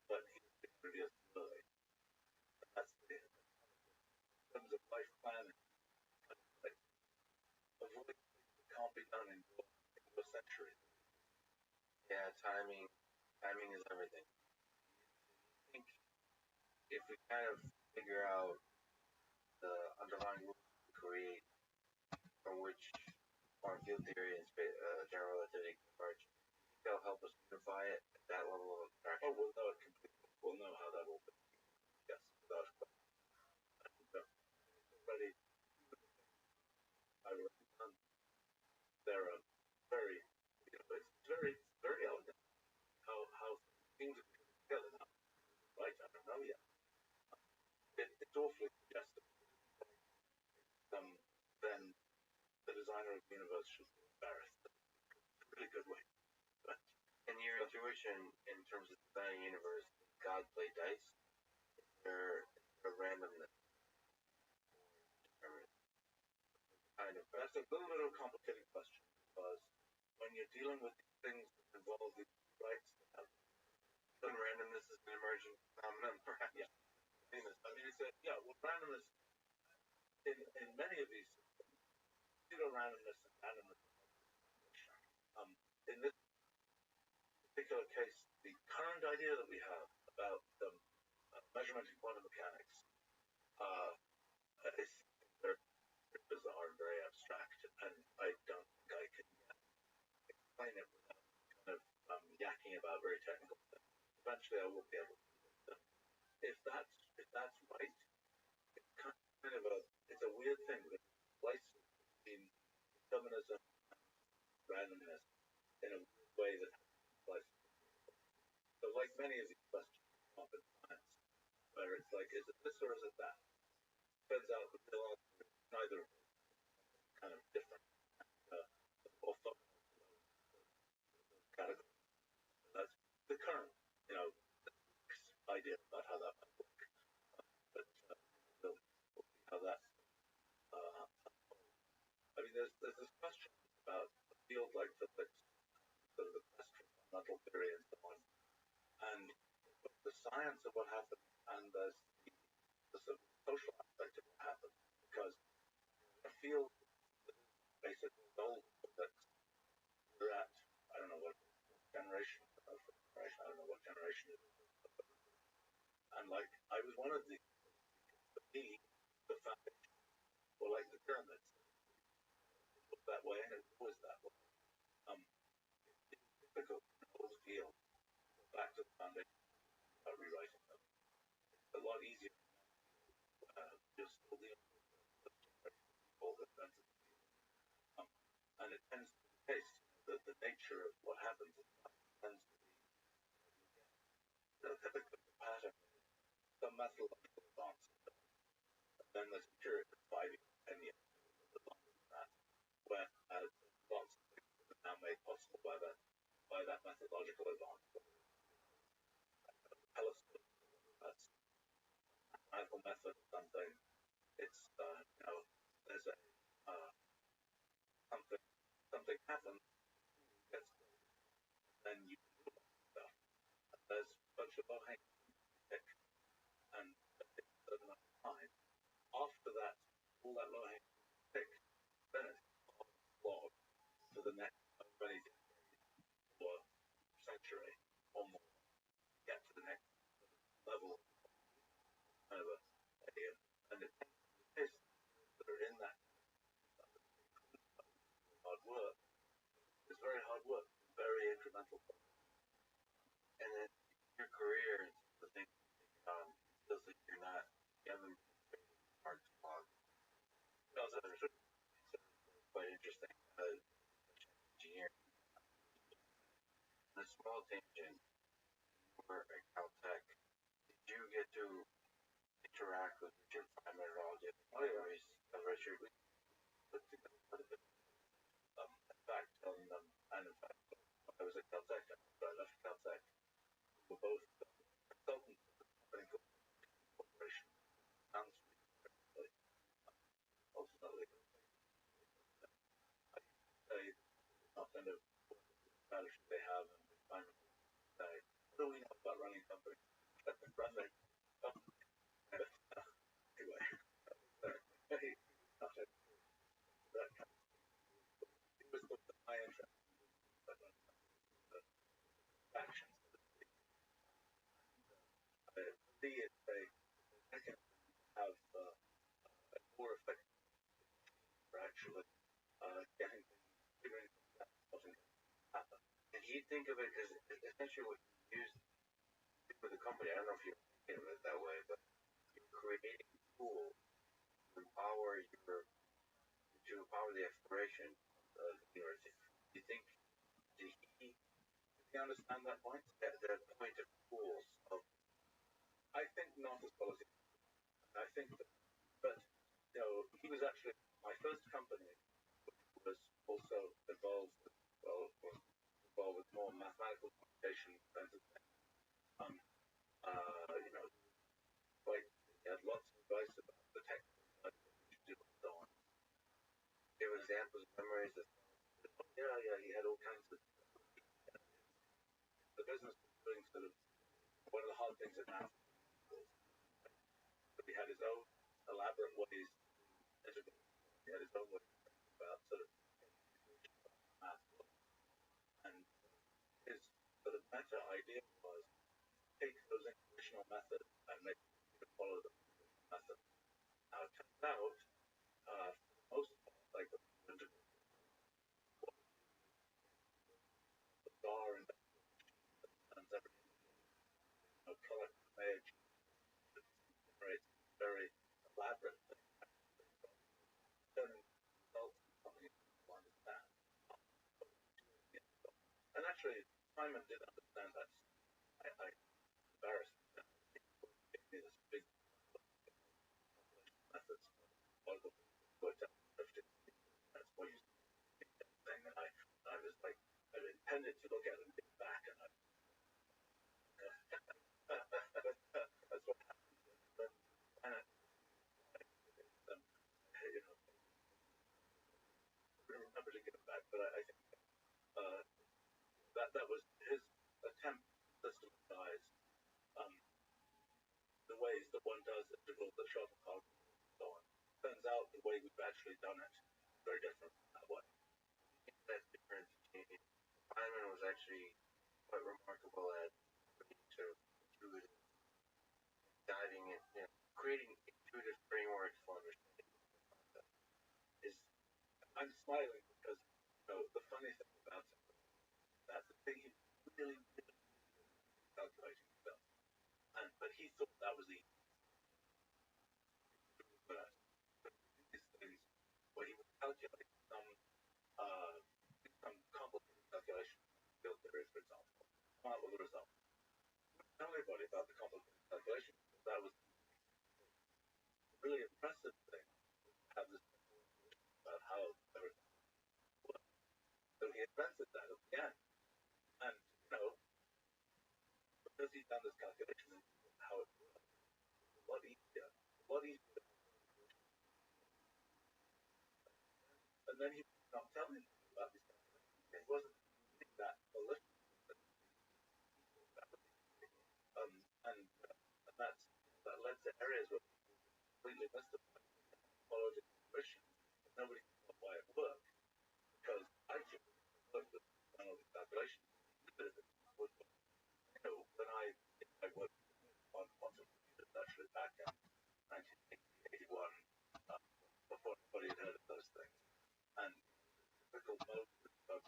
but he was 600 years early. And that's the, in terms of life planning, kind of like avoiding things that can't be done in your century. Yeah, timing is everything. I think if we kind of figure out the underlying rules we create from which quantum field theory and general relativity converge, they'll help us unify it at that level of abstraction. Oh, we'll know it completely. We'll know how that all fits. Yes, without a question. And already, I've already done. They're very, it's very elegant how things are put together now. Right? I don't know yet. It's awfully suggestive. Then the designer of the universe should be embarrassed. It's a really good way. But, and your intuition in terms of designing a universe, God play dice? Is there a randomness? Kind of. That's a little bit of a complicated question because when you're dealing with these things that involve the rights, then randomness is an emergent phenomenon, perhaps. Yeah. I mean, well, randomness in many of these systems, pseudo-randomness and randomness. In this particular case, the current idea that we have about measurement in quantum mechanics is very bizarre and very abstract, and I don't think I can explain it without kind of yakking about very technical things. Eventually, I will be able to. If that's right, it's kind of it's a weird thing that slices between determinism and randomness in a weird way that slices. So, like many of these questions come up in science, where it's like, is it this or is it that? Turns out that the answer is neither of those, kind of different, orthogonal to those categories. That's the current, idea about how that might work. But we'll see how that. I mean, there's this question about a field like physics, sort of the quest for fundamental theory and so on, and the science of what happens, and there's the sort of social aspect of what happens, because a field that is basically old physics, we're at, I don't know what generation, I don't know what generation it is. And like, I was one of the, for me, the foundation, or like the pyramids, it looked that way and it was that way. It's difficult in an old field to go back to the foundation without rewriting them. It's a lot easier just still dealing with people that invented the field. And it tends to be the case that the nature of what happens in life tends to be, typically the pattern some methodological advance. And then there's a period of 5 years, 10 years, a little bit longer than that, where lots of things are now made possible by that methodological advance. Telescope, that's a mathematical method or something. It's there's a something happens, gets close, then you can do a lot of stuff. And there's a bunch of low-hanging pick, and it takes a certain amount of time. After that, all that low-hanging pick, then it's a slog for the next many decades or century or more to get to the next level. Kind of and it tends to be the case that are in that hard work. It's very hard work, very incremental work. And then your career, the thing feels like you haven't hard slog. No, that's true. small tangent. You were at Caltech. Did you get to interact with Richard Feynman at all? Did you Richard, we put together quite a bit. In fact, and in fact, when I was at Caltech, after I left Caltech, we were both consultants of the company corporation. Sounds really, ultimately, I say not kind of strategy they have and the time say, what do we know about running companies? Run their company. Anyway, not that kind of, it was the my interest, but the actions. See, it's I can have a more effective for actually getting figuring out what happen. And you think of it as essentially what you use with the company. I don't know if you're thinking of it that way, but you're creating tools to empower the exploration of the university. Do you think did he understand that point? The point of tools of I think not as well as he I think that but you know, he was actually my first company was also involved was involved with more mathematical computation kinds of things. You know, like he had lots of advice about the technical side of what you should do and so on. Give examples of memories that yeah, he had all kinds of the business was doing sort of one of the hard things in math. But he had his own elaborate ways to integrate. He had his own way about sort of math. And his sort of meta idea was take those traditional methods and make you follow the method. Now it turns out, for the most part, like the bizarre and everything, color image generates very elaborate things. Turning results into something you understand. And actually, Simon did understand that. I embarrassed him. He gave me this big methods of worked out 50 that's what you thing. And I was like, I intended to look at it and get back, and that's what happened. But, you know, I remember to get it back, but I think that was his attempt to systematize the ways that one does integral the shuttlecock and so on. Turns out the way we've actually done it is very different from that way. I think that difference between Feynman was actually quite remarkable at sort of intuitive diving in, you know, creating intuitive frameworks for understanding the concept. Is I'm smiling because you know the funny thing about it is that the thing he really calculating stuff, and but he thought that was easy. But these things where he would calculate some complicated calculation field theory, for example, come out with a result. Tell anybody about the complicated calculation because that was a really impressive thing to have this about how everything works. So he invented that at the end. And you know, because he's done this calculation and how it works, it's a lot easier. A lot easier. And then he was not telling me about these calculations. He wasn't that malicious. And that led to areas where people completely mystified followed it question. Nobody knew why it worked. Because I just looked at one of the calculations. You know, when I worked on quantum computers actually back in 1981, before anybody had heard of those things. And the typical mode of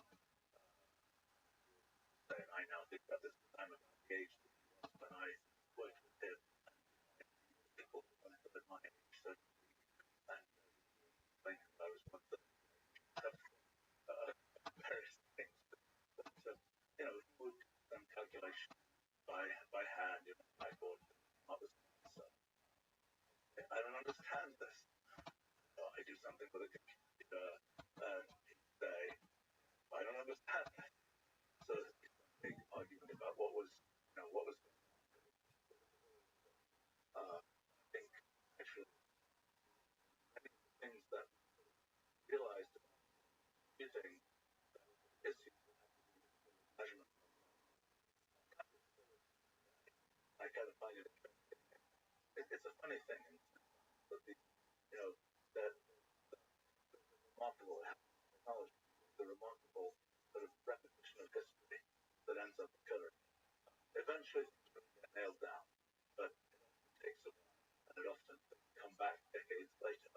saying I now think about this time about the age that he was when I worked with him and people who wanted to my age, so and I was one find it interesting. It's a funny thing, but the remarkable technology, the remarkable sort of repetition of history that ends up occurring. Eventually, things really get nailed down, but it takes a while, and it often come back decades later.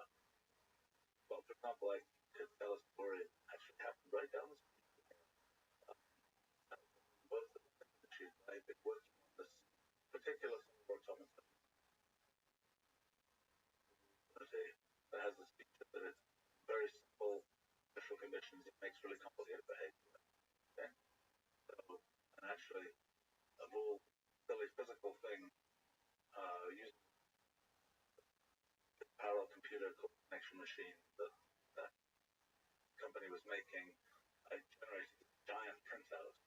Well, for example, I could tell a story that actually happened right down the street. Both of the issues I've been working on this particular software automaton that has this feature that it's very simple special conditions. It makes really complicated behavior. Okay? So, and actually, of all silly physical things, using the parallel computer called connection machine that company was making, I generated a giant printout.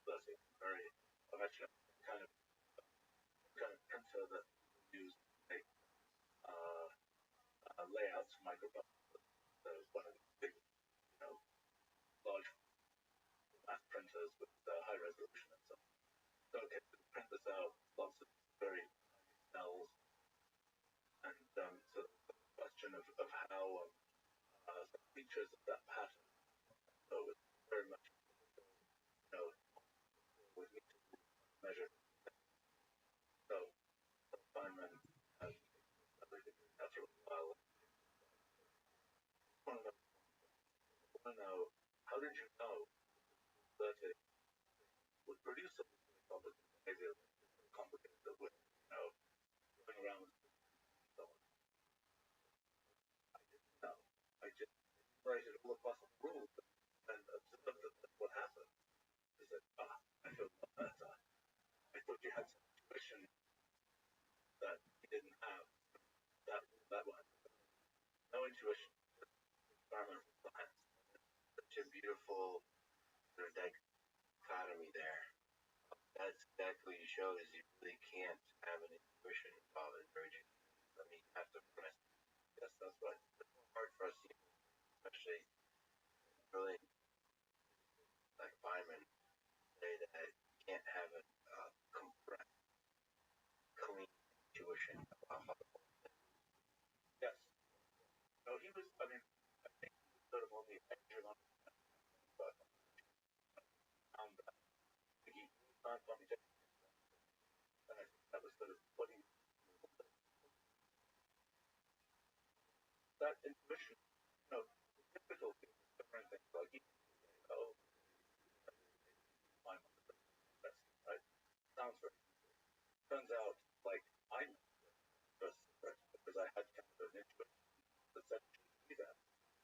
That's very, I'm actually kind of printer that we use to make layouts for Microsoft. So one of the big, large mass printers with high resolution and so on. So okay, to print this out, lots of very tiny cells, and so the question of how some features of that pattern. So it's very much, with me to measure. So Feynman has after a while. I want to know, how did you know that it would produce something really complicated behavior, complicated that would, going around and so on? I didn't know. I just enumerated all the possible rules and observed that what happened is that, I feel a lot better. I thought you had some intuition that you didn't have. That one. No intuition, just experimental science. Such a beautiful sort of dichotomy there. That's exactly what you showed is you really can't have an intuition without encouraging. I mean, you have to premise. Yes, that's right. It's hard for us, especially really like Feynman, say that you can't have a compressed, clean intuition about how the whole thing. Yes. No, he was, I mean, I think he was sort of on the edge of understanding, but found that he found computation, and I think that was sort of what he, that intuition, the difficulty of discovering things like he say, oh, I'm best, right? Sounds very, turns out, like, I'm just because I had kind of an intuition that said it should be that.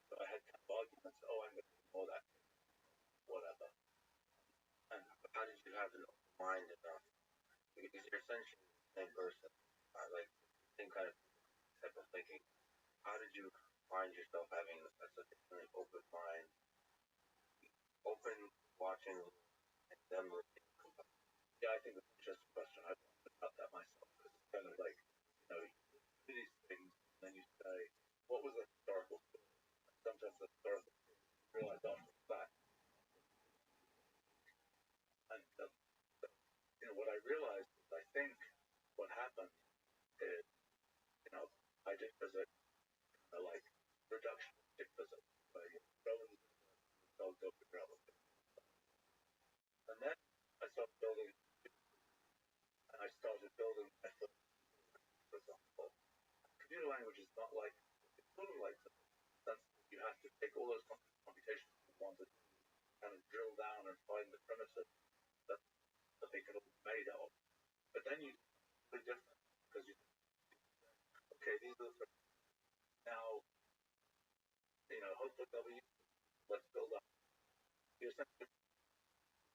So I had kind of arguments, oh, I'm going to ignore that, whatever. And how did you have an open mind enough? Because you're essentially the same person, like same kind of type of thinking. How did you find yourself having such a really open mind, open watching and them listening? Yeah, I think that's an interesting question. I've wondered about that myself, because it's kind of like, you do these things, and then you say, what was the historical story? And sometimes the historical story you realize after the fact. And what I realized is, I think what happened is, I did visit like reductionistic physics, where you throw in the universe and the cell go figure out what's going on. And then I started building, and I started building my first computer language, for example. Computer language is not like, it's sort of like the sense that you have to take all those computations you want to do, kind of drill down and find the primitive that they can all be made of. But then you do something completely different, because you okay, these are the three. Now, hopefully they'll be useful. Let's build up. You essentially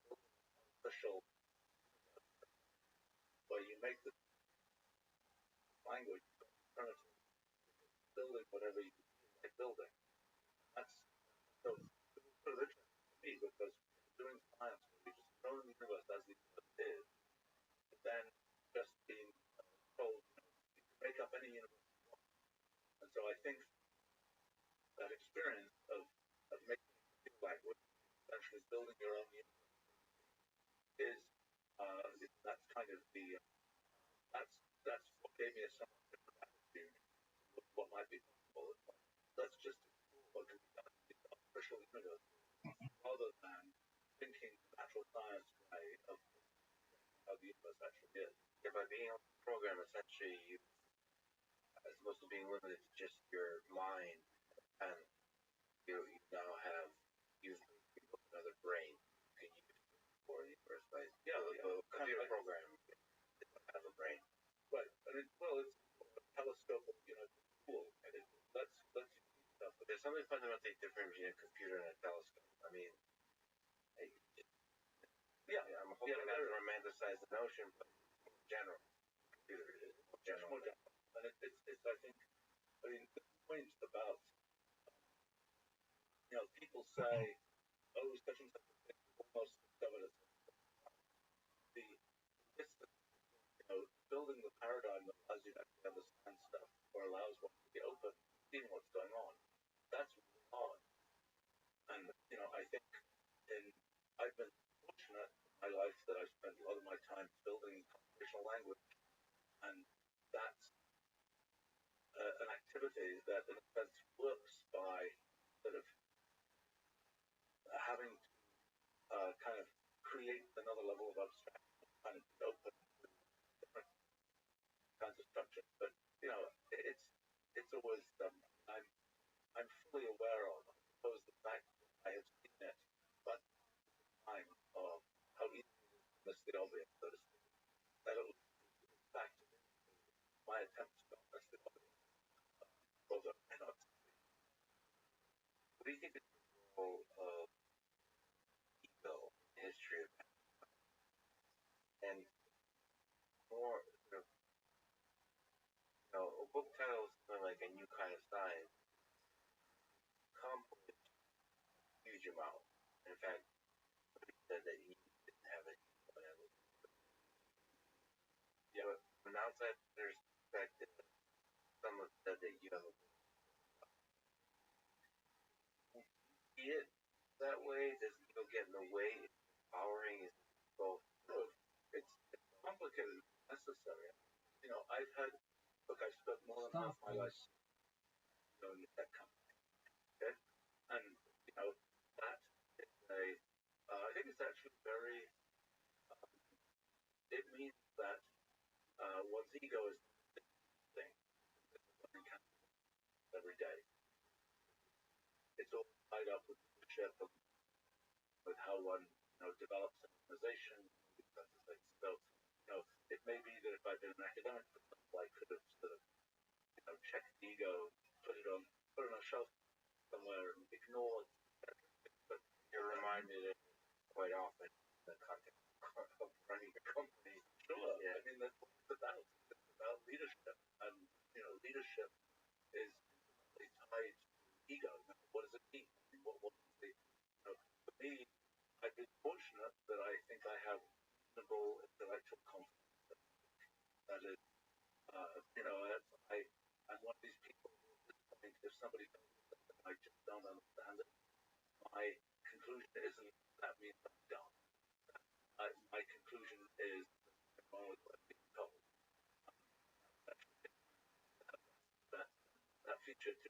build an artificial universe where you make the language primitive, building whatever you feel like building. That's so it was sort of interesting to me, because doing science where you just throw in the universe as the universe is, and then just being told, you can make up any universe you want. And so I think that experience of making a computer language, essentially building your own universe, is that's kind of the that's what gave me a somewhat different attitude with what might be possible. Let's just explore what can be done in the artificial universe rather than thinking the natural science way of how the universe actually is. Yeah, by being able to program, essentially, you, as opposed to being limited to just your mind, and you now have you've built another brain you can use for the universe. Right? Yeah, a computer program has a brain. Right. And it's a telescope, tool. And let's use stuff. But there's something fundamentally different between a computer and a telescope. I mean, I'm hoping not to romanticize the notion, but in general, computer is more general. And it's I think, the point about, people say, oh, such and such a thing almost discovered it. Building the paradigm that allows you to actually understand stuff or allows one to be open, seeing what's going on, that's really hard. And, I think I've been fortunate in my life that I've spent a lot of my time building computational language, and that's an activity that, in a sense, works by sort of having to kind of create another level of abstraction, kind of be open to different kinds of structures. But it's always I'm fully aware of, I suppose, the fact that I have seen it, but time of how easy it is to miss the obvious, so to speak. That it was, in fact, my attempts to miss the obvious. Although I not. what do you think is the role of ego in the history of and more sort of, a book title is something like A New Kind of Science, accomplished a huge amount. In fact, somebody said that he didn't have it. Yeah, but from an outsider's perspective, someone said that you have a see it that way? Does ego get in the way? It's empowering? Is it both? It's complicated, necessary. I've had, look, I've spent more than half my life, in the tech company. Okay? And, that is I think it's actually very, it means that one's ego is the thing that one encounters every day. It's all tied up with leadership, with how one, develops an organization, these kinds of things. So, it may be that if I'd been an academic, for example, I could have sort of, checked the ego, put it on a shelf somewhere, and ignored. But you remind me that quite often in the context of running a company. Sure. Yeah. I mean, that's what it's about. It's about leadership. And, leadership is intimately tied to ego. What does it mean? I mean, what is the, for me, I've been fortunate that I think I have reasonable intellectual confidence. That is, I'm one of these people who at this point, if somebody tells me something I just don't understand it, my conclusion isn't that means I'm dumb. My conclusion is I'm wrong with what I'm being told. That feature to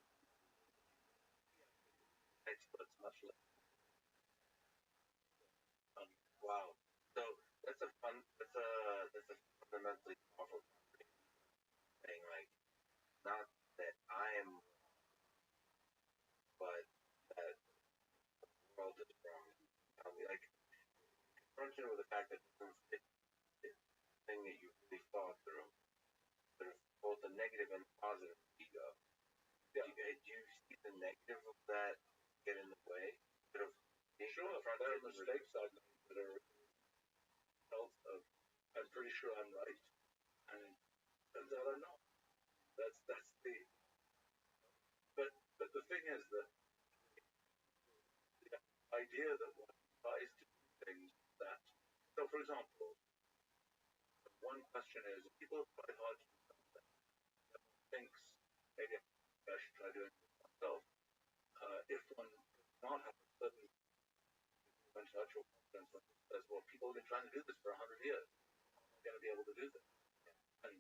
experts much less. Wow. So that's a fundamentally powerful thing. Like, not that I am, but that the world is wrong. Like, confronted with the fact that it's thing that you really thought through, sort of both the negative and the positive ego. Yeah. Do you see the negative of that get in the way? Sort of sure, there are mistakes I've made that are results of I'm pretty sure I'm right, and turns out I'm not. That's the but the thing is that the idea that one tries to do things that, so for example, one question is, if people have tried hard to do something, thinks maybe I should try doing it myself. If one does not have a certain intellectual confidence, when it says, well, people have been trying to do this for 100 years, I'm going to be able to do this. And,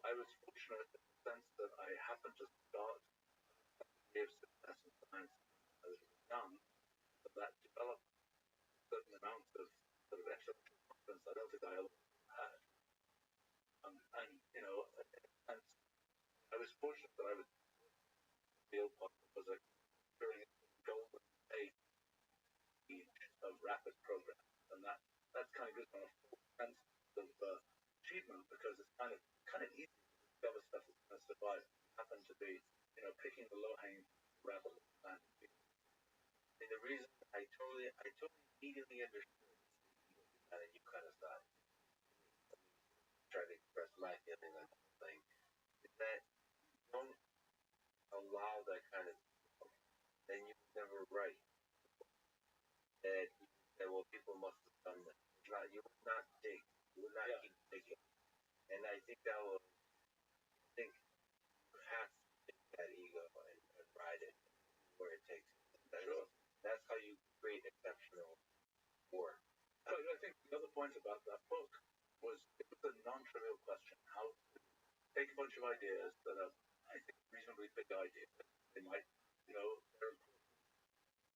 I was fortunate in the sense that I happened to start gave success in science as I was young, but that developed certain amounts of sort of exceptional confidence I don't think I ever had. And, and I was fortunate that I was field was a during golden age of rapid progress, and that's kind of gives me a full sense of achievement because it's kind of easy to discover stuff that's going to survive. You happen to be, picking the low hanging rather than And the reason I totally immediately understood that you kind of thought, try to express my feeling on the whole thing, is that you don't allow that kind of, then you never write. That you say, well, people must have done this. You would not dig. You would not keep digging. And I think you have to take that ego and ride it where it takes you. That's how you create exceptional work. But I think the other point about that book was it was a non-trivial question. How to take a bunch of ideas that are, I think, reasonably big ideas. They might, they're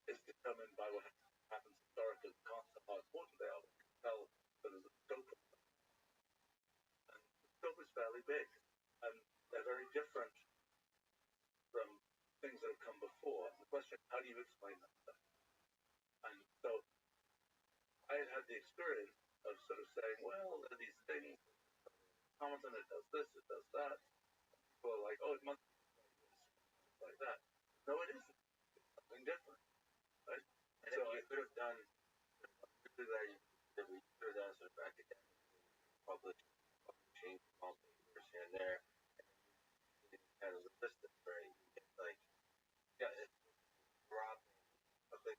is determined by what happens historically. We can't tell how important they are. We can tell that there's a scope of them. And the scope is fairly big. And they're very different from things that have come before. And the question, how do you explain that stuff? And so I had the experience of sort of saying, well, there are these things, Hamilton, it does this, it does that. People are like, oh, it must be like that. No, it isn't. It's something different. Right? And so you could have done, that we could have done sort of academic, publishing, small papers here and there, and you kind of resistant, right? It's like, it's dropping something.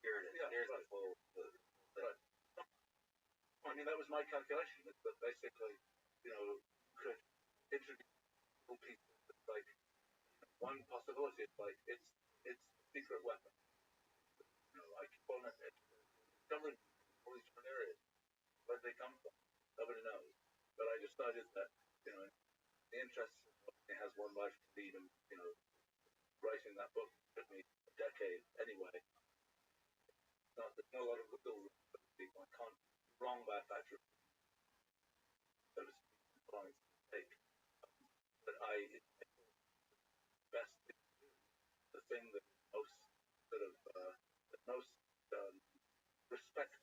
Here it is. Here's the full thing. Right. I mean, that was my calculation. That basically, could introduce little pieces. It's like one possibility is like it's a secret weapon. Like discovering all these different areas. Where they come from, nobody knows. But I decided that, the interest it has one life to lead, and writing that book took me a decade anyway. There's no lot of wiggle room for people. I can't be wrong by a factor of so to speak, points to take. But best thing to do, the thing that most sort of that most respect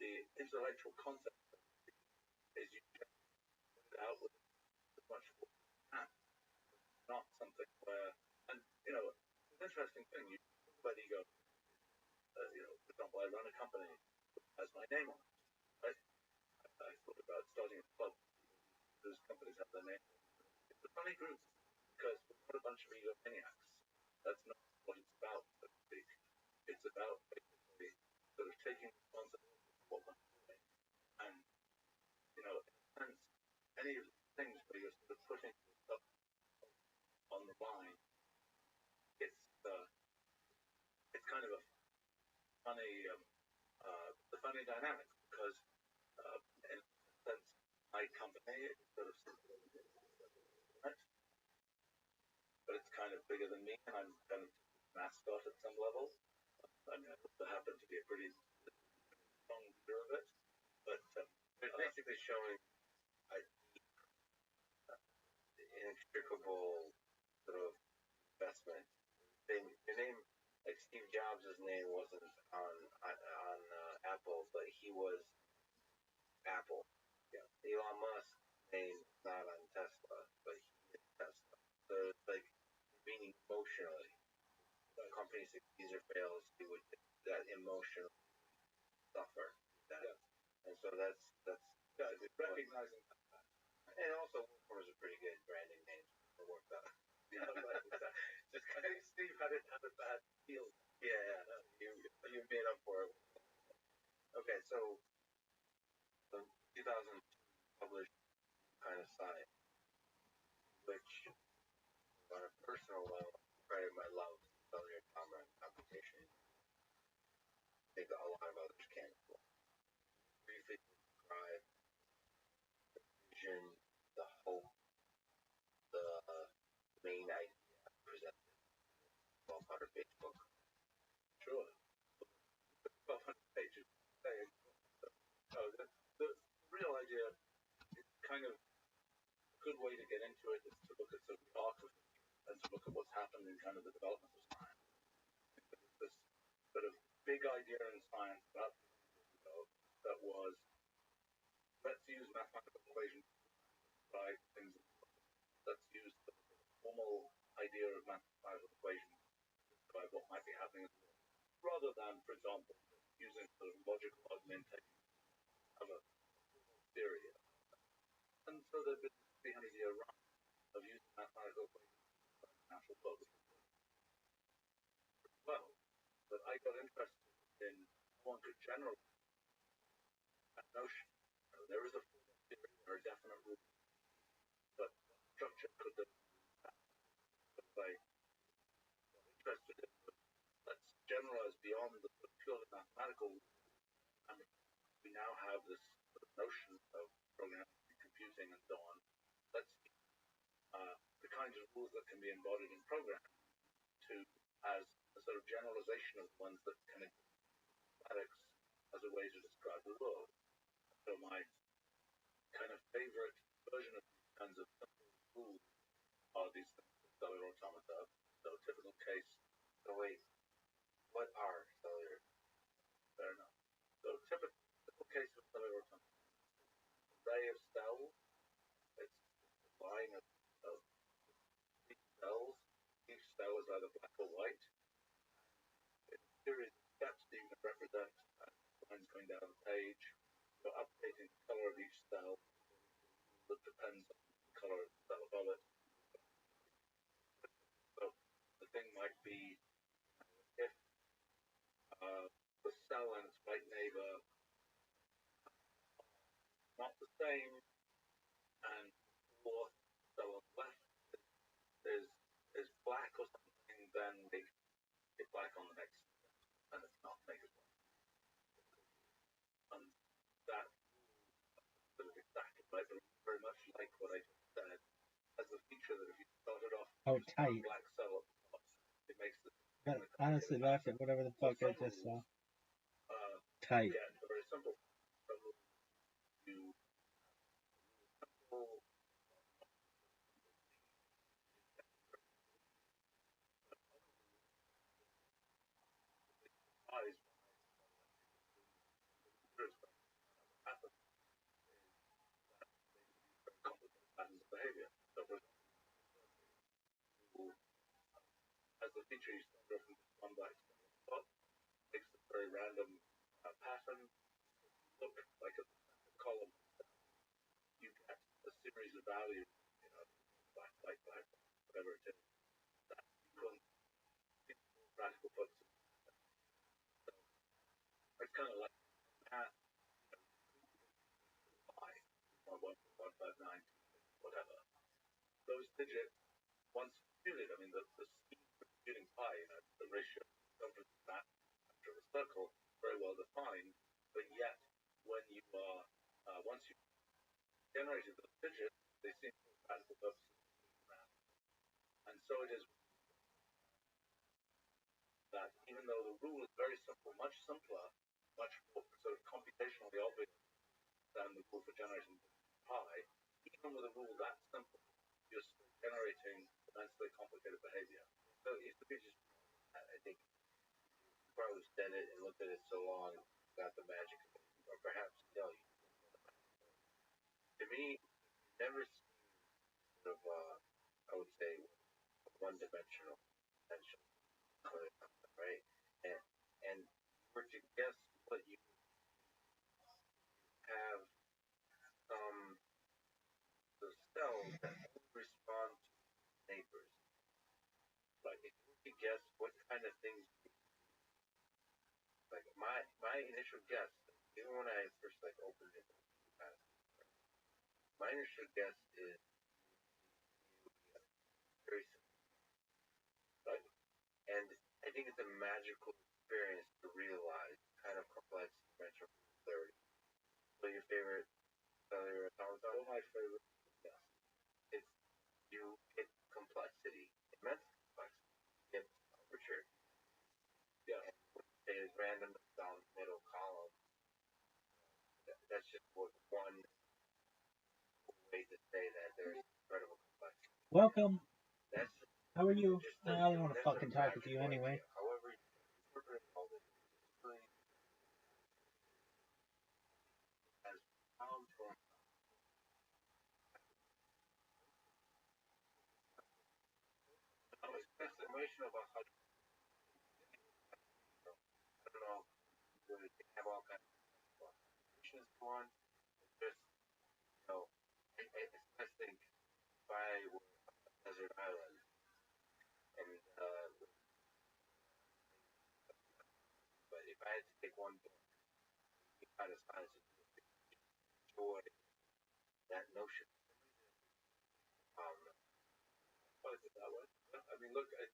the intellectual concept is you check it out with as much as you can. Not something where, and it's an interesting thing. You talk about ego. For example, I run a company that has my name on it. Right? I thought about starting a club whose companies have their name. It's a funny group because we're not a bunch of egomaniacs. That's not what it's about, so to speak. It's about basically sort of taking responsibility for what we're doing. And, in a sense, any of these things where you're sort of putting stuff on the line, it's kind of a funny dynamic because in a sense my company is sort of right? But it's kind of bigger than me and I'm kind of mascot at some level. I mean I also happen to be a pretty strong leader of it. But it's basically showing a inextricable sort of investment. Your name, like Steve Jobs' name wasn't on Apple, but he was Apple. Yeah. Elon Musk's name is not on Tesla, but he is Tesla. So it's like meaning emotionally. The company succeeds or fails, he would that emotionally suffer. And so that's recognizing that. And also Wolfram is a pretty good branding name for work that. Yeah, right, exactly. Just kind of Steve had a bad feel. Yeah, you made up for it. Okay, so 2002 published kind of science, which on a personal level, credit my love to cellular combat computation. I think a lot of others can't. Briefly describe the vision Facebook. Sure. 1,200 pages. The real idea is kind of a good way to get into it is to look at sort of the arc of it and to look at what's happened in kind of the development of science. This sort of big idea in science about 50 years ago that was, let's use mathematical equations to describe things. Let's use the formal idea of mathematical equations to describe what might be happening in the world, rather than, for example, using sort of logical augmentation of a theory. And so there's been a 300-year run of using mathematical equations to describe the natural world as well. But I got interested in how one could generalize that notion. There is a formal theory, there are definite rules, but structure could then that. So I got interested in let's generalize beyond the purely mathematical rules, and we now have this sort of notion of programming and computing and so on. Let's use the kinds of rules that can be embodied in programming to as a sort of generalization of ones that can exist in mathematics as a way to describe the world. So my kind of favorite version of these kinds of simple rules are these things called cellular automata. So typical case. So wait, what are cellular? Fair enough. So typical case of cellular automata. Array of cells. It's a line of each cells. Each cell is either black or white. It's a series of steps that you can represent as lines going down the page. You're updating the color of each cell that depends on the color of the cell above it. So the thing might be if the cell and its right neighbor are not the same, and or the cell on the left is black or something, then make it black on the next step, and it's not make it black. And that sort of exactly right, but very much like what I just said, has the feature that if you started off with one black cell at the top, it makes the honestly laugh at whatever the fuck I just saw. Tight. Yeah, very simple. You simple eyes happen very complicated patterns of behavior. So for example, as the feature you start off with one black cell at the top, makes a very random pattern. Look like a column. You get a series of values, black, whatever it is. That sequence, practical purposes. So it's kind of like math, pi, 1.159, whatever. Those digits, once computed, I mean, the speed for computing pi, the ratio of circumference of that after the circle, very well defined, but yet when you are, once you generated those digits, they seem for practical purposes around. And so it is that even though the rule is very simple, much simpler, much more sort of computationally obvious than the rule for generating pi, even with a rule that simple, you're still generating immensely complicated behavior. So if you just, I think, you probably said it and looked at it so long, got the magic, or perhaps no. To me, never seen sort of, I would say, one-dimensional potential, right? And were to guess what you have the cells that only respond to neighbors. Like if you could guess what kind of things, like my initial guess, even when I first like opened it, my initial guess is very simple, right? And I think it's a magical experience to realize kind of complex dimensional clarity. So your favorite cellular automaton? All my favorite, yes. It's you get complexity, immense complexity, you get temperature, that's just one way to say that there's incredible complexity. Welcome. That's How are you? just I don't want to fucking talk with you anyway. However, you interpret all this really as found from express information about how to, I don't know, whether they have all kinds of information is one, just, I think if I were on a desert island and, but if I had to take one book, out of science, enjoy that notion. Put it that way. I mean, look, it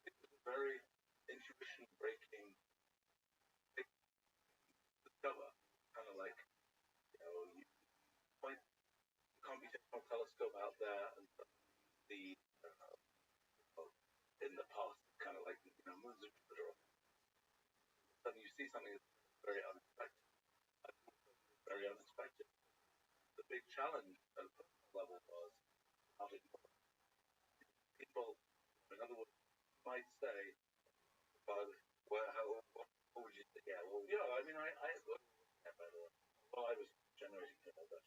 was a very intuition breaking discover. Kind of like, you point the computational telescope out there and the, I don't know, in the past, kind of like, moons of Jupiter. Suddenly you see something that's very unexpected. Very unexpected. The big challenge at a personal level was how to ignore people. In other words, might say, well, what would you say? Yeah, well, I mean, by the way, well, I was generating that.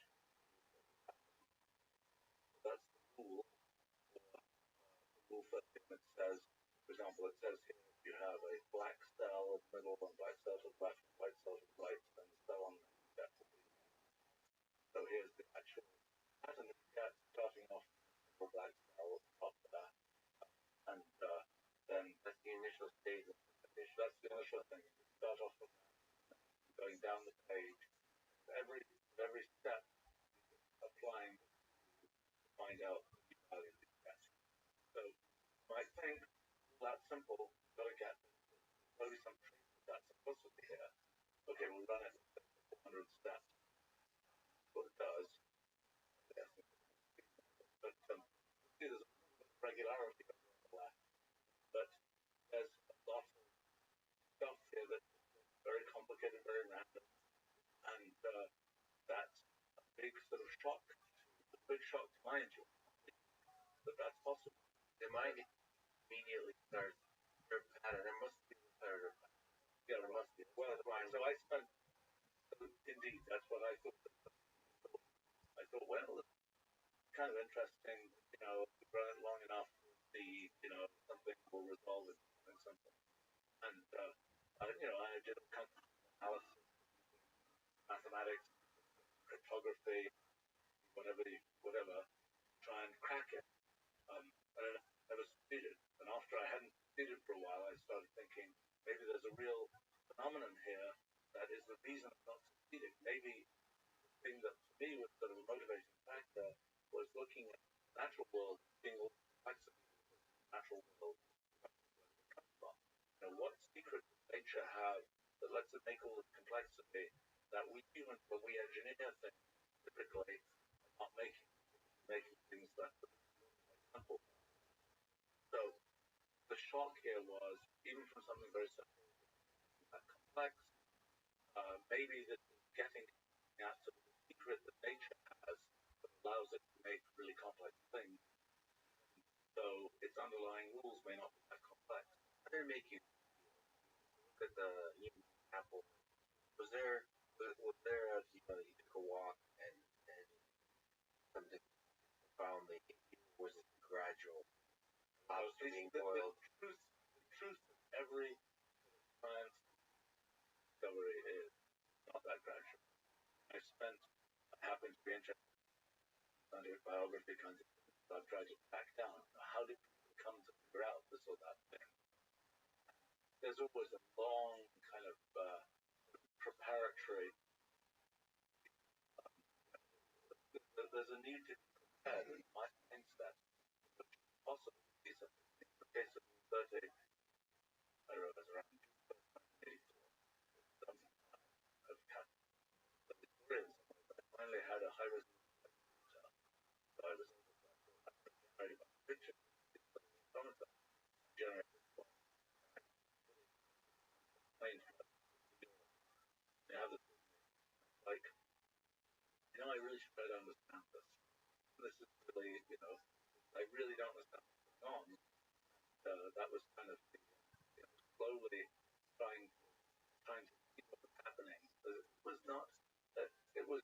That's the rule. The rule for thing that says, for example, it says here you have a black cell in the middle, and black cell to the left, and white cell to the right, and so on. So here's the actual pattern that you get starting off with a black cell up there, and then that's the initial stage of the fish. That's the initial thing. You start off with going down the page. Every step applying to find out the value that you get. So I think that's simple. Got to get maybe some trace of that simplicity here. Okay, we'll run it 400 steps. What it does, yes, but see, there's a regularity of that. But there's a lot of stuff here that's very complicated, very random, and that's a big sort of shock. A big shock to my intuition that that's possible. The mind immediately starts your pattern. There must be a pattern. Yeah, there must be. Well, so I spent. Indeed, that's what I thought. I thought, well, it's kind of interesting. Run it long enough, something will resolve it, something. And I did a kind of analysis, mathematics, cryptography, whatever, try and crack it. And I never succeeded. And after I hadn't succeeded for a while, I started thinking maybe there's a real phenomenon here that is the reason I'm not succeeding. Maybe the thing that for me was sort of a motivating factor was looking at the natural world, being all complexity of the natural world, what secret does nature have that lets it make all this complexity that we humans, when we engineer things, typically are not making things that simple. So the shock here was, even from something very simple, that complex, maybe this is getting at the secret that nature has that allows it to make really complex things. So its underlying rules may not be that complex. They're making look at the apple. Was there you took a walk and something profoundly, was it gradual? Being boiled. The truth of every science discovery is not that gradual. I happened to be interested in scientific biography kinds of things, so I've tried to back down. How did people come to figure out this or that thing? There's always a long kind of preparatory. There's a need to be prepared, and my mindset, which possibly is in the case of 30, I don't know, it was around 1984, of cat. But the story is, I finally had a high resolution computer, so I was generating my picture, generated plain. They have this I really don't understand what's going on. That was kind of slowly trying to see what was happening. But it was not. It was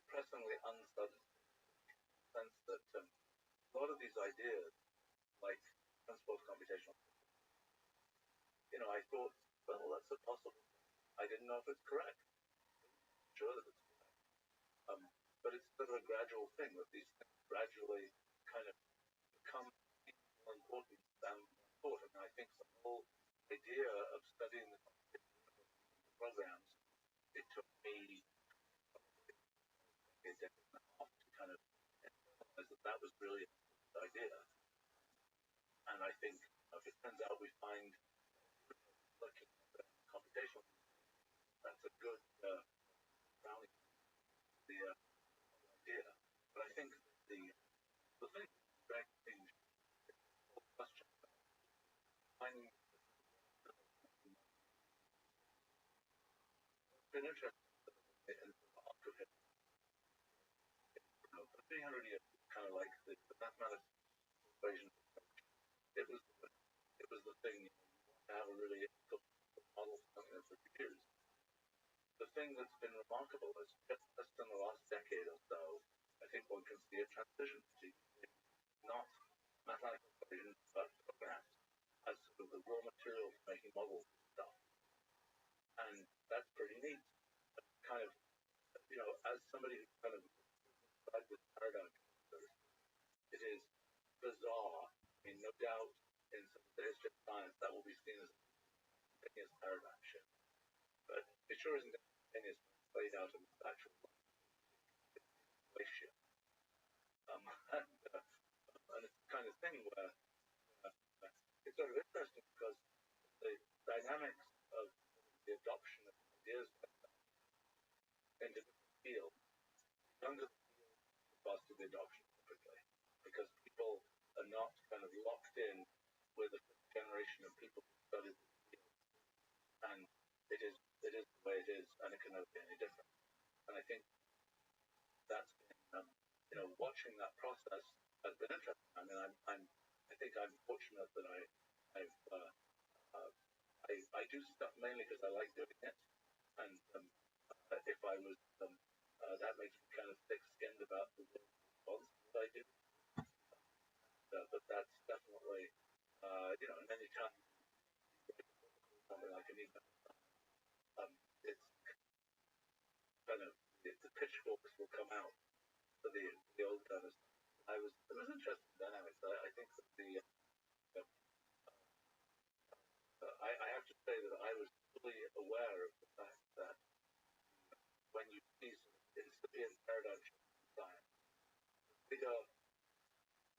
depressingly unstudied. In the sense that a lot of these ideas, like principles of computational, I thought, well, that's a possible. I didn't know if it's correct. Sure that it's correct. But it's sort of a gradual thing that these things gradually kind of become more important than thought. And I think the whole idea of studying the programs, it took me a decade and a half to kind of realize that was really a good idea. And I think if it turns out we find looking at computational, that's a good rounding the idea. But I think the thing that changed the whole question about finding been interesting in the arc of it. For 300 years, kind of like the mathematics equation. It was the thing. You have a really good model for years. The thing that's been remarkable is just in the last decade or so, I think one can see a transition to not mathematical equations but programs as sort of the raw material for making models and stuff. And that's pretty neat. Kind of, as somebody who kind of described this paradigm, it is bizarre. I mean, no doubt in some of the history of science that will be seen as a paradigm shift. But it sure isn't as played out in the actual relationship. And it's the kind of thing where it's sort of interesting because the dynamics of the adoption of ideas in different fields, younger faster the adoption typically, because people are not kind of locked in with a generation of people who studied the field. And it is the way it is, and it can never be any different. And I think that's been, watching that process has been interesting. I mean, I think I'm fortunate that I do stuff mainly because I like doing it, and if I was, that makes me kind of thick-skinned about the response that I do. But that's definitely, and any time something like an email, it's kind of the pitchforks will come out for the old kind of stuff. It was interesting dynamics. I think that I have to say that I was fully aware of the fact that when you see some incipient paradigm shift in science, the figure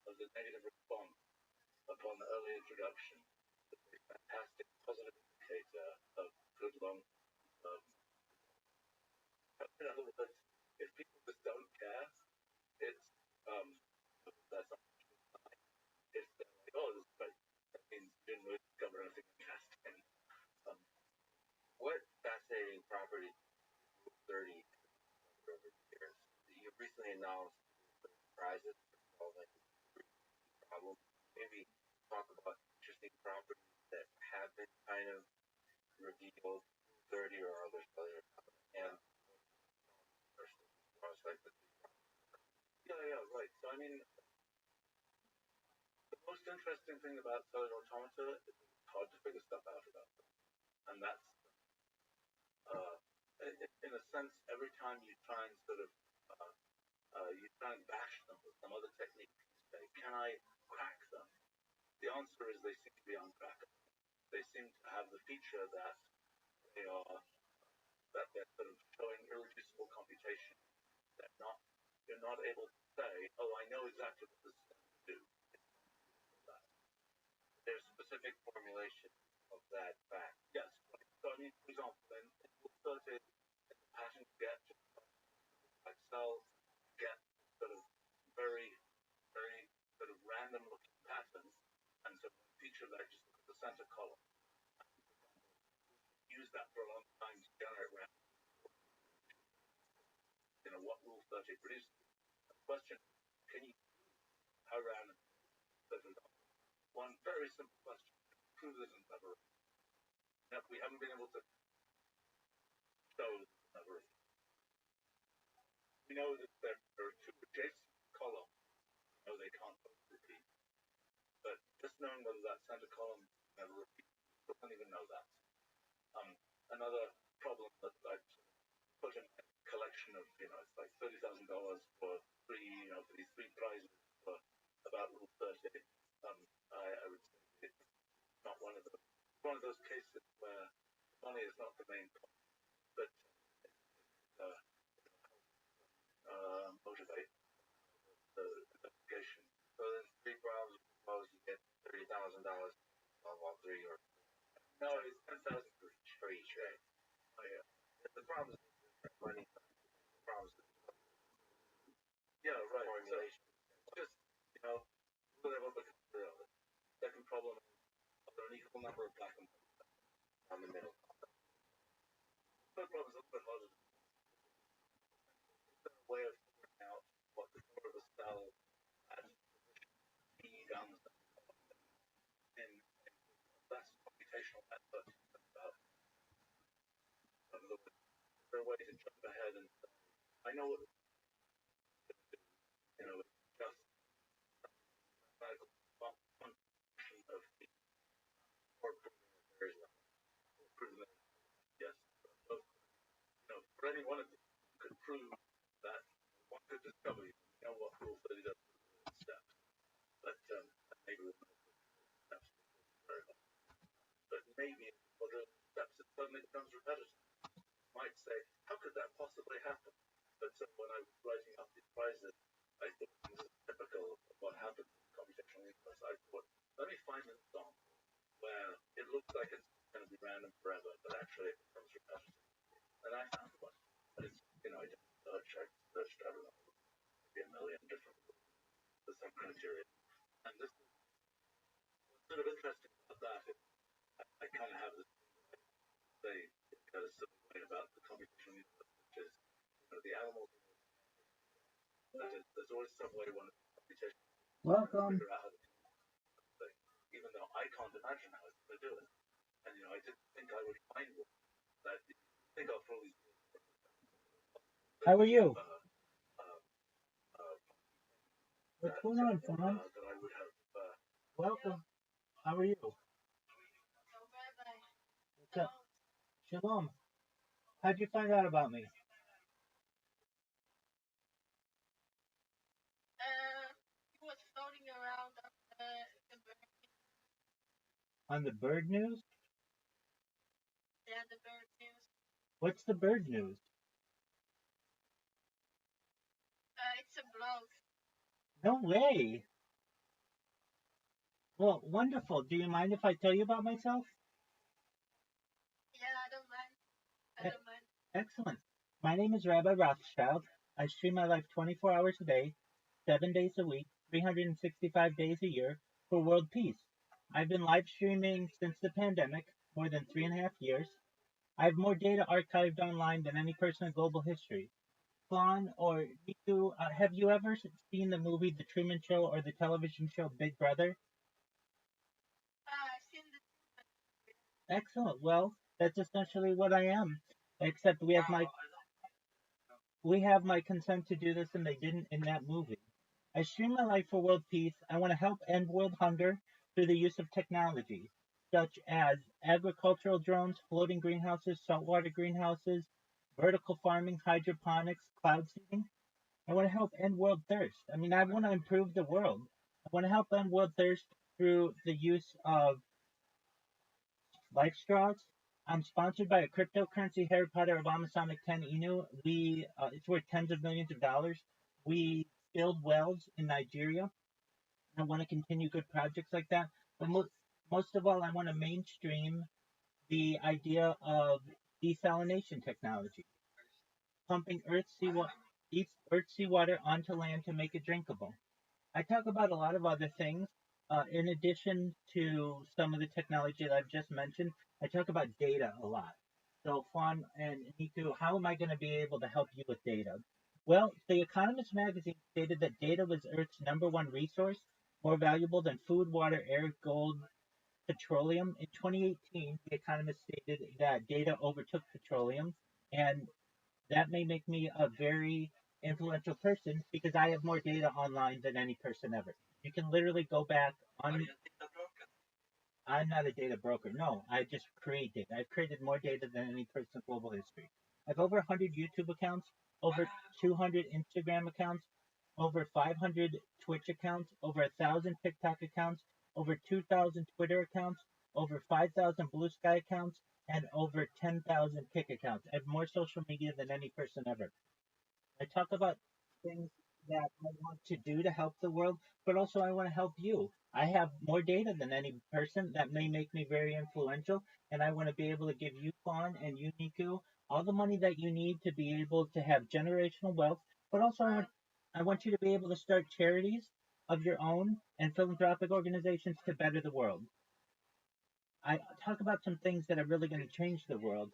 of the negative response upon the early introduction is a fantastic positive indicator of good long term. In other words, if people just don't care, it's that's not fine. If they're like, oh, this is great, that means you didn't really discover anything interesting. What fascinating property 30 over the years? You recently announced prizes for solving problems. Maybe talk about interesting properties that have been kind of revealed 30 or others later. And Yeah, right. So I mean, the most interesting thing about cellular automata is it's hard to figure stuff out about them, and that's in a sense every time you try and sort of you try and bash them with some other technique, you say, can I crack them? The answer is they seem to be uncrackable. They seem to have the feature that they're sort of showing irreducible computation. You're not able to say, oh, I know exactly what this is going to do. There's specific formulation of that fact. Yes. So I mean, for example, in the pattern you get like cells get sort of very, very sort of random looking patterns, and so the feature that just look at the center column. Use that for a long time to generate random. What rule 30 produces? The question: how I ran one very simple question: prove this in never. We haven't been able to show never. We know that there are two adjacent columns. We know they can't both repeat. But just knowing whether that center column never repeats, we don't even know that. Another problem that I put in a collection of, it's like $30,000 for for these three prizes for about Rule 30. I would say it's not one of those cases where money is not the main point, but motivate the investigation. So there's three problems. Suppose you get $30,000 on all three, or no, it's 10,000 for each, right? Oh yeah. The problem is money. The problem is Yeah, right. formulation. So just whatever becomes the second problem is are there an equal number of black and white On the middle. third problem is a little bit harder. Is there a way of figuring out what the color of a cell at P guns in less computational effort about is there a way to jump ahead and say, I know what it's just mathematical function of the or proving that there is proving that yes. So, for any one of these you could prove that one could discover what Rule 30 does in steps. But maybe we'll know steps very well. But maybe for the steps it suddenly becomes repetitive. You might say, how could that possibly happen? But so when I was writing up these prizes, I thought this is typical of what happens in the computational universe. I thought, let me find an example where it looks like it's going to be random forever, but actually it becomes repetitive. And I found one. But it's, I didn't search. I searched, I don't know, maybe a million different with some criteria. And this is what's sort of interesting about that is I kind of have this say a silly point about the computational universe, which is the animals. There's always some way one of the computation Welcome. figure out how to do something, even though I can't imagine how it's going to do it. And I didn't think I would find one. I think after all these years. How are you? What's going on, Fawn? That I would have. Welcome. How are you? What's up? Shalom. How'd you find out about me? He was floating around the bird. On the bird news? Yeah, the bird news. What's the bird news? It's a blog. No way. Well, wonderful. Do you mind if I tell you about myself? Yeah, I don't mind. I don't mind. Excellent. My name is Rabbi Rothschild. I stream my life 24 hours a day, 7 days a week, 365 days a year for world peace. I've been live streaming since the pandemic, more than 3.5 years. I have more data archived online than any person in global history. Fawn or Niku, have you ever seen the movie The Truman Show or the television show Big Brother? I've seen the. Excellent. Well, that's essentially what I am. Except we have my consent to do this, and they didn't in that movie. I stream my life for world peace. I want to help end world hunger through the use of technology, such as agricultural drones, floating greenhouses, saltwater greenhouses, vertical farming, hydroponics, cloud seeding. I want to help end world thirst. I mean, I want to improve the world. I want to help end world thirst through the use of life straws. I'm sponsored by a cryptocurrency Harry Potter of Amasonic 10 Inu. It's worth tens of millions of dollars. We build wells in Nigeria. I want to continue good projects like that. But most of all, I want to mainstream the idea of desalination technology, pumping earth seawater onto land to make it drinkable. I talk about a lot of other things. In addition to some of the technology that I've just mentioned, I talk about data a lot. So, Fawn and Niku, how am I going to be able to help you with data? Well, The Economist magazine stated that data was Earth's number one resource, more valuable than food, water, air, gold, petroleum. In 2018, The Economist stated that data overtook petroleum, and that may make me a very influential person because I have more data online than any person ever. You can literally go back on. I'm not a data broker. No, I just create data. I've created more data than any person in global history. I have over 100 YouTube accounts, over 200 Instagram accounts, over 500 Twitch accounts, over 1,000 TikTok accounts, over 2,000 Twitter accounts, over 5,000 Blue Sky accounts, and over 10,000 Kick accounts. I have more social media than any person ever. I talk about things that I want to do to help the world, but also I want to help you. I have more data than any person that may make me very influential, and I want to be able to give you, Fawn, and you, Niku, all the money that you need to be able to have generational wealth, but also I want you to be able to start charities of your own and philanthropic organizations to better the world. I talk about some things that are really going to change the world.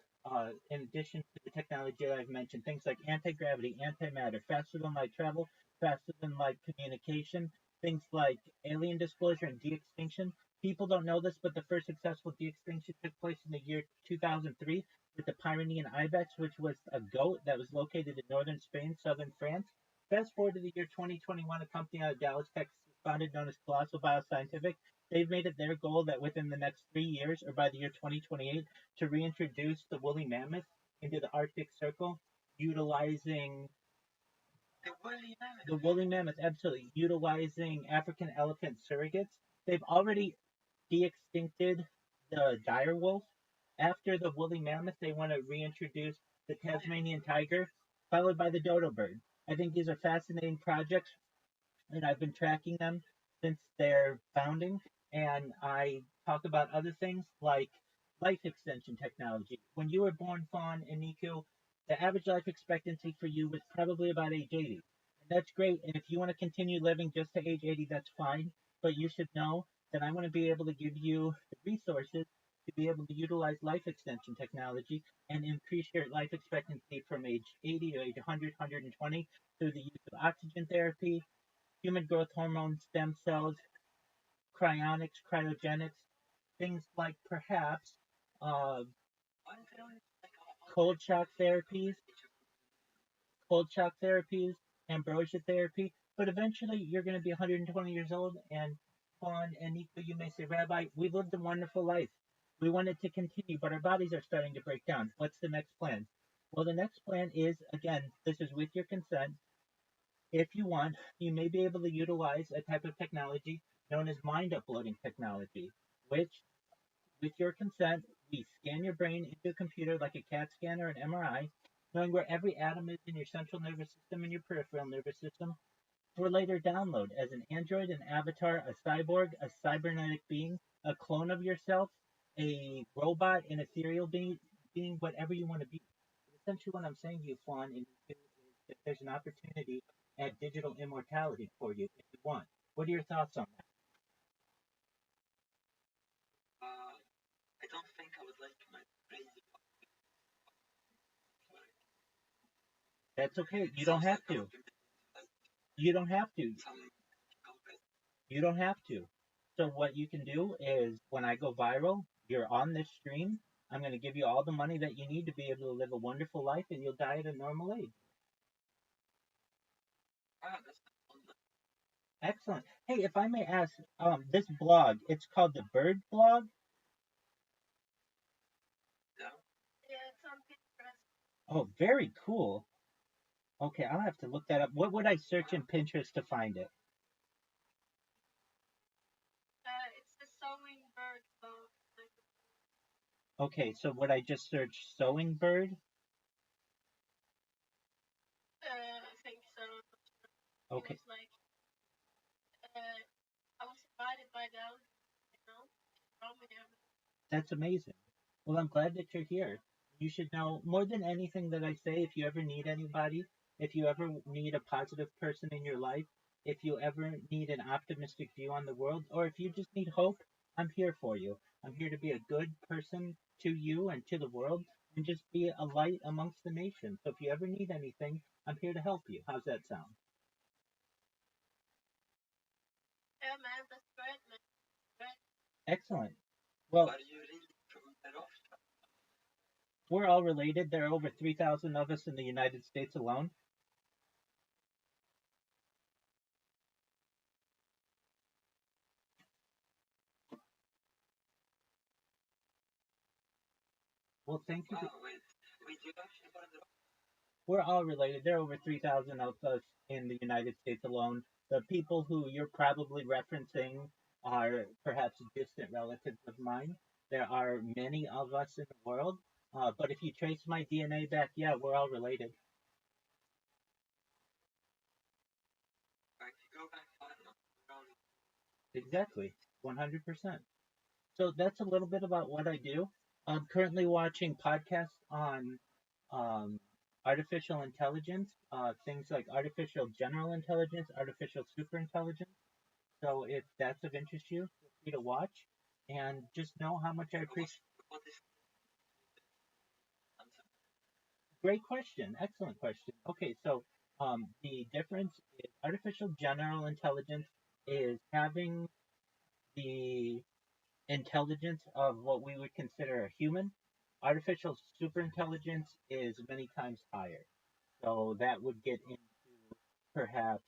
In addition to the technology that I've mentioned, things like anti-gravity, antimatter, faster than light travel, faster than light communication, things like alien disclosure and de-extinction. People don't know this, but the first successful de-extinction took place in the year 2003 with the Pyrenean ibex, which was a goat that was located in northern Spain, southern France. Fast forward to the year 2021, a company out of Dallas, Texas, founded known as Colossal Bioscientific. They've made it their goal that within the next 3 years, or by the year 2028, to reintroduce the woolly mammoth into the Arctic Circle, utilizing the woolly mammoth, absolutely, utilizing African elephant surrogates. They've already de-extincted the dire wolf. After the woolly mammoth, they want to reintroduce the Tasmanian tiger, followed by the dodo bird. I think these are fascinating projects, and I've been tracking them since their founding. And I talk about other things like life extension technology. When you were born, Fawn and Niku, the average life expectancy for you was probably about age 80. And that's great. And if you want to continue living just to age 80, that's fine. But you should know that I want to be able to give you the resources to be able to utilize life extension technology and increase your life expectancy from age 80 to age 100, 120 through the use of oxygen therapy, human growth hormone, stem cells, cryonics, cryogenics, things like perhaps uh, cold shock therapies, cold shock therapies, ambrosia therapy. But eventually, you're going to be 120 years old, and Fawn and Nico, you may say, Rabbi, we've lived a wonderful life. We want it to continue, but our bodies are starting to break down. What's the next plan? Well, the next plan is, again, this is with your consent. If you want, you may be able to utilize a type of technology known as mind uploading technology, which, with your consent, we scan your brain into a computer like a CAT scan or an MRI, knowing where every atom is in your central nervous system and your peripheral nervous system, for later download as an android, an avatar, a cyborg, a cybernetic being, a clone of yourself, a robot, an ethereal being whatever you want to be. Essentially, what I'm saying to you, Fawn, is that there's an opportunity at digital immortality for you if you want. What are your thoughts on that? I don't think I would like my brain. That's okay. You don't have to. You don't have to. You don't have to. So what you can do is when I go viral, you're on this stream. I'm going to give you all the money that you need to be able to live a wonderful life, and you'll die at a normal age. Excellent. Hey, if I may ask, this blog, it's called the Bird Blog. Yeah, it's on Pinterest. Oh, very cool. Okay, I'll have to look that up. What would I search in Pinterest to find it? It's the sewing bird boat. Okay, so would I just search sewing bird? I think so. Okay, It was like, I was invited by them, from there. that's amazing. Well, I'm glad that you're here. You should know more than anything that I say, if you ever need anybody, if you ever need a positive person in your life, if you ever need an optimistic view on the world, or if you just need hope, I'm here for you. I'm here to be a good person to you and to the world. and just be a light amongst the nation. So if you ever need anything, I'm here to help you. How's that sound? Yeah, man, that's great, man. Great. Excellent. Well, Are you really from the Rothschild? we're all related. There are over 3,000 of us in the United States alone. Well, thank you. Wow, wait, you actually born in the We're all related. There are over 3,000 of us in the United States alone. The people who you're probably referencing are perhaps distant relatives of mine. There are many of us in the world, but if you trace my DNA back, yeah, we're all related. Like, you go back far enough around. Exactly, 100%. So that's a little bit about what I do. I'm currently watching podcasts on um, artificial intelligence, things like artificial general intelligence, artificial superintelligence. So if that's of interest to you, feel free to watch and just know how much I appreciate. What is answer? Great question. Excellent question. Okay, so the difference is artificial general intelligence is having the intelligence of what we would consider a human. Artificial superintelligence is many times higher. So that would get into perhaps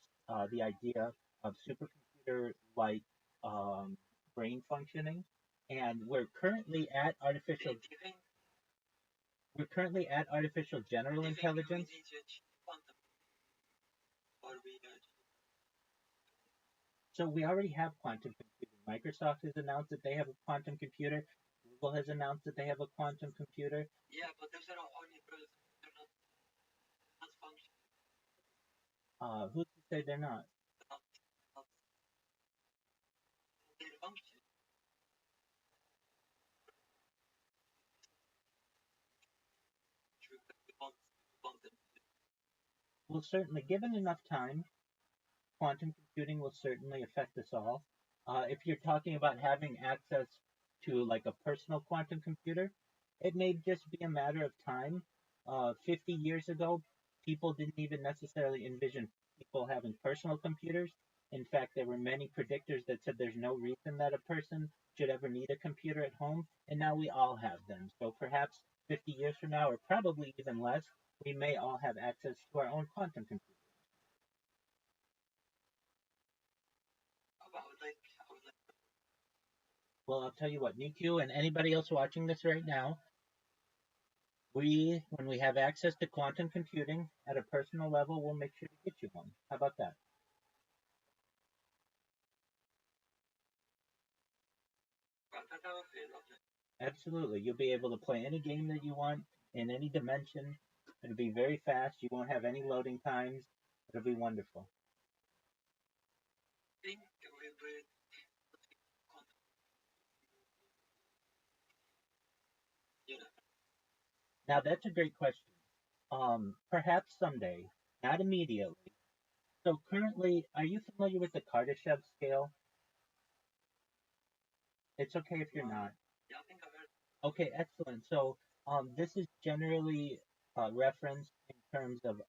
the idea of supercomputer like um, brain functioning. And Do you think we're currently at artificial general we intelligence. need to achieve quantum or we So we already have quantum computing. Microsoft has announced that they have a quantum computer. Google has announced that they have a quantum computer. yeah, but those are only they're not functional, Who's to say they're not? not not their function. True, but we want them. Well, certainly, given enough time, quantum computing will certainly affect us all. If you're talking about having access to like a personal quantum computer, it may just be a matter of time. 50 years ago, people didn't even necessarily envision people having personal computers. In fact, there were many predictors that said there's no reason that a person should ever need a computer at home, and now we all have them. So perhaps 50 years from now, or probably even less, we may all have access to our own quantum computer. I would like Well, I'll tell you what, Niku and anybody else watching this right now, when we have access to quantum computing at a personal level, we'll make sure to get you one. How about that? that would be lovely. Absolutely. You'll be able to play any game that you want in any dimension. It'll be very fast. You won't have any loading times. It'll be wonderful. I think we would quantum, you know. Now, that's a great question. Perhaps someday, not immediately. So currently, are you familiar with the Kardashev scale? It's okay if you're not. Yeah, I think I've heard. Okay, excellent. So, this is generally referenced in terms of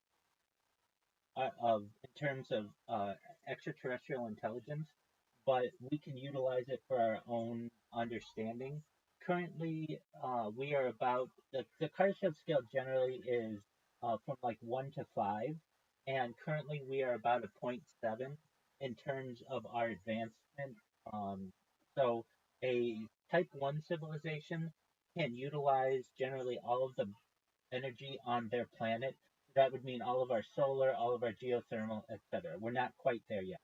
extraterrestrial intelligence, but we can utilize it for our own understanding. Currently, we are about the Kardashev scale generally is from like 1 to 5, and currently we are about a point 7 in terms of our advancement. So, a Type 1 civilization can utilize generally all of the energy on their planet. That would mean all of our solar, all of our geothermal, etc. We're not quite there yet.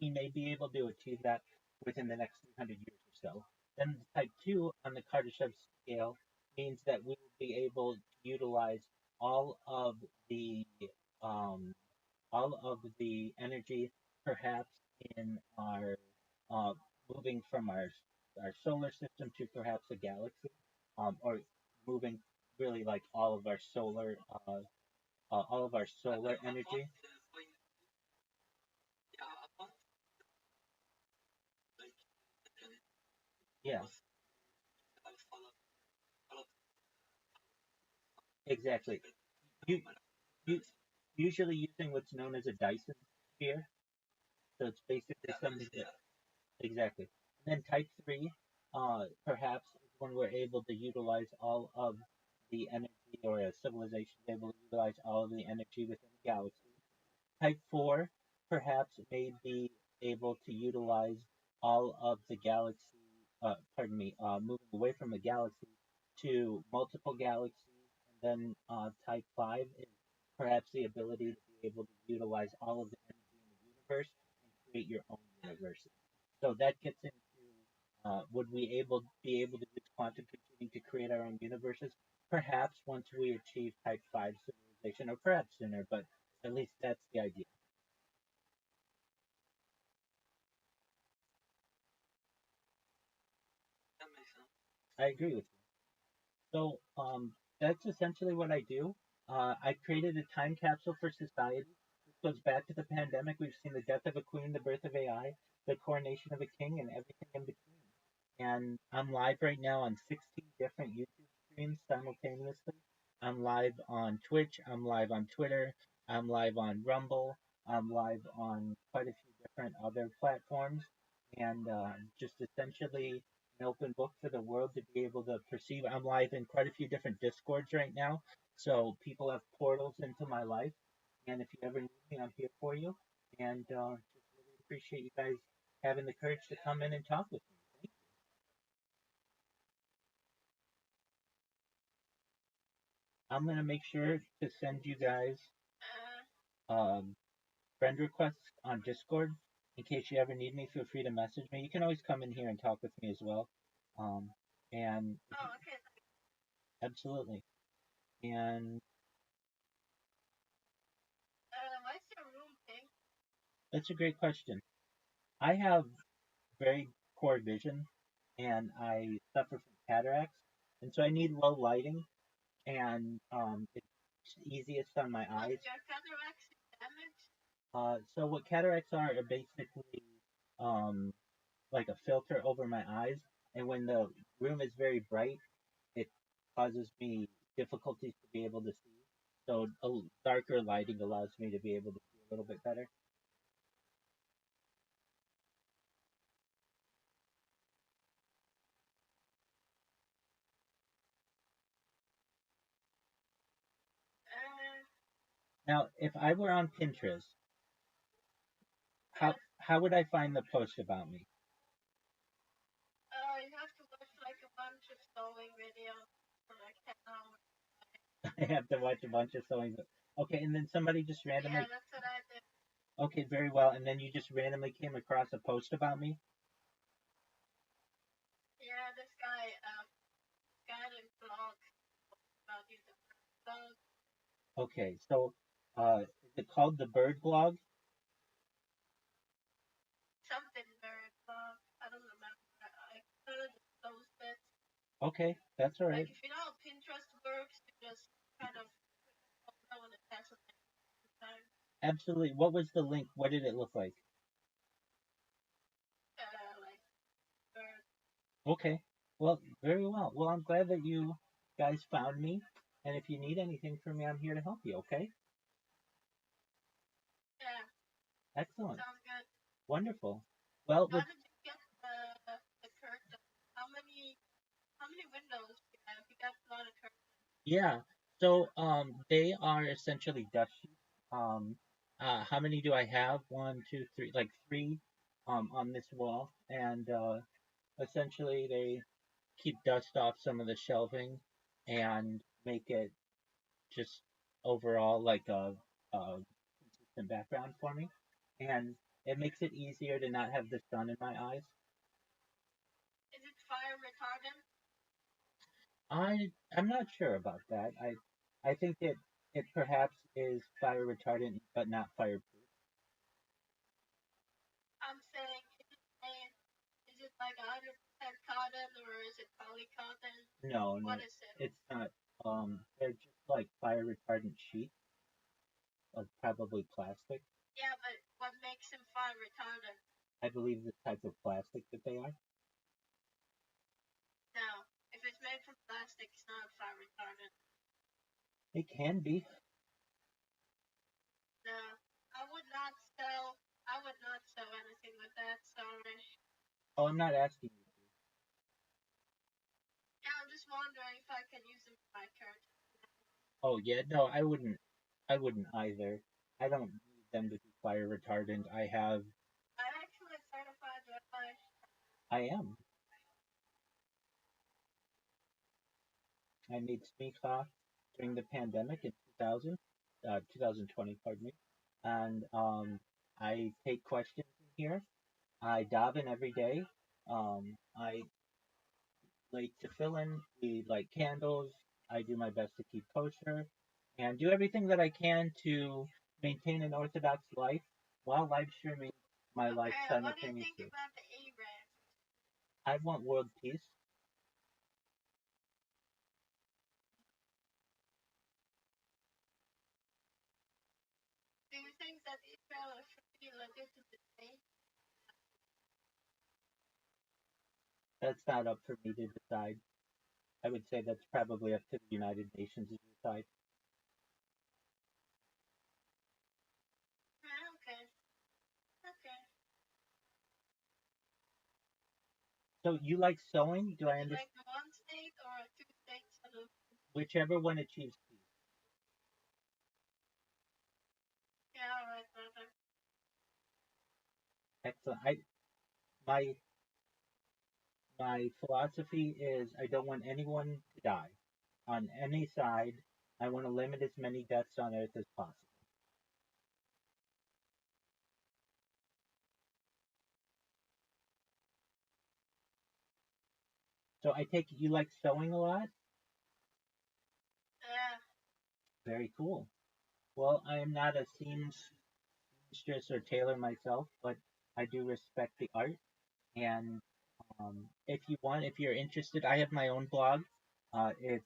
We may be able to achieve that within the next 300 years or so. Then type 2 on the Kardashev scale means that we will be able to utilize all of the um, all of the energy, perhaps in our uh, moving from our solar system to perhaps a galaxy, or moving really like all of our solar energy. When, yeah, I want like Yeah, was I follow Exactly. You you usually using what's known as a Dyson sphere. So it's basically something that exactly. And then type three, perhaps is when we're able to utilize all of the energy, or a civilization is able to utilize all of the energy within the galaxy. Type 4 perhaps may be able to utilize all of the galaxy, pardon me, moving away from the galaxy to multiple galaxies. And then Type 5 is perhaps the ability to be able to utilize all of the energy in the universe and create your own universes. So that gets into would we be able to use quantum computing to create our own universes? Perhaps once we achieve Type 5 civilization, or perhaps sooner, but at least that's the idea. That makes sense. I agree with you. So that's essentially what I do. I created a time capsule for society. This goes back to the pandemic. We've seen the death of a queen, the birth of AI, the coronation of a king, and everything in between. And I'm live right now on 16 different YouTube streams simultaneously. I'm live on Twitch. I'm live on Twitter. I'm live on Rumble. I'm live on quite a few different other platforms. And just essentially an open book for the world to be able to perceive. I'm live in quite a few different Discords right now. So people have portals into my life. And if you ever need me, I'm here for you. And just really appreciate you guys having the courage to come in and talk with me. Thank you. I'm gonna make sure to send you guys um, friend requests on Discord in case you ever need me. Feel free to message me. You can always come in here and talk with me as well. Um, and Oh, okay. absolutely. And Why is your room pink? that's a great question. I have very poor vision, and I suffer from cataracts, and so I need low lighting, and it's easiest on my eyes. Your cataracts damaged? So what cataracts are basically um, like a filter over my eyes, and when the room is very bright, it causes me difficulties to be able to see. So darker lighting allows me to be able to see a little bit better. Uh, Now, if I were on Pinterest, how would I find the post about me? you have to watch like a bunch of sewing videos for like 10 hours. I have to watch a bunch of sewing. Okay, and then somebody just randomly. Yeah, that's what I did. Okay, very well. And then you just randomly came across a post about me. Yeah, this guy did vlog about using vlog. Okay, so is it called the Bird Blog? Something very vlog. I don't remember. I kind of just post it. Okay, that's all right. Like if you know how Pinterest works, you just kind of know when it has something time. Absolutely. What was the link? What did it look like? Like bird. Okay. Well, very well. Well, I'm glad that you guys found me. And if you need anything from me, I'm here to help you, okay? Yeah, Excellent. sounds good. Wonderful. Well, How did you get the curtain? How many windows do you have? You got a lot of curtains. yeah. So they are essentially dust sheets. Um how many do I have? One, two, three, like three on this wall. And essentially they keep dust off some of the shelving and make it just overall like a consistent background for me, and it makes it easier to not have the sun in my eyes. Is it fire retardant? I'm not sure about that. I think it perhaps is fire retardant but not fireproof. I'm saying, is it like 100% cotton or is it polycotton? No, no, What is it? it's not. They're just like fire retardant sheets, like probably plastic. Yeah, but what makes them fire retardant? I believe the type of plastic that they are. No, if it's made from plastic, it's not fire retardant. It can be. No, I would not sell. I would not sell anything with that. Sorry. Oh, I'm not asking you to. Yeah, I'm just wondering if I can use them for my character. Oh yeah, no, I wouldn't. I wouldn't either. I don't need them to be fire retardant. I'm actually a certified rabbi. I am. I made smicha during the pandemic in 2020, pardon me. And I take questions in here. I daven every day. I like to fill in. We light candles. I do my best to keep kosher and do everything that I can to maintain an Orthodox life while live streaming my life Okay, what do you think simultaneously. about the Arabs? I want world peace. Do you think that Israel should be a legitimate state? That's not up for me to decide. I would say that's probably up to the United Nations to decide. Okay. Okay. So you like sewing? Do I Would you understand? like one state or a two-state solution? Whichever one achieves peace. Yeah, alright, brother. Excellent. My my philosophy is I don't want anyone to die on any side. I want to limit as many deaths on Earth as possible. So I take it you like sewing a lot? Yeah. Very cool. Well, I am not a seamstress or tailor myself, but I do respect the art. And if you want, if you're interested, I have my own blog. It's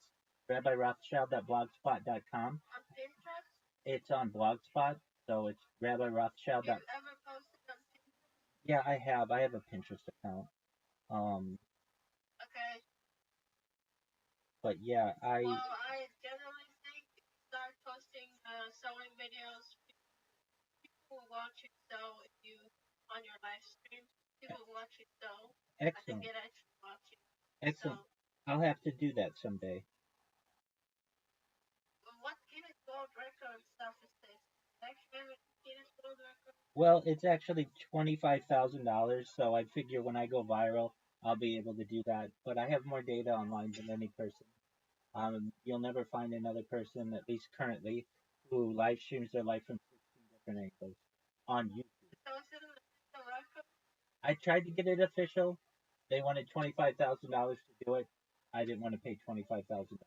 rabbirothschild.blogspot.com. On Pinterest? It's on Blogspot, so it's Rabbi Rothschild. You ever posted on Pinterest? Yeah, I have. I have a Pinterest account. Um, Okay. but yeah, Well, I generally think if you start posting sewing videos, people will watch you sew if you on your live stream. People will watch you sew. I think excellent, it actually watch you. excellent. So, I'll have to do that someday. what Guinness World Record stuff is this? Actually, Guinness World Record. Well, it's actually $25,000, so I figure when I go viral, I'll be able to do that. But I have more data online than any person. You'll never find another person, at least currently, who live streams their life from 16 different angles on YouTube. So is it an official record? I tried to get it official. They wanted $25,000 to do it. I didn't want to pay $25,000.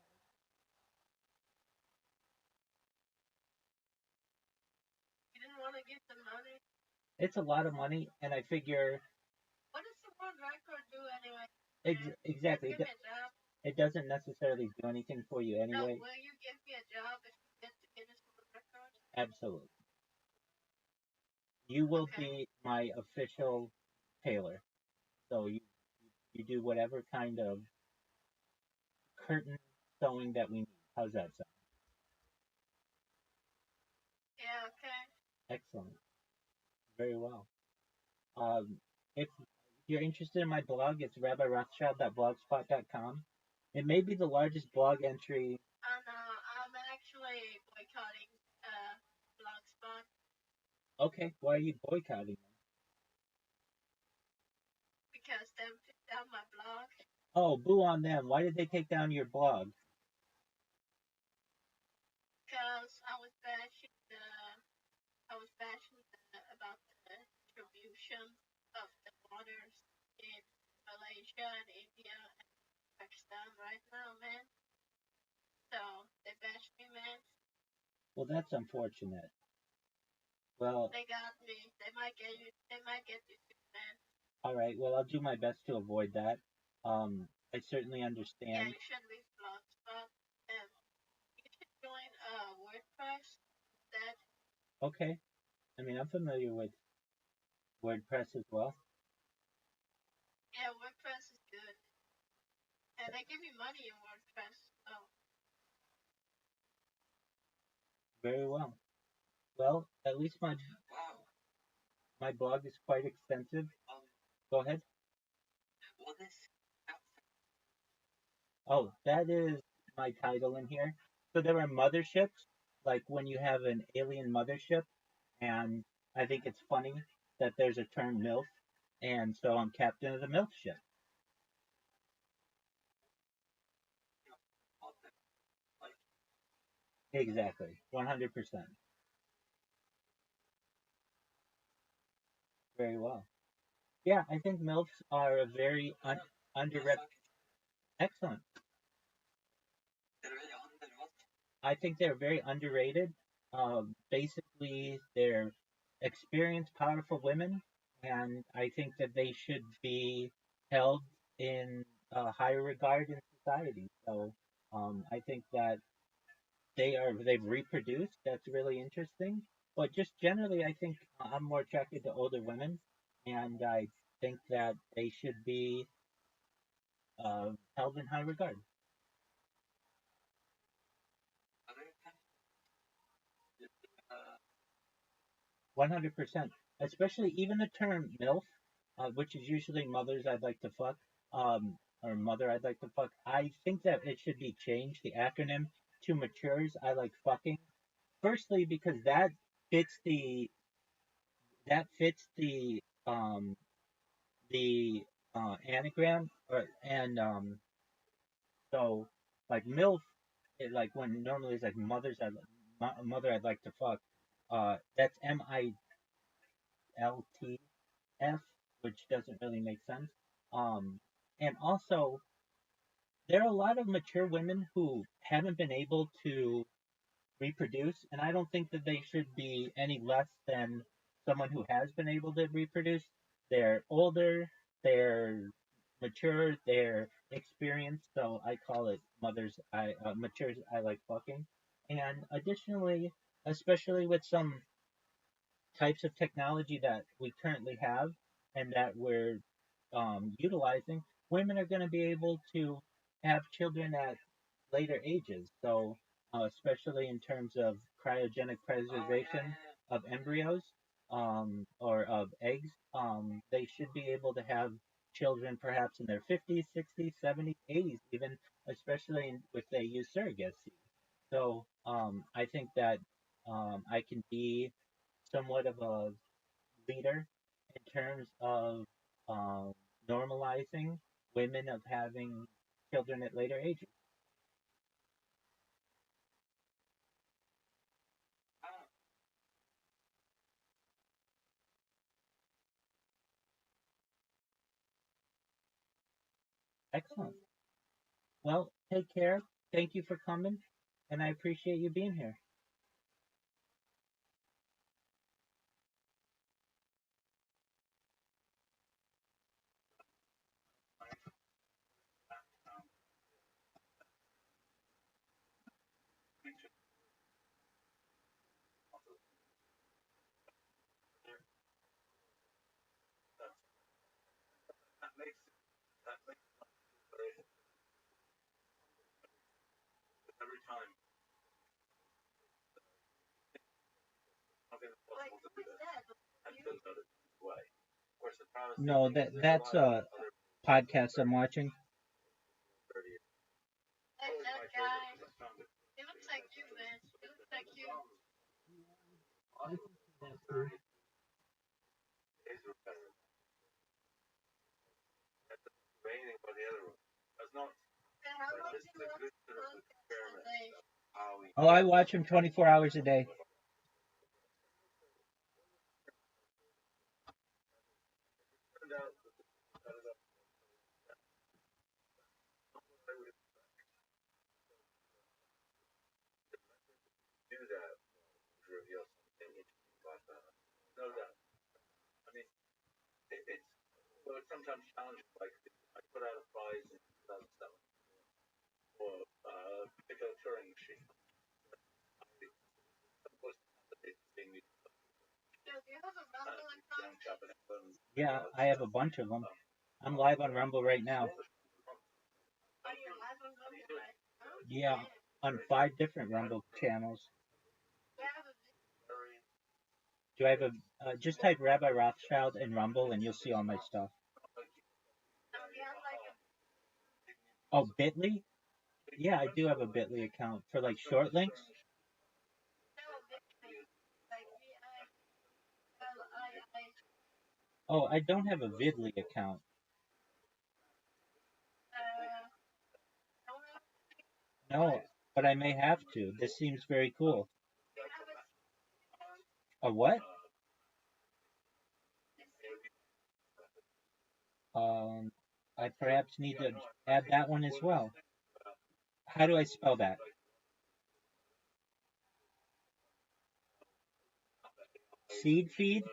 You didn't want to give them money. It's a lot of money, and I figure What does the world record do anyway? exactly. Give me a job. It doesn't necessarily do anything for you No, anyway. will you give me a job if you get the Guinness World Record? Absolutely. You will Okay. be my official tailor. So you do whatever kind of curtain sewing that we need. How's that sound? Yeah, okay. Excellent. Very well. If you're interested in my blog, it's rabbirothschild.blogspot.com. It may be the largest blog entry. I'm actually boycotting Blogspot Okay, why are you boycotting them? because they took down my blog. Oh, boo on them. Why did they take down your blog? Because I was bashing about the distribution of the waters in Malaysia and India and Pakistan right now, man. So they bashed me, man. Well, that's unfortunate. Well, They got me. They might get you. They might get you too, man. all right. Well, I'll do my best to avoid that. I certainly Yeah, understand. you should leave Blogspot and you should join WordPress. That Okay. I mean, I'm familiar with WordPress as well. yeah, WordPress is good, and they give you money in WordPress. So Very well. Well, at least my blog is quite extensive. Go ahead. Oh, that is my title in here. So there are motherships, like when you have an alien mothership, and I think it's funny that there's a term MILF, and so I'm captain of the MILF ship. Exactly, 100%. Very well. Yeah, I think MILFs are a very underrepresented. Excellent. I think they're very underrated. Basically, they're experienced, powerful women, and I think that they should be held in higher regard in society. So I think that they've reproduced. That's really interesting. But just generally, I think I'm more attracted to older women, and I think that they should be held in high regard. 100%. Especially even the term MILF, which is usually mothers I'd like to fuck, or mother I'd like to fuck. I think that it should be changed, the acronym, to matures I like fucking. Firstly, because fits the that fits the anagram, and so like MILF, like when normally it's like mother I'd like to fuck. That's MILTF, which doesn't really make sense. Um, and also, there are a lot of mature women who haven't been able to reproduce, and I don't think that they should be any less than someone who has been able to reproduce. They're older, they're mature, they're experienced, so I call it matures I like fucking. And additionally, especially with some types of technology that we currently have and that we're utilizing, women are going to be able to have children at later ages. So, especially in terms of cryogenic preservation of embryos or of eggs, they should be able to have children perhaps in their 50s, 60s, 70s, 80s, even, especially if they use surrogacy. So, I think that I can be somewhat of a leader in terms of um, normalizing women of having children at later ages. Excellent. Well, take care. Thank you for coming, and I appreciate you being here. That makes every time something possible to do this and turns out it's way. Of course, the promise No, that's a podcast I'm watching. Like that guy. He looks like you, man. He looks like you. days were better. That's raining for the other one. That's not. And how much This do is you a watch good sort of podcasts a experiment day? of how we. Oh, I watch him 24 hours a day. Turned out that I would do that to reveal something interesting about that. No doubt. I mean, it's well, it's sometimes challenging. Like I put out a prize in 2007 for a particular Turing machine. Of course, it's being used So, do you have a Rumble young account? chap in England. Yeah, I have a bunch of them. I'm live on Rumble right now. Are you live on Rumble right now? Yeah, on 5 different Rumble channels. So, Do I have a? Just type Rabbi Rothschild in Rumble, and you'll see all my stuff. Oh, Bitly? Yeah, I do have a Bitly account for like short links. Oh, I don't have a Vidly account. No, but I may have to. This seems very cool. A what? I perhaps need to add that one as well. How do I spell that? Seed feed?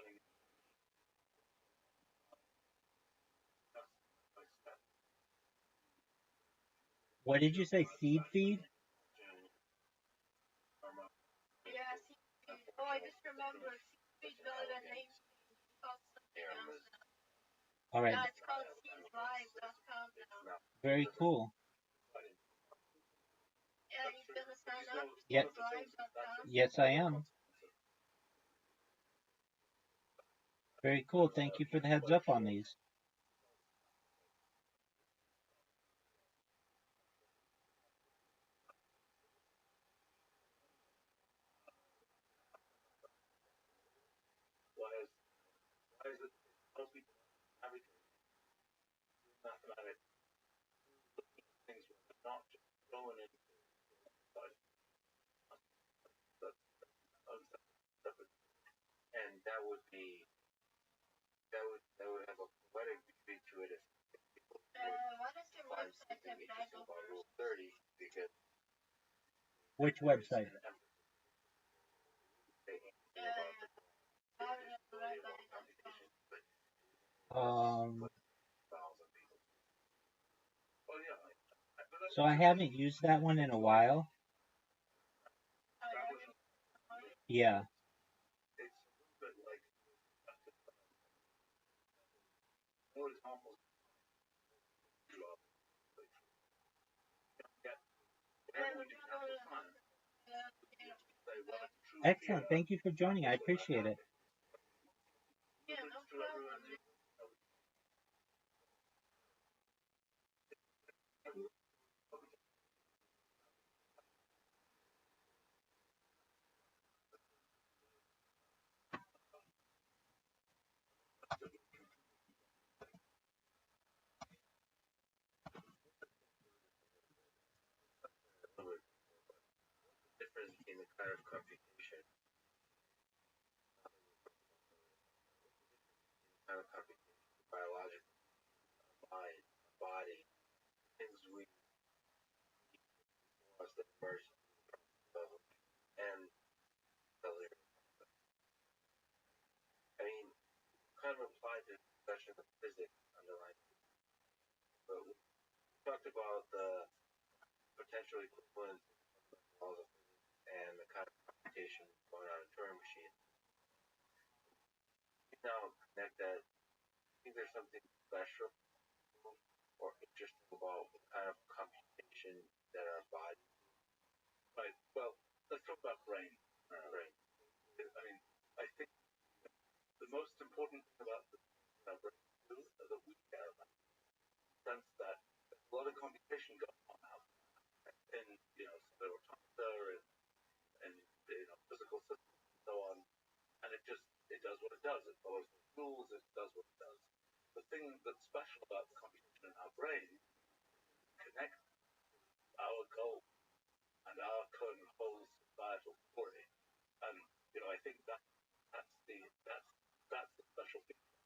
What did you say? Seed feed? Yeah, seafood. Oh, I just remember seafood built a name called something else now. All right. Yeah, it's called seedlive.com now. Very cool. Yeah, you gonna sign up? Yep. Seedlive.com. Yes, I am. Very cool. Thank you for the heads up on these. Why is it most people advocate mathematics looking at things where they're not just going into but separate. And that would have a poetic beauty to it if people What is your find website something that interesting about Rule 30 because Which website? So I haven't used that one in a while. Yeah. It's a little bit like more examples Excellent. Thank you for joining. I appreciate it. Yeah, no problem. difference between the kind of computation biological mind, body, things we us that emerge and cellular. I mean, kind of applied to the discussion of physics underlying. But we talked about the potential equivalence of laws of physics and the kind of computation going on in Turing machine. We now connect that. I think there's something special or interesting about the kind of computation that our body. Right. Well, let's talk about brain. Brain. I mean, I think the most important thing about the brain that we care about, in the sense that there's a lot of computation going on out in cellular automata and physical systems and so on, and it does what it does. It follows the rules. It does what it does. The thing that's special about the computation in our brain connects our goal and our current whole societal story. And I think that's the special feature.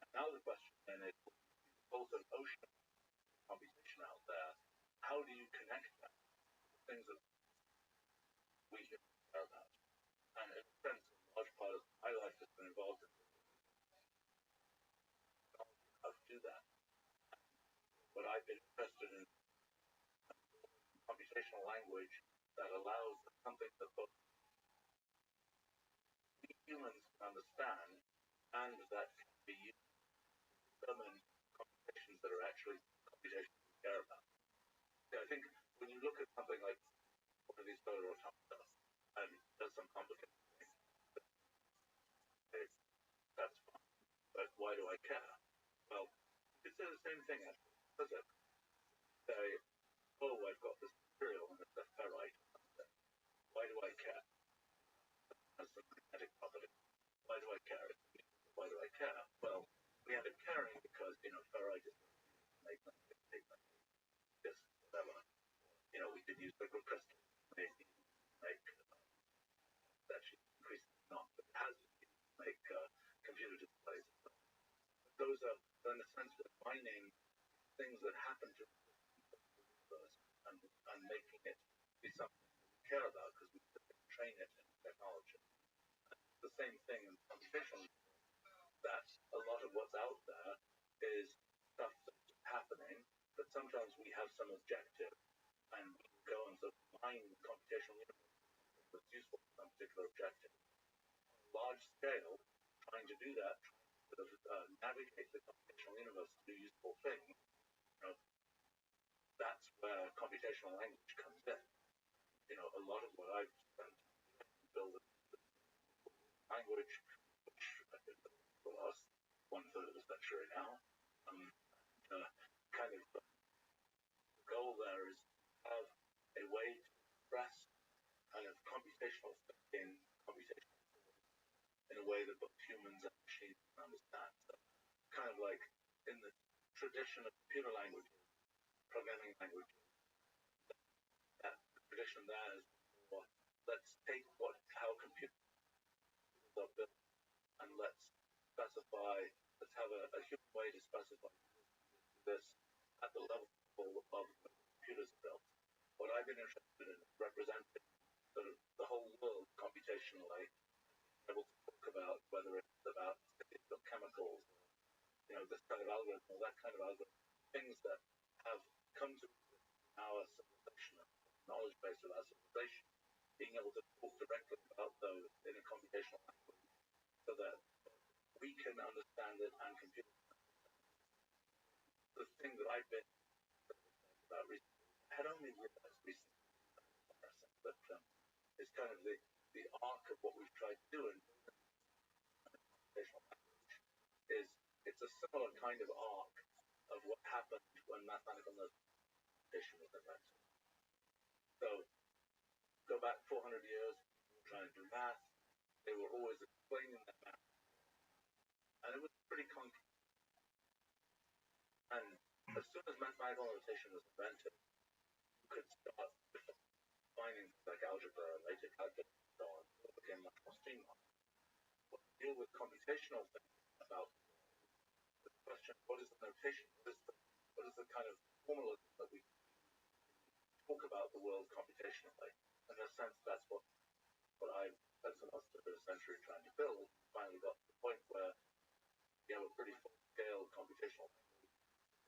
And now the question then is, both an ocean of computation out there. How do you connect that to things that we care about? And in a sense, a large part of my life has been involved in how to do that. But I've been interested in computational language that allows something that both humans can understand and that can be used to determine computations that are actually computations we care about. I think when you look at something like one of these cellular automata and does some complicated things, I care? Well, you could say the same thing as physics. Say, oh, I've got this material and it's a ferrite. Why do I care? As a magnetic property. Why do I care? Why do I care? Well, we end up caring because, ferrite is make this, whatever. We could use liquid crystal to make actually increase not, but it has to make computer displays. Those are, in a sense, defining things that happen to us and making it be something we care about because we train it in technology. The same thing in computation, that a lot of what's out there is stuff that's happening, but sometimes we have some objective and we go and sort of mine the computational universe that's useful for some particular objective. Large scale, trying to do that, sort of navigate the computational universe to do useful things, that's where computational language comes in. A lot of what I've spent building language, which I think for the last 1/3 of the century now, kind of the goal there is to have a way to express kind of computational thinking, computational in a way that both humans and machines can understand. So, kind of like in the tradition of computer language, programming language, that tradition there is more, let's take how computers are built and let's have a human way to specify this at the level of the computers built. What I've been interested in is representing sort of the whole world computationally, able to talk about whether it's about chemicals, this kind of algorithm or that kind of algorithm, things that have come to our civilization, knowledge base of our civilization, being able to talk directly about those in a computational language so that we can understand it and compute it. The thing that I've been about recently, I had only realized recently, but it's kind of the arc of what we've tried to do in computational language is it's a similar kind of arc of what happened when mathematical notation was invented. So go back 400 years, trying to do math, they were always explaining that math, and it was pretty concrete. And as soon as mathematical notation was invented, you could start defining things like algebra and later calculus and so on. It became much more streamlined. But to deal with computational things about the question, what is the notation? What is the kind of formalism that we talk about the world computationally? In a sense, that's what I spent the last third of the century trying to build. Finally got to the point where you have a pretty full-scale computational language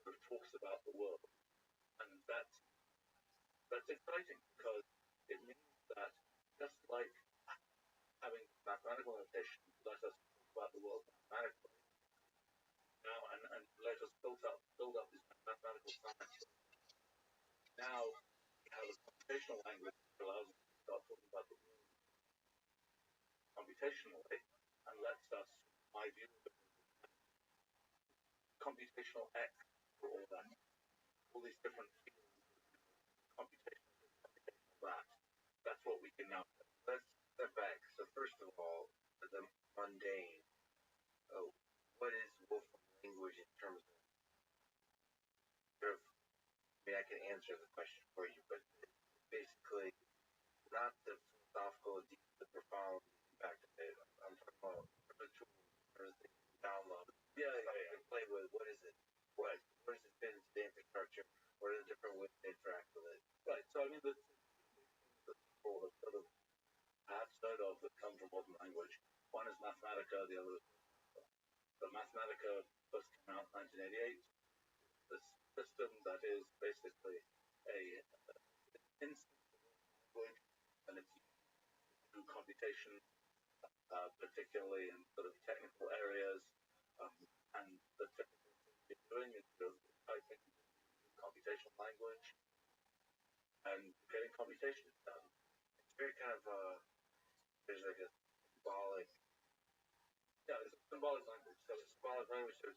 that talks about the world. And that's exciting because it means that just like having mathematical notation let us talk about the world mathematically now and let us build up these mathematical sciences. Now we have a computational language that allows us to start talking about the world computationally and lets us, my view, computational X for all that, all these different fields, computational this, computational that. That's what we can now do. Let's step back. So first of all, the mundane. What is Wolfram language in terms of I can answer the question for you, but basically not the philosophical, deep, the profound impact of it. I'm talking about the tools, or the download. Yeah. And play with what is it? What does it fit into the infrastructure? What are the different ways to interact with it? Right. So I mean the people have sort of perhaps heard of that come from modern language. One is Mathematica, the other is but Mathematica first came out in 1988. This system that is basically a instant language, and it's used to do computation, particularly in sort of technical areas, and the technical thing you're doing is you're typing computational language and getting computation done. It's very kind of there's like a symbolic Yeah, it's a symbolic language. So symbolic language is,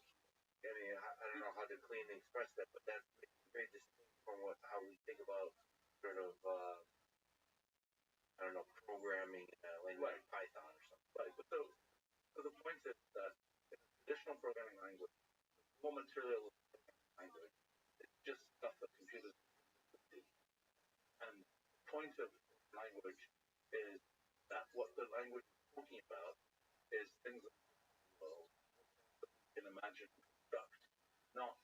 I mean, I don't know how to cleanly express that, but that's very distinct from how we think about sort of, I don't know, programming language like Python or something. Right. But so the point is that in a traditional programming language, raw material language, it's just stuff that computers do. And the point of language is that what the language is talking about is things that the world can imagine and construct. Not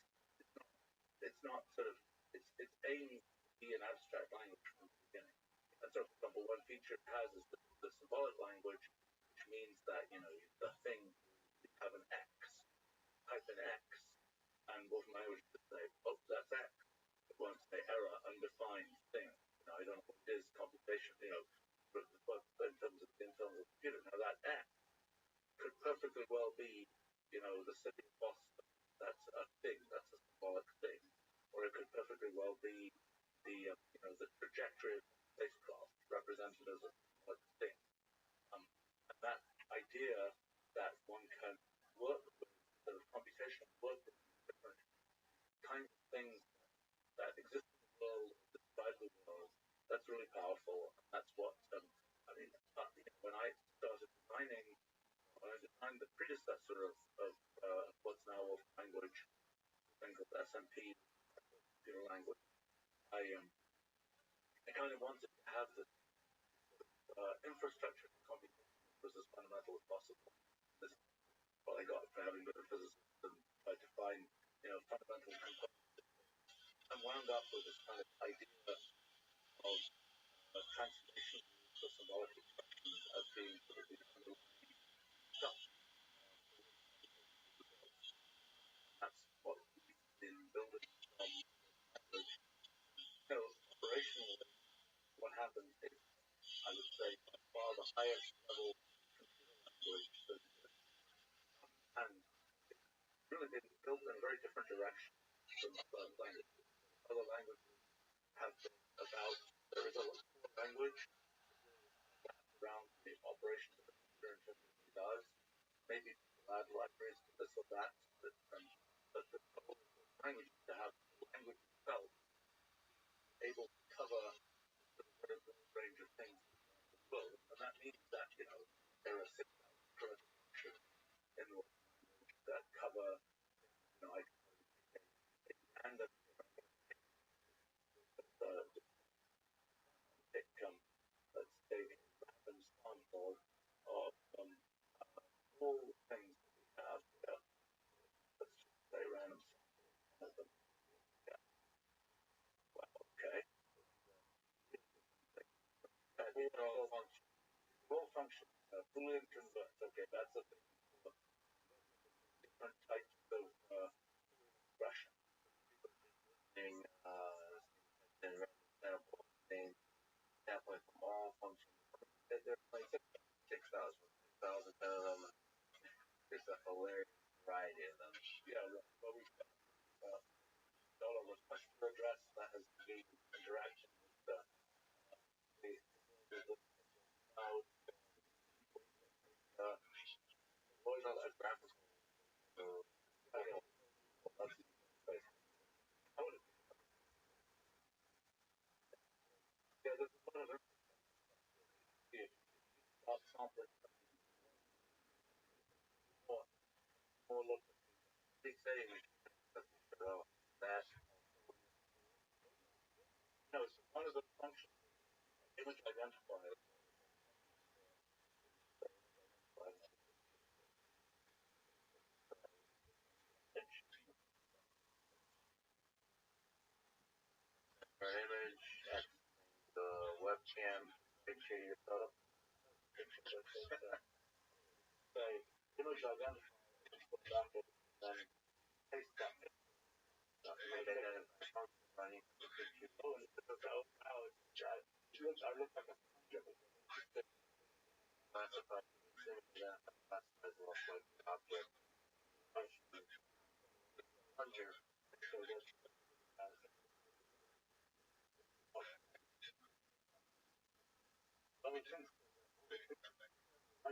it's not sort of it's aimed to be an abstract language from the beginning. And so, for example, one feature it has is the symbolic language, which means that the thing you have an X, type an X, and most language would say, oh, that's X. It won't say error, undefined thing. I don't know what it is, computation. But in terms of computer, now that X could perfectly well be, the city of Boston. That's a thing. That's a symbolic thing. Or it could perfectly well be the trajectory of the spacecraft represented as a symbolic thing. And that idea that one can work with sort of computational work with different kinds of things that exist in the world, describe the world, that's really powerful. And that's what when I started designing. When I designed the predecessor of what's now a language, thing called SMP, computer language, I kind of wanted to have this infrastructure for computation was as fundamental as possible. This is what I got for having been a physicist and tried to find fundamental components. And wound up with this kind of idea of transformation for symbolic expressions as being sort of the underlying stuff. That's what we've been building from language. Operationally, what happens is, I would say, by far the highest level computer language that exists. And it's really been built in a very different direction from other languages. Other languages have been about, there is a core language around the operation of the computer in terms of what it does. Maybe people add libraries to this or that, but the goal of the language is to have the language itself able to cover a very broad range of things around the world. And that means that, there are 6,000 kernel functions in the language that cover, I can take random pick, let's take a random sample of all the things that we have here. Let's just say random sample of them. Yeah. Well, okay. All functions. All functions. Boolean converts. Okay, that's a thing. Different types of expression. Sampling from all functions. There's like 6,000 of them. There's a hilarious variety of them. Yeah, well, we've got dollar request for address that has engaged interaction with the cloud. Always on that graphical. I don't know. Yeah, there's a lot of about sampling more local. Big setting that so one of the functions image identifier for image at the webcam picture your photo. Say image identifier then paste that image identifier running the picture. Oh, and it's I look like a classified image that as well as object plunger. So that's I mean, since I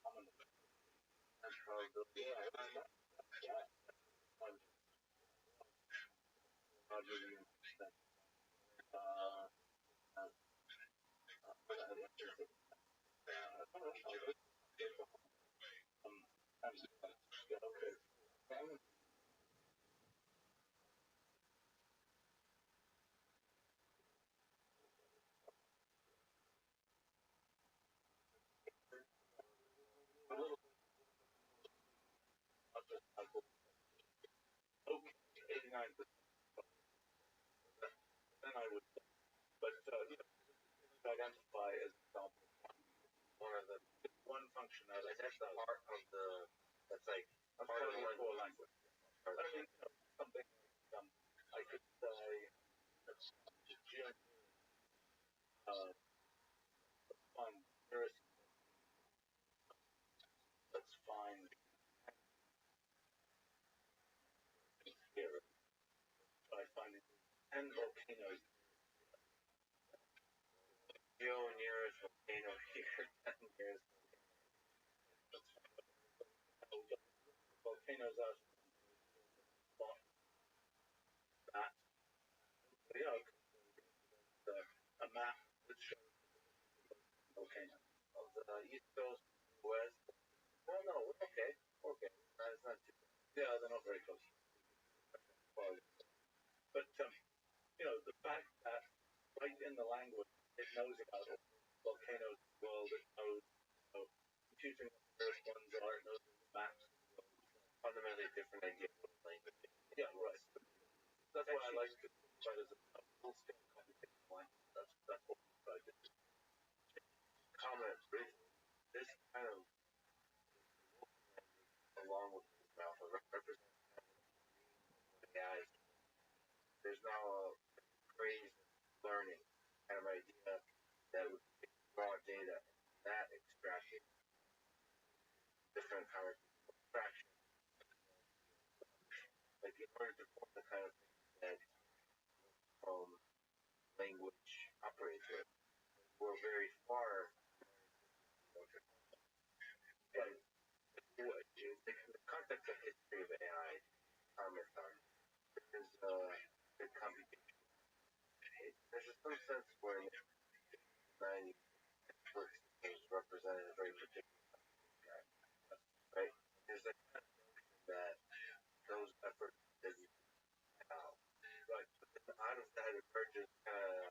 common probability. Yeah, Okay, 89%. Then I would, but identify as an example one of the one functionality. like that's the heart of the that's like I'm part of calling the it core language. Or I mean, something like I could say find nearest. Let's find here. Try finding 10 volcanoes. Geo nearest volcano here, 10 years. Volcanoes out spot that. A map that shows volcanoes Of the east coast, west. Well, no, okay. That's not too bad. Yeah, they're not very close. But the fact that right in the language it knows about all volcanoes in the world, it knows computing what the first ones are, it knows maps. Fundamentally different idea of language. Yeah, right. That's why I like to try as a full-scale computational language. That's what we try to do. Comment briefly. This kind of along with this mouth represents AI. There's now a craze learning kind of idea that would take raw data that extract different kind of abstraction. Like in order to form the kind of thing that language operates with, we're very far. And the context of history of AI, there's the computation. There's some sense where in the 90s, systems represented a very particular right? There's a kind of notion that those efforts didn't out. Right. But then out of that emerges from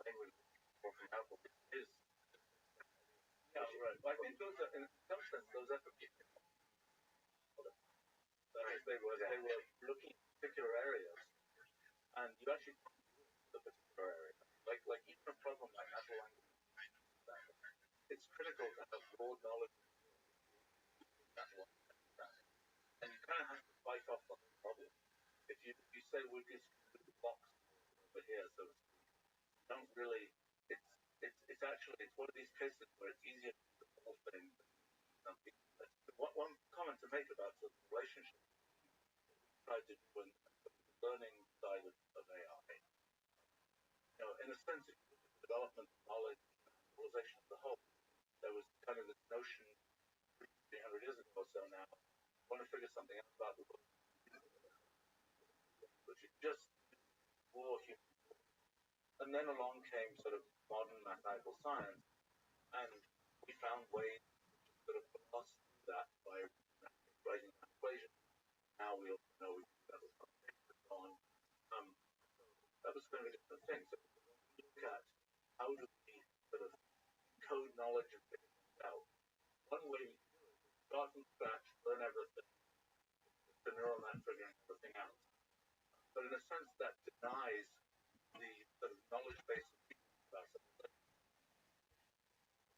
language or from alpha, which is right. Well, I think those are, in some sense, those efforts. They were looking at particular areas, and you actually the particular area. Like even a problem like natural language, it's critical to have broad knowledge and you kind of have to fight off the problem. If you say we're just blocks over here, so you don't really. It's actually one of these cases where it's easier to solve things. One comment to make about the relationship tried to do in the learning side of AI. In a sense, if you look at the development of knowledge and civilization as a whole, there was kind of this notion 300 years ago or so now, I want to figure something out about the world, which is just war human. And then along came sort of modern mathematical science, and we found ways to sort of pass that by writing an equation. Now we also know we can do that with computation and so on. That was kind of a different thing. So we look at how do we sort of code knowledge and figure things out. One way you do it is start from scratch, learn everything, the neural net figuring everything out. But in a sense, that denies the sort of knowledge base of people about civilization.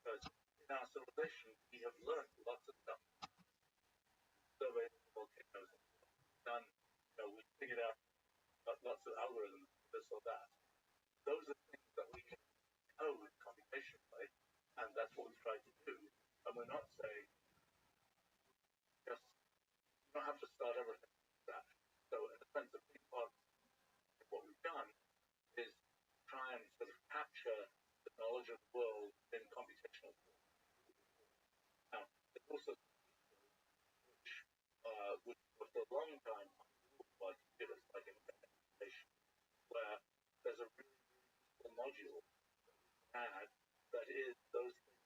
Because in our civilization, we have learned lots of stuff. Surveyed volcanoes, done, we figured out lots of algorithms, this or that. Those are things that we can code computationally, and that's what we try to do. And we're not saying just you don't have to start everything from scratch. So in a sense, a big part of what we've done is try and sort of capture the knowledge of the world in computational form. Now, there's also for a long time like computers, like implementation, where there's a really useful module add that is those things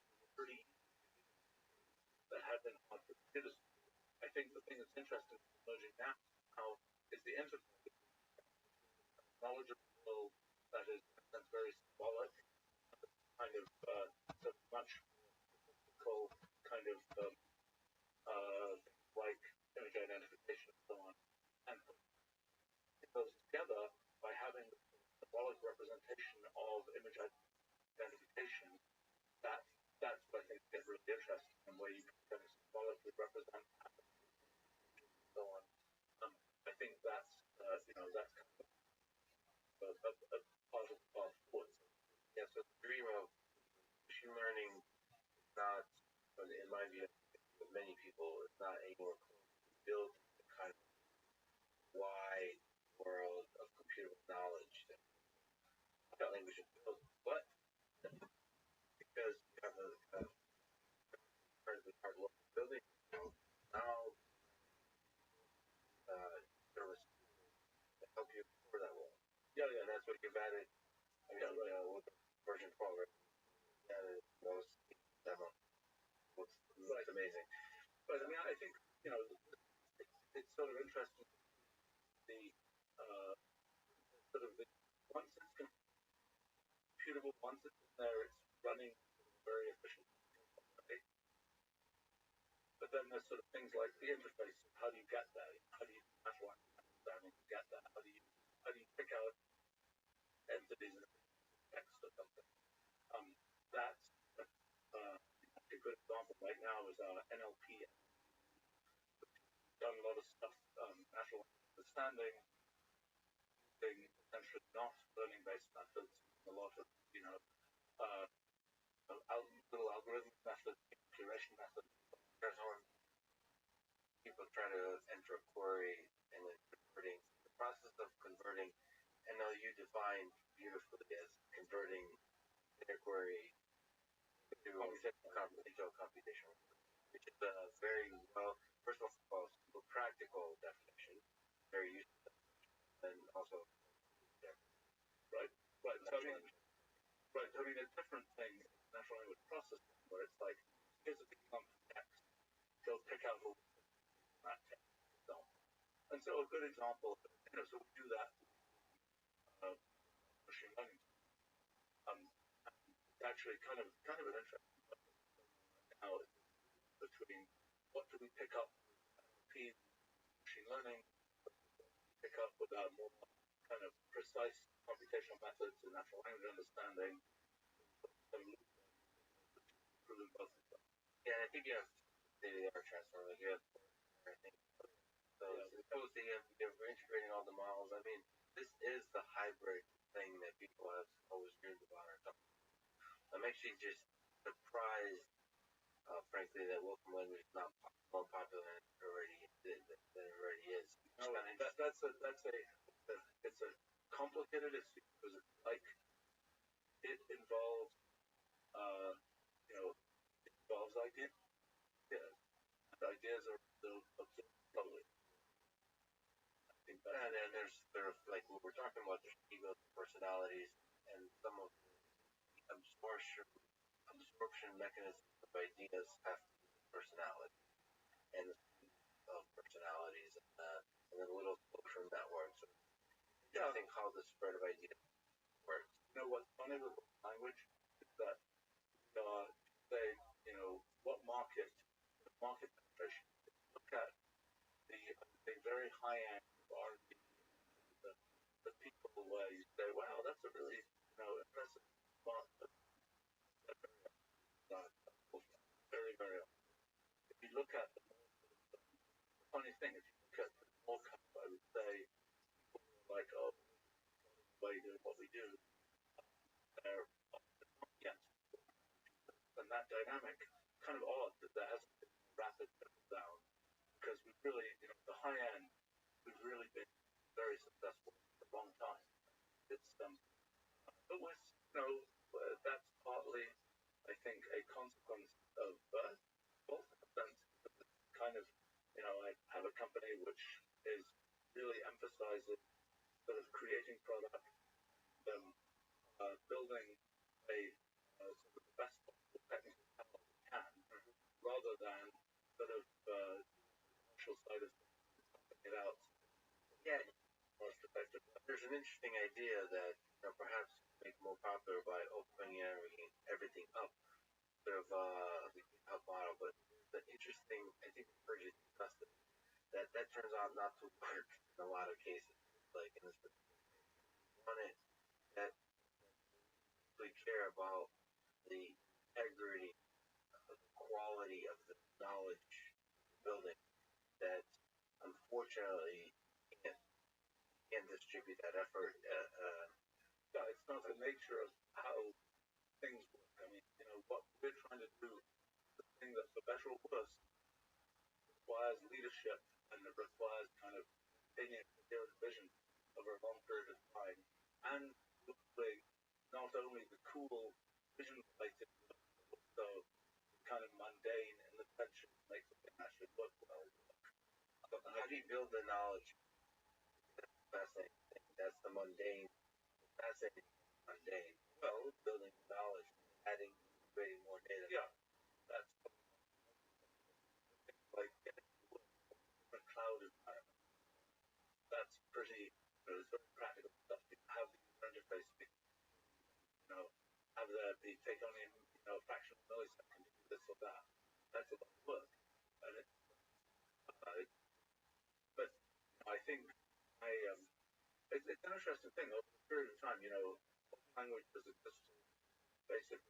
that were pretty easy that have been hard for computers. I think the thing that's interesting in emerging now is the interplay between knowledge of the world that is in a sense very symbolic, kind of sort of much more kind of like image identification and so on, and put those together by having the symbolic representation of image identification. That's what I think gets really interesting, and where you can kind of symbolically represent and so on. I think that's that's kind of a part of the path forward. Yeah, so the dream of machine learning is not, in my view, with many people, it's not anywhere close to build the kind of wide world of computable knowledge that language is built. But because you have a incredibly hard work building, now service to help you explore that world. Yeah, that's what you've added. I mean, with version 12, right? Yeah, those demo looks amazing. But I mean, I think it's sort of interesting. The sort of the once it's computable, once it's in there, it's running very efficiently. Right? But then there's sort of things like the interface. How do you get there? How do you natural understanding to get there? How do you pick out entities in text or something? That's a good example right now is NLP. Done a lot of stuff, natural understanding, using essentially not learning-based methods, a lot of little algorithm methods, curation methods. There's one people try to enter a query and then converting the process of converting NLU defined beautifully as converting a query to digital computation, which is a very well, first of all, practical definition, very useful, and also right. So I mean, a different thing is natural language processing, where it's like here's a big lump of text, go pick out all that text. And so a good example, so we do that machine learning. It's actually kind of an interesting now between what do we pick up with machine learning, pick up with more kind of precise computational methods and natural language understanding. Yeah, I think you have state-of-the-art transformer. Like you have, I think. So suppose you're integrating all the models. I mean, this is the hybrid thing that people have always dreamed about. I'm actually just surprised, frankly, that Wolfram language is not more popular than it already is. No, it's a complicated issue because it's like it involves ideas. And ideas are observed slowly. And then there's like what we're talking about, there's egos, personalities, and some of the absorption mechanisms of ideas have personality and of personalities and then little social networks. I think how the spread of ideas works. What's funny with language is that say, what market penetration. Look at the very high end of R&D, the people where you say, wow, that's a really impressive smart, very, very often. If you look at the funny thing, if you look at the small cap, I would say people are like, oh, why are you doing what we do? They're often not yet. And that dynamic, kind of odd that there hasn't been rapid trickle down, because we've really, the high end, we've really been very successful for a long time. It's but with that's partly, I think, a consequence of both. Kind of, I have a company emphasizes sort of creating product, building a sort of the best possible technical talent we can, rather than sort of commercial side of things, pumping it out. Yeah, Most effective. there's an interesting idea that perhaps make more popular by opening everything up, sort of the GitHub model. But the interesting, I think we've heard you discuss it, that turns out not to work in a lot of cases. Like in this particular case, you want it that we care about the integrity, the quality of the knowledge building that unfortunately can't distribute that effort. Yeah, it's not the nature of how things work. I mean, what we're trying to do, the thing that for better or worse requires leadership and it requires kind of taking a coherent vision over a long period of time, and hopefully not only the cool vision related, but also kind of mundane in the sense to make something actually work well. How do you build the knowledge? That's the fascinating thing. That's the mundane, fascinating, mundane. Well, building knowledge, adding, creating more data. Yeah, that's like getting to work in a different cloud environment. That's pretty, it's very practical stuff. You have the user interface, have there be take only a fraction of a millisecond to do this or that. That's a lot of work, and but I think it's an interesting thing over a period of time. Language has existed basically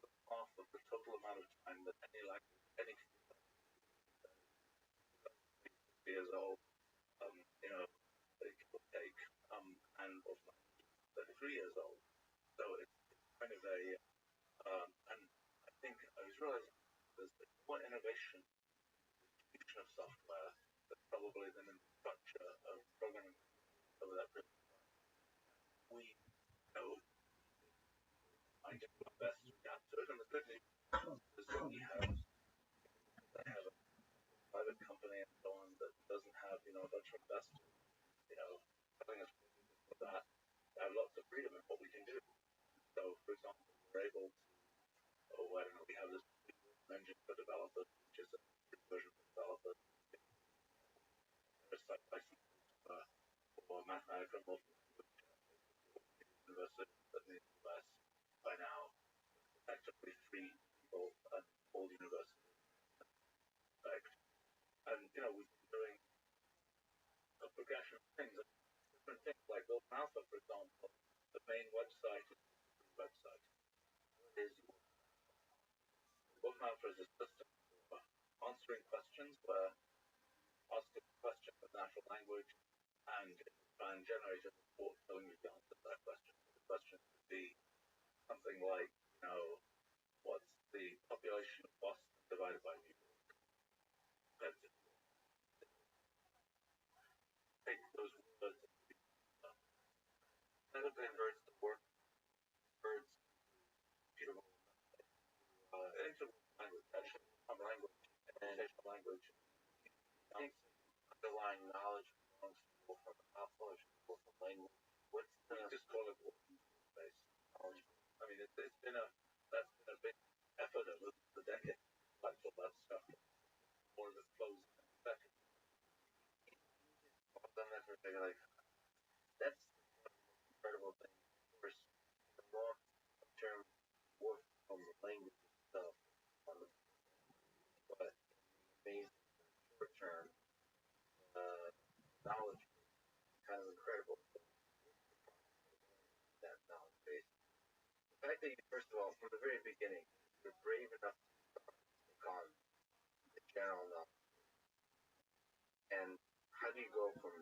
for more than half of the total amount of time that any language, any years old, give or take, and most languages 33 years old. So it's kind of and I think I was realizing there's more innovation in the distribution of software that's probably than in the structure of programming over that period of time. We I do our best to adapt to it, and the good news is that we have a private company and so on that doesn't have a bunch of investors telling us for that. We have lots of freedom in what we can do. So, for example, we're able to, we have this engine for developers, which is a free version for developers. There's like licenses for mathematical multi-language universities in the US by now. Effectively free people and all universities. And we've been doing a progression of things, different things like Open Alpha, for example. The main website is a free website. Open Alpha is a system for answering questions where ask a question in natural language and generate a report telling you the answer to that question. The question could be something like, what's the population of Boston divided by New York? Take those words and it converts the words into language, actually, from language, computational language. I think underlying knowledge belongs to people from knowledge, people from language. What's We just call it based knowledge. I mean, that's been a big effort over the decade. Like all that stuff, more of it flows in a second. like that's one of the most incredible things. Of course, the long term work from the language itself, but amazing short term knowledge is kind of incredible. That knowledge base. The fact that you, first of all, from the very beginning, you're brave enough to take on the general knowledge. And how do you go from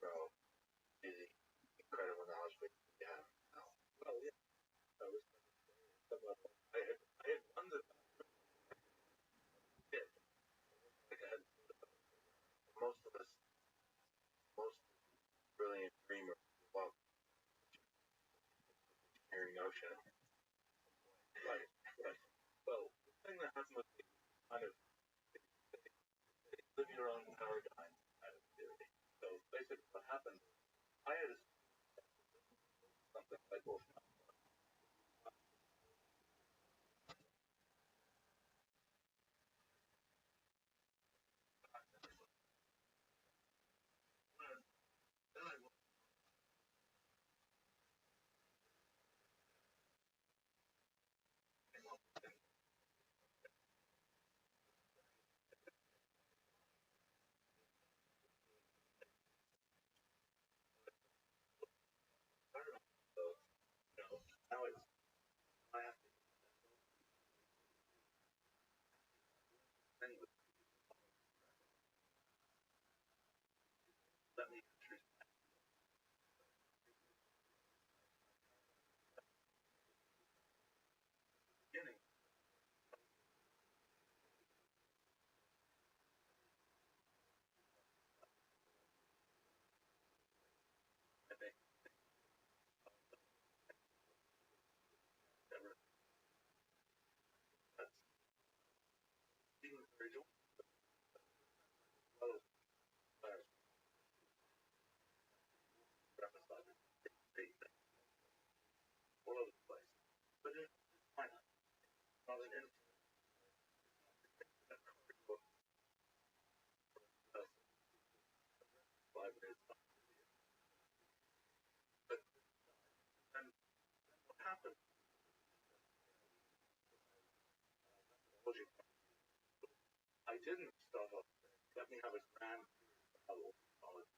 zero to the incredible knowledge base that you have now? Well, yeah, I was I had wondered about it. Like I had Most of us, most brilliant dreamers, well, engineering notion. right. Well, the thing that happened with me kind of live your own paradigm kind of theory. So basically what happened, I had something like, well, now it's, I have to thing with let me through the beginning. I think ever that's even very well represented all over the place. But it's fine. Not an book 5 minutes. But then what happened? I didn't start off. Let me have a grand knowledge.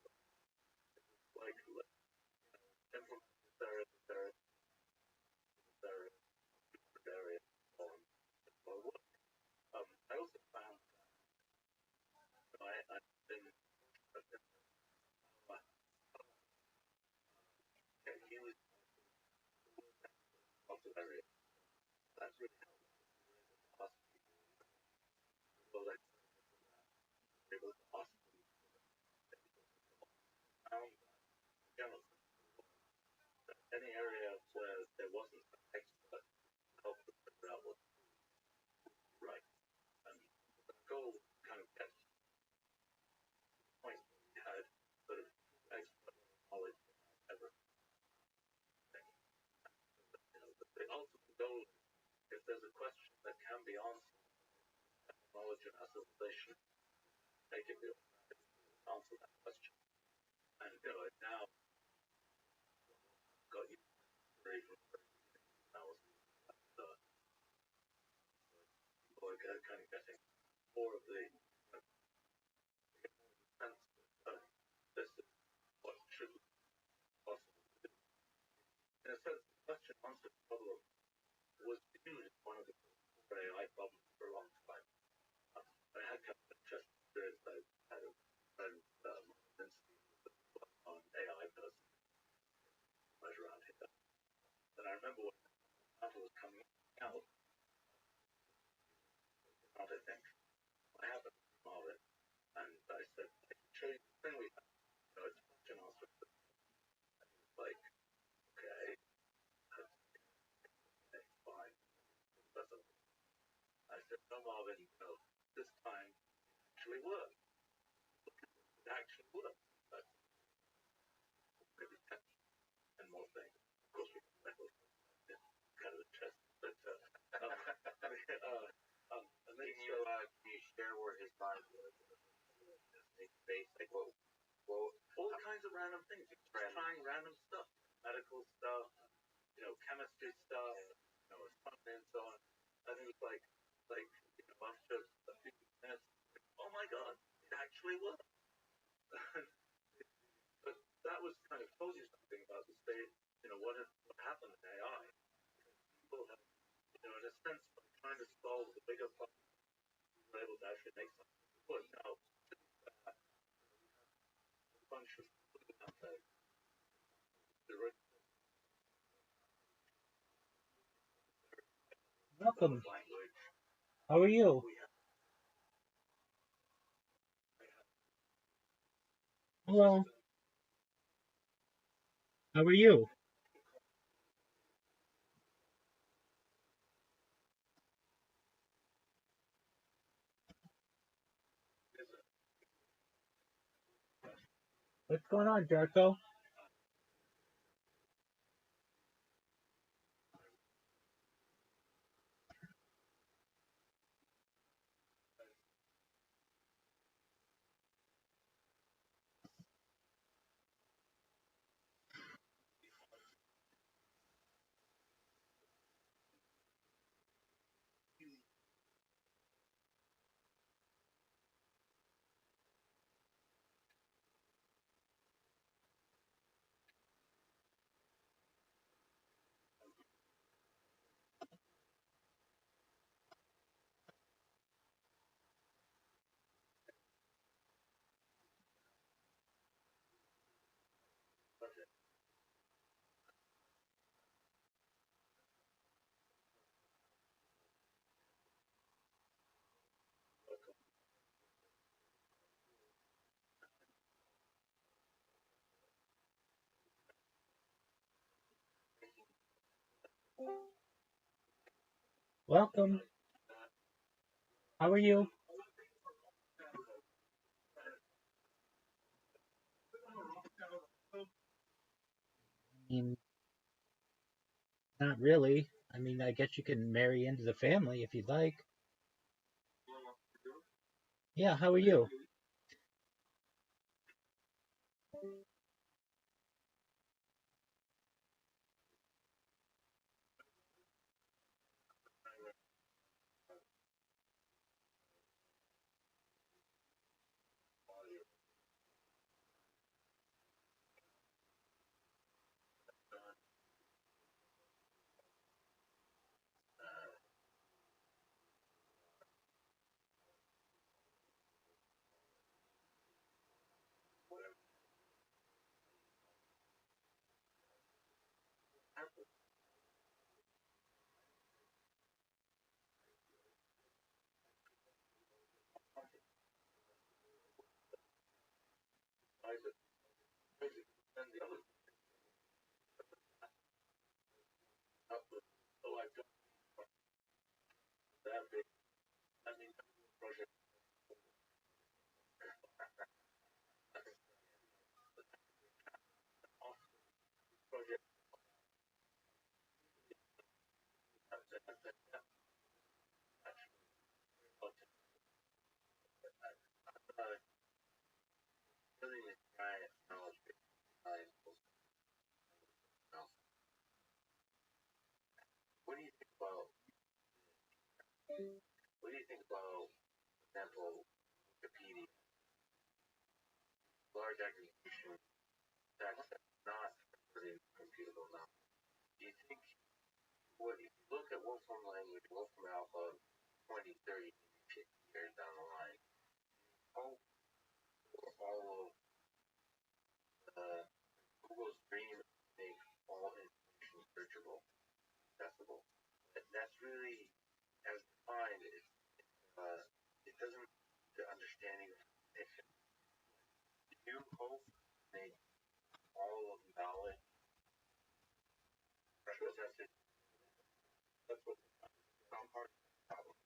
Like implement there, area. I also found I've been he was lots of area. That's really awesome. So that able to awesome found general any area where there wasn't an expert help to figure out what right. And the goal kind of gets point we had sort of expert knowledge ever. The ultimate goal, if there's a question that can be answered, knowledge and assimilation, make it be answer that question. And now got you very now people are kind of getting more of the sense this is what should be possible to do. In a sense, the question answer problem was viewed as one of the AI problems for a long time. I had kind of an interesting experience. I had a friend on AI person right around here. And I remember when Apple was coming out, I think I have a of it, and I said, I can show you the thing we have. It's question answer. Like, okay, fine. That's okay. I said, no, Marvin, this time actually worked. It actually worked. But maybe 10 and more things. Of course, we can kind of interesting. But, and then can you share where his mind was? Like, well, all kinds of random things. Trying random stuff, medical stuff, chemistry stuff, astronomy and so on. And it was like after a few minutes, oh my God, it actually worked. But that was kind of told you something about the state, what happened in AI. People have, in a sense, trying to solve the bigger problem, we're able to actually make something good. Now, a bunch of Welcome. How are you? Hello. How are you? What's going on, Jarko? Welcome. How are you? I mean, not really. I mean, I guess you can marry into the family if you'd like. Yeah, how are you? Building this giant knowledge-based what do you think about what do you think about, for example, Wikipedia, large aggregation text that's not really computable knowledge? Do you think what if you look at Wolfram language, Wolfram Alpha, 20, 30, 50 years down the line, how all of Google's dream is to make all information searchable, accessible? That's really, as defined, it doesn't the understanding of information. Do you hope to make all of knowledge represented? That's what some part of the problem.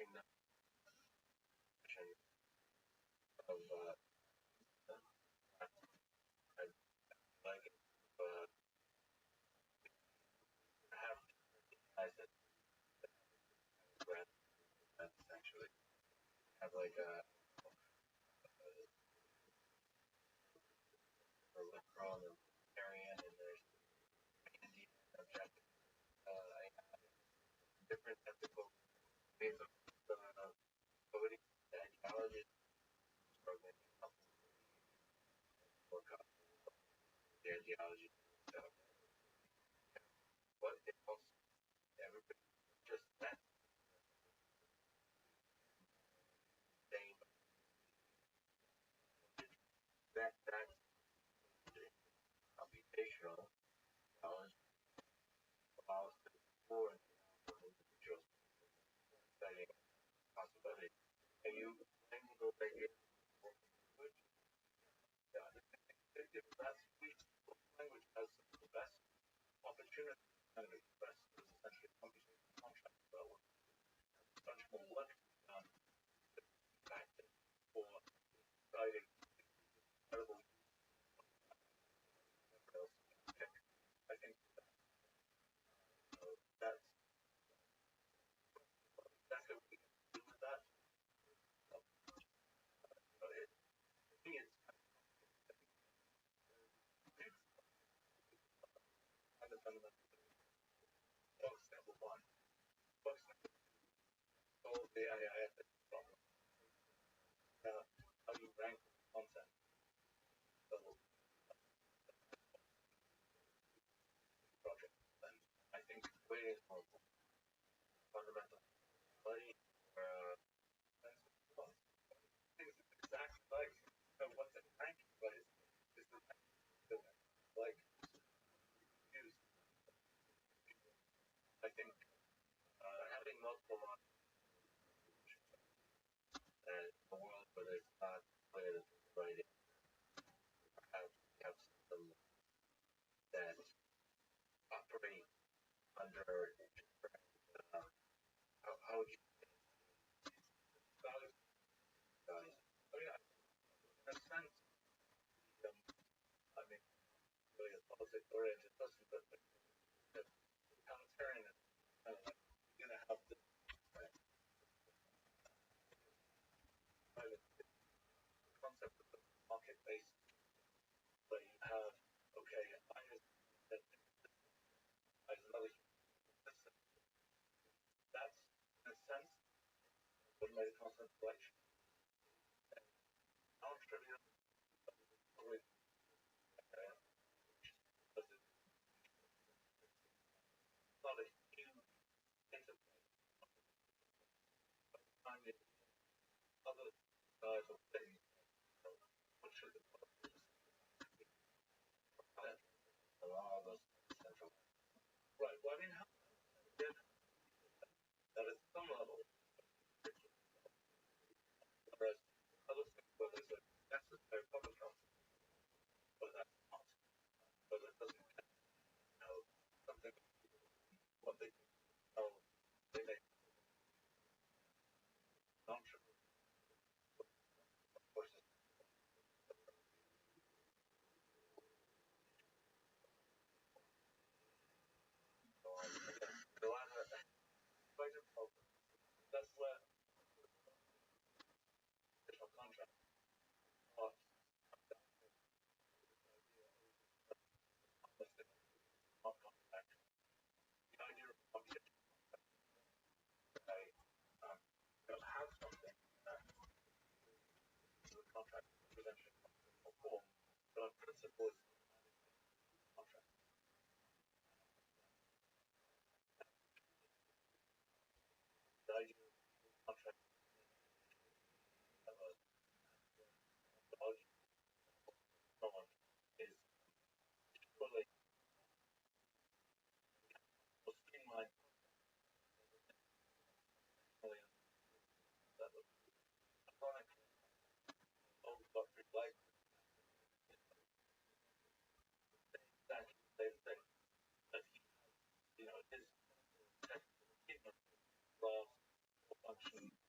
interesting notion of I like it. Have guys that grab that essentially have like a liberal and libertarian, and there's Indian objective, different ethical ways of voting, the ideology, struggling to help work out the ideology. So, what it also everybody just that same that computational knowledge allows to explore individuals studying possibility. And you then go back in language. Yeah, if that's language has the best opportunity to express is essentially computational contract development. Much more work to be done to fact that for guiding incredible I think that's exactly what we can do with that. It, to me, it's kind of fundamental. Box number one. Box number two. Solve the AI ethics problem. How do you rank content level project? And I think way is more fundamental. Money, things exactly like what's it ranking, but is the like use. I think having multiple models and a world where there's not clear that the right have systems that operate under how would you guys oh yeah in a sense I mean really a politics oriented person but totalitarian is kind of like you're gonna have the concept of the market based where you have okay I as another system that's in a sense what made a constant selection non-trivial probably not a huge interplay finding other guys or things what should the allow those central right well I mean how that at some level whereas other things where there's a necessary public health but that's not but it doesn't something what they tell they make non-trivial forces so again the latter that's where digital contract are not contract the idea of object have something that the contract presented in form but on principle is contract the idea of contract of a methodology someone is fully or streamlined that was chronic owned but like exactly the same thing that he his technical laws function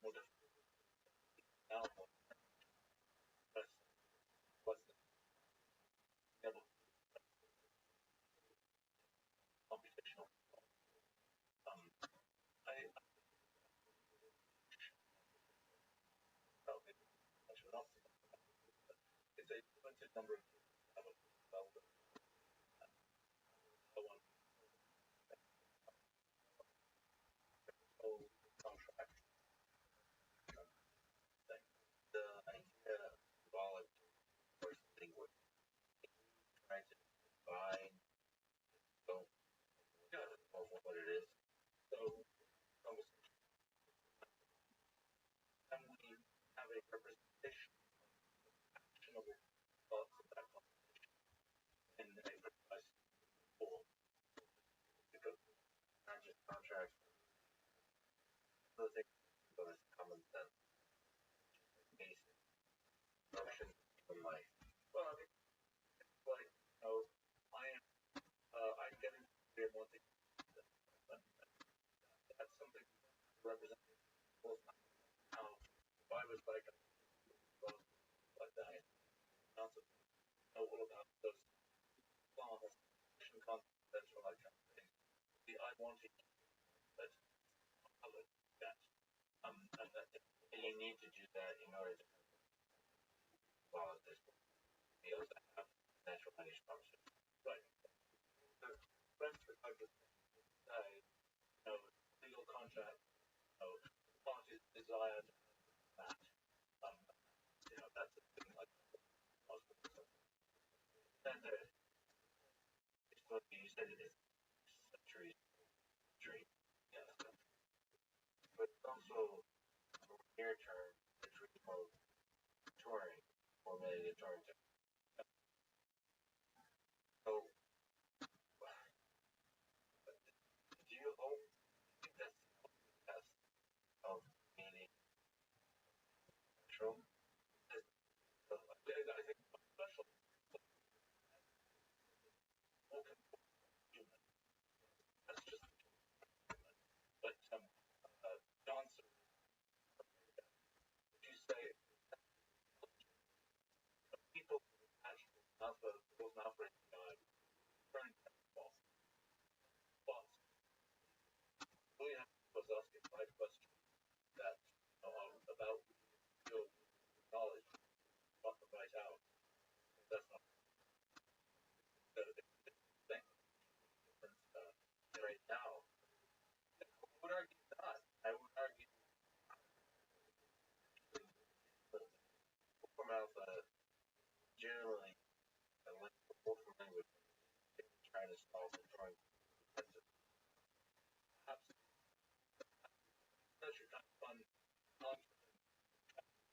more difficult now. But what's the able computational? I probably mentioned not it's a limited number of developers. I want whole contract thing. The idea involved or something where trying to define so what it is. So conversation can we have a representation actionable thoughts of that conversation in a precise form because not just contracts other things but it's common sense basic notions in life. Well I mean like I am I'm getting to one thing that's something represented both how if I was like that also know all about those laws confidential like kind of thing. See I want to keep that public that and that and you need to do that in order to follow this be able to have natural language conversation. Right. The rest of the country legal contract, parties desire to have that. That's a thing like most of the then it's what you said it is century tree. Yeah. But it's also near term it's really more touring or maybe a touring term. So do you hope think that's the test of meaning natural? I think special human. That's just but Johnson would you say people actually not the those not very turn false thoughts. William was asking the right question that about your knowledge, not the right out. That's not the thing. Right now, I would argue not. I would argue from alpha generally like from language trying to solve the drawing perhaps that's your kind of fun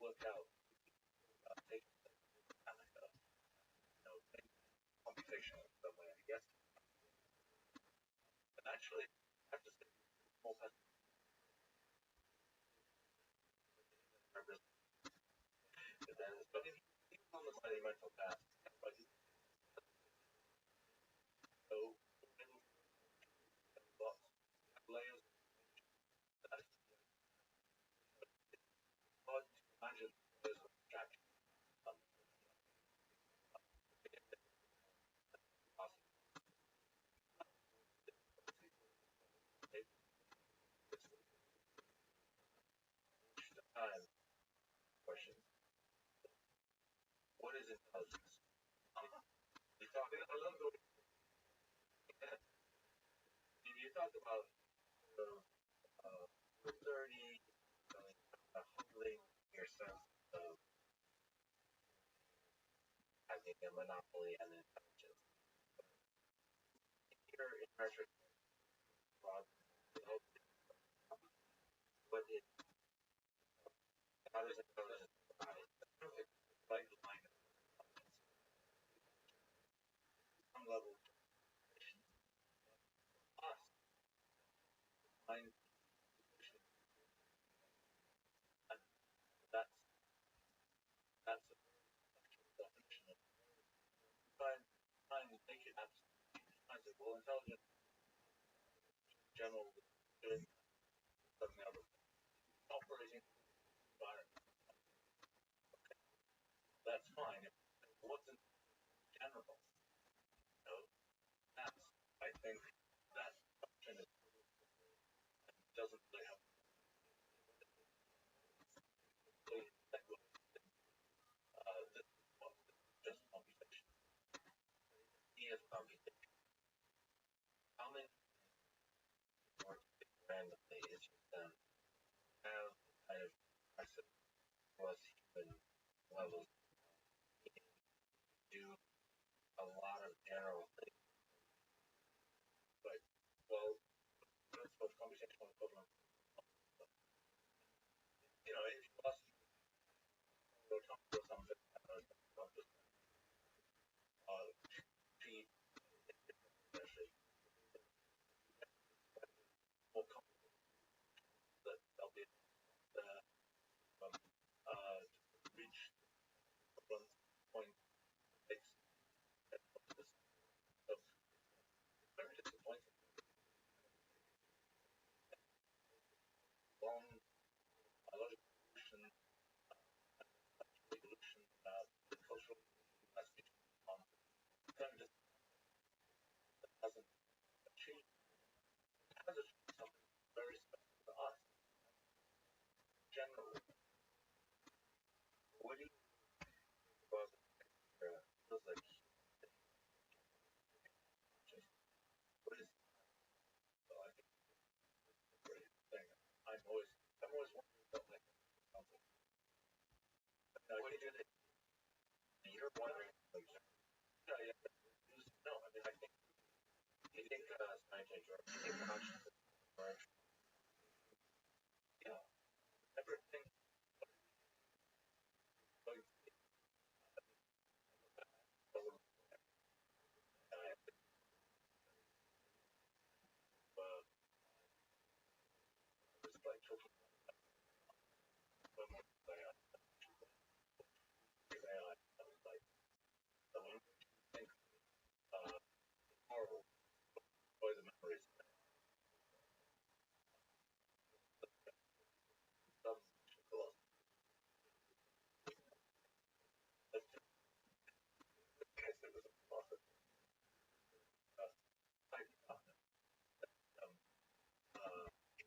work out taking computational in some way, I guess. But actually I have to say most has but if you on the monumental task but so layers that hard to imagine there's a abstraction time questions. What is intelligence? You talk I love the way you talk about uh, 30 humbling your sense of having a monopoly and intelligence. Here in retrospect, what is how does intelligence provide a perfect right line of some level of us mind and that's that's a definition of trying to make it absolute. I said, well intelligence in general doing something other operating levels, do a lot of general things. But, well, that's what conversational equivalent. You know, if you ask or talk about something, feed, especially, more comfortable that they'll be reach one point six. So, very disappointing. Long biological evolution, evolution, the cultural message on kind of hasn't achieved, has achieved something very special to us. Generally, what do you think about feels like what is so I think it's a great thing. I'm always wondering about like something. What do you think? You're wondering like yeah, no, I mean I think scientists or you think consciousness or yeah, everything going it's like talking about AI, like someone think horrible or the memories some philosophy. That's just the case it was a philosophy. Like,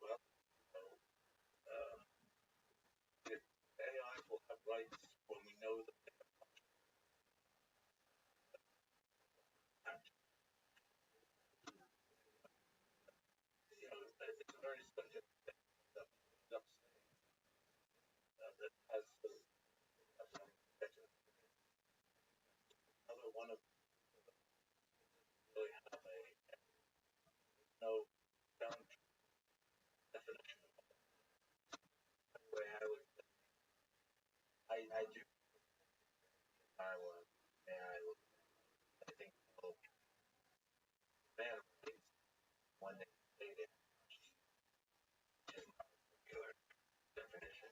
well, so, if AI will have rights when we know that they have, you know, it's a very subject thing that ends up saying that has some perspective. Another one of really have a no down definition of the way I would I do I was I think well man when they say it is not a regular definition.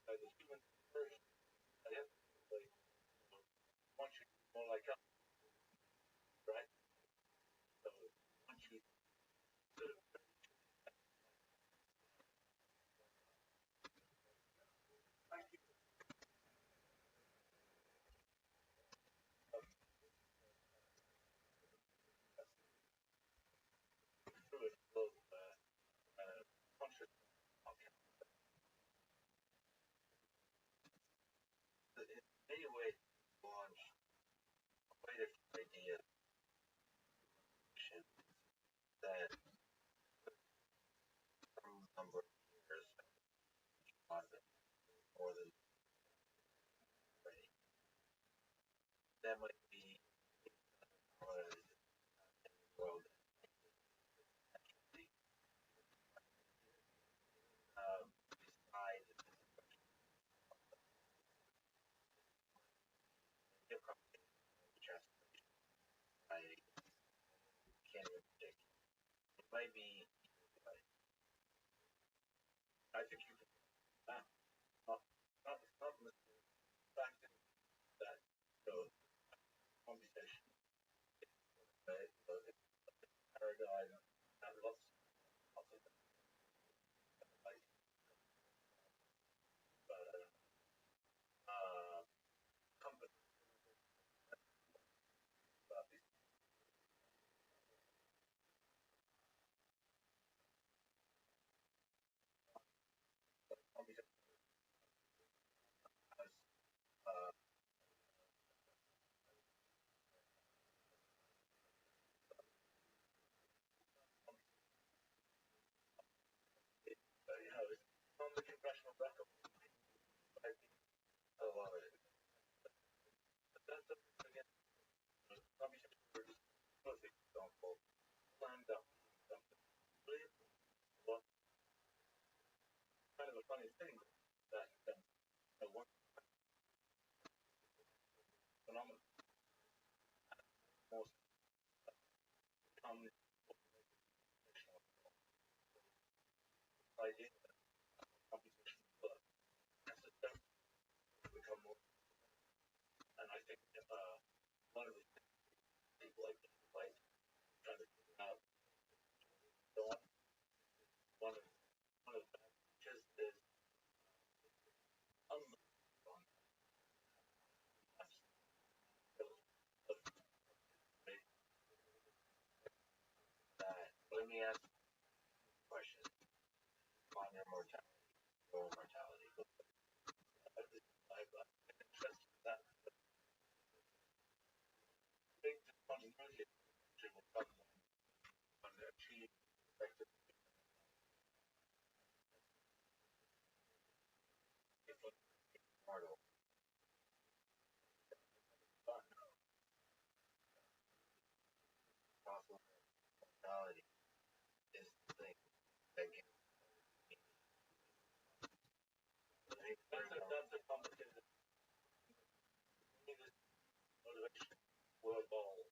When the human first I have like want you more like us, right? So once you sort of through it of conscious in many ways launch quite a few ideas that from a number of years more than ready. That might be world beside the just I can't even predict. It might be I think you can not not the fact that you know computation the paradigm and lots of like companies these funny thing that one phenomenon most common idea that competition will necessarily become more, and I think one of the people like trying to figure out so one of the advantages is unlimited on that. Let me ask you a question on your mortality, your mortality. I've been interested in that. Big discontinuity will come when they achieve effective mortal. Possible mortality is the thing that gets that's a complicated motivation will evolve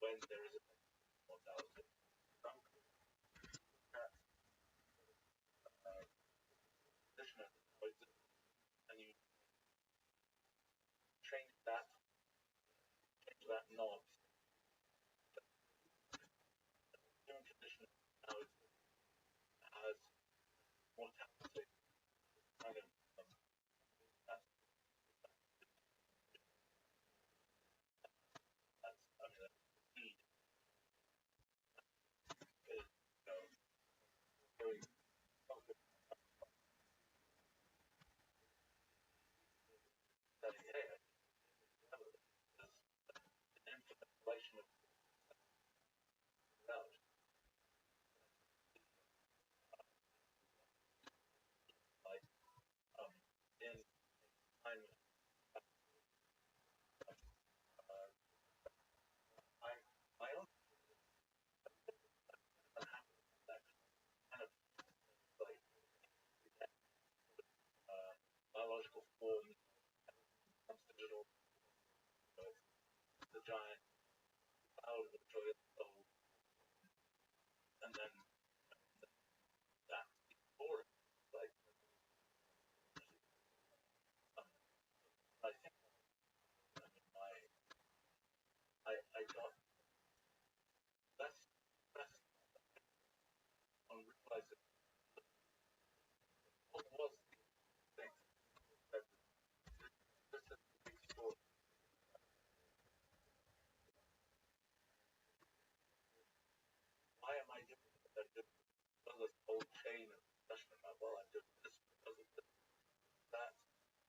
when there is a mortality. Some condition and you change that knob. Human condition now has mortality kind of that's I mean that's speed is very focused study hey an infinite relation of out like in time I my own that kind of like biological form comes digital the giant cloud of the joy of and then that before like I think I mean I got that's on realizing what was the thing that this is the big story. Why am I doing it? I did this whole chain of discussion about well I did this because of this, that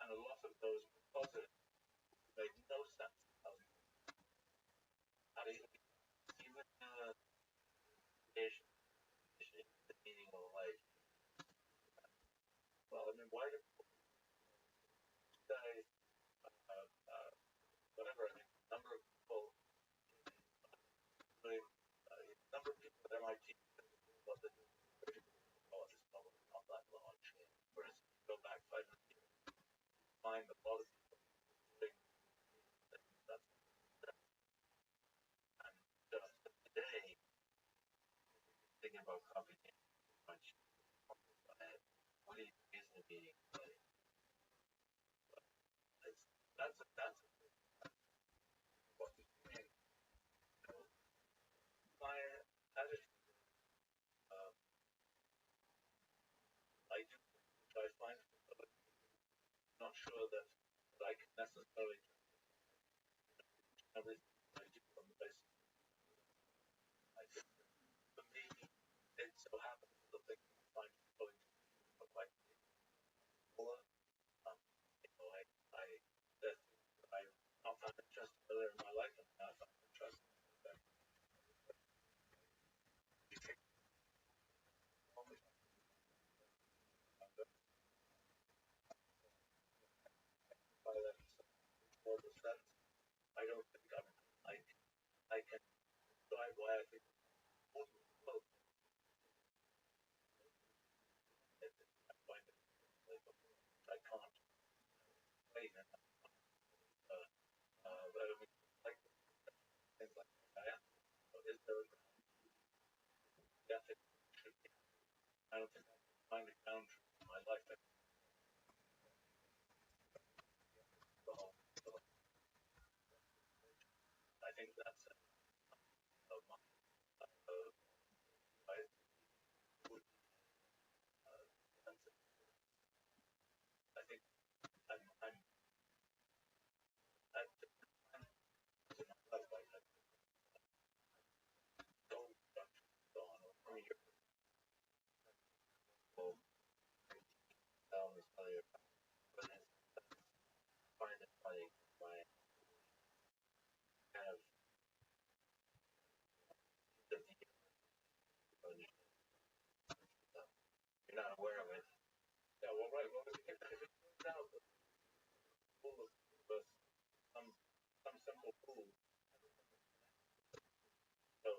and a lot of those because it made no sense. And even creation the meaning of life. Well I mean why do people say whatever I mean number of people number of people at MIT what the college is probably not that large. Whereas if you go back 500 years, find a lot of people doing that's and today thinking about computation much what do you use the meaning it's that's what you mean. My attitude I do I find not sure that I can necessarily everything I do on the basis I think for me it so happens the thing I find going to like that I not found interest earlier in my life and now I found interest in that you take only by that more the sense I don't think I can describe why I think I find it I can't explain it. But I mean, like things like that. Is there a ethic should be? I don't think I can find a ground truth in my life that so I think that's my I would I think I'm at the time in my life I had no judgment on or from your down is funny but I find it funny my kind of the you're not aware of it. Yeah, well, right. Well, if it turns out that full of us some simple food, so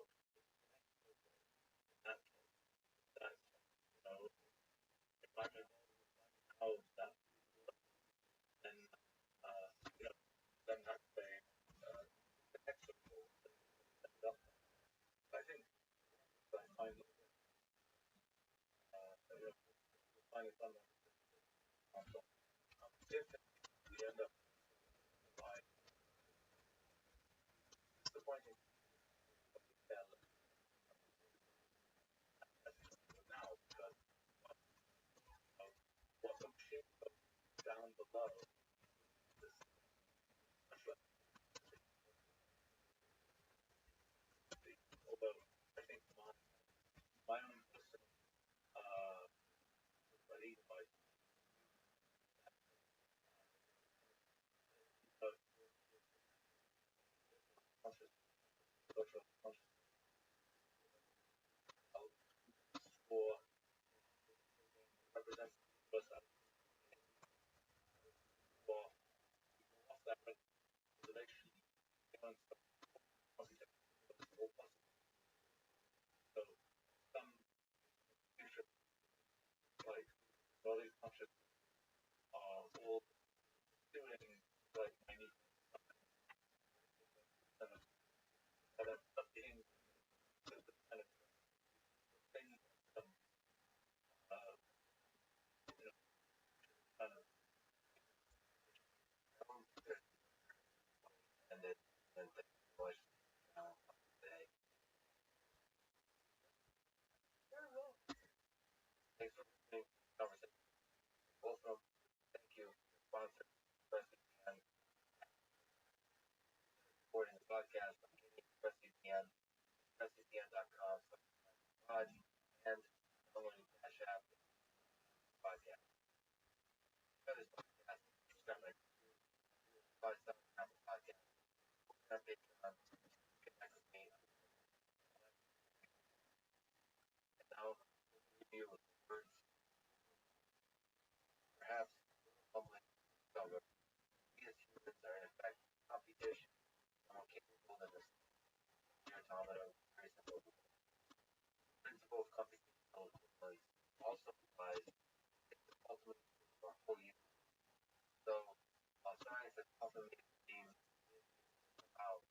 that if I'm involved how that then you know then that's the next simple stuff. I think I find finding something if we end up by disappointing them now because what some shit down below this although I think my own personal study like conscious social conscious for represents us for off that representation against the positive or possible. So some future like all these conscious are all doing like many kind of being the kind of thing you know kind of and then the voice today. Thanks for listening to the conversation. Also, thank you, sponsor, ExpressVPN, supporting the podcast. I'm getting ExpressVPN, expressvpn.com/pod, and downloading Cash App podcast. Share this podcast. Start my 5-star Apple podcast. On Patreon, connect with me. And now, leave you with words, perhaps humbling discover. We as humans are in effect computation, and more capable than this automata. Very simple. Principle of computational equivalence also applies to ultimately our whole universe. So, while science has often made it seem how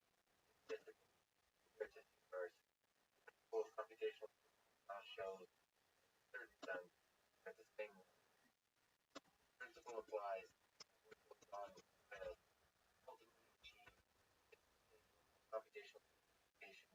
physical compared to the universe, the principle of computational now shows certain sense that the same principle applies to what goes on with ultimately achieve computational communication.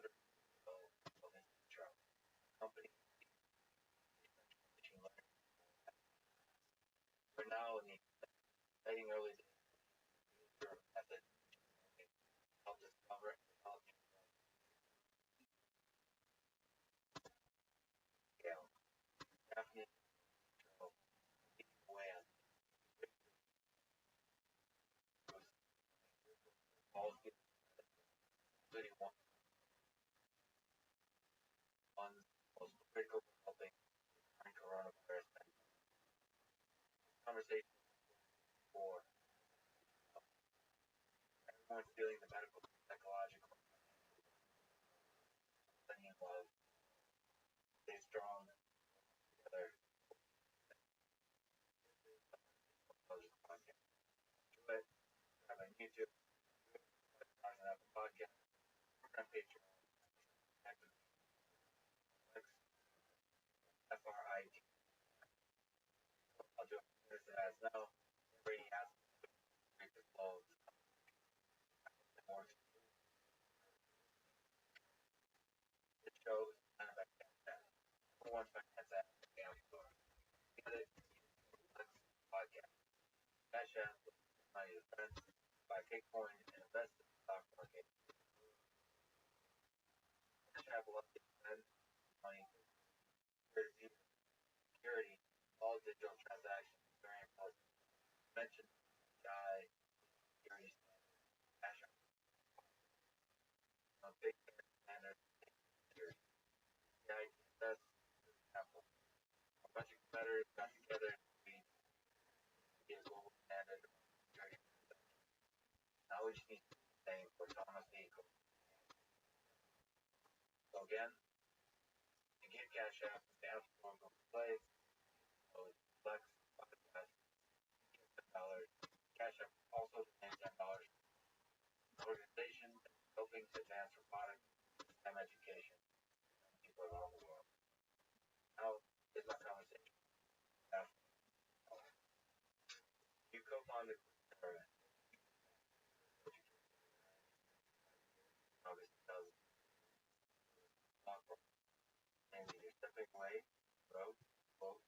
founder of Intro company machine learning. We're now in the exciting early days of method help discover and develop scale. Definitely away on all including one most critical for helping find coronavirus conversation for everyone's feeling the medical, psychological, plenty of love, stay strong together. Podcast. Do it. Have on YouTube. On Apple Podcast. On Patreon. FRID. I'll do it as now. Everybody has to break the flow. The show is kind of like that. Who wants my hands at the damn floor? Get it? Podcast. Cash App. My friends. Buy Bitcoin and invest in the stock market. Cash App will spend money. Security. All digital transactions. Very important. Mention guy. Security. Cash App. Big standard. Security. Yeah, that's Apple. A bunch of competitors got together and we get a global standard security. Now we just need to say for Thomas Eagle. So again, you get Cash App, the App Store, Google Play, so Flex, Podcast, $10. Cash App also donates $10. An organization helping to advance robotics and STEM education for people around the world. Now, here's my conversation. You co-founded August 2000. And you're stepping away, road, quote,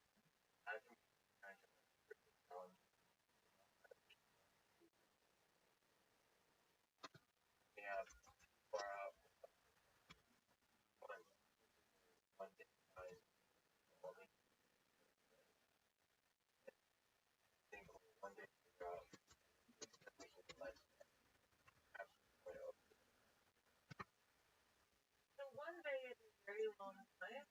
as a yeah, far out. One day, one day, So one day in a very long time,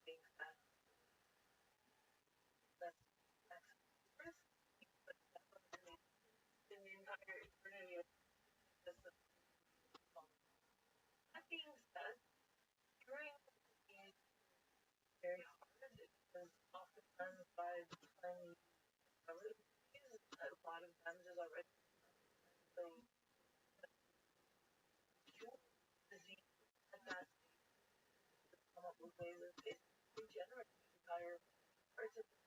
being that that's first, but definitely in the entire eternity of this. That being said, during these very hard, it was oftentimes by the time you discovered these, a lot of them is already so pure disease at that come up with ways of basically regenerate the entire parts of the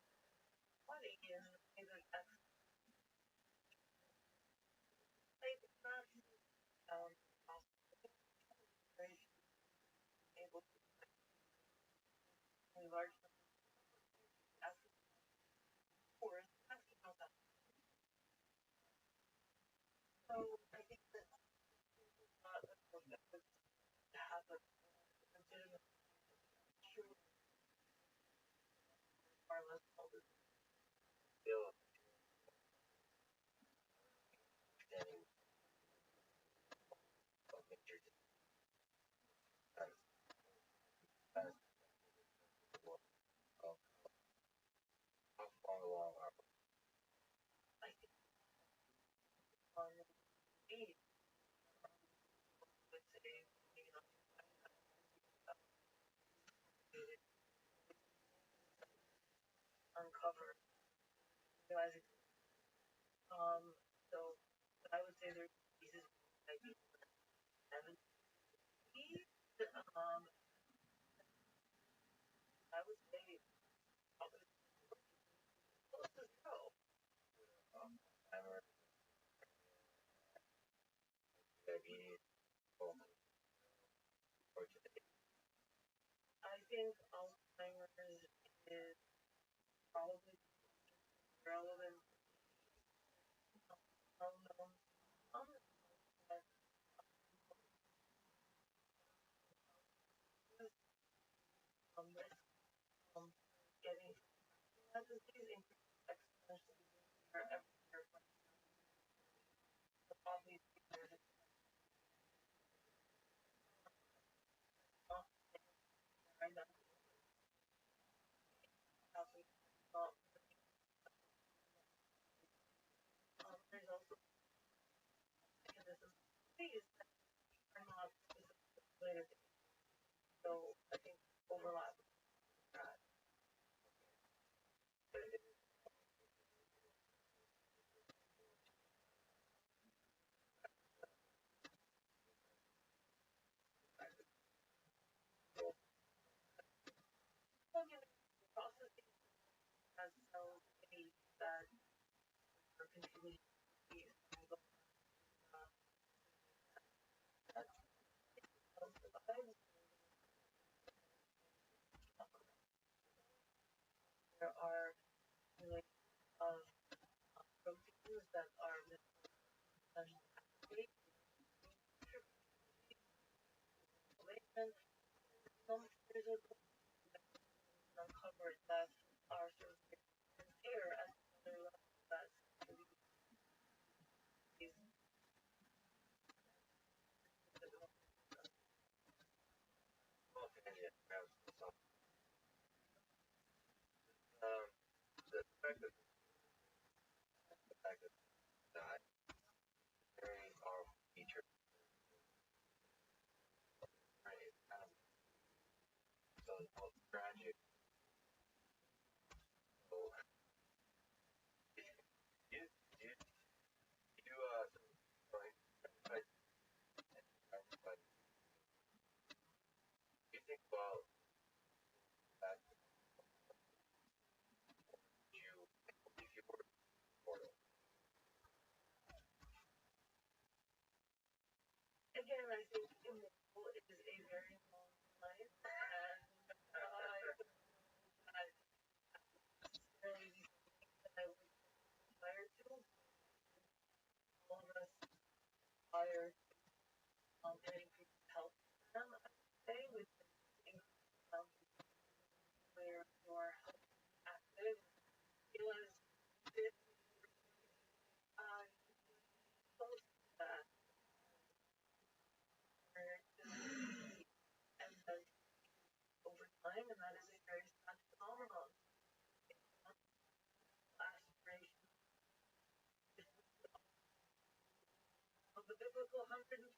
body in a way that that's like not very able to in large as or asking about that. So I think that not a thing that would have a legitimate true far less all this still understanding of nature as how far along are I think on the speed would say you know uncover realizing so I would say there's pieces maybe 70 I would say probably close to zero. timer diabetes, or today. I think Alzheimer's is probably relevant, well-known that risk getting that disease increases exponentially every year. So probably there's right now happening. There's also mechanisms disease that are not specifically related to it. So I think overlap that. Processing has cells age that are continuing to be that survives. There are accumulations of proteins that are activate inflammation. Some there's a uncovered that are sort of here at another level that these The fact that that very powerful feature, right? So it's called tragic. So you but you think about that you if you were mortal. again I think immortal is a very long time and I don't necessarily be something that I would aspire to. All of us aspire to an increased health span, I would say, with increased where your health active feel as fit close to that and then over time and that is a very sad phenomenon. Aspiration of the biblical 120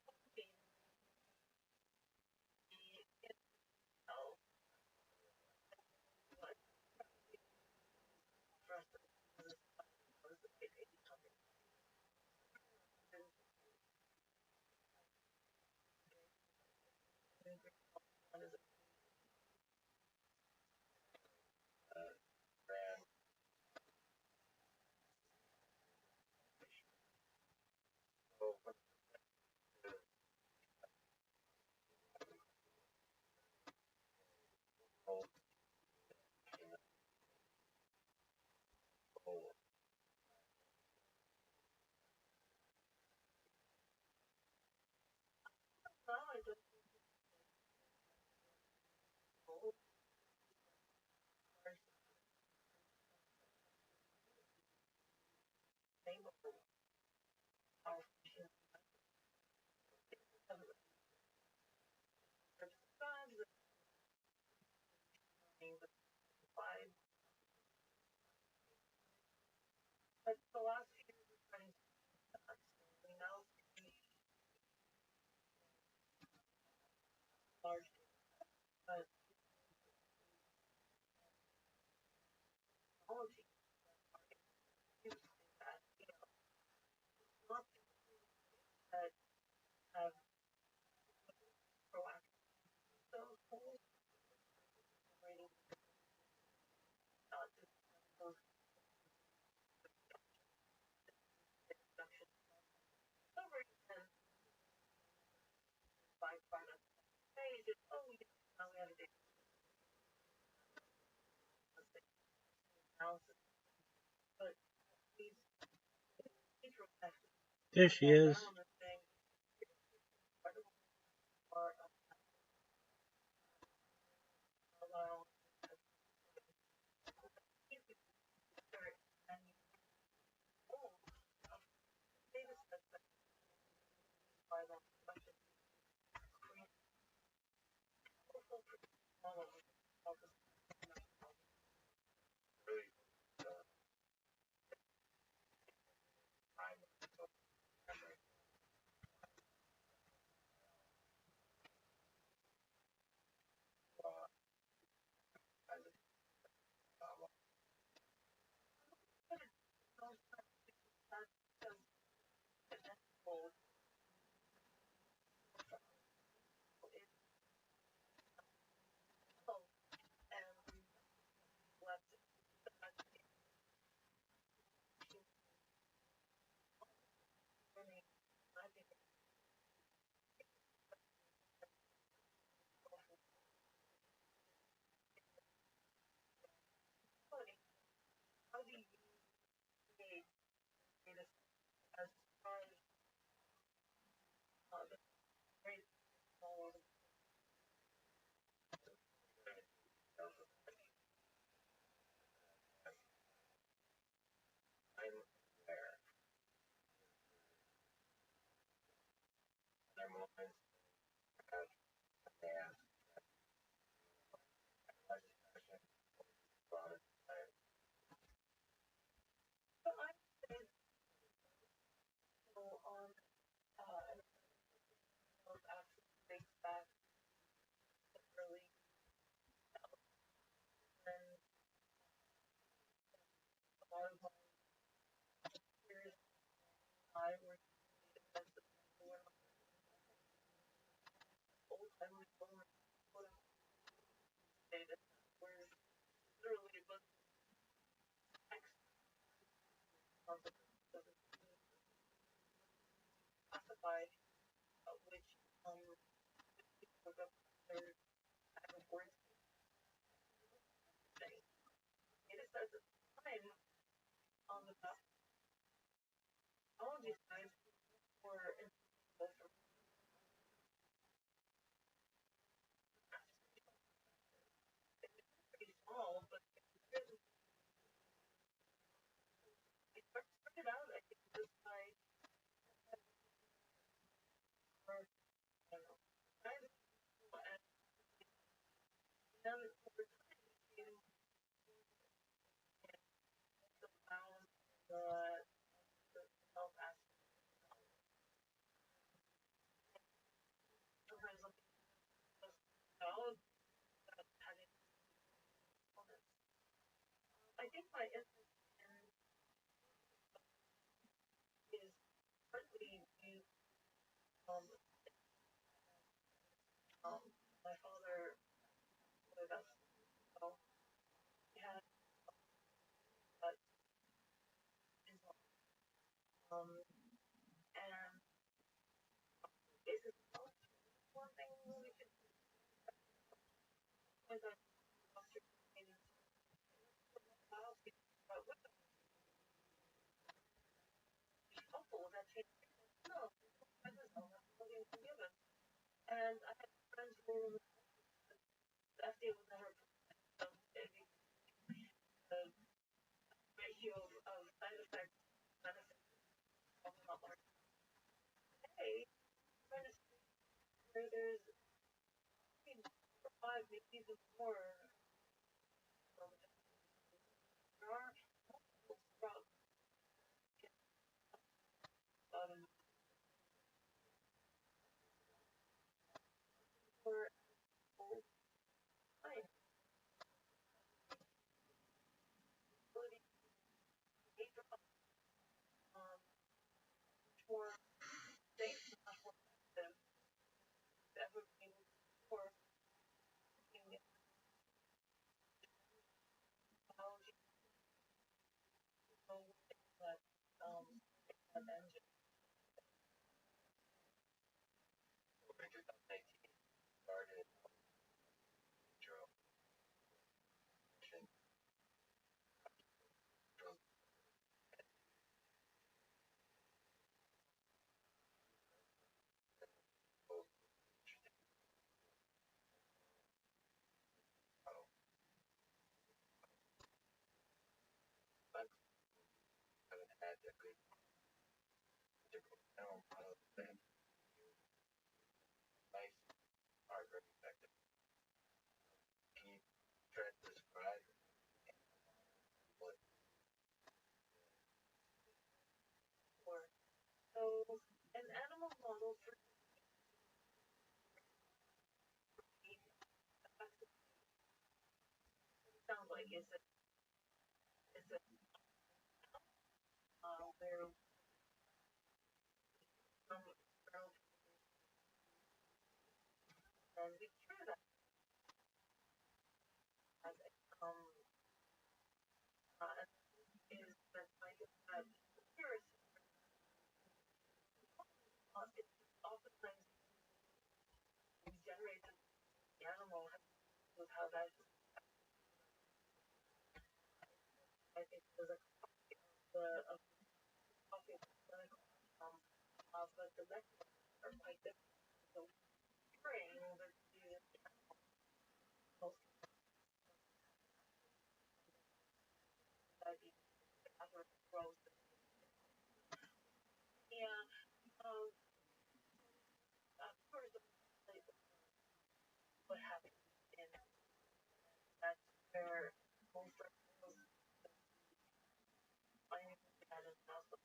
itself what for us was a big age one is Ran so whole whole now I don't know name of our patient of God with the five but the last few years we're trying to we now see large but technology using that not that have proactive those tools generating not just those just, oh, now we have a data analysis. But he's reflective. There she is. Down and saying, incredible part of allow and oh, data sets that by that question. All of it. Really, time so memory. As a how do you create data as far as the very small I'm aware. There are moments of chaos, discussion, about it. so I say so on and those actually dates back early when a lot of my peers and I were defensive when old timers were data were literally a bunch of text classified which look up their kind of words thing. Data sets at the time on the technology side were both pretty small, but it started out, I think, just by kind of and then over time you found the self aspect. Sometimes looking at those having components. I think my interest is partly due my father with us. So he had his and basically one thing we could point out is but with the couple that take no, I just know that's something given. And I had friends who the FDA would never the ratio of side effects benefits of not large. Hey, trying to see where there's maybe 5, maybe even more. There are multiple drugs for full time ability for safe enough for them to ever be able to for had a good animal model that nice are very effective. Can you try to describe what Or so an animal model for me sounds like is a where from and we try that as is that like here it's oftentimes we generate the animal with how that I think there's a coffee but the mechanisms are quite different. So hearing the most other growth and towards what happens in that's where most of those finding that is also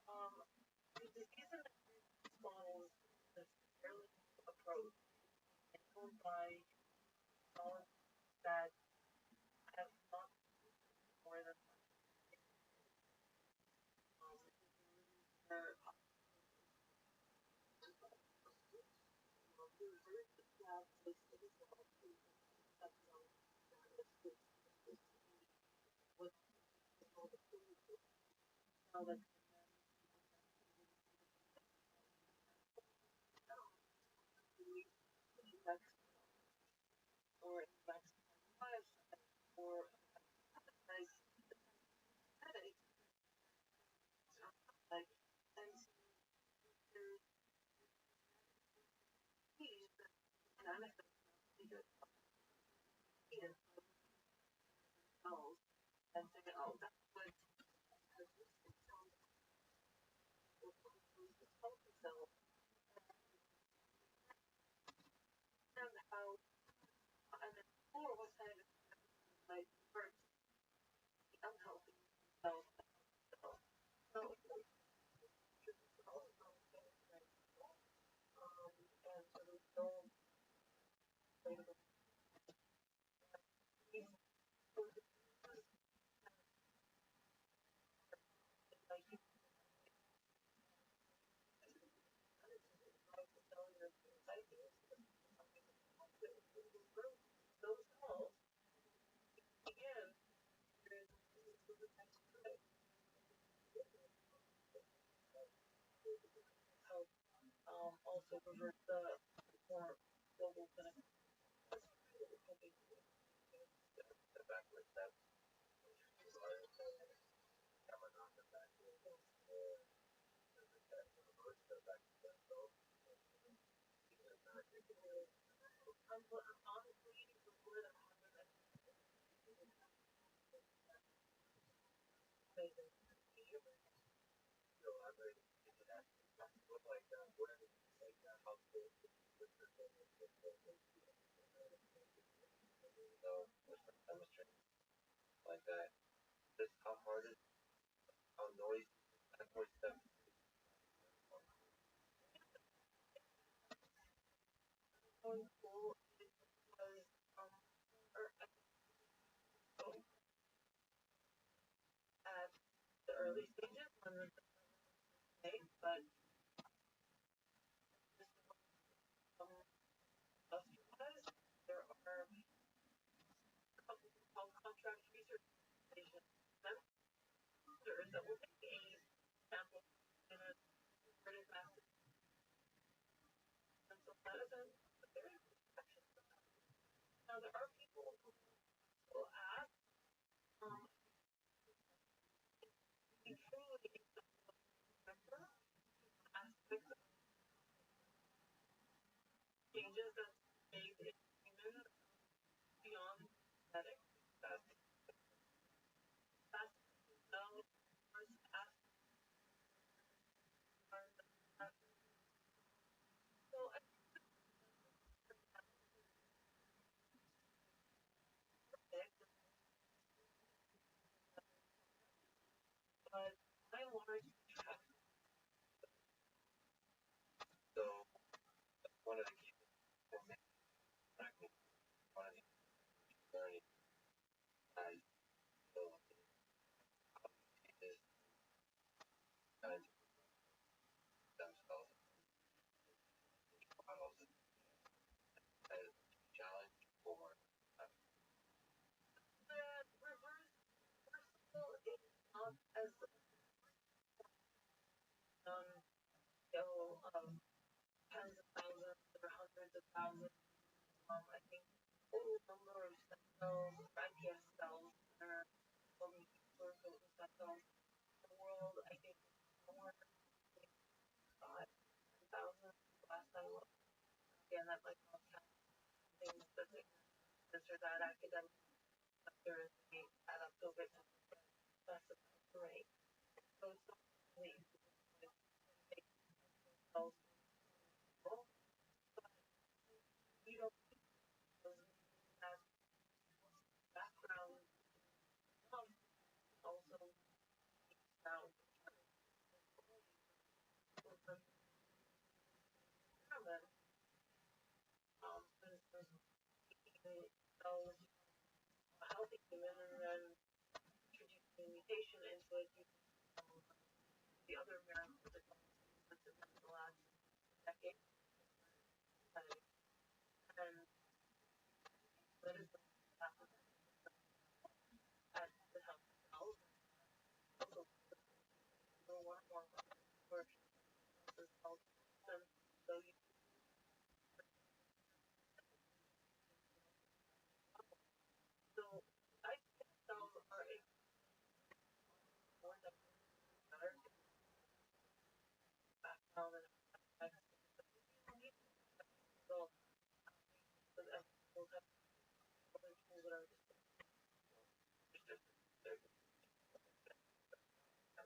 the disease in the models is fairly approach and by knowledge that have not more than their knowledge or infects lives or like headaches like and disease manifest because and cells and say, oh, that's what healthy cells and how and then or what kind of like hurts the unhealthy cells. So and so we don't like those cells again help also revert the more global clinical the backward steps are honestly before the look like what are like how so demonstrate like that. Just how hard is how noisy backward steps going cool was or so at the early stages when the day, but otherwise there are called contract research stations that will take a sample in a very massive mental medicine. But there is now there are people who will ask, we truly remember aspects of changes that made in human beyond genetic. That's don't want to keep track. So one of the key things for me, one of the learning as so is kind of themselves models as a challenge for The reverse versatile is not as you know, tens of thousands or hundreds of thousands. I think total number of stem cells or iPS cells that are pluripotent stem cells in the world, I think somewhere between 5,000 last time I looked. Again, that might not count things that they answer that academic factors may add up to a bit, but that's about the rate. So it's not really easy to make cells grow, but you don't need those as background also sound environment. For instance, eating cells, a healthy human, and then introducing a mutation into it using the other miracles that God has in the last decade. And that is what happens at the health cells. Also, more and more where the cells and so you so I think cells are a more better background and aspects so with we'll have other tools that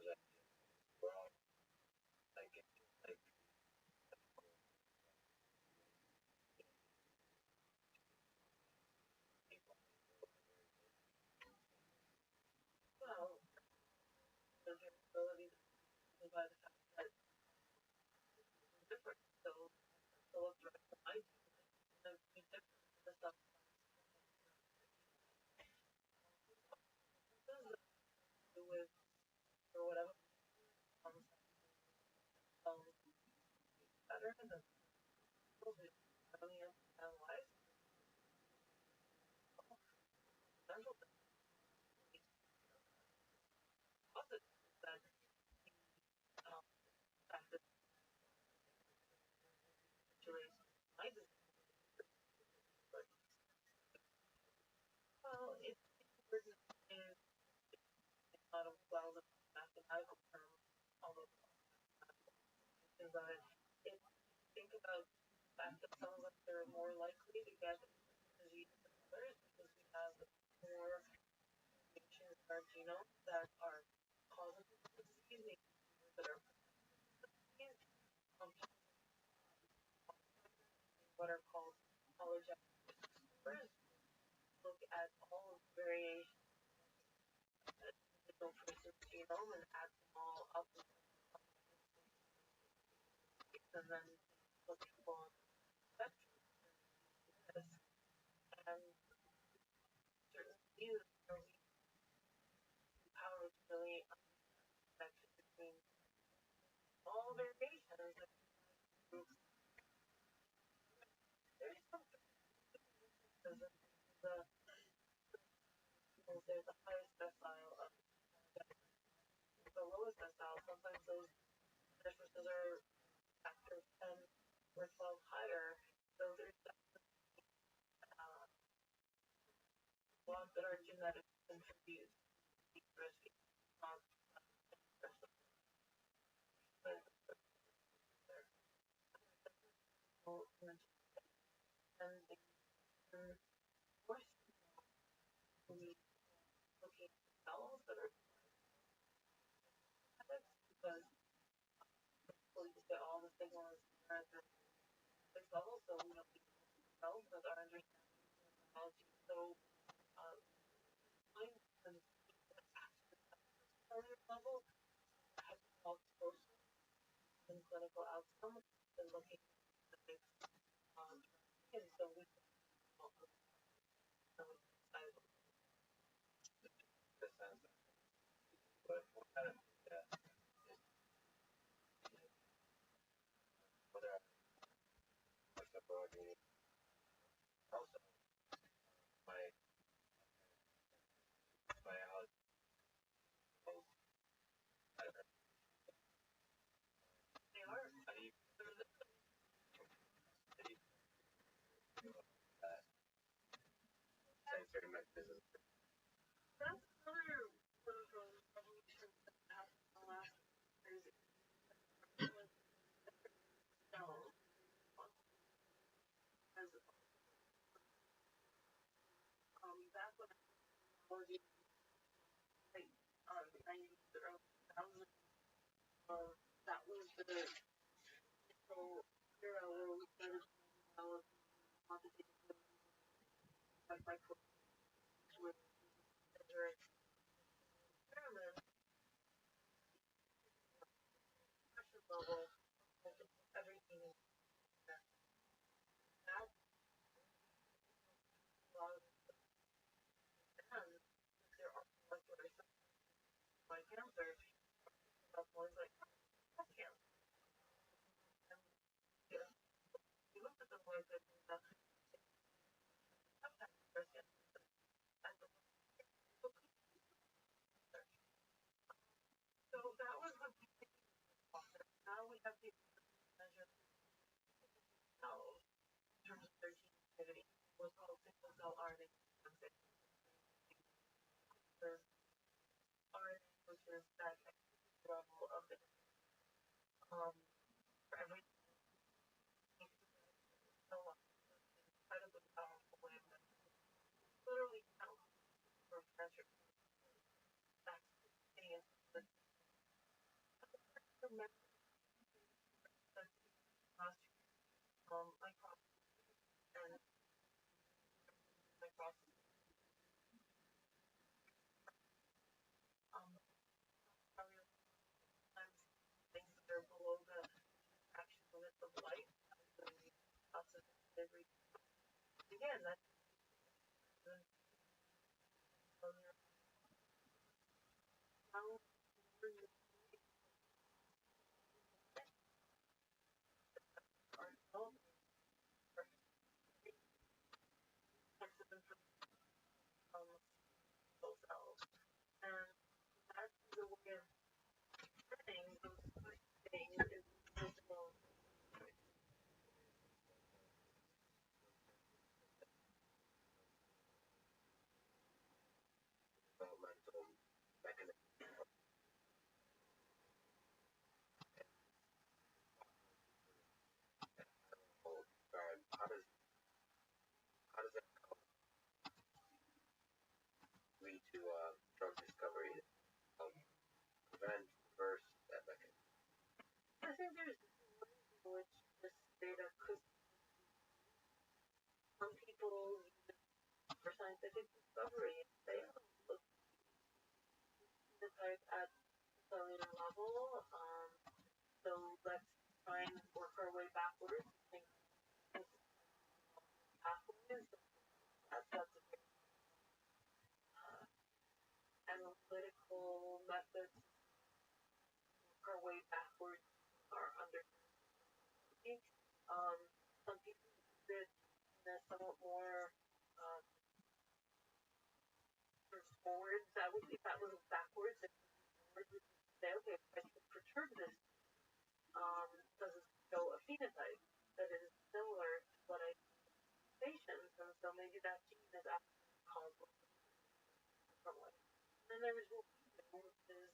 are well the durability by the fact that it's different. So look direct to my and be different than the stuff with or whatever better than people who really understand life. Mental positive that fact that situation my disease, but well, it's important in a lot of well the mathematical terms, although about it. If you think about the fact that some of us are more likely to get disease than others because we have more mutations in our genome that are causing the disease, maybe that are disease, what are called polygenic disorders. Look at all of the variations in the individual person's genome and add them all up and then look at people on the spectrum and certain diseases where we power to really connection between all variations and groups. There's some differences in there's the highest decile of the lowest decile. Sometimes those differences are factor 10 or 12 higher. So there's uh, a lot that are genetic contribute to the risk. Not but and they can force to be looking at cells that are genetics because people use all the signals at the basic level, so we don't need cells that are understanding biology. So find the cellular level called social and clinical outcomes and looking at the and so we can also decide The sense but what kind of whether I like the body also my biology they are how do you sensory mechanism that's another one of those revolutions that happened in the last years when cells as back when technology like 90s early 2000s that was the initial era where we started to develop quantitative like micro with measure experiment pressure level everything is that now a lot of and there are molecular like cancer that's one's like breast cancer and yeah, you look at the molecular data sometimes breast cancer and the so that was the beginning process. Now we have the measure cells in terms of their gene activity. What's called single cell RNA sequencing. The RNA, which is that level of the for every cell line, incredibly powerful way of literally count for cancer that's getting into the remember that last microscopy and microscopy cellular times things that are below the action limits of light when we process every again that's cellular how our cells are types of information from those cells and that's the way of saying those first things is physical developmental mechanism how does that lead to drug discovery help prevent reverse that mechanism I think there's different ways in which this data could some people use it for scientific discovery and say, oh, look, the type at cellular level, so let's try and work our way backwards and think this pathways. That's a very analytical method to work our way backwards our understanding. Um, some people use it in a somewhat more forwards. That would if that was backwards, if forwards would say, okay, if I can perturb this, does it show a phenotype that is similar to what I see in patients, and so maybe that gene is actually causal from what. And then there's what we do, which is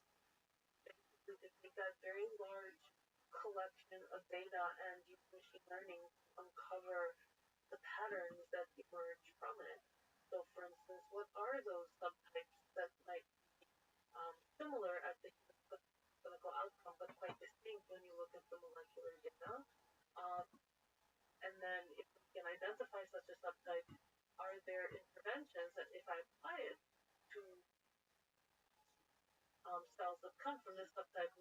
basically to take that very large collection of data and use machine learning to uncover the patterns that emerge from it. So, for instance, what are those subtypes that might be similar at the clinical outcome, but quite distinct when you look at the molecular data? And then, if we can identify such a subtype, are there interventions that, if I apply it to cells that come from this subtype,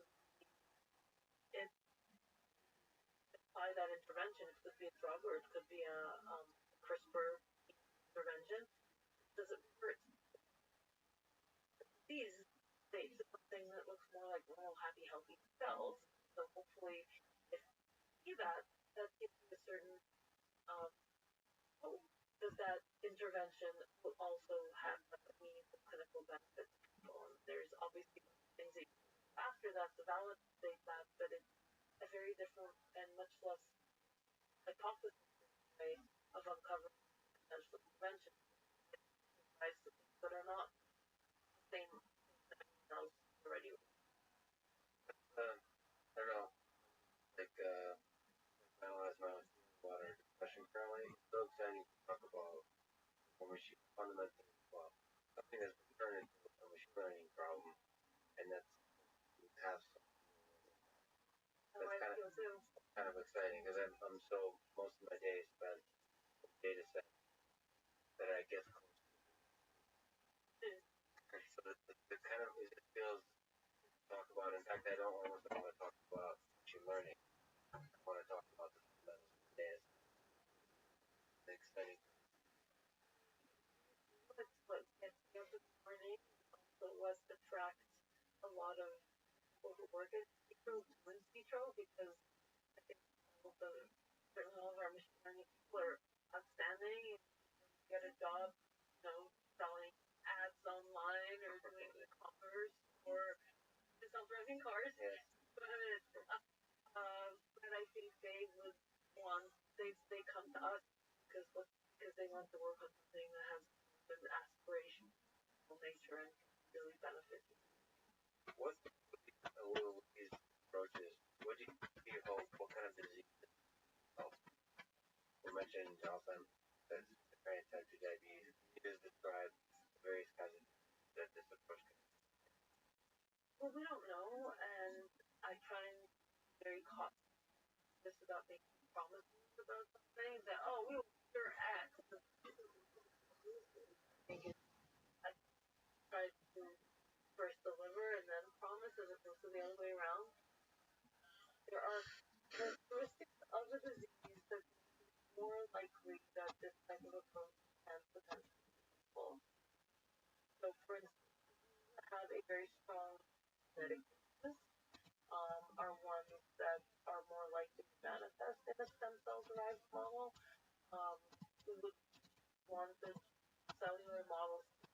intervention. It could be a drug or it could be a CRISPR intervention. Does it hurt these states? It's something that looks more like normal, happy, healthy cells. So hopefully, if you see that, that gives you a certain hope that that intervention will also have a meaningful clinical benefit to people. And there's obviously things that you can do after that to validate that, but it's a very different and much less hypothesis way of uncovering potential prevention. It applies to things that are not the same that everyone else already. I don't know, like, finalize my own water discussion currently. It's so exciting to talk about when we should fundamentally, well, something that's been turned into a machine learning problem, and that's have some. That's kind of exciting because I'm so most of my day is spent with data sets that I get close to. So the kind of it feels talk about. In fact, I don't almost want to talk about machine learning. I want to talk about the fundamentals of data. It's exciting. What gets me up in the morning also was attract a lot of people who work in vitro to in vitro because I think certainly all of our machine learning people are outstanding. You get a job, selling ads online or doing e-commerce or self-driving cars. Yes. But I think they would want they come to us because they want to work on something that has an aspirational nature and really benefit you. What's a little with these approaches? What do you hope? What kind of disease help? We mentioned Alzheimer's, schizophrenia, type 2 diabetes. You just described the various kinds of that this approach can. Well, we don't know, and I try and be very cautious about making promises about something that we will cure X. I try to first deliver and then promise as opposed to the other way around. There are characteristics of the disease that make it more likely that this type of approach can potentially be useful. So, for instance, have a very strong genetic basis are ones that are more likely to manifest in a stem cell derived model. We would want the cellular models to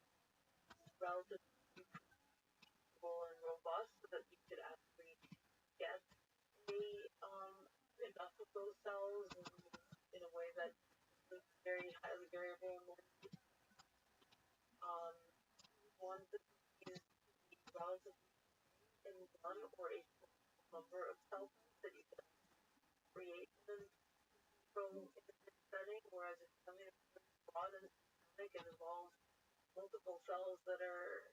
be relatively predictable and robust so that you could actually get enough of those cells in a way that is very highly variable and want the disease to be relatively in one or a number of cell types that you can create in a setting, whereas if something is very broad and systemic and involves multiple cells that are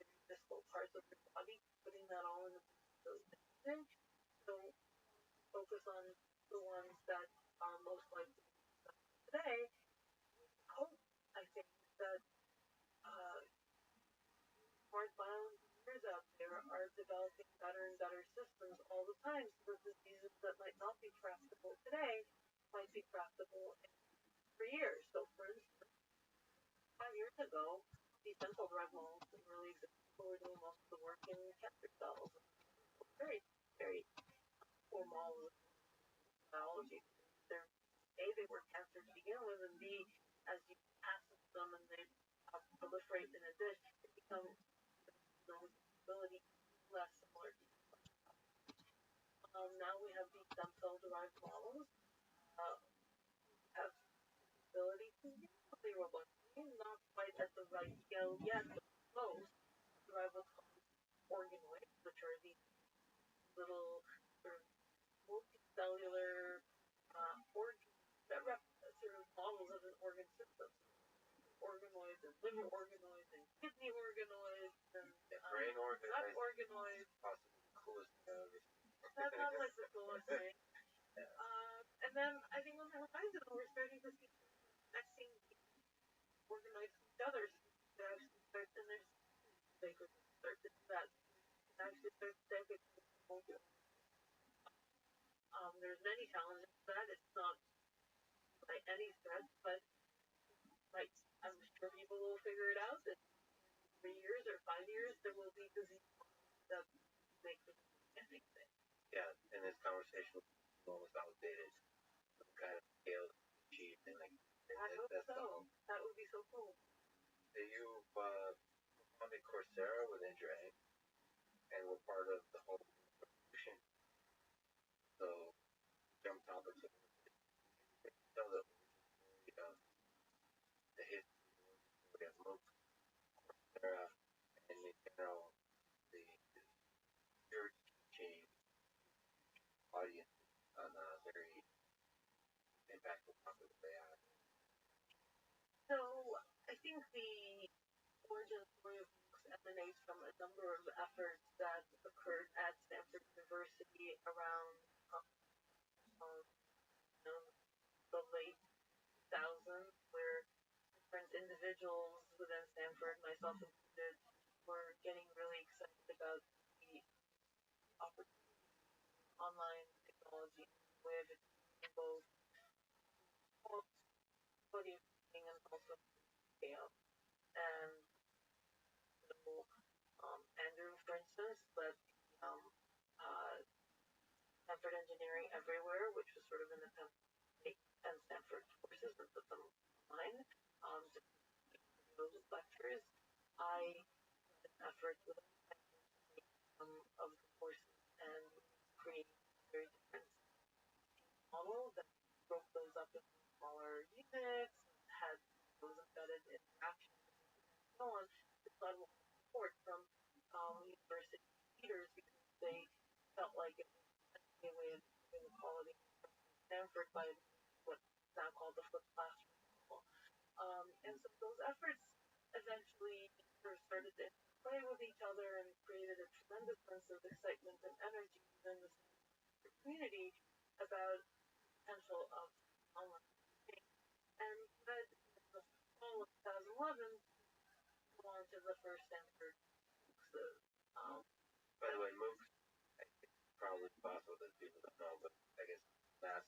in distal parts of your body, putting that all in those things. So focus on the ones that are most likely today. Hope, I think, that smart bioengineers out there are developing better and better systems all the time so that diseases that might not be tractable today might be tractable in 3 years. So, for instance, 5 years ago, these central derived models didn't really exist. People were doing most of the work in cancer cells. Very, very poor models of biology. They were cancer to begin with, and B, as you pass them and they proliferate in a dish, it becomes ability less similar to now we have these stem cell derived models have the ability to reasonably robustly, not quite at the right scale yet, but close, derive what's called organoids, which are these little sort of multicellular organs that represent sort of models of an organ system. Organoids and liver organoids and kidney organoids and brain gut organoids. Possibly the coolest thing I've ever seen. That's not like the coolest thing. And then I think on the horizon we're starting to see connecting organoids to each other. So actually start and there's they could start to do that. And actually start to take it to there's many challenges to that. It's not by any stretch, but like I'm sure people will figure it out. That in 3 years or 5 years, there will be disease that make the anything. Yeah, and this conversation was almost outdated. Some kind of scale achieved, and like I hope that's so. the whole. That would be so cool. So you've founded Coursera with Andrea, and we're part of the whole revolution. So jump topics. Tell the origin story of the history of MOOC, Coursera, and in general the your teaching audience on a very impactful topic of AI. So I think the origin story of MOOCs emanates from a number of efforts that occurred at Stanford University around you know, the late 2000s, where different individuals within Stanford, myself included, were getting really excited about the opportunity online technology way of achieving both quality of teaching and also scale. And so Andrew, for instance, led uh, Stanford Engineering Everywhere, which was sort of an attempt to take and Stanford courses and put them online. Just those lectures, I led an effort with Stanford to take some of the courses and create a very different model that broke those up into smaller units, had those embedded interactions, and so on. It's got a lot of support from university leaders because they felt like it was a way of improving the quality of Stanford by what's now called the flipped classroom model. And so those efforts eventually sort of started to play with each other and created a tremendous sense of excitement and energy within the community about the potential of online teaching. And led in the fall of 2011 the launch of the first Stanford MOOCs. By the way, MOOCs, I think it's probably possible that people don't know, but I guess mass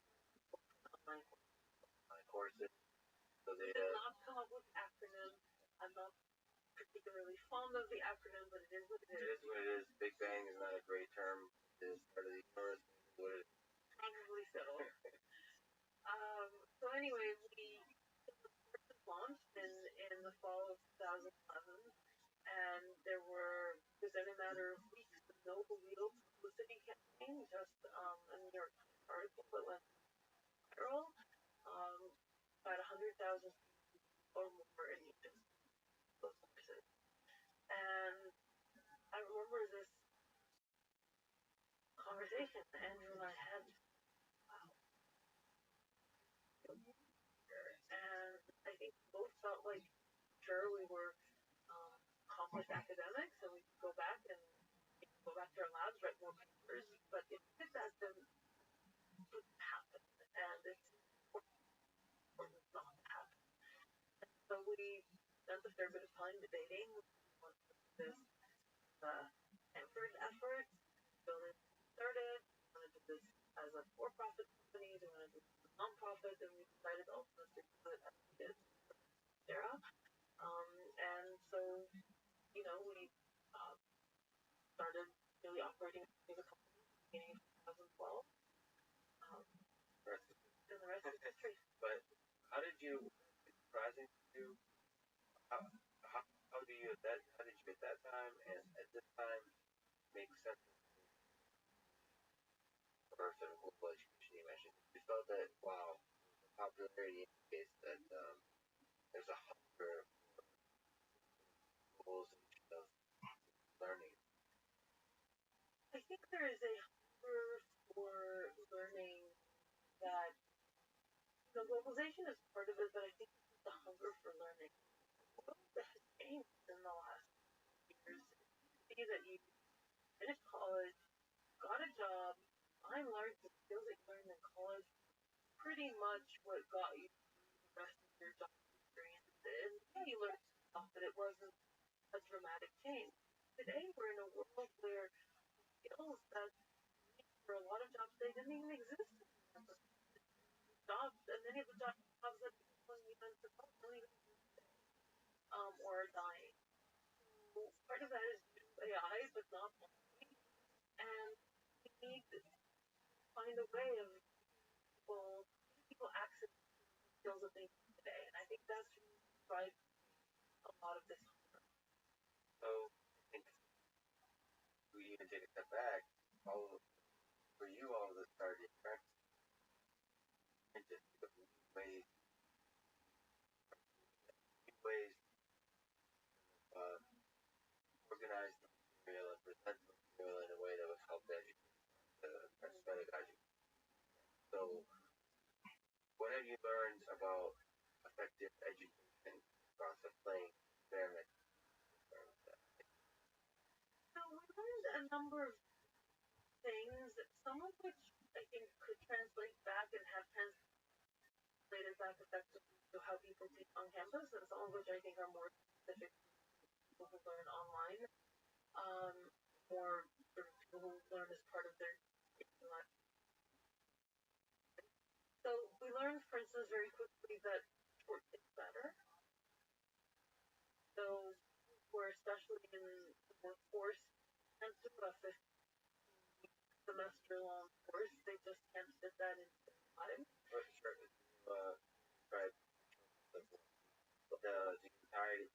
online courses. So they did not come up with acronyms. I'm not particularly fond of the acronym, but it is what it is. It is what it is. Big Bang is not a great term. It is part of the universe. What it is. Probably so. So anyway, the courses launched in the fall of 2011, and there was in a matter of weeks no real publicity campaign, just a New York Times article that went viral. About 100,000 or more in each of those courses. And I remember this conversation Andrew and I had. Wow. And I think we both felt like, sure, we were accomplished academics and we could go back to our labs, write more papers, but if we did that, then it wouldn't happen. And it's important not to happen. And so we spent a fair bit of time debating this Stanford effort, so then started, we want to do this as a for-profit company, we want to do this as a non-profit, and we decided ultimately to do it as we did Coursera. And so, we started really operating as a company at the beginning of 2012. And the rest is history. But how did you? It's surprising to you. How did you at that time and at this time make sense for sort of global education you mentioned? You felt that wow, the popularity indicates that there's a hunger for globalization of learning. I think there is a hunger for learning that globalization is part of it, but I think it's the hunger for learning. The world has changed in the last years. It used to be that you finished college, got a job, by and large, the skills that you learned in college pretty much what got you through the rest of your job experience. And yeah, you learned stuff, but it wasn't a dramatic change. Today, we're in a world where skills that for a lot of of jobs they didn't even exist. Jobs, and many of the jobs that people in the United States don't even or are dying. So part of that is due to AI, but not only. And we need to find a way of people access the skills that they need today. And I think that's really drives a lot of this. So I think we even take a step back, for you all of this started in practice. And just think of new ways organize the material and present the material in a way that would help the pedagogy. So, what have you learned about effective education process playing experiment? So we learned a number of things, some of which I think could translate back and have translated back effectively to how people teach on campus, and some of which I think are more specific to people who learn online, or people who learn as part of their teaching life. So we learned, for instance, very quickly that short is better. So we're especially in the workforce and to a 15-semester-long course, they just can't fit that into their time. Sure. Describe the entirety,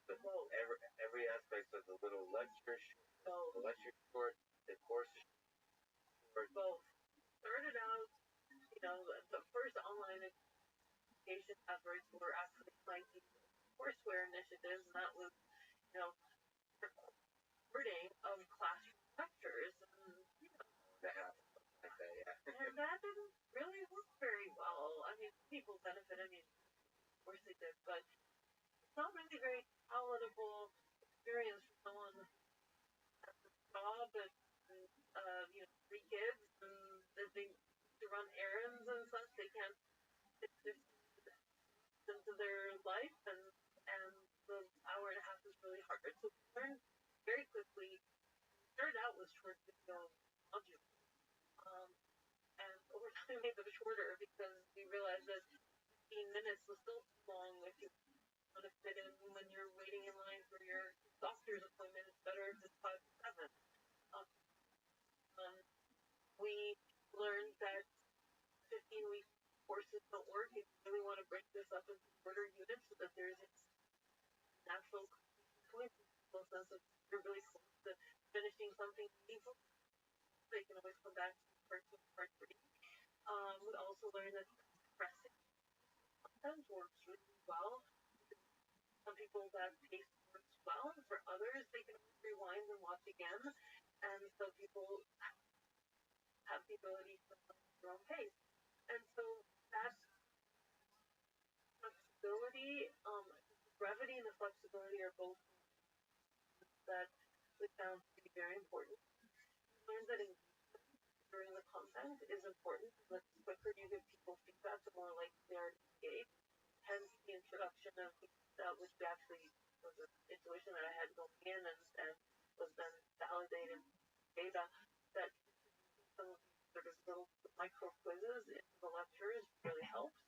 every aspect of the little lecture, the course short. Both. Started out, the first online education efforts were actually like courseware initiatives, and that was, recording of classroom lectures, and and that didn't really work very well. I mean, people benefit. I mean, of course they did, but it's not really very palatable experience for someone who has a job and 3 kids, and they need to run errands and such. They can't fit this into their life, and the hour and a half is really hard. So we learned very quickly. Started out with short video modules, and over time we made them shorter because we realized that 15 minutes was still too long if you want to fit in when you're waiting in line for your doctor's appointment. It's better if it's 5 to 7. We learned that 15-week courses don't work if you really want to break this up into shorter units so that there's a natural point, a sense of you're really close to finishing something meaningful. They can always come back to part 2 and part 3. We also learned that compressing content works really well. Some people that pace works well, and for others they can rewind and watch again. And so people have the ability to find their own pace. And so that flexibility, brevity and the flexibility are both that we found to be very important. We learned that engagement during the content is important. The quicker you give people feedback, the more likely they are to engage. Hence the introduction of which actually was an intuition that I had going in and was then validated data that some of these sort of little micro quizzes into the lectures really helps.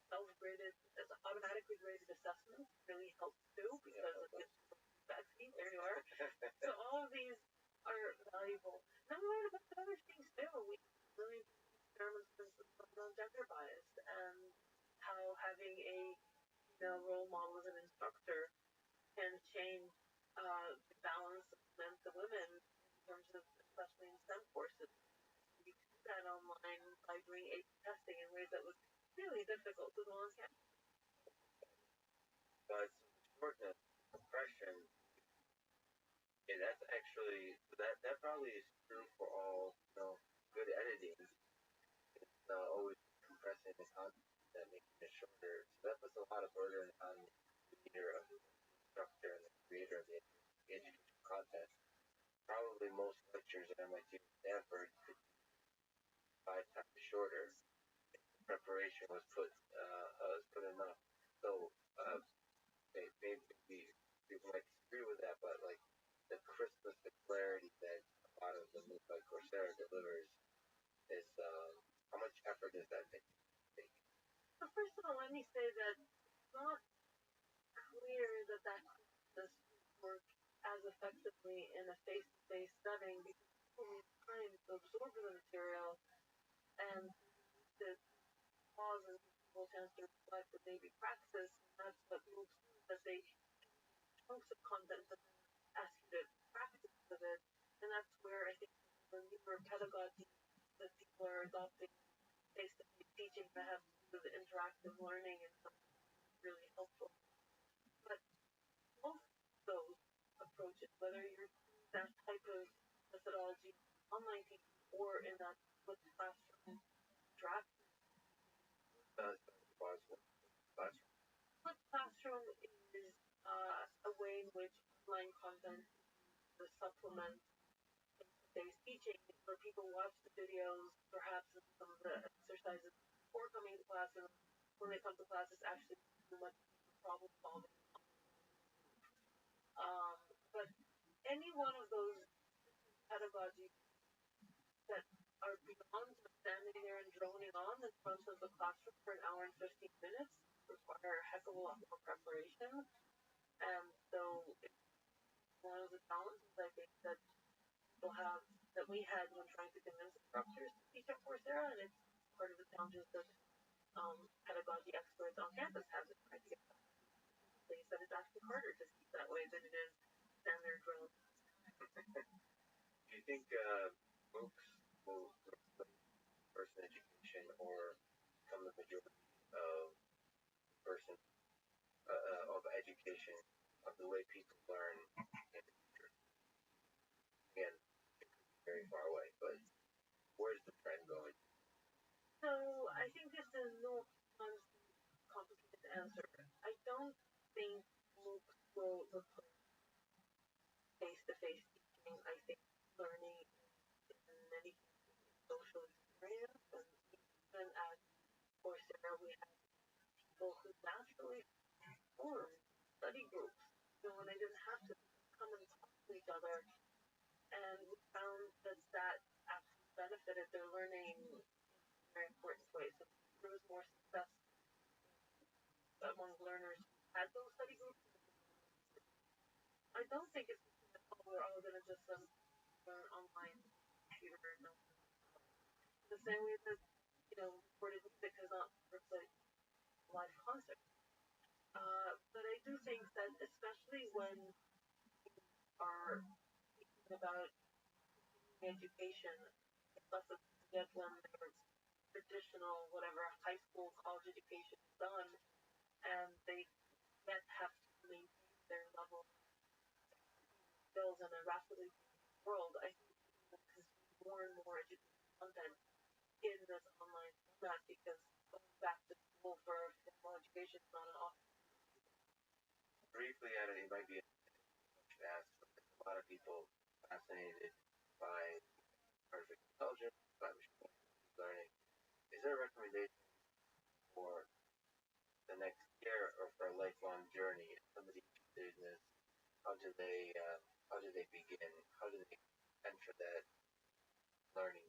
Self-graded, as automatically graded assessments really helps too because it gives feedback. See, there you are. So all of these are valuable. And then we learned about other things too. We really experiments on gender bias and how having a role model as an instructor can change the balance of men to women in terms of, especially in STEM courses. You can do that online by doing A/B testing in ways that was really difficult to do on campus. But shortness, compression, that's actually that probably is true for all good editing. It's always compressing the content that makes it shorter. So that puts a lot of burden on the leader of the instructor and the creator of the educational content. Probably most lectures at MIT and Stanford could be 5 times shorter. Preparation was put enough. So maybe people might disagree with that, but like the crispness, the clarity that a lot of the move like Coursera delivers is or does that think? But first of all, let me say that it's not clear that does work as effectively in a face-to-face setting because people need time to absorb the material and to pause and give people a chance to reflect and maybe practice. And that's what MOOCs do, that they chunks of content and then ask you to practice with it. And that's where I think the newer pedagogy that people are adopting face-to-face teaching that have to do with interactive learning and something really helpful. But both those approaches, whether you're using that type of methodology online teaching or in that flipped classroom draft. Flipped classroom is a way in which online content is a supplement face-to-face teaching where people watch the videos, perhaps in some of the exercises before coming to class, and when they come to class, it's actually much deeper problem solving. But any one of those pedagogies that are beyond just standing there and droning on in front of the classroom for an hour and 15 minutes require a heck of a lot more preparation. And so it's one of the challenges I think that people have, that we had when trying to convince instructors to teach on Coursera, and it's part of the challenges that pedagogy experts on campus have in trying to get that in place, that it's actually harder to teach that way than it is stand there drone. Do you think MOOCs will replace person education or become the majority of person of education of the way people learn in the future? Again, it could be very far away, but where's the trend going? So I think this is no complicated answer. I don't think MOOCs will replace face-to-face teaching. I think learning in many cases is social experience, and even at Coursera we have people who naturally form study groups, when they didn't have to come and talk to each other, and we found that actually benefited their learning in very important ways. So there was more success among learners who had those study groups. I don't think it's that we're all going to just learn online computer. No. The same way that recorded music has not replaced live concerts. But I do think that especially when you are thinking about education, it's less of get when their traditional whatever high school college education is done, and they yet have to maintain their level of skills in a rapidly changing world. I think people will consume more and more educational content in this online format because going back to school for formal education is not an option. Briefly, it might be a question to ask, but there's a lot of people fascinated by artificial intelligence, by machine learning. Is there a recommendation for the next year or for a lifelong journey? If somebody interested in this, how do they begin? How do they enter that learning?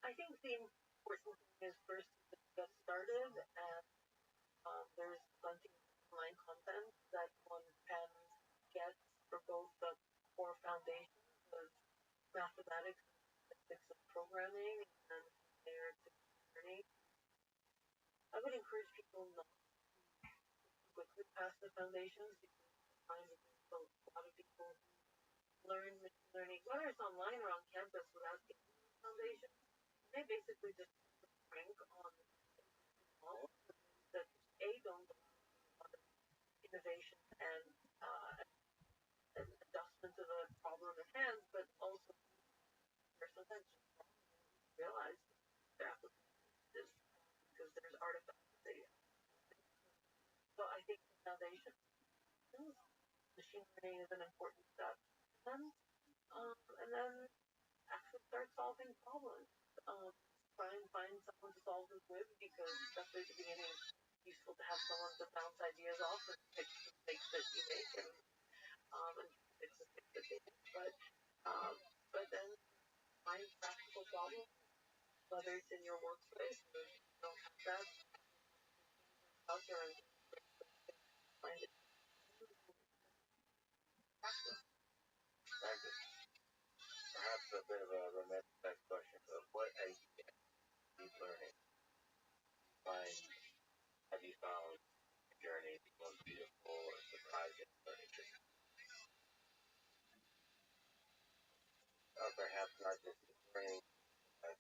I think the important thing is first to get started, and there's plenty of online content that one can get for both the core foundations of mathematics, statistics, and programming, and there to learning. I would encourage people not to quickly pass the foundations because I find that there's a lot of people who learn machine learning, whether it's online or on campus, without getting the foundations. They basically just rank on all that don't allow a lot of innovation and an adjustment to the problem at hand, but also there's sometimes just realize their application is because there's artifacts that they. So I think the foundation, machine learning is an important step. And then actually start solving problems. Try and find someone to solve them with because especially at the beginning it's useful to have someone to bounce ideas off and fix mistakes that you make and fix mistakes that they make. But then find practical problems, whether it's in your workplace or if you don't have that, out there and find it. Practice. Perhaps a bit of a romantic question, but what idea deep learning find have you found the journey the most beautiful or surprising or interesting? Perhaps not just deep learning, but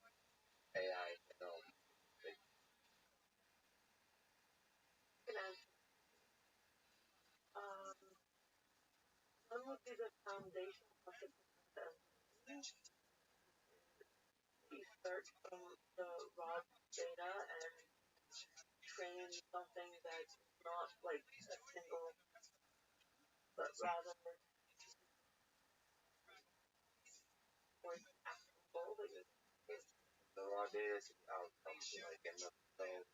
AI in general. Can answer. One would be the foundation of the you start from the raw data and train something that's not like a single, but rather more actionable that you The raw data to the outcomes, like in the flow.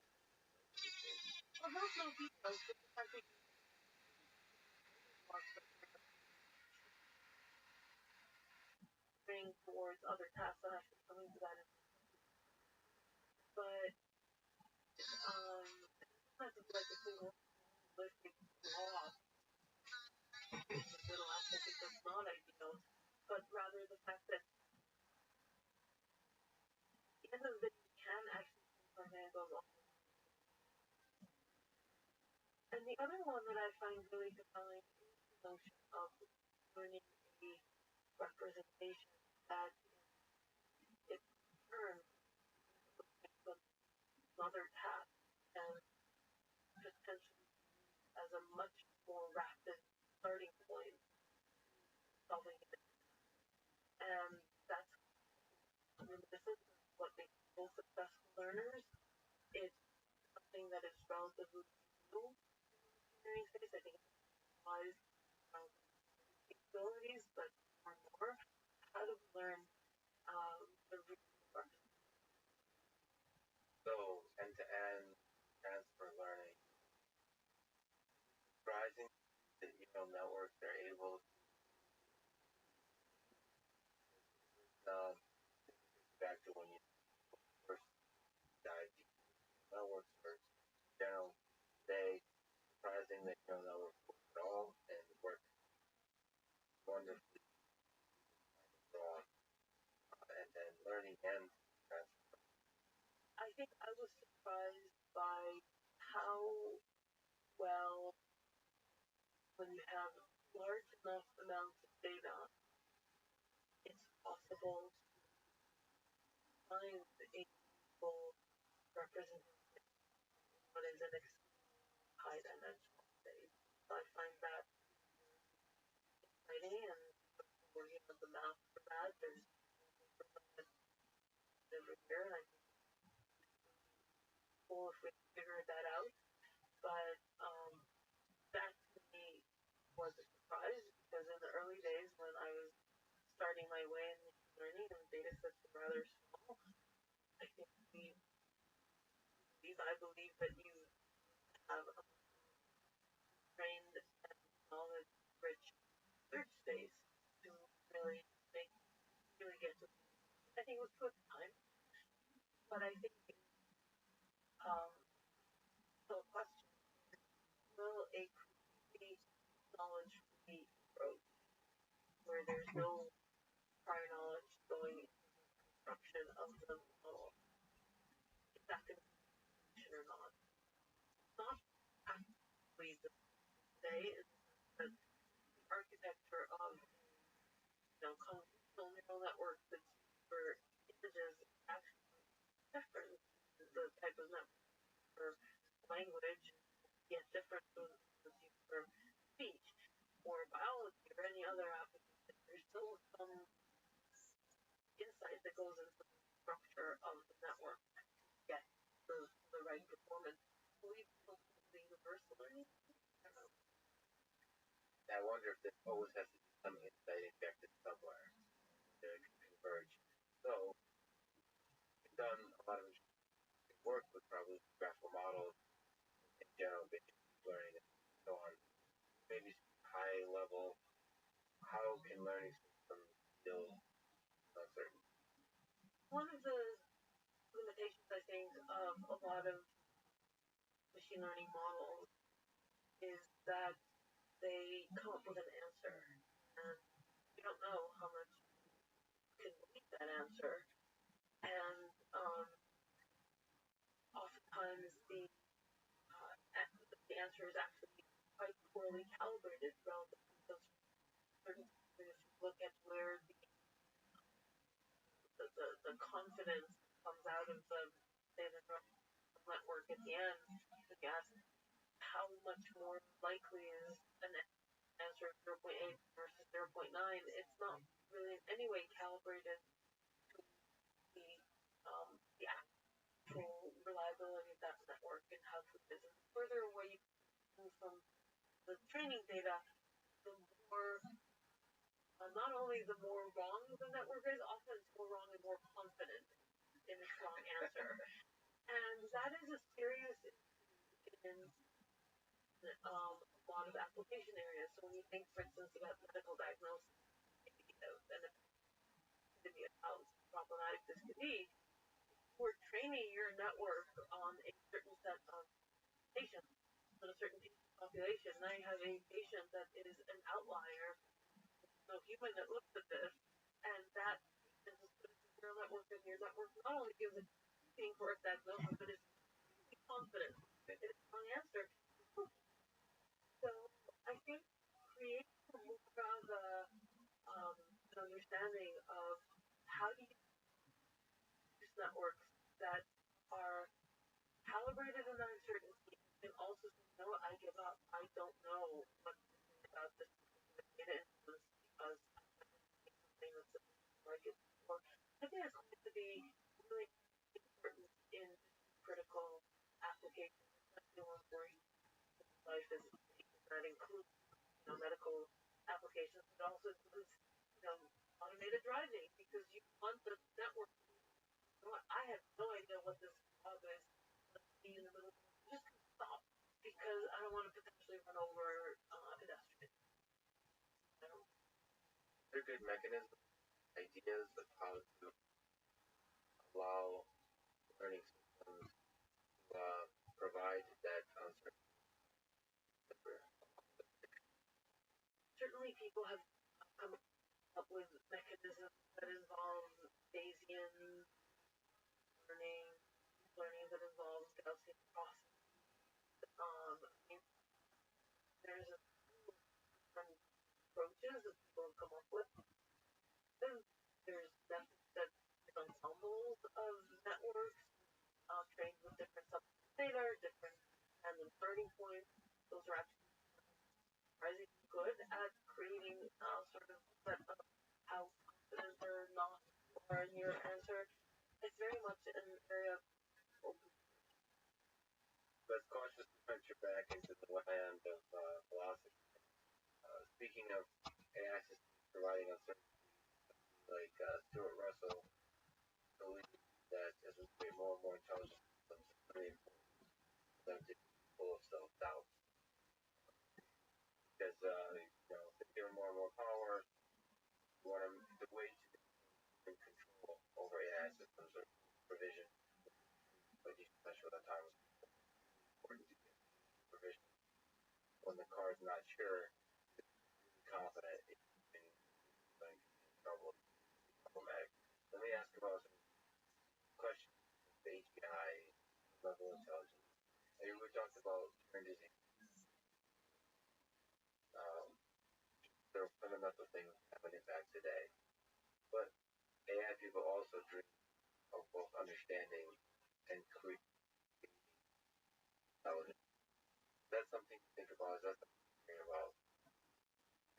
well, not no details, but the fact that you bring towards other tasks and actually coming to that. But not to be like a single holistic law in the middle aspect, it does not ideal, but rather the fact that at the end of the day you can actually see something that goes on. And the other one that I find really compelling is the notion of learning a representation that it turns another task and potentially as a much more rapid starting point solving it. And that's reminiscent of what makes people successful learners. It's something that is relatively new in the space. I think it applies capabilities, but more and more, how to learn the So end-to-end transfer learning, surprising that neural networks are able to back to when you first dive networks or general today, surprising that neural networks work at all and work wonderfully strong and then learning and transfer. I think I was surprised by how well, when you have large enough amounts of data, it's possible to find a full representation of what is an high dimensional space. So I find that exciting, and working on the math for that, there's every year, and I think it's cool if we figure that out. But that to me was a surprise because in the early days when I was starting my way in machine learning and data sets were rather small, I think I believe that you have a trained and knowledge rich search space to really get to. I think it was good time, but I think the question is, will a completely knowledge free approach where there's no prior knowledge going into the construction of the model, is that going to be sufficient or not? Not actively the say is that the architecture of convolutional neural network that's used for images is actually different than the type of network for language, yet different than the used for speech or biology or any other application. There's still some insight that goes into the structure of the network to get the right performance. Will we be able to the universal learning? I don't know. I wonder if there always has to be some insight injected somewhere to converge. So, we've done a lot of work with probably graphical models in general, basic learning, and so on. Maybe high level, how can learning systems still uncertain? One of the I think, of a lot of machine learning models is that they come up with an answer, and you don't know how much you can believe that answer. And oftentimes the answer is actually quite poorly calibrated relative to those certain things. If you look at where the confidence comes out of the, say, the neural network at the end, when you ask how much more likely is an answer 0.8 versus 0.9, it's not really in any way calibrated to the actual reliability of that network and how true it is. And the further away you move from the training data, the more, not only the more wrong the network is, often it's more wrong and more confident in its wrong answer. And that is a serious in a lot of application areas. So when you think, for instance, about medical diagnosis, and how problematic this could be, we're training your network on a certain set of patients, on a certain patient population. Now you have a patient that is an outlier, no human that looks at this, and that patient is put into neural network, and your network not only gives a incorrect diagnosis, but it's confident in its wrong answer. So I think creating more of an understanding of how do you use networks that are calibrated in uncertainty, and also say, no, I give up. I don't know what to say about this data instance because something that's like it before. I think it's going to be really important in critical applications, especially when we're life is that includes, medical applications, but also includes, automated driving, because you want the network. I have no idea what this job is. Let's be in the middle. Just stop because I don't want to potentially run over pedestrians. They're good mechanisms, ideas of how to allow learning systems to provide that uncertainty. Certainly, people have come up with mechanisms that involve Bayesian learning that involves Gaussian process. There's a few different approaches that people have come up with. Then there's ensembles of networks trained with different subsets of data, different random starting points. Those are actually surprisingly good at creating sort of set of how confident or not you are in your answer. It's very much an area of open. Let's cautiously venture back into the land of philosophy. Speaking of AI systems providing uncertainty, like Stuart Russell believes that as we create more and more intelligent systems, it's really important for them to be full of self-doubt. Because they're given more and more power, the way to gain control over AI systems or provision, like you mentioned at that time, was important to get provision. When the car's not sure, confident in like trouble, problematic. Let me ask about some questions of the AGI level intelligence. We talked about Turing disease. There are fundamental things that have an impact today, but AI people also dream of both understanding and creating intelligence. Is that something you think about? Is that something you dream about?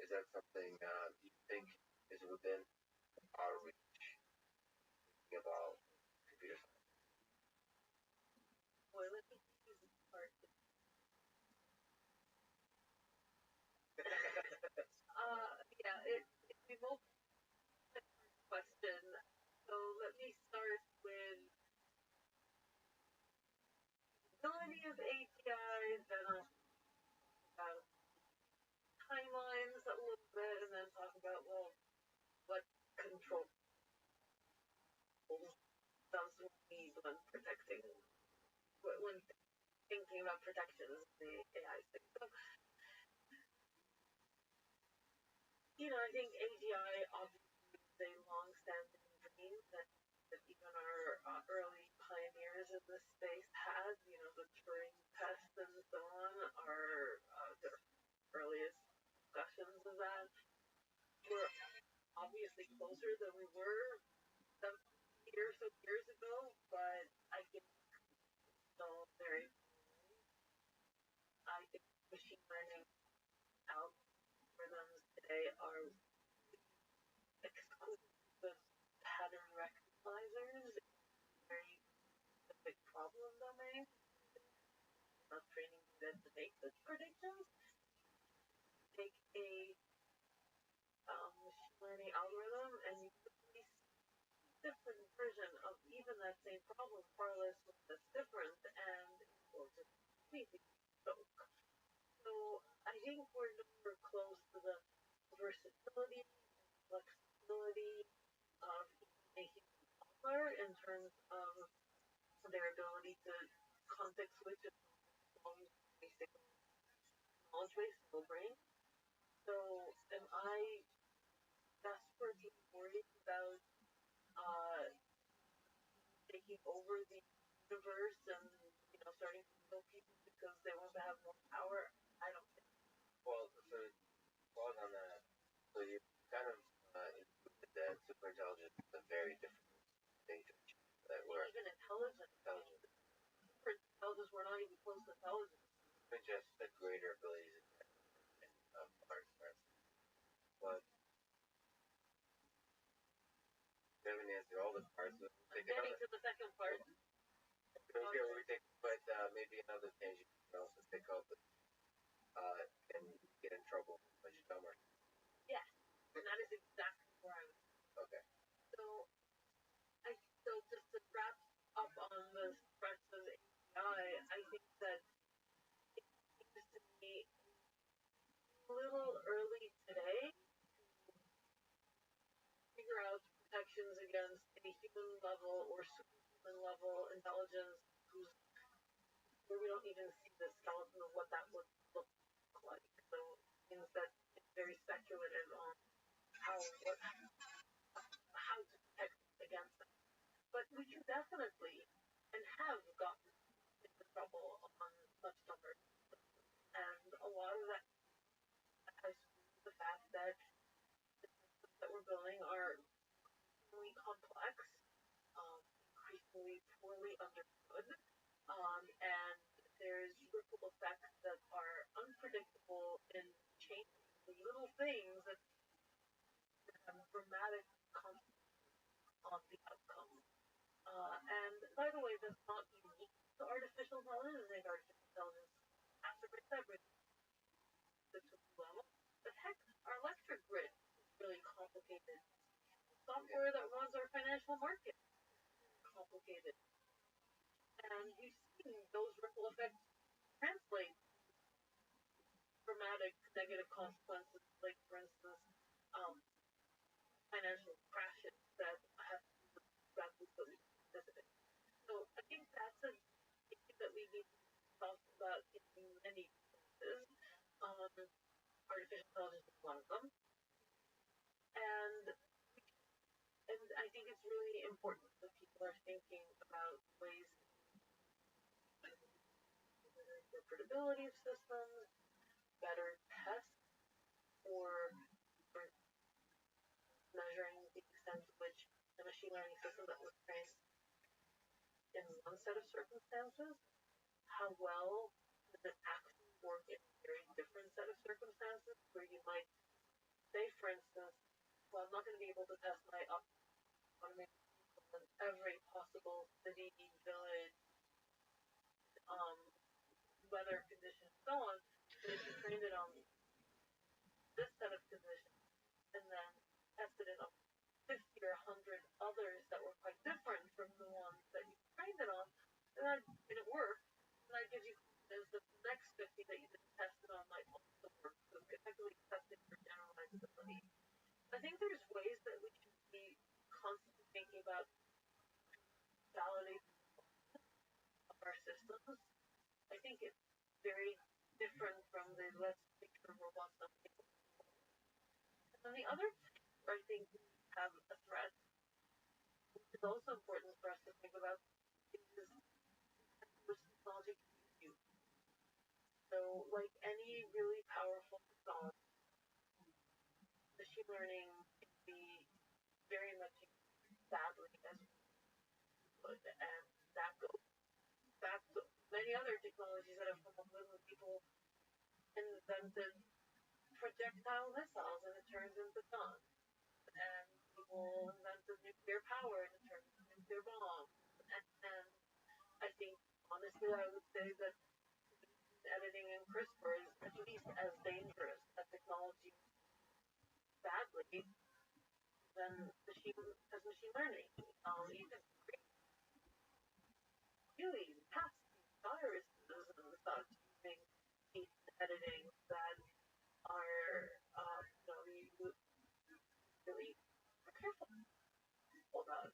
Is that something you think is within our reach? Thinking about computer science. Boy, let me choose this part. It's a multi-part question. So let me start with the ability of AGIs, then I'll talk about timelines a little bit, and then talk about, well, what control some need when protecting, when thinking about protections in the AI space. So, I think AGI obviously is a long-standing dream that even our early pioneers in this space had. The Turing test and so on are the earliest discussions of that. We're obviously closer than we were 70 years ago, but I think it's still very. I think machine learning algorithms today are exclusive pattern recognizers in very specific problem domain. Not training data to make such predictions. Take a machine learning algorithm and you could a different version of even that same problem, far less that's different, and it will just completely choke. So I think we're nowhere close to the versatility and flexibility of a human modeler in terms of their ability to context switch and basic knowledge base, no brain. So am I desperately worried about taking over the universe and starting to kill people because they want to have more power? I don't think. Well, so pause on that. So you kind of included that superintelligence is a very different stage of that we're Even intelligence. Superintelligence, we're not even close to intelligence. Even just the greater abilities of our but we haven't answered all the parts. So I'm getting to the second part. But maybe another tangent you can also pick up and get in trouble much dumber. Yes, and that is exactly where I was. Okay. So just to wrap up on the threats of AI, I think that it seems to me a little early today to figure out protections against a human level or superhuman level intelligence where we don't even see the skeleton of what that would look like. So it means that it's very speculative on how to protect against that. But we can definitely and have gotten into trouble on much dumber systems. And a lot of that has to do with the fact that the systems that we're building are increasingly complex, increasingly poorly understood, and there's ripple effects that are unpredictable in changing little things that have dramatic consequences on the outcome. And by the way, that's not unique to artificial intelligence. I think artificial intelligence masturbates everything to the level. But heck, our electric grid is really complicated. Software that runs our financial market is complicated. And we've seen those ripple effects translate dramatic negative consequences, like, for instance, financial crashes that have rapidly specific. So I think that's a issue that we need to talk about in many places. Artificial intelligence is one of them. And I think it's really important that people are thinking about ways to better interpretability of systems, better tests for measuring the extent to which the machine learning system that was trained in one set of circumstances, how well does it actually work in a very different set of circumstances, where you might say, for instance, well, I'm not going to be able to test my automated vehicle in every possible city, village, weather condition, so on, but if you trained it on this set of conditions and then tested it on 50 or 100 others that were quite different from the ones that you trained it on, and that didn't work, and that gives you confidence that the next 50 that you didn't test it on might also work. So it's effectively testing for generalizability. I think there's ways that we should be constantly thinking about valid systems, I think it's very different from the let's make sure robots don't take over. And then the other thing where I think we have a threat, which is also important for us to think about, is this technology can be used. So, like any really powerful technology, machine learning can be very much used badly as good, and that goes back to many other technologies that have come up with when people invented projectile missiles and it turns into guns, and people invented nuclear power and it turns into nuclear bombs. And I think, honestly, I would say that editing and CRISPR is at least as dangerous a technology badly than machine learning. You can really pass these viruses and such using gene editing that are, you really are careful about.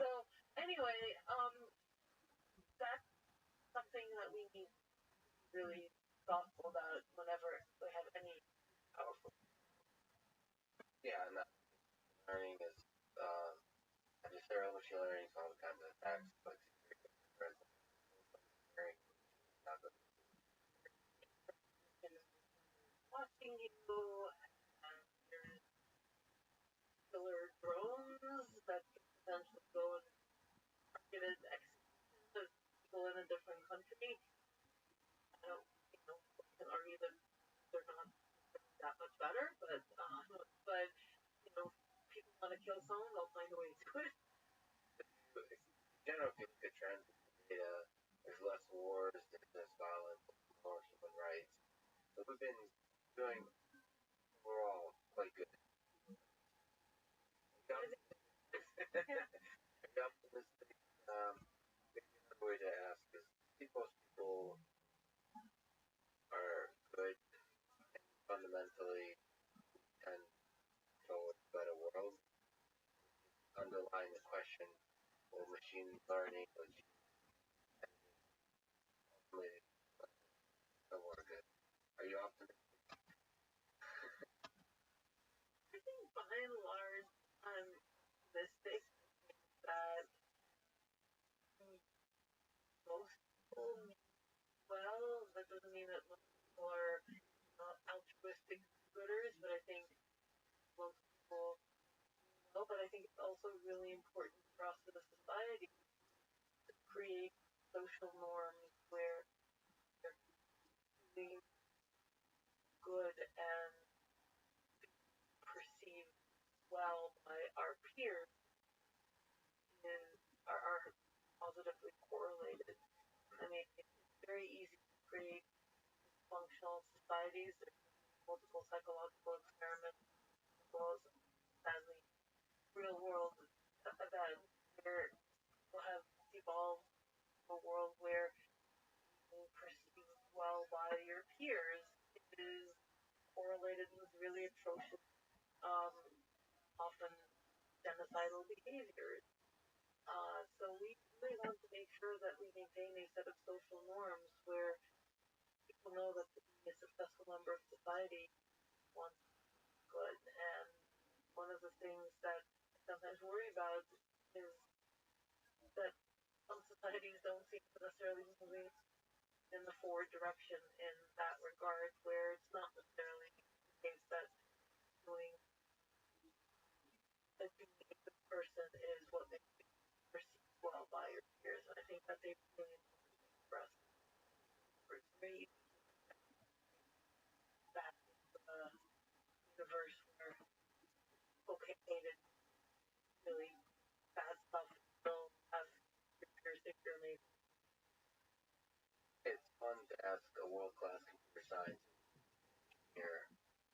So anyway, that's something that we need to be really thoughtful about whenever we have any powerful. Yeah, and that learning is adversarial machine learning, so all kinds of attacks, but Watching you, and there's killer drones that can potentially go and targeted executions of people in a different country. I don't, you can argue that they're not that much better, but people want to kill someone, they'll find a way to do it. in general, if you look at trends in data, there's less wars, there's less violence, more human rights. So we've been doing overall quite good. Are you optimistic? Maybe another way to ask is, I think most people are good and fundamentally tend toward a better world. Underlying the question, will machine learning or ultimately somewhere good? Are you optimistic? I think by and large, I'm optimistic that most people mean well. That doesn't mean that most people are altruistic gooders, but I think most people well. But I think it's also really important for us as a society to create social norms where they're really good and perceived well by our peers are positively correlated. I mean, it's very easy to create functional societies. There's multiple psychological experiments as well as sadly real world events where people have evolved to a world where being perceived well by your peers is correlated with really atrocious, um, often genocidal behaviors. So we really want to make sure that we maintain a set of social norms where people know that to be a successful member of society wants good. And one of the things that I sometimes worry about is that some societies don't seem to necessarily moving in the forward direction in that regard, where it's not necessarily the case that doing that being a good person is what makes you perceived well by your peers. And I think that's a really important thing for us. It's very easy back into a universe where okay to really bad stuff still have your peers think you're amazing. It's fun to ask a world-class computer science engineer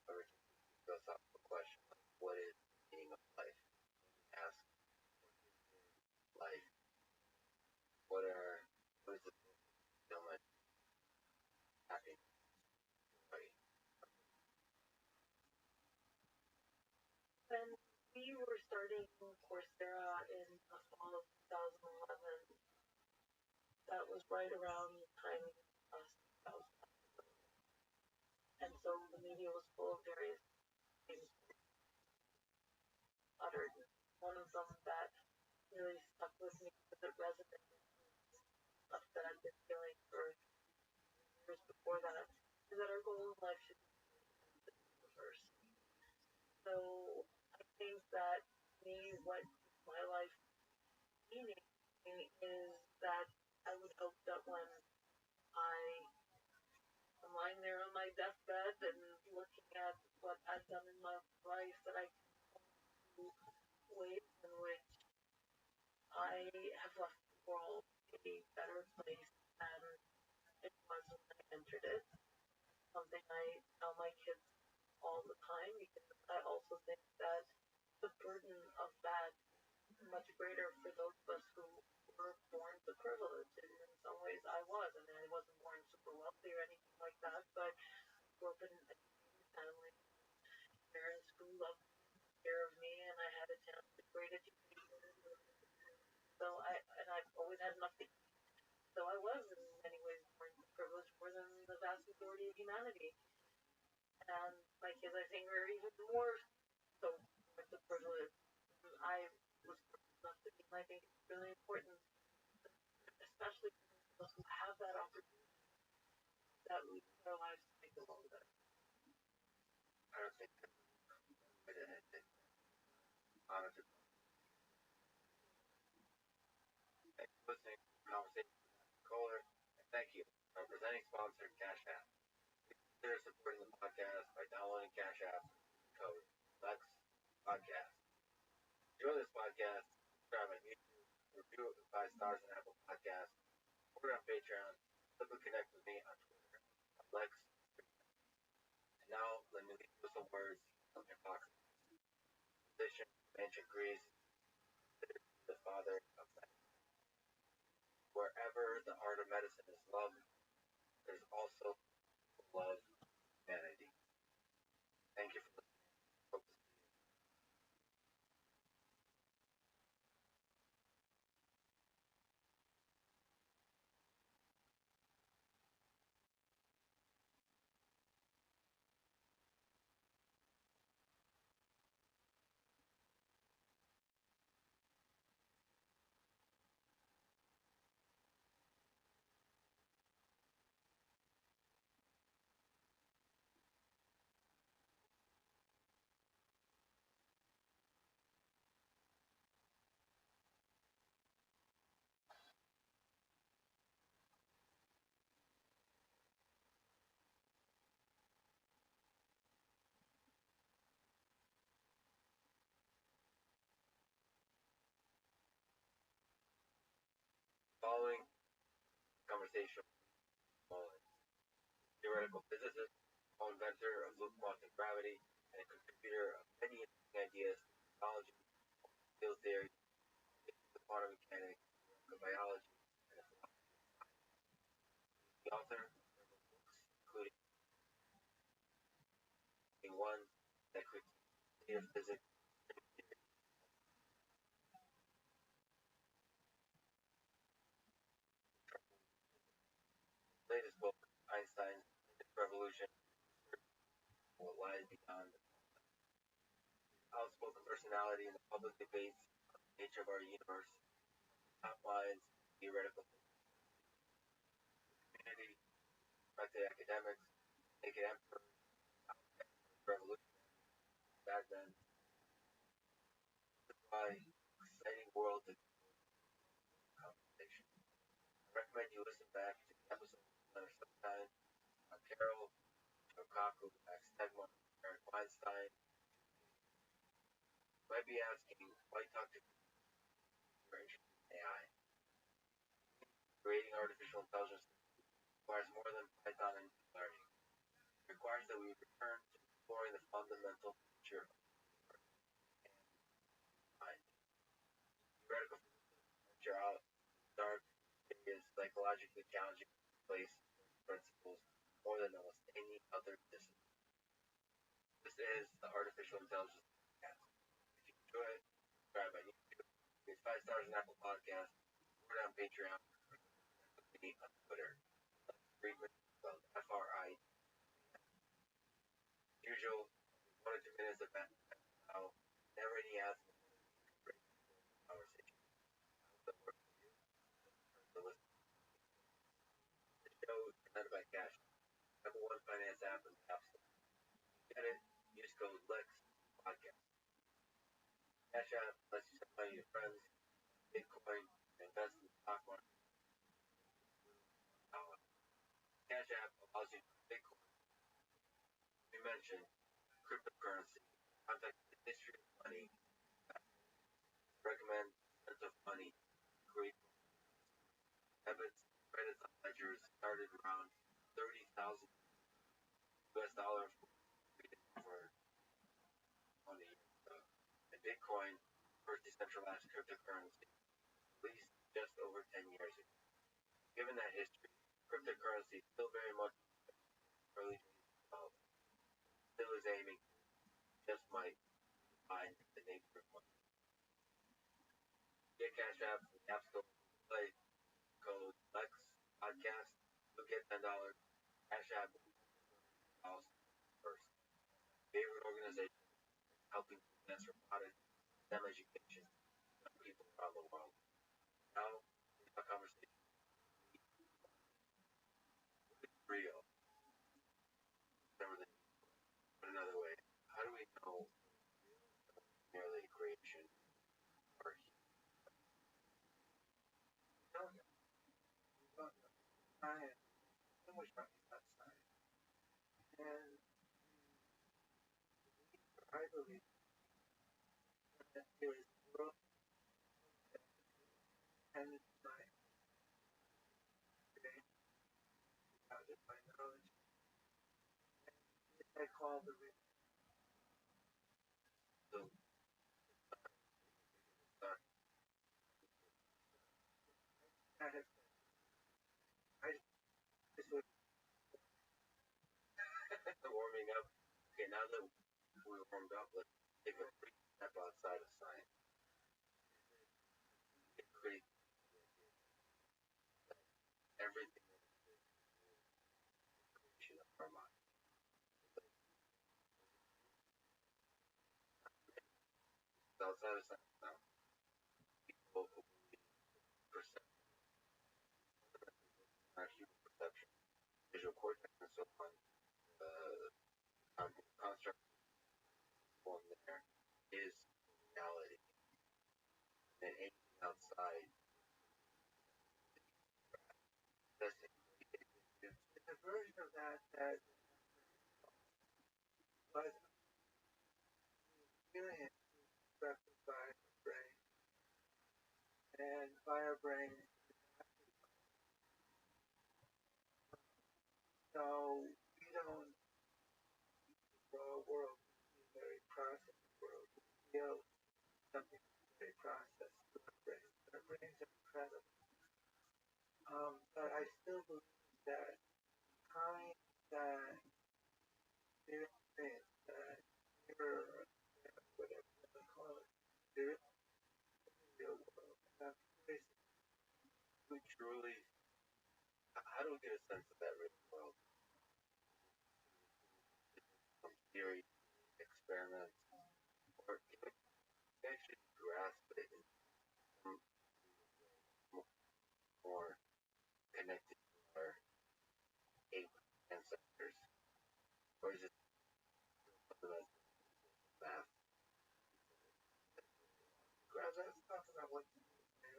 a ridiculous philosophical question like, what is the meaning of life? Ask, life, what is the fulfillment, happiness, joy? When we were starting Coursera in the fall of 2011, that was right around the time that was and so the media was full of various things uttered. One of them that really stuck with me because it resonated with stuff that I've been feeling for years before that is that our goal in life should be the first. So I think that me, what my life meaning is that I would hope that when I am lying there on my deathbed and looking at what I've done in my life, that I can do ways in which I have left the world a better place than it was when I entered it. Something I tell my kids all the time because I also think that the burden of that is much greater for those of us who were born to privilege. And in some ways I was. I mean, I wasn't born super wealthy or anything like that, but I grew up in a family, parents who loved me, took care of me, and I had a chance to great education. So I've always had enough to eat. So I was in many ways born to privilege more than the vast majority of humanity. And my kids, I think, are even more so born to privilege than I was fortunate enough to be. And I think it's really important, especially for those who have that opportunity, that we use our lives to make the world better. I don't think that honestly, thank you for listening to the conversation with Kohler, and thank you to our presenting sponsor, Cash App. Consider supporting the podcast by downloading Cash App code Lex Podcast. Enjoy this podcast, subscribe on YouTube, review it with 5 stars on Apple Podcasts, support on Patreon, simply connect with me on Twitter, Lex. And now, let me leave you with some words of Hippocrates. Physician of ancient Greece, considered the father of medicine. Wherever the art of medicine is loved, there's also the love of humanity. Thank you for listening. Hope to see you. Following conversation with Mullins, theoretical physicist, co-inventor of loop quantum gravity, and a contributor of many interesting ideas in technology, field theory, the quantum mechanics, biology, and the philosophy. The author of several books, including one that critiques the state of physics. His latest book, Einstein's Revolution, what lies beyond the outspoken personality in the public debates on the nature of our universe, top minds, theoretical community, respected academics, naked emperors, revolution, bad men. This is why exciting world of conversation. I recommend you listen back to the episode on sometime on Carol, Shokaku, Max Tegma, Eric Weinstein. You might be asking, why talk to people who are interested in AI? Creating artificial intelligence requires more than Python and deep learning. It requires that we return to exploring the fundamental nature of mind. Theoretical physicists venture out dark, serious, psychologically challenging place principles more than almost any other discipline. This is the Artificial Intelligence Podcast. If you enjoy it, subscribe on YouTube, give 5 stars on Apple Podcasts, support it on Patreon. Money on Twitter. Friedman spelled F-R-I. Usual, 1 or 2 minutes of how never any ads conversation. The work for you, the list. The show is presented by Cash, #1 finance app in the App Store. Get it? Use code LEX podcast. Cash App lets you send money to your friends, Bitcoin, and invest in the stock market. Cash App allows you to buy Bitcoin. We mentioned cryptocurrency, contact the history of money, recommend sense of money, great debits, credits on ledgers started around 30,000 US dollars for 20 years ago. And Bitcoin, first decentralized cryptocurrency, released just over 10 years ago. Given that history, cryptocurrency is still very much early days of development. Still is aiming, just might find the nature of money. Get Cash App from the App Store, play code LEX podcast, you'll get $10. Cash App $10 first. Favorite organization helping to advance robotics, STEM education, young people around the world. Now, in our conversation, it's real. Never the put another way. How do we know merely creation or Science. So much talking about science. And I believe that there is growth and science. Okay? Founded by knowledge. And I call the real. so I have this was warming up? Okay, now that we're warmed up, let's take a brief step outside of science. It creates everything creation of our mind. So outside of science now, people who believe perception, our human perception, visual cortex and so on, construct form there is reality. And anything outside that's it's a version of that that was experience directed by our brain. And by our brain, so we don't grow a world, we very processed world. We feel something very processed to our brains. Our brains are incredible. But I still believe that time that experience, that mirror, whatever you want to call it, there is a real world. And I'm curious we truly, how do we get a sense of that real world? From theory, experiments, or can we actually grasp it in some more connected to our ape ancestors? Or is it fundamental math? Grab, let's talk about what you say,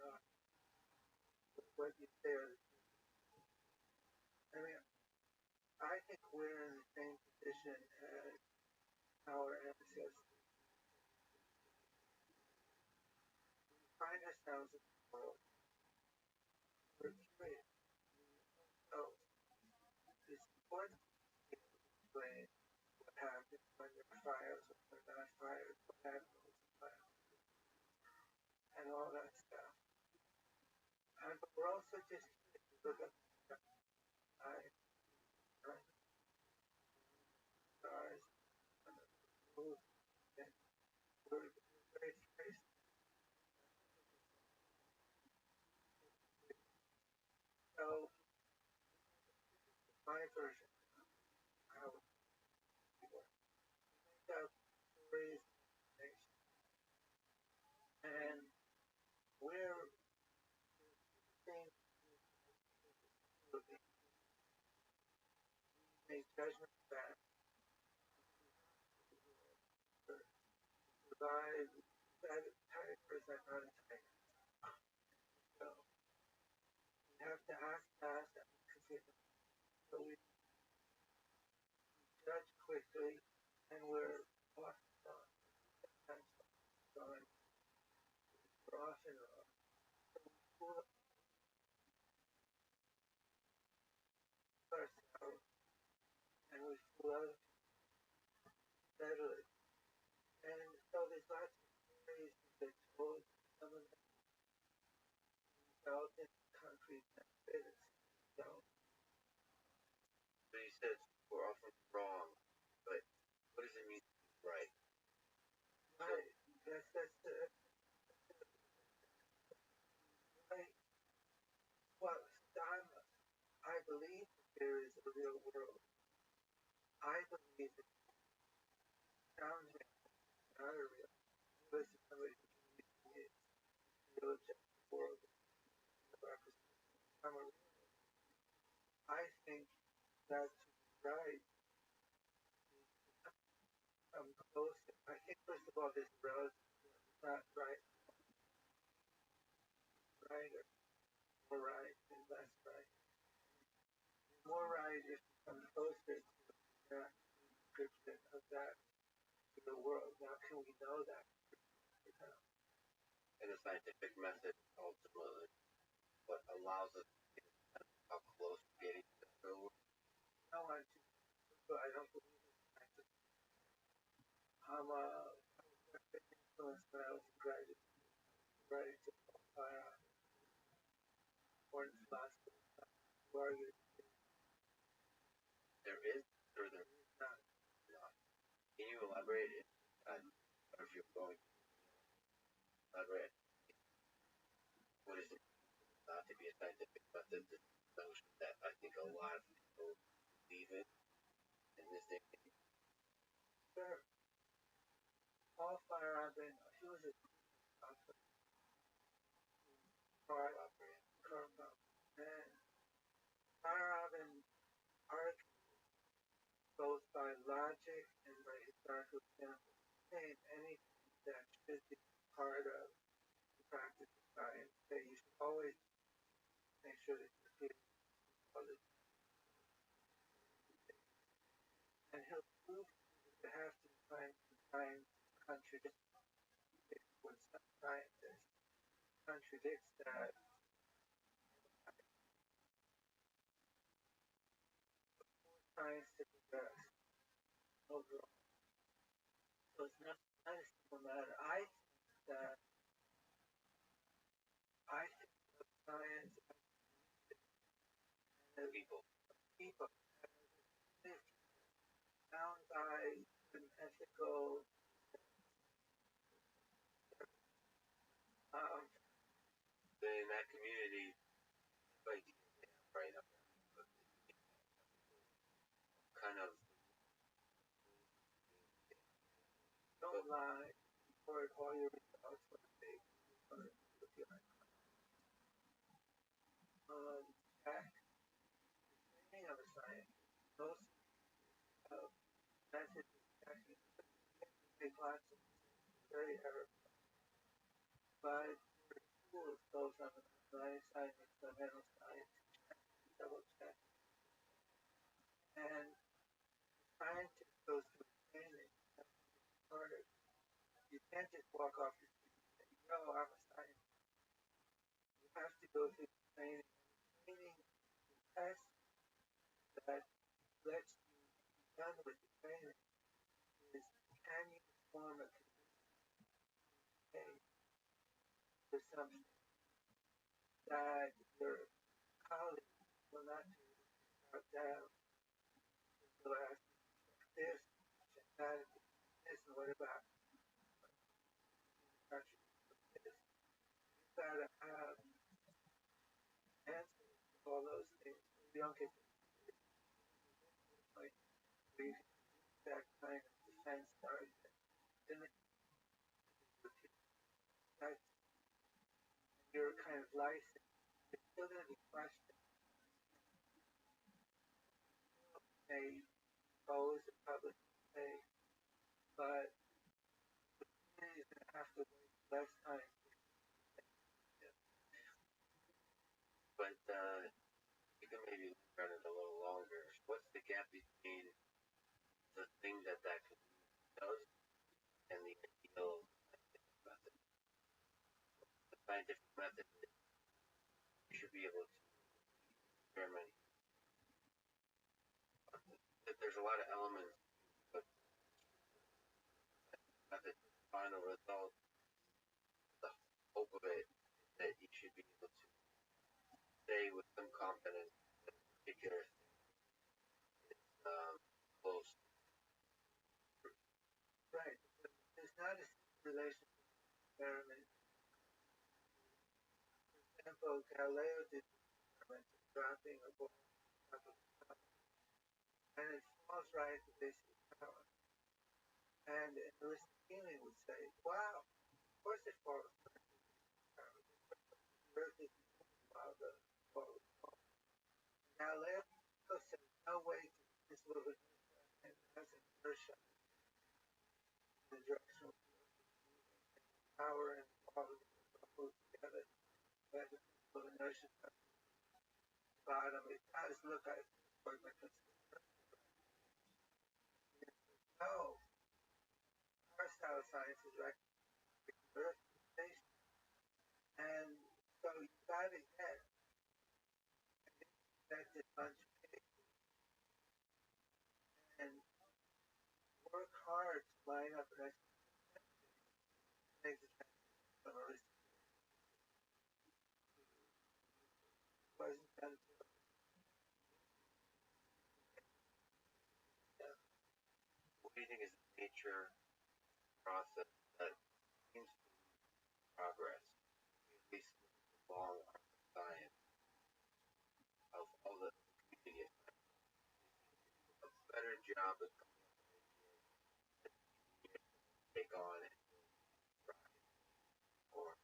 what you say are the I mean, I think we're in the same position as our ancestors. We find ourselves in the world. We're curious. So it's important to explain what happens when there are fires, when there are not fires, what happens with the fire, and all that stuff. And but we're also just curious to look at the sky, stars, and the moon, and we're very curious. So my version of how we work. We make up stories and and we're things make judgments that survive that tigers are not tigers. So we have to act fast and consider. So we judge quickly and we're often wrong. Sometimes wrong. We're often wrong. So we fool ourselves and we fool others steadily. And so there's lots of stories that get told. Some of them result in concrete benefits. So So you said we're often wrong, but what does it mean to be right? right, that's right. Well, I believe that there is a real world. I believe that challenging not a real. Unless it's somebody who believes in the real objective world of democracy. I think that's right. I'm close. I think first of all, this relative. It's not right, right, or more right and less right. More right if you come closer to that description of that real world. Now, can we know that? And the scientific method ultimately what allows us to get how close we're getting to the real world. No, I don't believe in scientific. I'm influenced when I was a graduate writing to important philosophy who argued There is or there is not. not. Can you elaborate if you're going to elaborate? What is it not to be a scientific method? This notion that I think a lot of people believe in this day and age. Sure. Paul Feyerabend, he was a author. And Feyerabend argued both by logic and by historical example. Saying anything that should be part of the practice of science, that you should always make sure that you're getting all the. And he'll prove that there has to be science contradicts when some scientist contradicts that science to progress overall. So it's not a simple matter. I think of science as people bound by an ethical In that community, like right up kind of don't lie, record all your results when they check the training of a scientist. Most methods of checking take lots of very error. But there are tools both on the mathematics side and the experimental side to double check. And the scientist goes through training harder. You can't just walk off the street and say, no, I'm a scientist. You have to go through the training. Training test that lets you be done with the training is can you form a case for something that your colleagues will not do start down until ask this, check that, this, and what about this? You've got to have answers to all those things. You don't get kind of defense argument. Then you're kind of licensed. It's still going to be questioned. May pose a public debate, but the community is going to have to wait less time. But you can maybe look at it a little longer. What's the gap between the thing that community does and the ideal scientific method? The scientific method is you should be able to experiment. There's a lot of elements, but method, the final result, the hope of it is that you should be able to say with some confidence that a particular thing is close. Right. There's not a relationship experiment. For example, Galileo did the experiment of dropping a ball on top of the sun, and it falls right at the base of the tower. And Aristotelian would say, wow, of course it falls right at the base of the tower. The earth is moving while the ball is falling. Galileo said, no way to this little inertia, and it has an inertia in the direction of the earth is moving. And the tower and the ball move together. But the principle of inertia comes to the bottom. It does look like no, our style of science is right the earth station. And so you gotta get that bunch of cases and work hard to line up an explanation to make the transition from Aristotelian wasn't done to What do you think is the nature process that seems to be progress, at least along our science, of all the community of science? A better job of coming up with ideas that you take on and try, or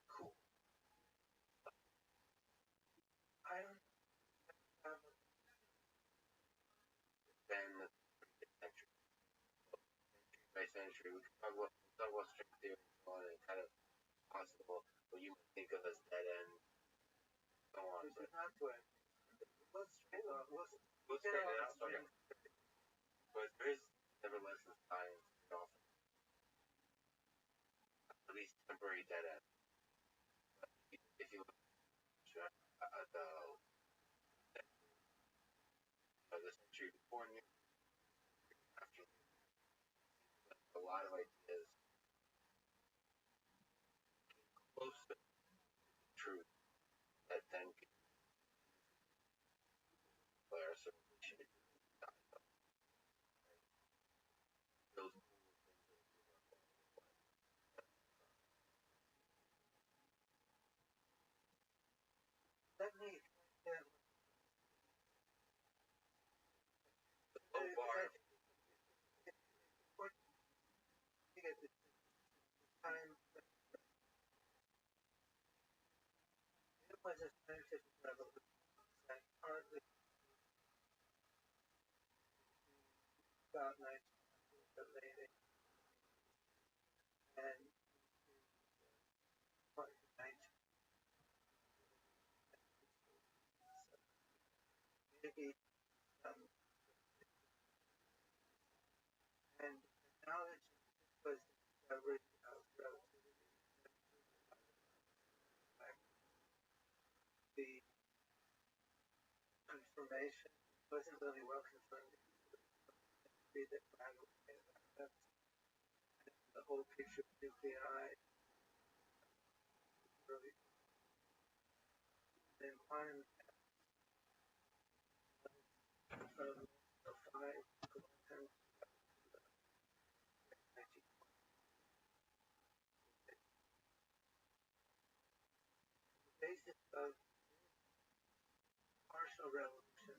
cool. I don't have a Then the 20th century, century by century, we can talk about string theory and so on, and kind of possible what you might think of as dead end, so on. But not to it. We'll straight up. We'll straighten it out. Okay. But there is nevertheless in science often at least temporary dead end. If you look at the century before New after a lot of ideas close to truth that then can declare a civilization those let me explain the low bar. it's important to get the time. It was a scientific revolution that partly about 1900 but late 80s and part of the 19th. Maybe and the knowledge was the discovery of relativity. The confirmation wasn't really well confirmed. That the whole picture of nuclei, really, then quantum from 5 quantum the basis of partial revolution,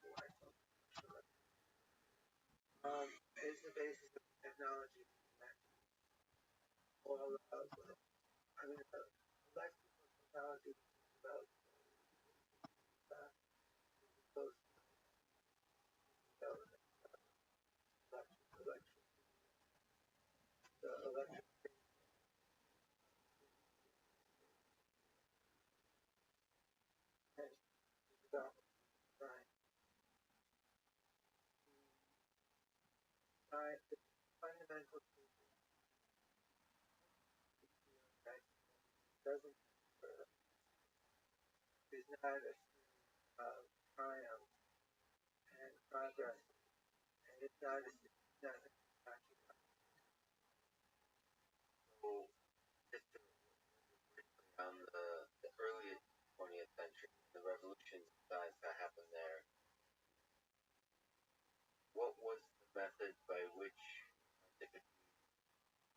partial revolution, is the basis of technology. All about, I mean, electrical technology is about those electric development, right? Right. The fundamental right doesn't is not a triumph and progress, and it's not a nothing. So, just to on the early 20th century, the revolutions that happened there, what was the method by which they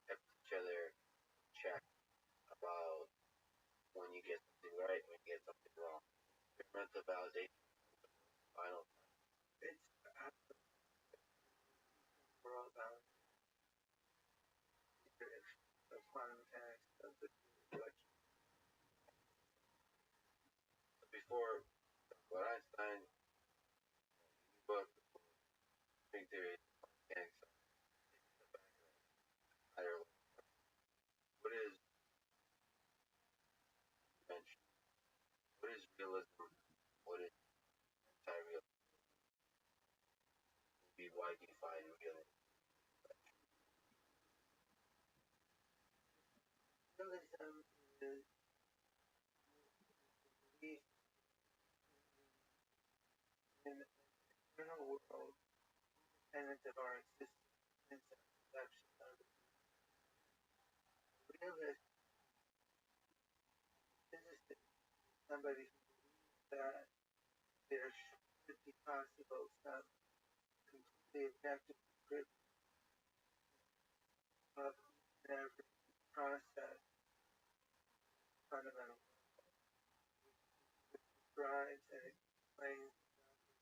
kept each other in check about when you get something right, when you get something wrong? Experimental validation, final. It's for all validation of quantum mechanics of the election. Before what Einstein book string theory mechanics higher level. What is dimension? What is realism? What is anti-realism? Why define realism? Realism is belief in an external world independent of our existence and perception of it. Realist physicist is somebody who believes that there should be possible some completely objective description of every process fundamental describes and explains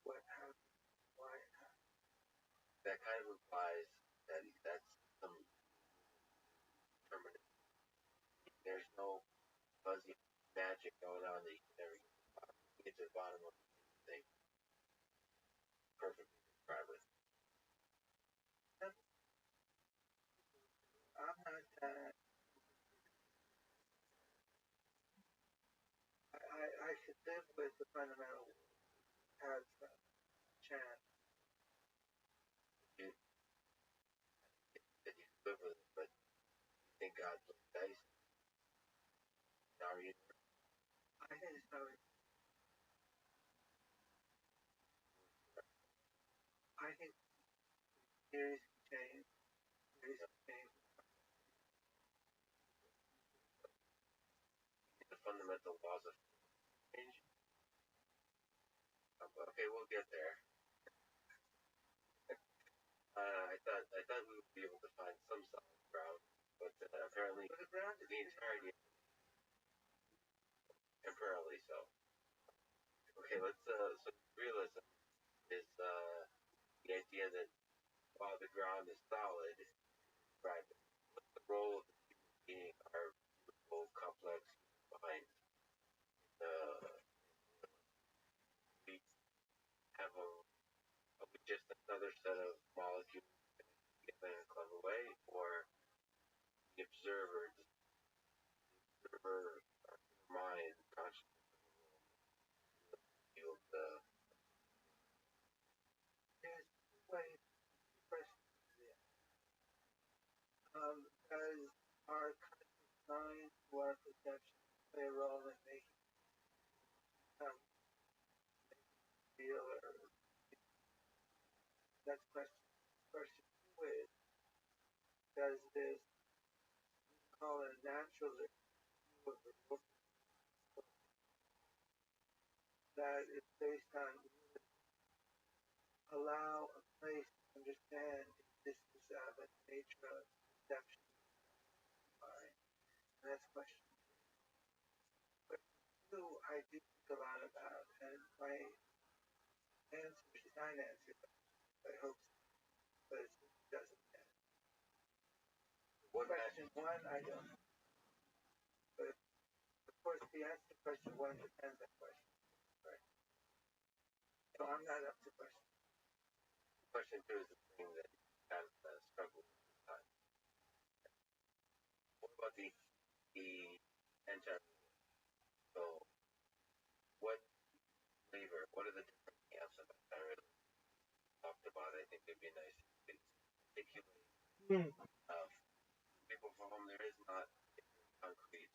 what happens, why it happens. That kind of implies that that's some permanent. There's no fuzzy magic going on that you can never get to the bottom of thing. Perfectly describe it. I'm not I should live with the fundamental has a chance. You that you can live with it, but you think God's like dice? Are you? I think it's probably. I think theories can change. Theories can change. The fundamental laws of change. Okay, we'll get there. I thought we would be able to find some solid ground, but apparently the ground is the entirety temporarily so. Okay, let's so realism is the idea that while the ground is solid, right, what's the role of the human being, our beautiful, complex mind? We have are we just another set of molecules in a clever way, or the observer, our mind, consciousness of the field? There's two ways to question this. Does our conscious mind or our perception play a role in making feel or that's question. Question two is, does this call it a naturalist view of the book that is based on allow a place to understand the existence of and the nature of perception of mind? And that's question two I do think a lot about, and my answer is not an answer, I hope so. But question one, I don't know. But of course, the answer to question one depends on question. Right. So I'm not up to question. Question two is the thing that you kind of struggle with this time. What about the anti? So, what flavor? What are the different camps of anti talked about? I think it'd be nice if you could articulate people for whom there is not a concrete.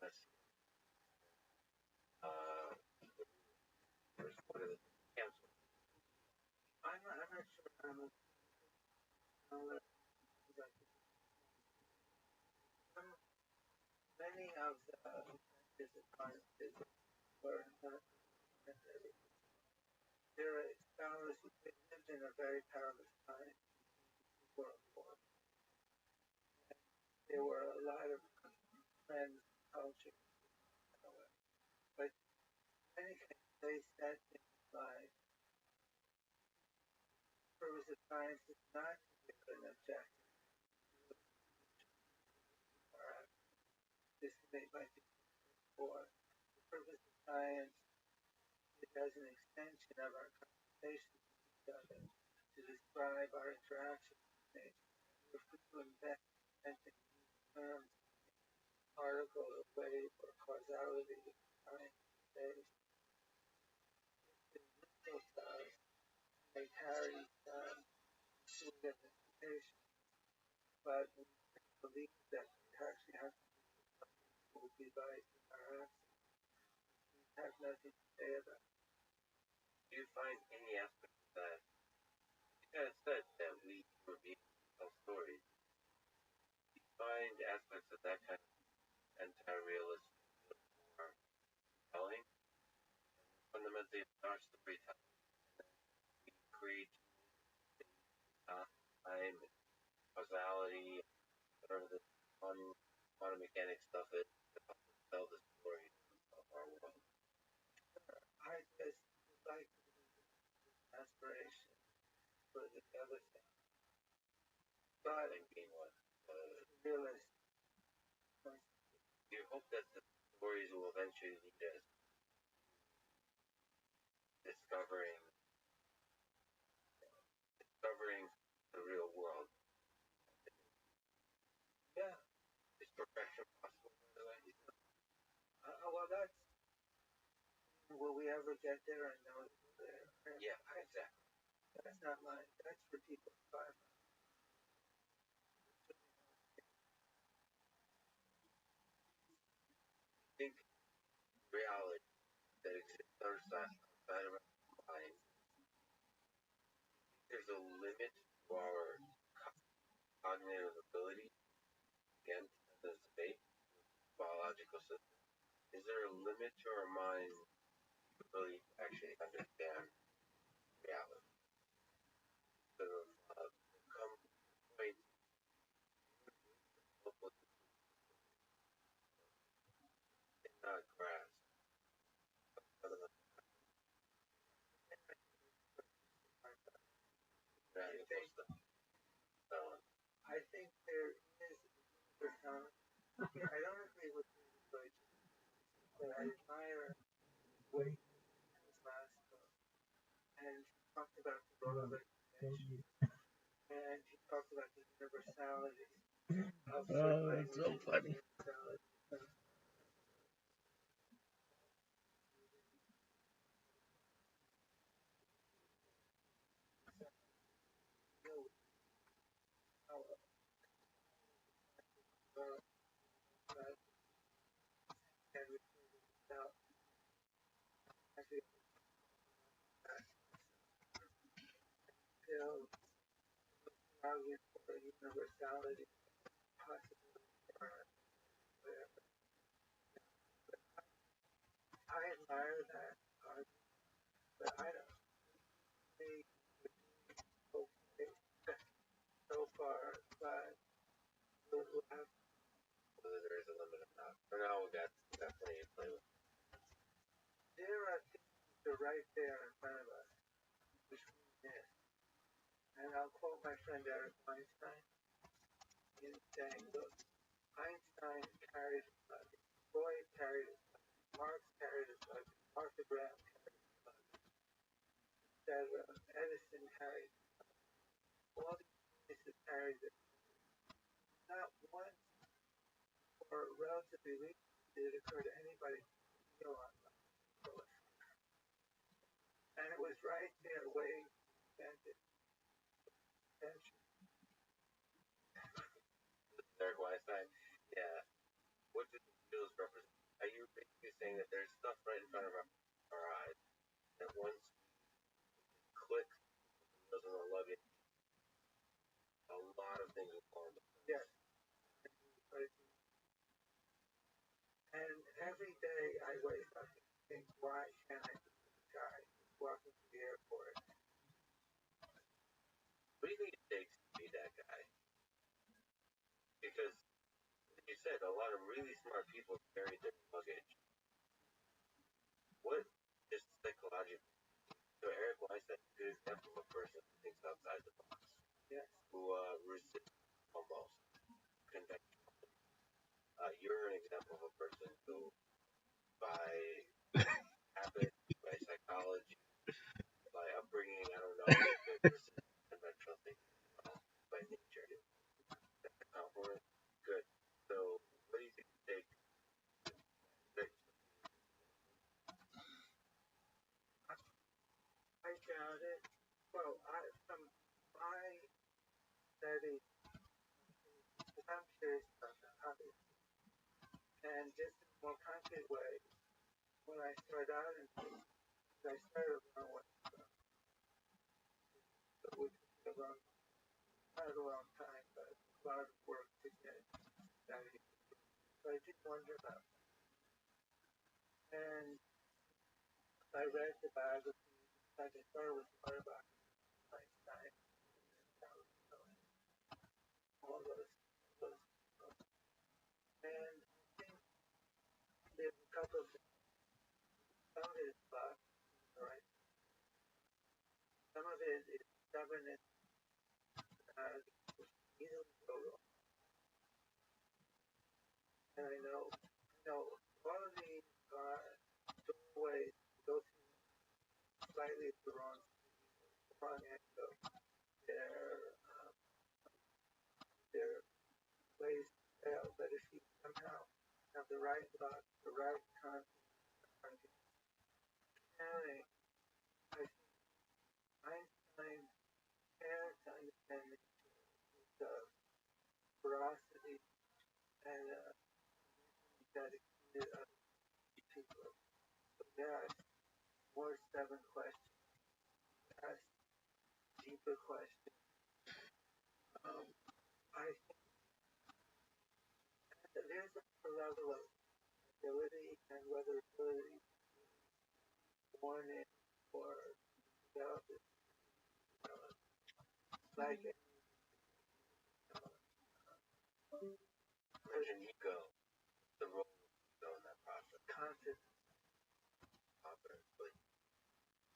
Let's see. What are the camps? I'm not sure I'm a many of the disappointed were not there are scholars who lived in a very perilous time in the World War. And there were a lot of trends, culture, but many things they said things like purpose of science is not to give an objective. This is made by before. The purpose of science is as an extension of our conversation with each other to describe our interaction with nature. We're free to invent inventing new terms, particle or wave or causality, time, space. The little does may carry some identification, but we believe that we actually have to be device in our actions. We have nothing to say about it. Do you find any aspect of that? You kind of said that we were being tell stories. Do you find aspects of that kind of anti-realist more telling? Fundamentally, it's our storytelling. We create time, causality, whatever the quantum mechanics stuff is to help us tell the story of our world. I just would like aspiration for the other thing. But being what? realist. You hope that the stories will eventually lead us discovering the real world. Yeah. Is perfection possible? Well, that's. Will we ever get there and know that we're there? Yeah, exactly. That's not mine. That's for people to find. I think reality that exists outside of our mind. There's a limit to our cognitive ability. Again, there's debate, biological system. Is there a limit to our mind's ability to actually understand reality? Sort of come to the point cannot grasp. I think there is some. I don't agree with the approach, but I admire what he did in his last book. And he talked about the role of education. And he talked about the universality of certain that's so funny. universality. And we now actually still arguing for universality, possibility, or whatever. I admire that argument, but I don't think we're doing okay so far, but we'll have whether there is a limit or not. For now, we got plenty to play with. there are things that are right there in front of us, which we miss. And I'll quote my friend Eric Weinstein in saying, look, Einstein carried his luggage, Freud carried his luggage, Marx carried his luggage, Arthur Brown carried his luggage, etc. Edison carried his luggage. All these geniuses carried it. Not once or relatively recently did it occur to anybody to feel on luggage. And it was right there waiting to be invented. Attention. Eric Weinstein. Yeah. What do the wheels represent? Are you basically saying that there's stuff right in front of our eyes that once we click the wheels on the luggage, a lot of things will fall into place? Yes. And every day I wake up and think, why can't I be this guy walking to the airport? What do you think it takes to be that guy? Because, like you said, a lot of really smart people carry their luggage. What, just psychologically, so Eric Weinstein is a good example of a person who thinks outside the box. Yes. Who resists almost conventional. You're an example of a person who, by habit, by psychology, by upbringing, I don't know, resist conventional thinking by nature. That's a compliment. Good. So, what do you think it takes to I doubt it. Well, from my study, because I'm curious about the hobby, and just in a more concrete way, when I started out in I started around what which was around not a long time, but a lot of work to get study. So I did wonder about that. And I read the biography, like I started with the autobiography of Einstein, all those and I think there's a couple of things. Some of it is luck, right? Some of it is stubbornness, easily go wrong. And I know all of these are doorways to go through slightly at the wrong angle. They're ways to fail, but if you somehow have the right luck, the right confidence, I think Einstein had to understand the ferocity and that exceeded other people. So yes, more stubborn questions, yes, deeper questions. I think there's a level of ability, and whether ability is born in or developed, like mention ego, the role of ego in that process? confidence. But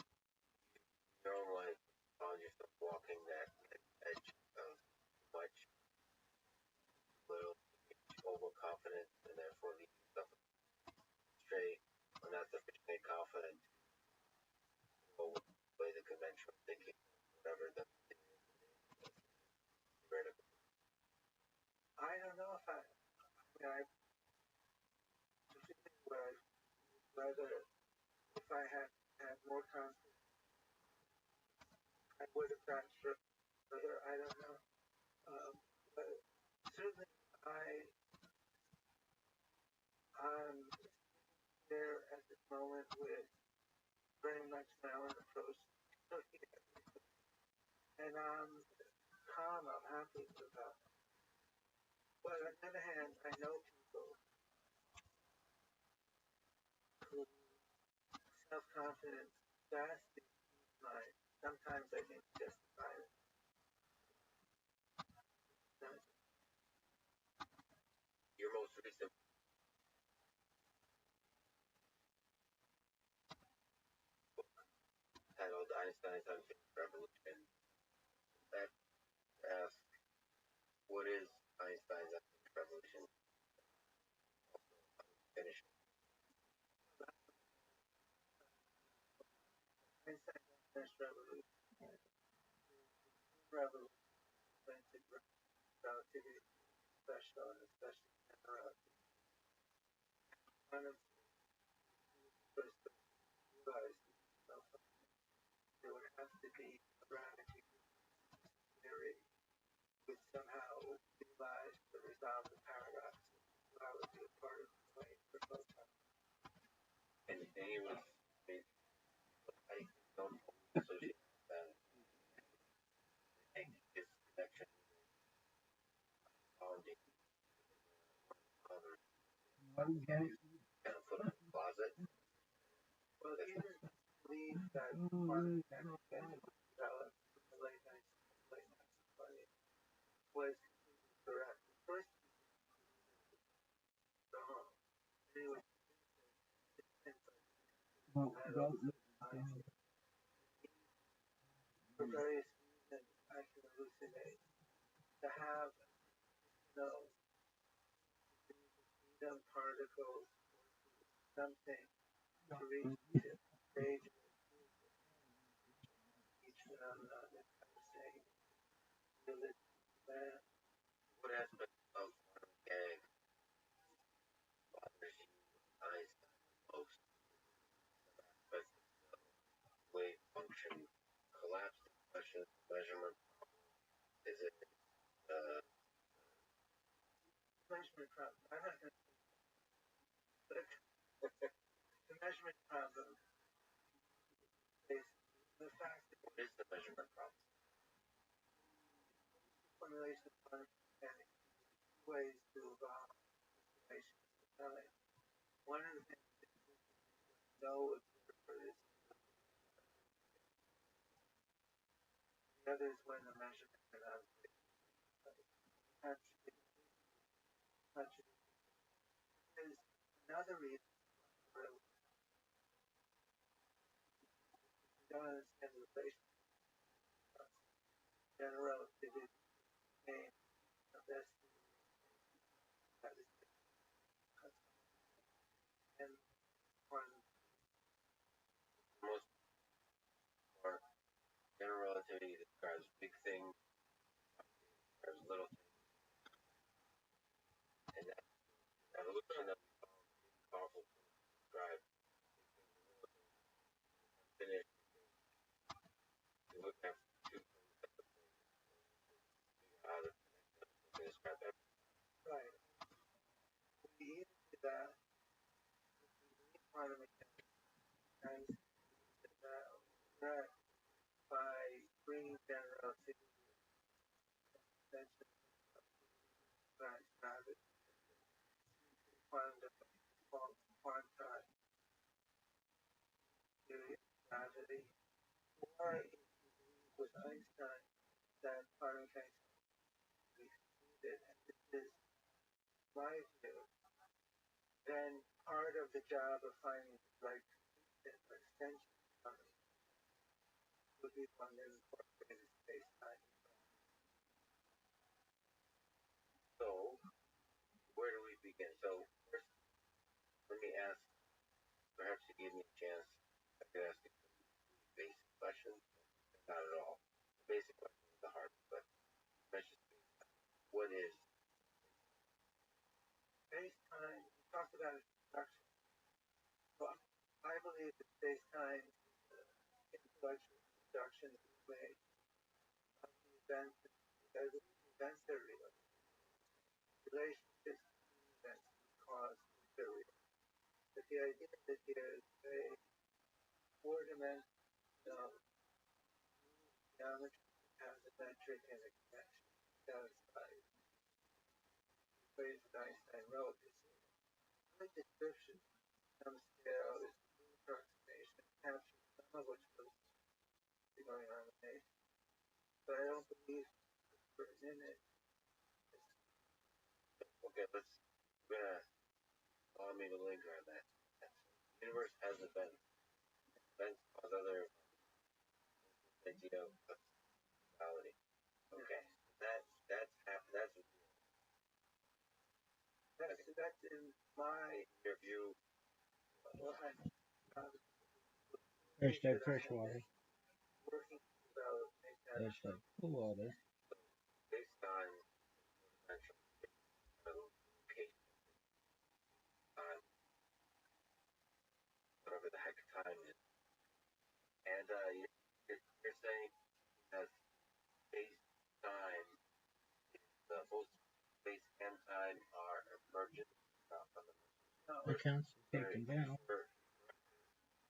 you know, like, found yourself walking that edge of much little overconfidence and therefore leaving yourself straight or not sufficiently confident or way the conventional thinking, whatever the vertical. I don't know if whether if I had more confidence, I would have gotten further. I don't know. But certainly, I'm there at this moment with very much my own approach, and I'm calm. I'm happy about it. But on the other hand, I know people who self-confidence vastly exceeds mine. Sometimes I think justified. Your most recent book titled Einstein's Unfinished Revolution. Einstein finished revolution. Revolution invented relativity, special and especially general. One of the first realized there would have to be a gravity theory which somehow realize the resolve the paradox. That would be a part of the way for photons. And he was, I don't associate that. I think his connection found in other kind of put in the closet. Well, he didn't believe that quantum mechanics developed in the late 1920s was correct. First, wrong. Anyway, for various reasons, I can hallucinate. To have no freedom particles, something to reach the stage of each phenomenon that I'm saying, what aspect of quantum mechanics bothers you, Einstein, most? But wave function collapse question measurement is it measurement problem? I'm not going to the measurement problem is the fact that what is the measurement problem? Formulation of quantum mechanics ways to evolve information in time. One of the things that no observer is the other is when the measurement of there's another reason where we don't understand the relationship general relativity game of this and quantum most or general relativity describes big things, describes little things, and that evolution that we found powerful to describe finished. You look at two things that out of describe everything. Right. We into that quantum mechanics and that by bringing general relativity attention gravity quantum quantized theory of gravity or with Einstein that quantum mechanics succeeded and this is my view then part of the job of finding the right extension would be one that incorporated space-time. So, where do we begin? So, first, let me ask, perhaps you give me a chance, I could ask you some basic questions. Not at all. The basic question is the hard one, but mention space-time. What is space-time? We talked about it in introduction. Well, I believe that space-time is intellectual production that we made of the events that are real. Relationships between events cause the real. But the idea that there is a four-dimensional geometry that has a metric and a connection satisfied equation Einstein wrote is a description, some scale, is an approximation, captures some of what's going on in nature. But I don't believe we're in it. Okay, we're gonna allow me to linger on that. The universe has events. Events cause other idea of reality. Okay, that's in my your view. Well, Hashtag freshwater. working to develop Hashtag cool water. space-time dimension, location, time, whatever the heck time is. And you're saying that space-time, both space and time are emergent, not fundamental. Accounts taken down. For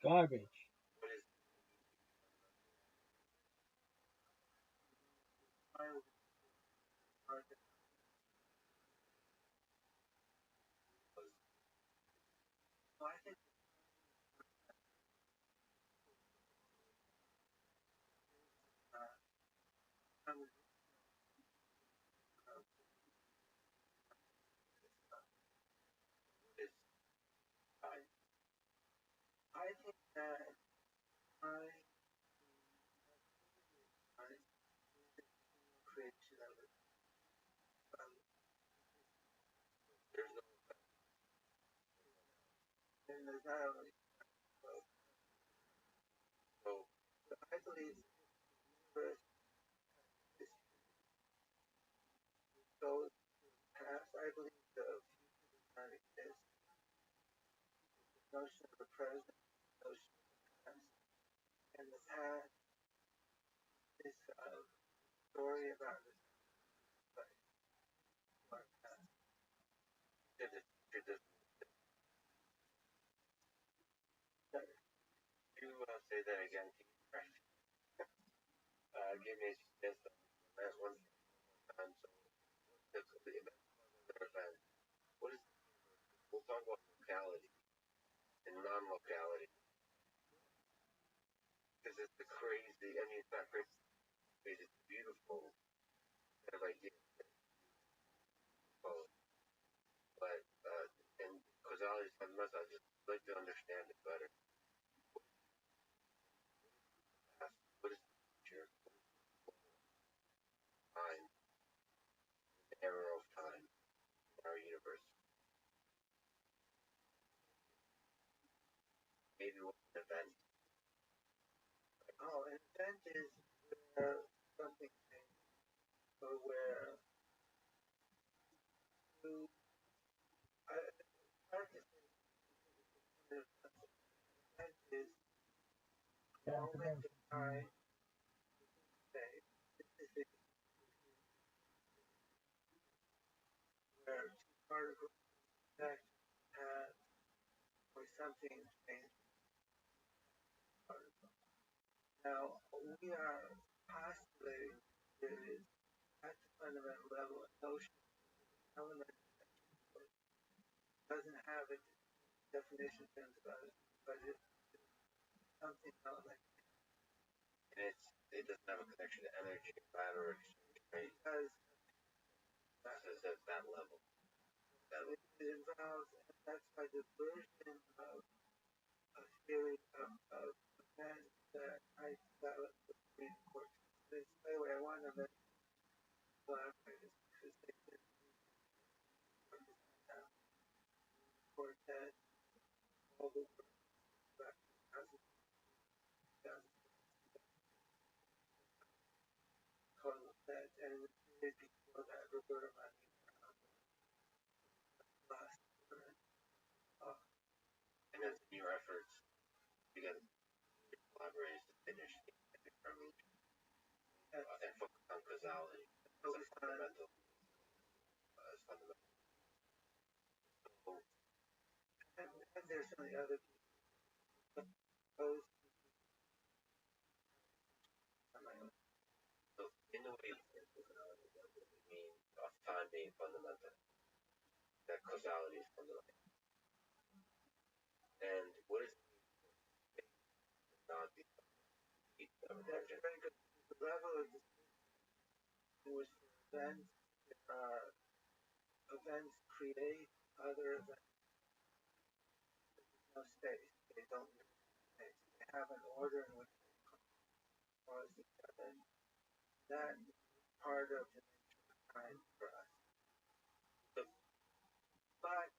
Garbage. what is So I think I would is time? I think that I creation of it. There's no And there's not only so I believe the universe is goes past. I believe the future does not exist. The notion of the present, the notion of the past, and the past is a story about the place, our past. the future doesn't. You say that again? Can you give me a suggestion? That one time. So the event, another event. What is? We'll talk about locality and non-locality because it's the crazy. I mean, it's not crazy. It's a beautiful kind of idea. Well, but and causality is fundamental. I just like to understand it better. What is the future? Time, the era of time in our universe. Maybe what's an event? Oh, an event is where something changes, or where you, hard to say an event is a moment in time, say, this is where two particles connect, have, or something changes. Now, we are postulating there is, at the fundamental level, a notion, element doesn't have a definition terms about it, but it's something element. And it doesn't have a connection to energy, matter exchange, right? Because It's at that level. it involves, and that's why the version of a theory of events that I developed with Supreme Court. This, by the way, I want to let collaborators because they did court that all the work back in 2000, called that, and it was period before that Roberta Money last And then your efforts, you got collaborators to finish the epic revolution and focus on causality. As a fundamental. Fundamental. So, and there's certainly other people. But those so in a way, it means of time being fundamental. That causality is fundamental. And what is not the that's very good. The level of which events events create other events. There's no space. They don't live in space. They have an order in which they cause each other. That is part of the nature of time for us. But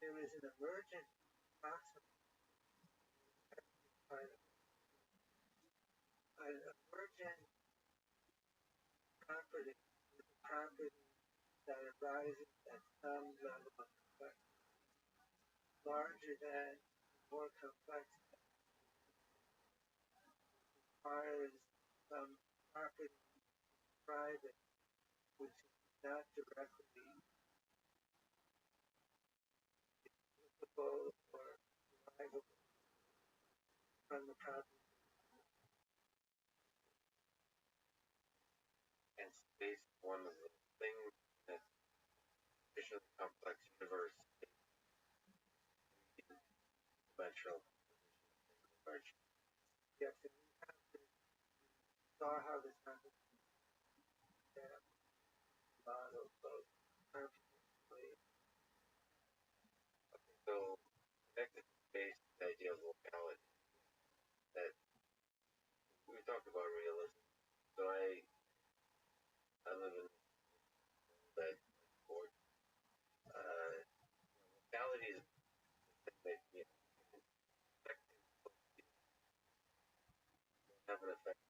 there is an emergent proximity an emergent property is a property that arises at some level of complexity, larger than, more complex, requires some property private, which is not directly applicable or derivable from the property. And space is one of the things that sufficiently complex universe dimensional large. Yes, and we have to saw how this happens. Model of computationally. Okay, so connected to space, the idea of locality that we talked about realism. So I live in that board. Locality is the thing that have an effect.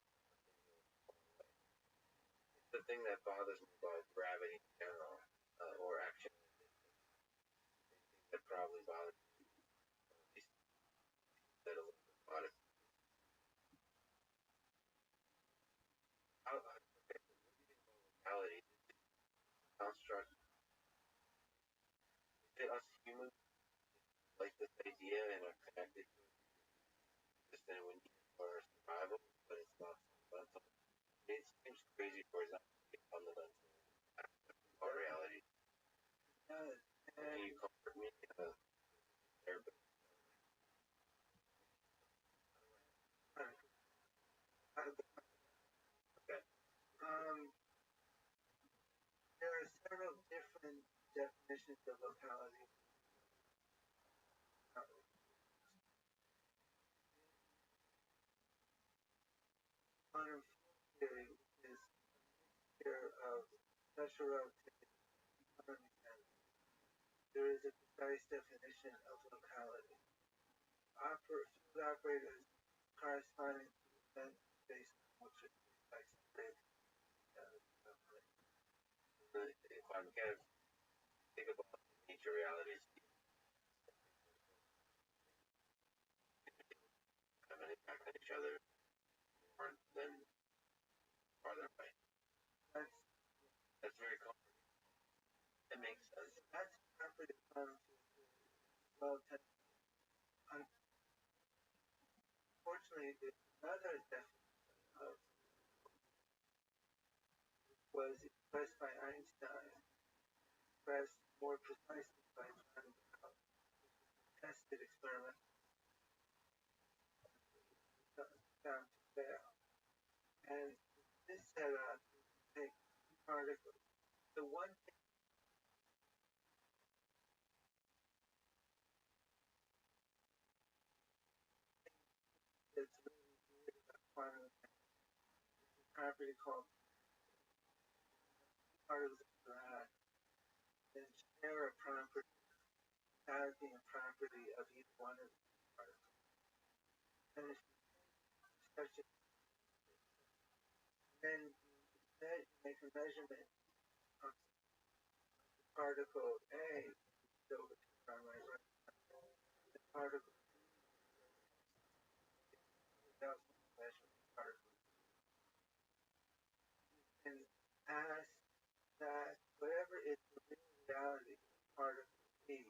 It's the thing that bothers me about gravity in general, or action. That probably bothers me. At least that a little bit about it. Locality construct. Us humans like this idea and are connected to it. Just then we need it for survival, but it's not fundamental. It seems crazy for it not to be fundamental aspect of our reality. Can you comfort me? Therapist. Okay. There are several different definitions of locality. Quantum theory is a mixture of special relativity and quantum mechanics. There is a precise definition of locality. Field operators corresponding to events based on which are accelerated. In quantum mechanics, think about nature realities. Have an impact on each other more than farther away. That's very comforting. That makes sense. That's property of quantum theory. Well, unfortunately, there's another definition of was expressed by Einstein, expressed more precisely by John Bell, tested experiment found to fail. And this set up take particles. The one thing that's really weird about quantum mechanics is a property called particles interact and share a property without being a property of each one of the particles. And if you such a then you make a measurement of the particle A, so on my right, the particle without measuring the particle. And ask that whatever is the real reality of particle B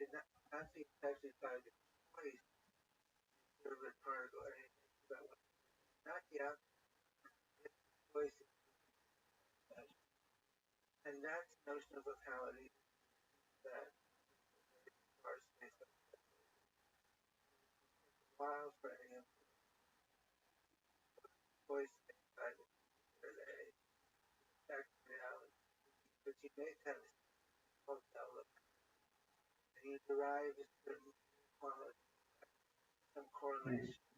did not be affected by the choice of the particle or anything about what not yet the choice is measured. And that's the notion of locality that our space while for any choice by the exact reality. But you make that hotel look and you derive a certain quality, some correlation,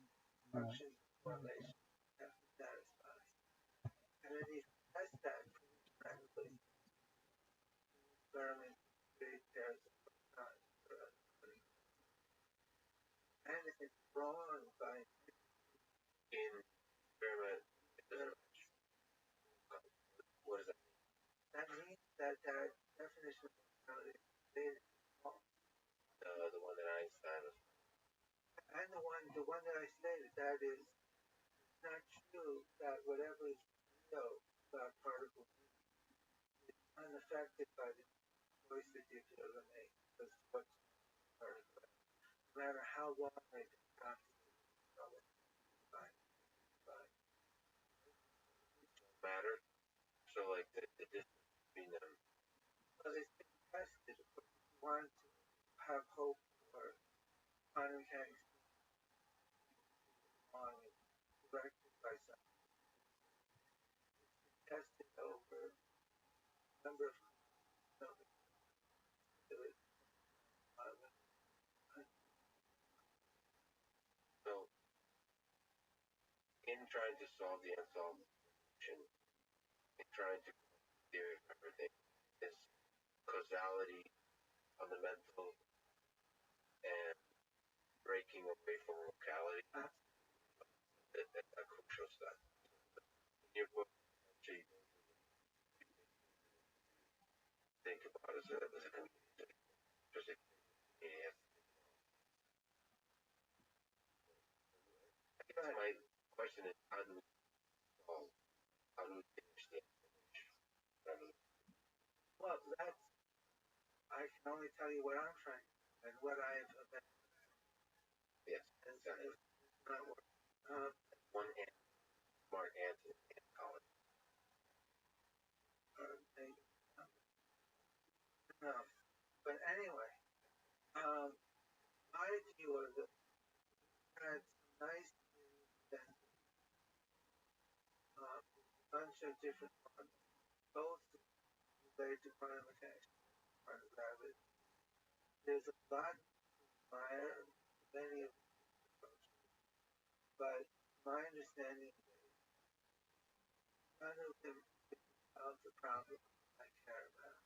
functions of correlation that satisfies. And then you test that pretty correctly. Experiment very pairs of photons. And it's isn't wrong by In experiment, it doesn't what does that mean? that means that that definition of mortality is false. The one that Einstein was. And the one that I stated, that is not true that whatever is real about particles is unaffected by the choice that you make, because what's particle, no matter how long they can Matter. So like the distance between them. well, it's been tested. If you want to have hope for quantum mechanics on directed by something, it's been tested over a number of So in trying to solve the unsolved question, in trying to theory of everything, is causality fundamental and breaking away from locality. That's a crucial step. In your book, actually, think about as a community. Just a community has to think about. I guess my question is, how do we solve? How do we finish the explanation? Well, that's, I can only tell you what I'm trying and what I've Yes, and exactly. it's not working. One smart answer in college. No. But anyway, my view of it had some nice things that a bunch of different ones, both related to quantum mechanics, quantum gravity. There's a lot to admire many of these approaches, but my understanding is none of them solve the problem I care about.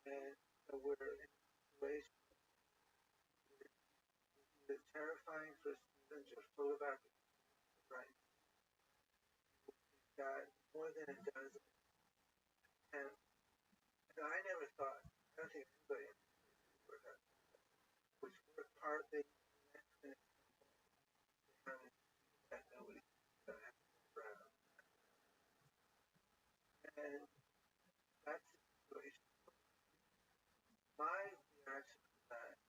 And so we're in a situation that's terrifying for students are full of applications, right? We've got more than a dozen. And I never thought, I don't think anybody would have, which were partly that nobody around. And that's the situation. My reaction to that,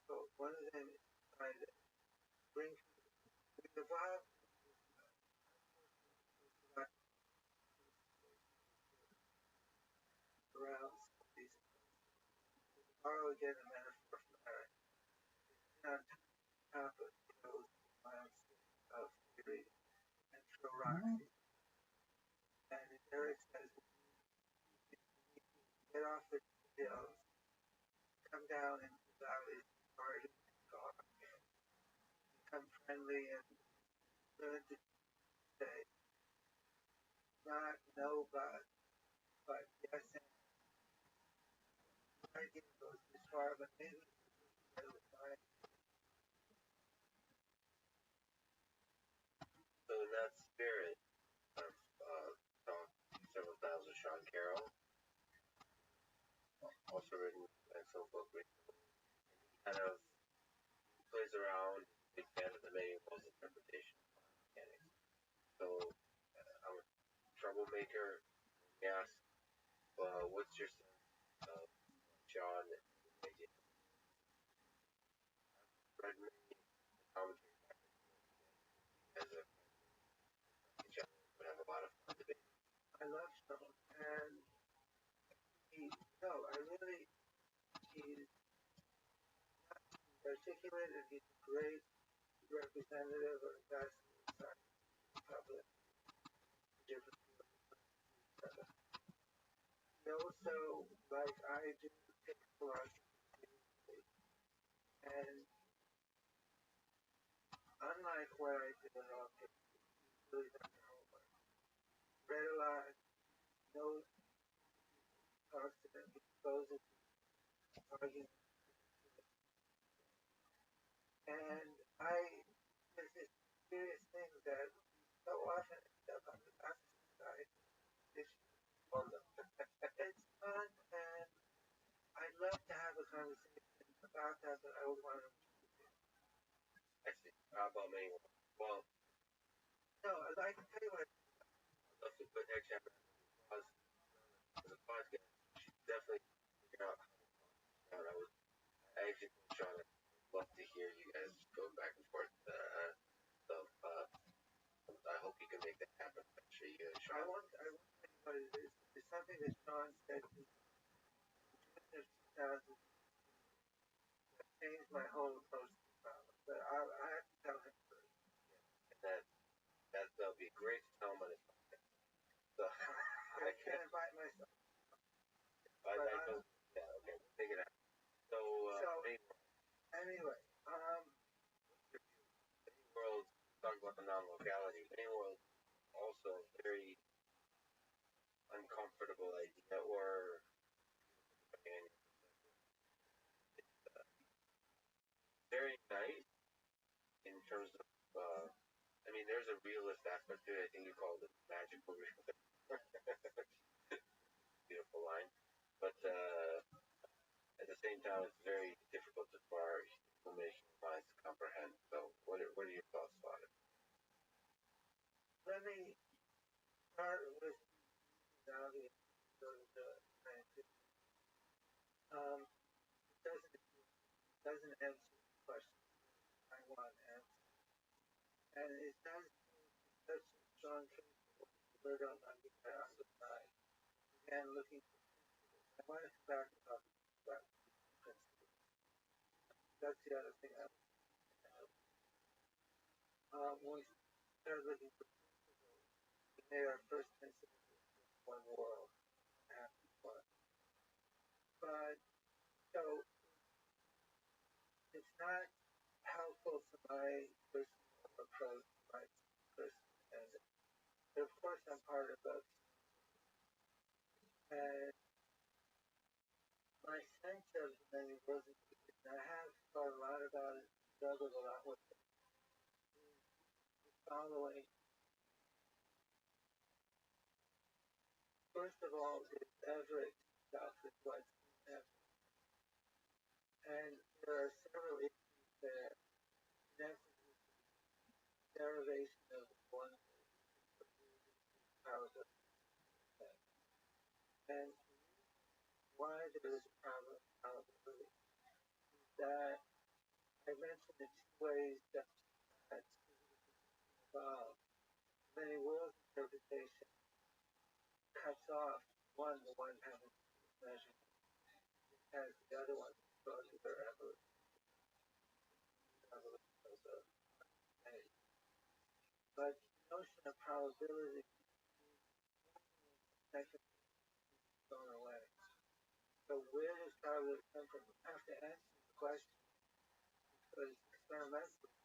so one of them is trying to bring, we evolved around these, borrow again a metaphor from Eric, on top of those landscape of theory and throw rocks. And Eric says, get off the hills, come down into the valleys, garden, and talk, become friendly, and learn to say, not no, but yes, and I didn't go this far, but maybe it was fine. So in that spirit, I've talked several times with Sean Carroll, also written an excellent book recently. Kind of plays around, big fan of the medieval's interpretation of mechanics. So I'm a troublemaker. He asked, what's your sense of John and the idea? Read many commentary as a each other would have a lot of fun debating. I love Sean, and I really, he's articulate, and he's a great representative of investment public, different people. He also, like I do, take philosophy seriously, and unlike what I did in office, he's really done the homework. Read a lot, knows, talks to them, he goes into arguments. And there's this serious thing that so often ends up on the opposite side. It's fun, it's fun, and I'd love to have a conversation about that, but I would want to. I see. About me. Well, no, I can tell you what. I'd love to put actually pause as a podcast. Definitely figure out how I would. I actually told Sean I'd love to hear you guys go back and forth. So I hope you can make that happen. I'm sure you guys. I want to tell you what it is. It's something that Sean said in June of 2000 that changed my whole approach to the problem. But I have to tell him first. And that'll be great to tell him on his podcast. So I can't invite myself. But yeah, okay, we'll take it out. So anyway, many worlds talk about the non-locality. Many worlds also very uncomfortable idea, or very nice in terms of. I mean, there's a realist aspect to it. I think you called it magical realist. Beautiful line, but at the same time, it's very difficult for our human minds to comprehend. So, what are your thoughts about it? Let me start with the obvious. Doesn't answer the question I want to answer, and it does such a strong case for word on the side. Again, looking. I want to come back about principles. That's the other thing I was when we start looking for principles, we made our first principle one world, one. But so it's not helpful to my personal approach, my personal agenda. But of course, I'm part of both. And my sense of many worlds, and I have thought a lot about it, struggled a lot with it, is the following. First of all, is Everett stuff with what's in Everett. And there are several issues there. Derivation of one and why there is a problem with probability is that I mentioned the two ways that involved. Many worlds interpretation cuts off the one having measure, as the other one goes to their evolution. But the notion of probability is thrown away. So where does probability come from? We have to answer the question because experimentally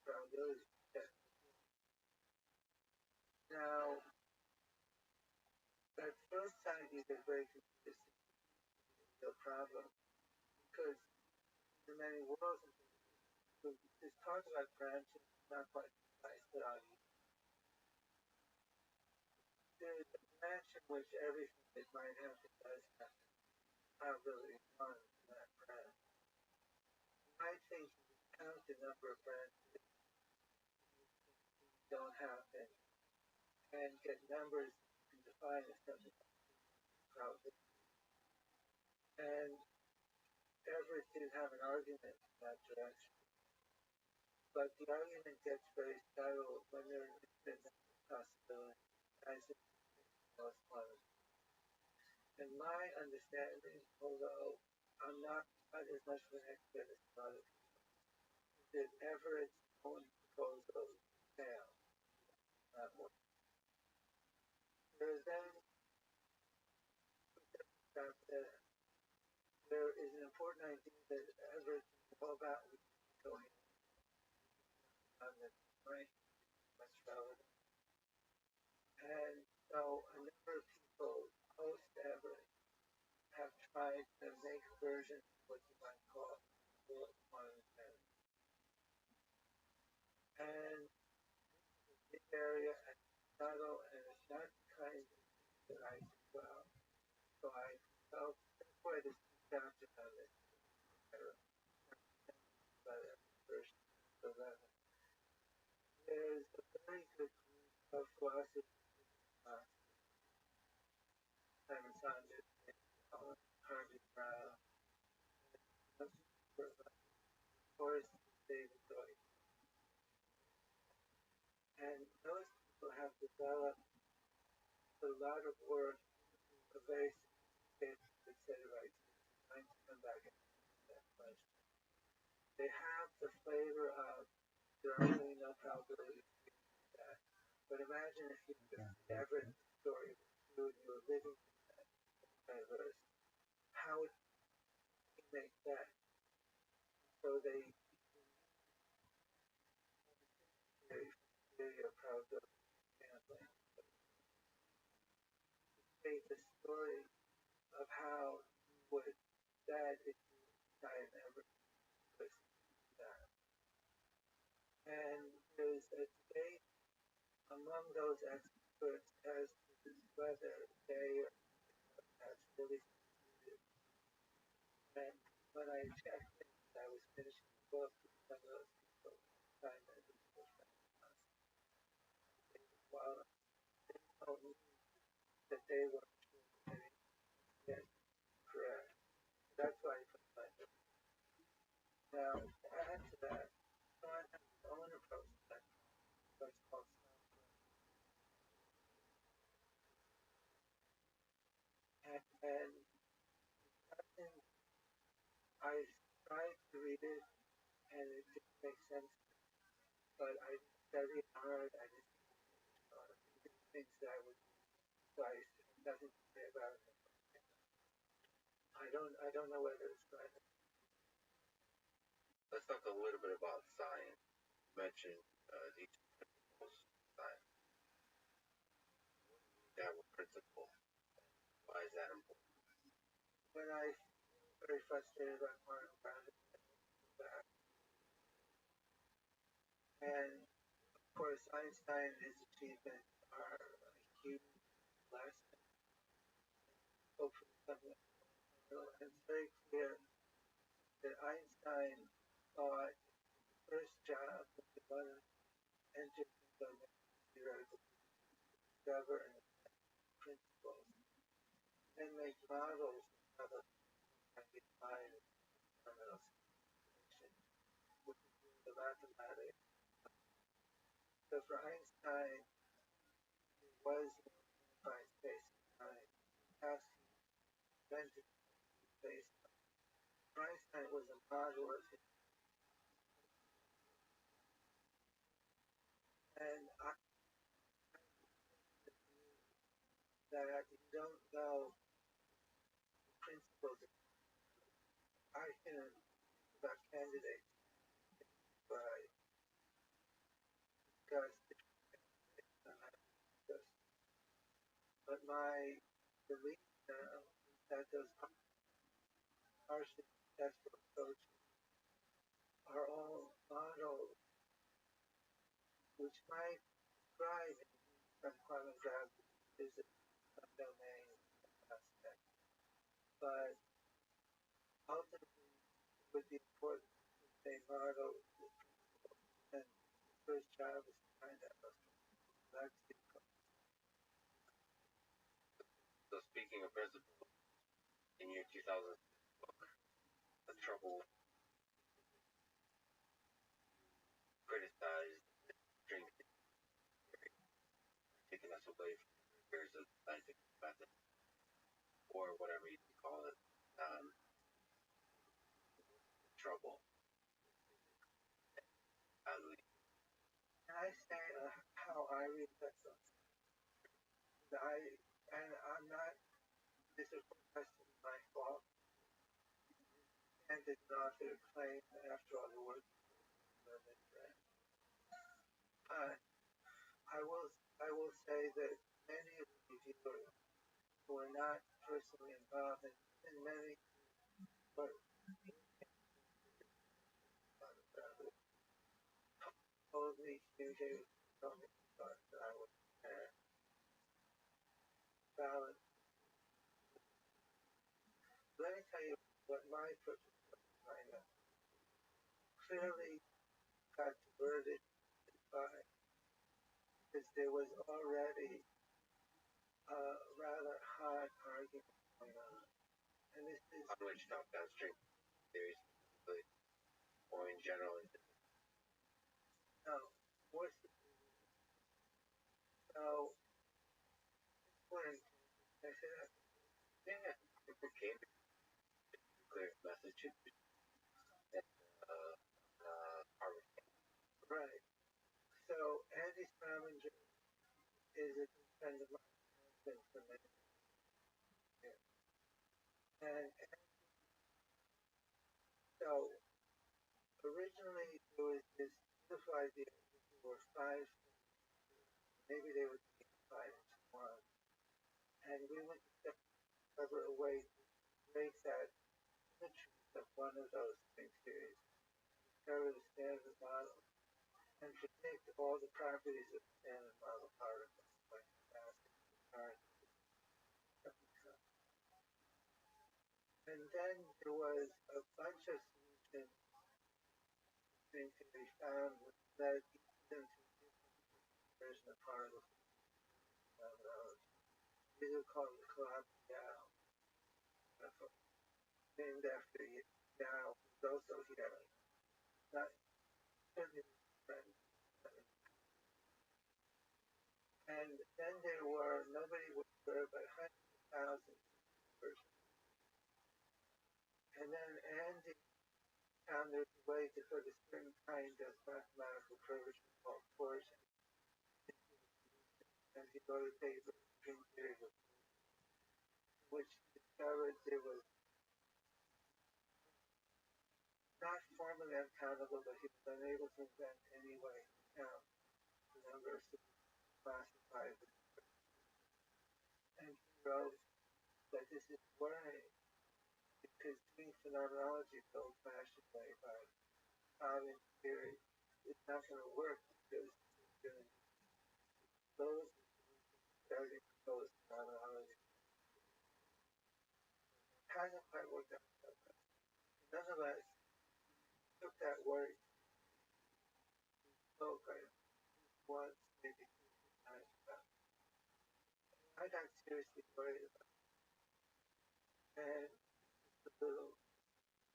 probability is checked. Now, that first idea is very consistent with the problem because the many worlds this talk about branching is not quite precise, but there's a branch in which everything that might happen does happen. Probability one in that branch. I think you can count the number of branches that don't happen and get numbers you can define as something probability. And Everett did have an argument in that direction. But the argument gets very subtle when there is infinite possibility. I think most ones. And my understanding, although I'm not as much of an expert as other people, is that Everett's own proposal failed. There is then there is an important idea that Everett know about going on the right, much relevant. And so a number of people post Everett have tried to make versions of what you might call world quantum mechanics. area and subtle, and it's not the kind that I do well. So I felt that's why this chapter on it, but verse 11. There's a very good group of philosophers, Simon Saunders, Harvey Brown, of course, David Joyce. And those people have developed a lot of work, a very sophisticated set of ideas. I'm to come back and answer that question. They have the flavor of there are really no probabilities of that. But imagine if you ever the story was true and you were living in that universe. How would you make that? So they theory of probability sampling create the story of how would that if you try and ever that. And there's a debate among those experts as to whether they have really succeeded. And when I checked it, I was finishing the book with some of those people, Simon and while they told me that they weren't getting it correct. That's why I put my book. Now, to add to that, Sean has his own approach to that, what's called and I tried to read it and it didn't make sense, but I studied hard. I did things that I would twice. Nothing to say about it. I don't know whether it's right. Let's talk a little bit about science. You mentioned these principles of science. You have a principle. Why is that important? When I was very frustrated about quantum gravity, and of course Einstein and his achievements are a huge lesson. Hopefully something. And it's very clear that Einstein thought his first job was to run enter the theoretical discover and principles, and make models of a kind of fundamental situation, which is the mathematics. So for Einstein, it was unified space and time. As he invented space, for Einstein was a model of his. And I that you don't know the principles. I can about candidates, but I discussed but my belief now is that those partially successful approaches are all models which might describe some quantum gravity physics, some domain aspect, but ultimately it would be important to say model and the first job is to find out those principles. So speaking of principles, in your 2000 book, The Trouble, criticized string theory, taking us away from years of scientific method, or whatever you call it, trouble. And I say how I read that something. I'm not, this is my fault. And did not claim after all the work I will say that many of the reviewers who are not personally involved in many but told me told me about balance. Let me tell you what my purpose was behind that. Clearly got diverted by because there was already a rather hard argument going on. And this is on which top-down string theory specifically, or in general. no more specific. So when I say that, Yeah, it came to clear message and Harvard. right. So Andy Scavenger is a good friend of mine, has been for many years. And so originally there was this beautiful idea that there were five, maybe they would be five and one. And we went to discover a way to break that symmetry of one of those string theories, discover the standard model, and predict all the properties of the standard model particles, like capacity, charge, and then there was a bunch of solutions string theory found which led each of them to a different version of particle methodology. These are called the Calabi-Yau method, named after Yau, who's also here. Not certainly friend. And then there were, nobody was sure, but hundreds of thousands of versions. And then Andy found there's a way to put a certain kind of mathematical curvature called torsion into the solution. And he wrote a paper, string theory, which discovered there was not formally uncountable, but he was unable to invent any way to count the number of solutions classified. And he wrote that this is worrying because doing phenomenology the old-fashioned way by solving theory is not going to work because it's going to close the solution starting to close phenomenology. It hasn't quite worked out that way. Nonetheless, he took that worry. He spoke once, maybe two times about it. I got seriously worried about it. And just a little.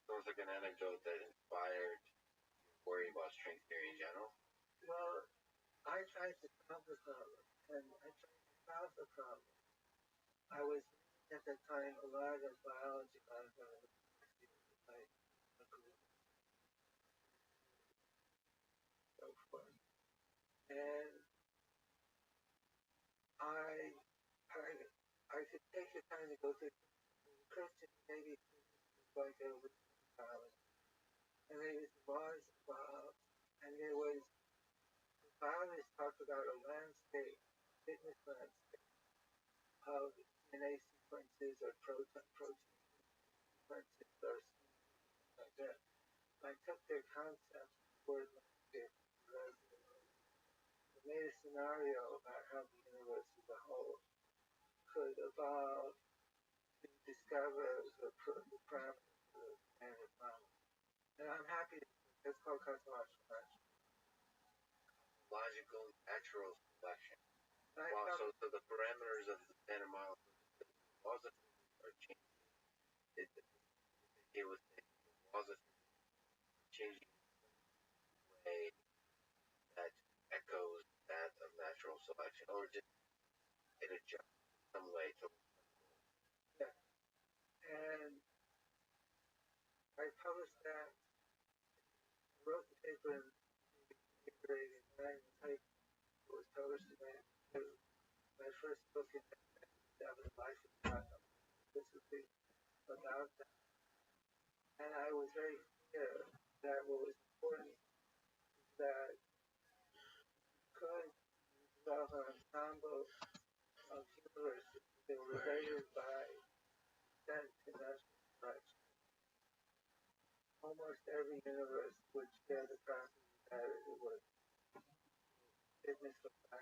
So it's like an anecdote that inspired worry about string theory in general? Well, I tried to solve the problem, and I tried to solve the problem. I was reading at that time a lot of biology articles, like so forth. And I could take the time to go through the Christian maybe like a biology. And there was laws involved, and there was the biologists talked about a landscape, fitness landscape of DNA sequences or protein sequences or something like that. I took their concepts, word landscape, and made a scenario about how the universe as a whole could evolve to discover the parameters of the standard model. And I'm happy to, that's called cosmological selection. Logical natural selection. And Wow, so the parameters of the standard model laws of physics are changing. It was the laws of physics changing in a way that echoes that of natural selection, or just it adjusts in some way to. yeah. And I published that, wrote the paper in paper 89, the paper was published in 92. My first book in that was Life of God, explicitly about that. And I was very clear that what was important is that you could develop an ensemble of universes that were related by descent to natural selection. Almost every universe would share the property that it would fitness for class